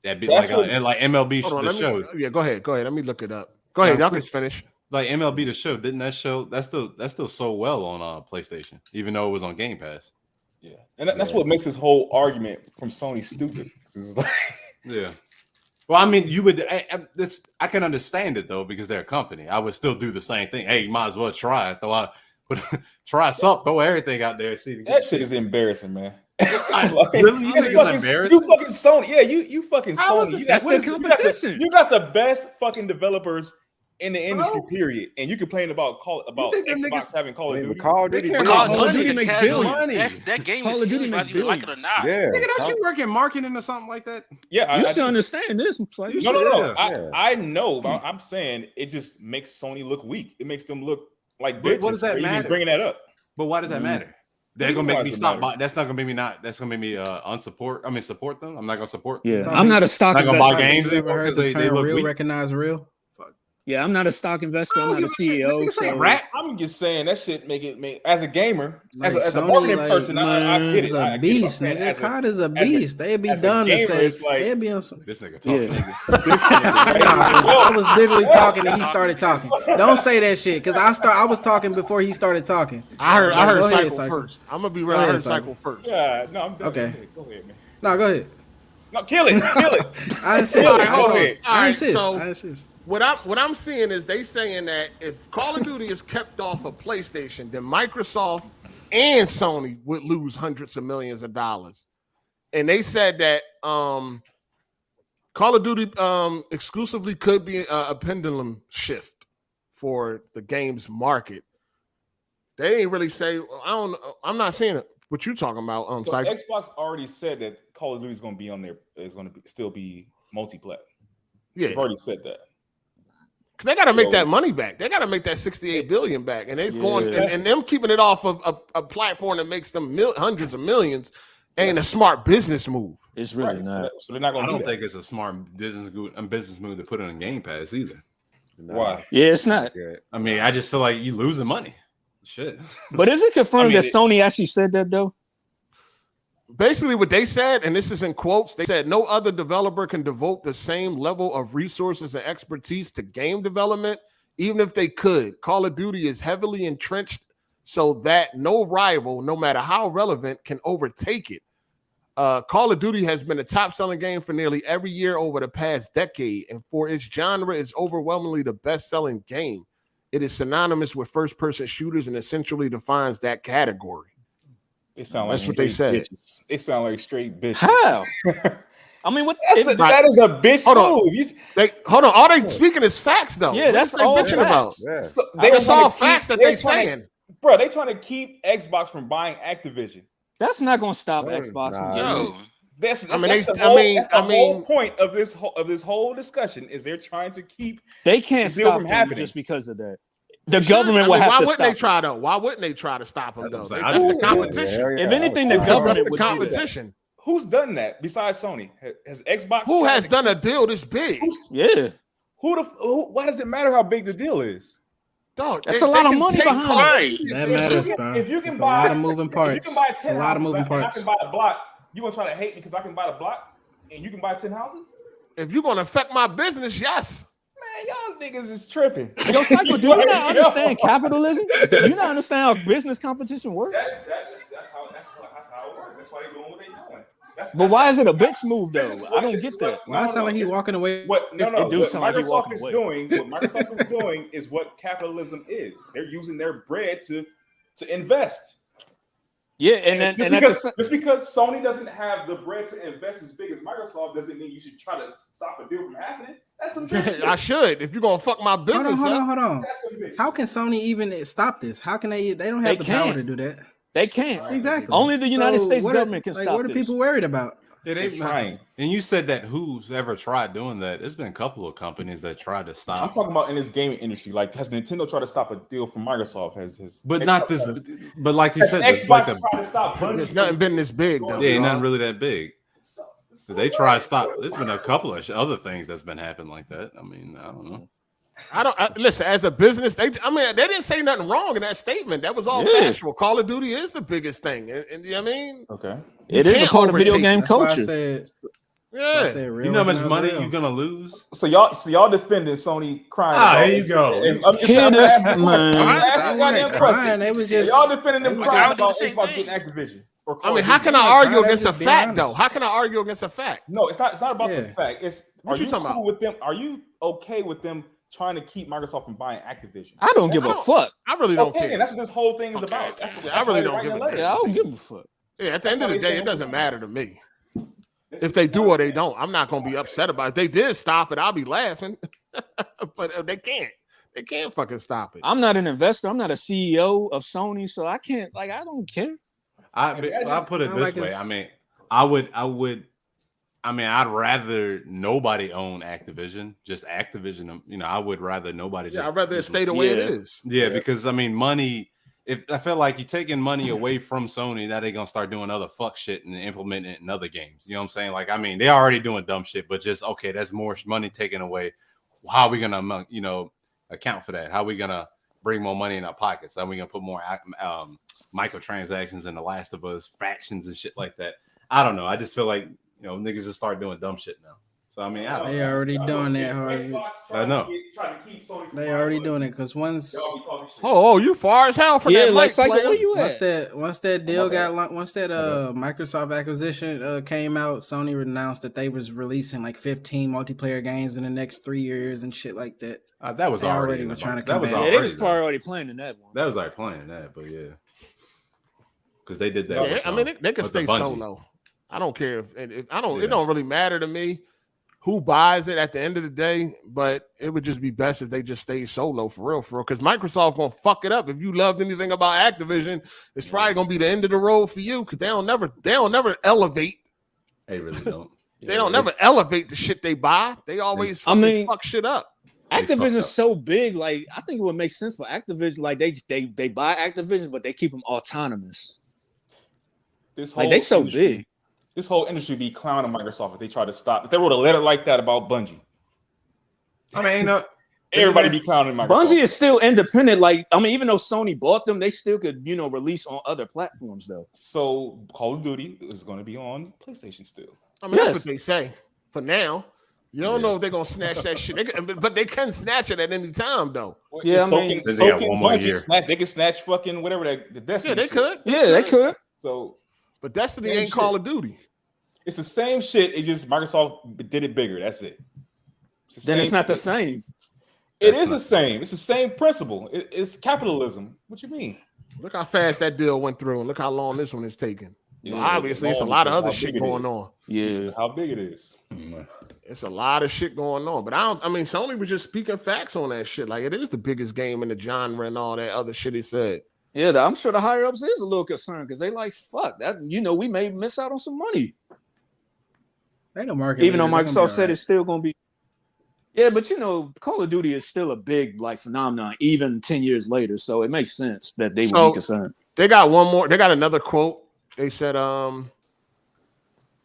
That be like MLB the show. Yeah, go ahead. Let me look it up. Go ahead. Y'all can finish. Like MLB the show, didn't that show that's still sold well on PlayStation, even though it was on Game Pass. Yeah, and that's what makes this whole argument from Sony stupid. It's like, yeah. Well, I mean, you would. I can understand it though because they're a company. I would still do the same thing. Hey, you might as well try it. But try something. Throw everything out there. See that shit is embarrassing, man. Really, you think it's embarrassing? You fucking Sony. Yeah, you fucking Sony. That's the competition. You got the best fucking developers in the industry, period. And you complain about Xbox having Call of Duty. Call of Duty makes billions. That game Call is of Duty huge, makes whether you like it or billions. not. Yeah. Nigga, don't you work in marketing or something like that? Yeah, you should understand this. Like, No. I know. But I'm saying it just makes Sony look weak. It makes them look like bitches. What does that matter? Even bringing that up. But why does that matter? They're gonna make me stop. That's not gonna make me not. That's gonna make me unsupport. I mean, support them. I'm not gonna support. Yeah, I'm not a stock investor. investor. Buy games You ever heard the term look real weak. recognize real? Yeah, I'm not a stock investor. I'm not a CEO. So I'm just saying that shit make as a gamer, Like as a Sony, marketing like, person, I get it. It's a beast, nigga. COD is a beast. They'd be dumb to say. They'd be on some. This nigga talking. I was literally talking and he started talking. Don't say that shit because I was talking before he started talking. I heard Go ahead, Cycle first. I'm gonna be real. I heard Cycle first. Yeah, no, I'm done. Okay. Go ahead, man. No, go ahead. No, kill it. I insist. I insist. What I'm seeing is they saying that if Call of Duty is kept off of PlayStation, then Microsoft and Sony would lose hundreds of millions of dollars. And they said that Call of Duty exclusively could be a pendulum shift for the games market. They ain't really say. I'm not seeing it. What you talking about? So Xbox already said that Call of Duty is going to be on there. Is going to still be multiplayer. Yeah, they've already said that. Cause they got to make that money back. They got to make that $68 billion back, and they're going and them keeping it off of a platform that makes them hundreds of millions ain't a smart business move. It's really not. So they're not going. I don't think it's a smart business move to put it in Game Pass either. Why? Yeah, it's not. I mean, I just feel like you losing money. Shit. But is it confirmed that Sony actually said that though? Basically, what they said, and this is in quotes, they said no other developer can devote the same level of resources and expertise to game development, even if they could. Call of Duty is heavily entrenched so that no rival, no matter how relevant, can overtake it. Call of Duty has been a top-selling game for nearly every year over the past decade, and for its genre, it's overwhelmingly the best-selling game. It is synonymous with first-person shooters and essentially defines that category. They sound That's like what they said. Bitches. They sound like straight bitches. How? I mean, that is a bitch move. Hold on. All they speaking is facts, though. Yeah, that's what they all bitching about. Yeah. So That's all facts that they saying. Bro, they trying to keep Xbox from buying Activision. That's not going to stop Xbox from getting it. That's the whole point of this whole discussion is they're trying to keep. They can't stop them just because of that. The government will have to stop. Why wouldn't they try though? Why wouldn't they try to stop them though? That's the competition. If anything, the government would competition. Who's done that besides Sony? Has Xbox? Who has done a deal this big? Yeah. Why does it matter how big the deal is? Dog, that's a lot of money behind it. That matters, bro. If you can it's buy a lot of moving parts. If you can buy 10 a lot of moving parts. I can buy a block. You gonna try to hate me because I can buy the block and you can buy 10 houses? If you're gonna affect my business, yes. Man, y'all niggas is tripping. Yo, Psycho, do you not understand capitalism? Do you not understand how business competition works? That's how it works. That's why they're doing what they're doing. But why is it a bitch move though? I don't get that. Why sound like he's walking away? What Microsoft is doing is what capitalism is. They're using their bread to invest. Yeah, and just because Sony doesn't have the bread to invest as big as Microsoft doesn't mean you should try to stop a deal from happening. That's some shit. I should. If you're gonna fuck my business, hold on. How can Sony even stop this? How can they? They don't have the power to do that. They can't. Exactly. Only the United States government can stop What are people worried about? They're trying. And you said that who's ever tried doing that? There's been a couple of companies that tried to stop. I'm talking about in this gaming industry. Like, has Nintendo tried to stop a deal from Microsoft? But not this. But like you said, Xbox tried to stop. There's nothing been this big though. Yeah, nothing really that big. So they try to stop. There's been a couple of other things that's been happening like that. I mean, I don't know. Listen, as a business, they didn't say nothing wrong in that statement. That was all factual. Call of Duty is the biggest thing, and you know what I mean? Okay, it is a part of video game culture. You know how much money you're gonna lose. So y'all defending Sony crying. Here you go. I'm asking goddamn questions. Y'all defending them crying about Xbox getting Activision. I mean, how can I argue against a fact though? How can I argue against a fact? No, it's not about the fact. What you talking about? With them? Are you okay with them trying to keep Microsoft from buying Activision? I don't give a fuck. I really don't care. And that's what this whole thing is about. I really don't give a damn. I don't give a fuck. Yeah, at the end of the day, it doesn't matter to me. If they do or they don't, I'm not gonna be upset about it. If they did stop it, I'll be laughing. But they can't. They can't fucking stop it. I'm not an investor. I'm not a CEO of Sony, so I can't. Like, I don't care. I'll put it this way. I mean, I'd rather nobody own Activision. Just Activision. You know, I would rather nobody. Yeah, I'd rather it stay the way it is. Yeah, because I mean, money. If I feel like you're taking money away from Sony, that they gonna start doing other fuck shit and implementing it in other games. You know what I'm saying? Like, I mean, they're already doing dumb shit, but just okay, that's more money taken away. How are we gonna, account for that? How are we gonna bring more money in our pockets? How are we gonna put more microtransactions in The Last of Us factions and shit like that? I don't know. I just feel like niggas just start doing dumb shit now. So I mean, they already doing that, Harvey. I know. They already doing it because once. Oh, you far as hell for that. Like Psycho, where you at? Once that deal got, once that Microsoft acquisition came out, Sony announced that they was releasing like 15 multiplayer games in the next 3 years and shit like that. That was already trying to come back. Yeah, they was probably already playing in that one. That was already playing that, but yeah, because they did that. Yeah, I mean, they can stay solo. I don't care if I don't. It don't really matter to me who buys it at the end of the day, but it would just be best if they just stay solo for real. Because Microsoft gonna fuck it up. If you loved anything about Activision, it's probably gonna be the end of the road for you because they don't never elevate. They really don't. They don't never elevate the shit they buy. They always fuck shit up. Activision's so big. Like, I think it would make sense for Activision. Like, they buy Activision, but they keep them autonomous. They so big. This whole industry be clowning Microsoft if they try to stop. If they wrote a letter like that about Bungie, I mean, everybody be clowning Microsoft. Bungie is still independent. Like, I mean, even though Sony bought them, they still could, release on other platforms though. So Call of Duty is going to be on PlayStation still. I mean, that's what they say for now. You don't know if they're gonna snatch that shit, but they can snatch it at any time though. Yeah, I mean, they got one more year. They can snatch fucking whatever the Destiny. Yeah, they could. They could. So, but Destiny ain't Call of Duty. It's the same shit. It just Microsoft did it bigger. That's it. Then it's not the same. It is the same. It's the same principle. It's capitalism. What you mean? Look how fast that deal went through, and look how long this one is taking. So obviously, it's a lot of other shit going on. Yeah, how big it is. It's a lot of shit going on. But I mean, Sony was just speaking facts on that shit. Like, it is the biggest game in the genre and all that other shit he said. Yeah, I'm sure the higher ups is a little concerned because they like, fuck that. We may miss out on some money. Ain't no market. Even though Microsoft said it's still gonna be. Yeah, but Call of Duty is still a big phenomenon, even 10 years later. So it makes sense that they would be concerned. They got one more. They got another quote. They said,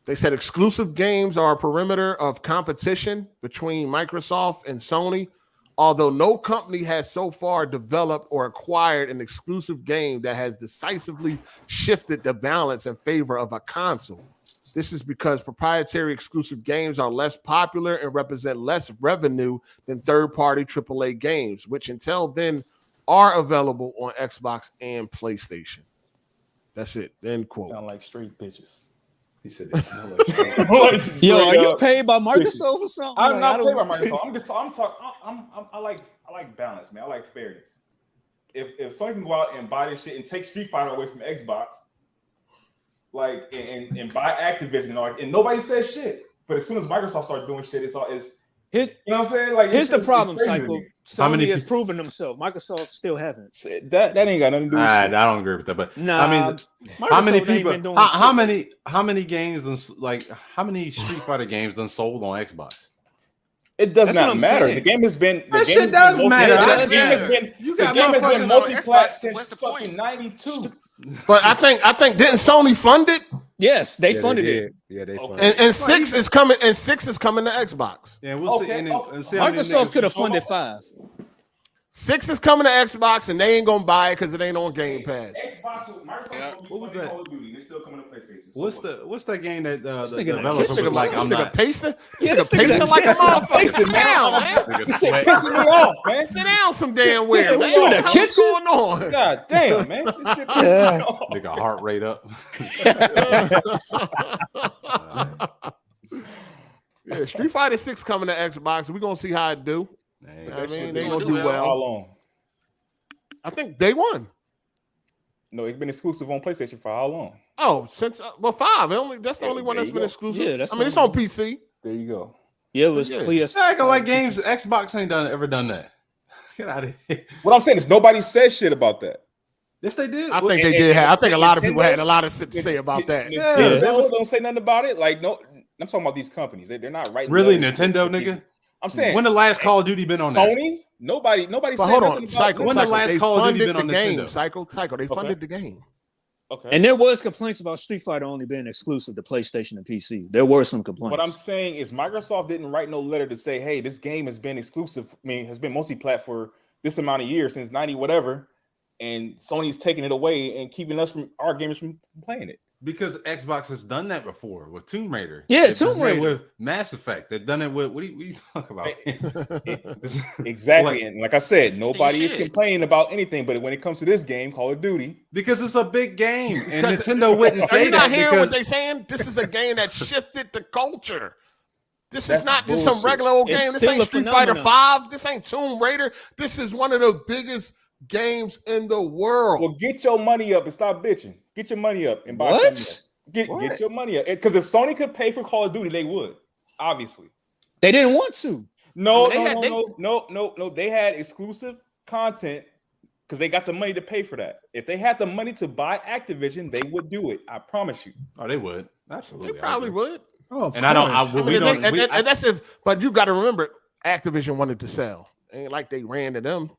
exclusive games are a perimeter of competition between Microsoft and Sony. Although no company has so far developed or acquired an exclusive game that has decisively shifted the balance in favor of a console. This is because proprietary exclusive games are less popular and represent less revenue than third-party AAA games, which until then are available on Xbox and PlayStation. That's it. End quote. Sound like straight bitches. He said they smell like Yo, are you paid by Microsoft or something? I'm not paid by Microsoft. I like balance, man. I like fairness. If someone can go out and buy this shit and take Street Fighter away from Xbox, like and buy Activision, and nobody says shit. But as soon as Microsoft starts doing shit, you know what I'm saying? Like, here's the problem, Psycho. Sony has proven themselves. Microsoft still haven't. That ain't got nothing to do with it. I don't agree with that. But nah, I mean, how many people? How many games? How many Street Fighter games done sold on Xbox? It does not matter. Saying. The game has been. That shit does matter. The game has been multi-plat since fucking 92. But I think didn't Sony fund it? Yes, they funded it. Yeah, they funded it. And 6 is coming. And 6 is coming to Xbox. Yeah, we'll see. Microsoft could have funded 5. 6 is coming to Xbox, and they ain't gonna buy it because it ain't on Game Pass. What was that? Call of Duty. They still coming to PlayStation. What's that game that the developer was like? I'm not pacing. Pacing like a motherfucker. Sit down, man. Pissing me off, man. Sit down, some damn weird. What you in the kitchen? What's going on? God damn, man. This shit pissing me off. Nigga, heart rate up. Yeah, Street Fighter 6 coming to Xbox. We're gonna see how it do. I mean, they gonna do well. How long? I think day one. No, it's been exclusive on PlayStation for how long? Oh, since 5. That's the only one that's been exclusive. Yeah, it's on PC. There you go. Yeah, it was PS. Acting like games. Xbox ain't ever done that. Get out of here. What I'm saying is nobody said shit about that. Yes, they did. I think they did have. I think a lot of people had a lot of shit to say about that. Nintendo don't say nothing about it. Like, no, I'm talking about these companies. They're not writing. Really, Nintendo, nigga. I'm saying, when the last Call of Duty been on there? Sony? Nobody But said hold nothing on, about Cycle. When the last They Call of Duty funded been the on game. Nintendo? Cycle. They funded the game. Okay. And there was complaints about Street Fighter only being exclusive to PlayStation and PC. There were some complaints. What I'm saying is Microsoft didn't write no letter to say, hey, this game has been exclusive. I mean, has been multi-plat for this amount of years, since 90 whatever, and Sony's taking it away and keeping us from our gamers from playing it. Because Xbox has done that before with Tomb Raider. Yeah, They've Tomb done it Raider. with Mass Effect. They've done it with what do you talk about? Exactly. And like I said, nobody is complaining about anything, but when it comes to this game, Call of Duty, because it's a big game, and Nintendo wouldn't Are say you that. not hearing because what they saying? This is a game that shifted the culture. This That's is not just some bullshit. regular old It's game. This still ain't a Street Fighter phenomenon. 5. This ain't Tomb Raider. This is one of the biggest games in the world. well, get your money up and stop bitching. Get your money up and buy What? something else. Get your money up. Because if Sony could pay for Call of Duty, they would. Obviously. They didn't want to. No. They had exclusive content because they got the money to pay for that. If they had the money to buy Activision, they would do it. I promise you. Oh, they would absolutely. They probably would. Oh, of And I don't. course. We don't. And that's if. But you got to remember, Activision wanted to sell. Ain't like they ran to them.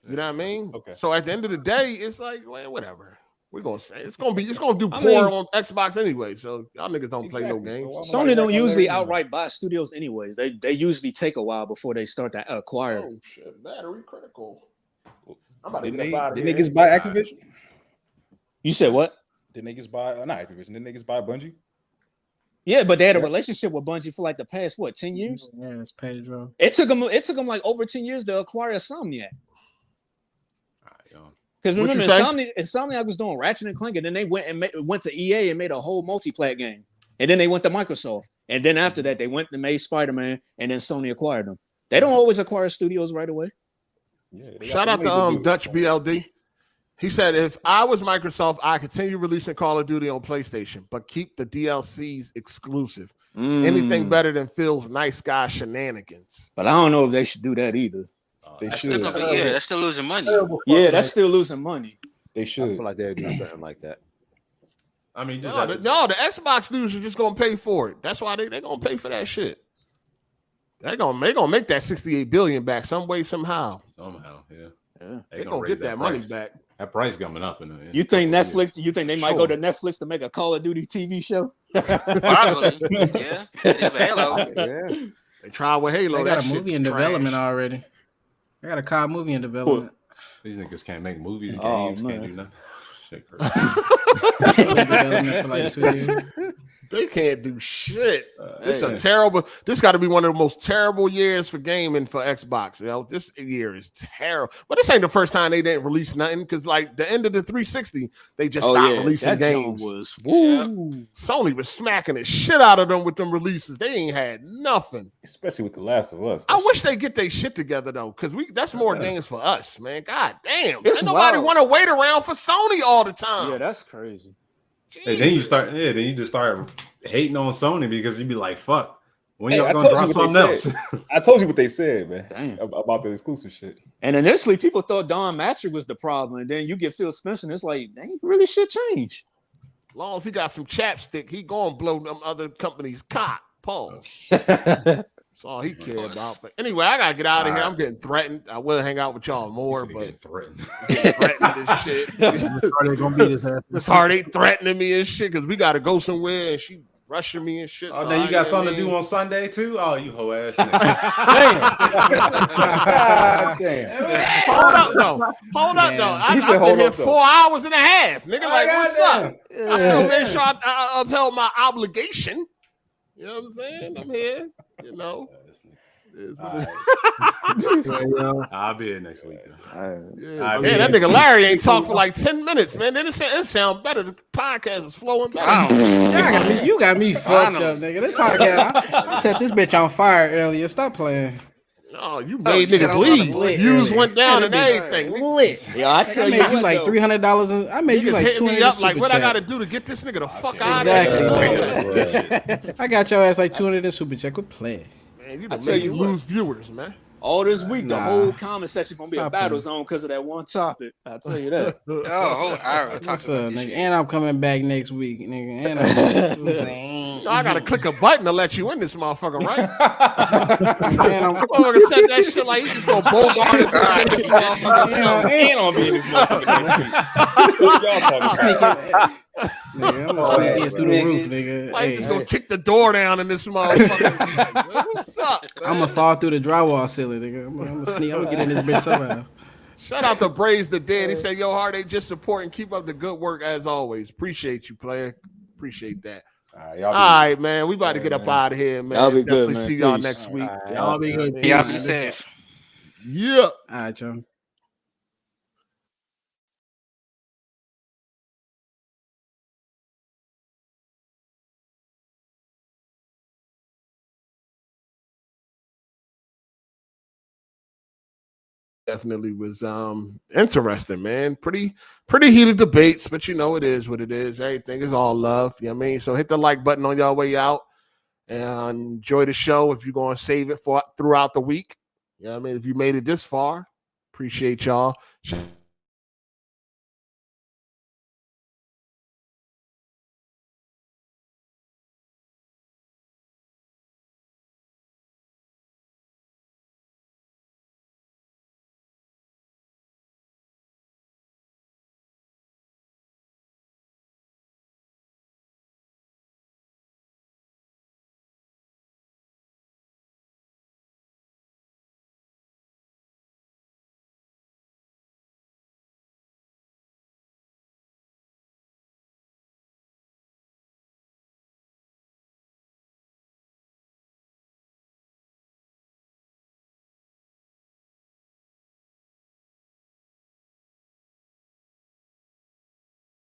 You know what I mean? Okay. So at the end of the day, it's like, well, whatever. We're gonna say it's gonna do I poor mean- on Xbox anyway. So y'all niggas don't play no Exactly. games. So Sony don't usually outright buy studios anyways. They usually take a while before they start to acquire. Oh shit, battery critical. I'm about to Didn't get up out of they here. niggas buy Activision? You said what? Didn't niggas buy not Activision? Didn't niggas buy Bungie? Yeah, but they had a relationship with Bungie for like the past 10 years? Yeah, it's Pedro. It took them like over 10 years to acquire Insomniac. Because What you remember, say? Insomniac was doing Ratchet and Clank, and then they went to EA and made a whole multi-plat game, and then they went to Microsoft, and then after that they went and made Spider-Man, and then Sony acquired them. They don't always acquire studios right away. Yeah, Shout out to Dutch BLD. He said, if I was Microsoft, I continue releasing Call of Duty on PlayStation, but keep the DLCs exclusive. Anything better than Phil's nice guy shenanigans. But I don't know if they should do that either. They That's should. still gonna be, that's still losing money. Yeah, that's still losing money. They I should. feel like they'd do something like that. I mean, just No, the Xbox dudes are just gonna pay for it. That's why they're gonna pay for that shit. They're gonna make that $68 billion back some way, somehow. somehow, yeah. They're gonna get that money back. That price coming up in You think couple of Netflix? You think they might go to Netflix to make a Call of Duty TV show? Probably. Yeah. They did with Halo. Yeah. They tried with Halo. They got that a movie shit in trash. development already. They got a COD movie in development. These niggas can't make movies, games, Oh, can't man. do nothing. Shit crazy. Been in development for like 2 years. They can't do shit. This hey. a terrible. This got to be one of the most terrible years for gaming for Xbox. You know, this year is terrible. But this ain't the first time they didn't release nothing because, like, the end of the 360, they just stopped releasing that games. was woo. Sony was smacking the shit out of them with them releases. They ain't had nothing. Especially with The Last of Us. I wish they get their shit together though, because that's more games for us, man. God damn, It's ain't nobody wild. want to wait around for Sony all the time. Yeah, that's crazy. And then you just start hating on Sony because you'd be like, fuck. When Hey, y'all I gonna told you drop what something they else? said. I told you what they said, man. Damn. About the exclusive shit. And initially, people thought Don Matrick was the problem, and then you get Phil Spencer, and it's like, dang, really shit change. As long as he got some chapstick, he gonna blow them other companies' cock. Pause. That's all he cared about. But anyway, I gotta get out of here. I'm getting threatened. I will hang out with y'all more, but threatened. threatened and shit. They gonna beat his ass. Miss Hard8 threatening me and shit because we gotta go somewhere and she rushing me and shit. Oh, so then I you got ain't- something to do on Sunday too? Oh, you hoe ass nigga. Damn. Hold up though. Hold up though. He said I've hold been here up, though. 4 hours and a half. Nigga, like, Oh, what's up? goddamn. I still made sure I upheld my obligation. You know what I'm saying? I'm here. You know. It is what it is. I'll be here next week. Yeah, man, that nigga Larry ain't talked for like 10 minutes, man. Then it sound better. The podcast is flowing better. You got me fucked up, nigga. This podcast, I set this bitch on fire earlier. Stop playing. No, you made niggas leave. Views went down and everything. Lit. Yeah, I tell I you made you what, like though. $300. I made you Niggas like hitting me $200 up like, super what I chat. gotta do to get this nigga the fuck out of Exactly. here? I got your ass like $200 in super chat. Quit playing. Man, you I done tell made you me what. lose viewers, man. All this week, the whole comment section gonna be a battle zone because of that one topic. I'll tell you that. whole hour talking about this nigga? shit. And I'm coming back next week, nigga. And I gotta click a button to let you in this motherfucker, right? Man, I'm gonna set that shit like you just gonna bombard it. And I'm being this motherfucker. Nigga, I'm gonna sneak in through the roof, nigga. Like you just gonna kick the door down in this motherfucker. What's up? Man? I'm gonna fall through the drywall ceiling, nigga. I'm gonna sneak. I'm gonna get in this bitch somehow. Shout out to Braze the Dead. He said, "Yo, Hard8 just support and keep up the good work as always. Appreciate you, player. Appreciate that." All right, man. We about to get up out of here, man. Y'all be Definitely good, man. see y'all Peace. next week. Y'all be good. Y'all be safe. Yeah. All right, Joe. Definitely was interesting, man. Pretty heated debates, but you know it is what it is. Everything is all love. You know what I mean? So hit the like button on your way out and enjoy the show if you're gonna save it for throughout the week. You know what I mean? If you made it this far, appreciate y'all.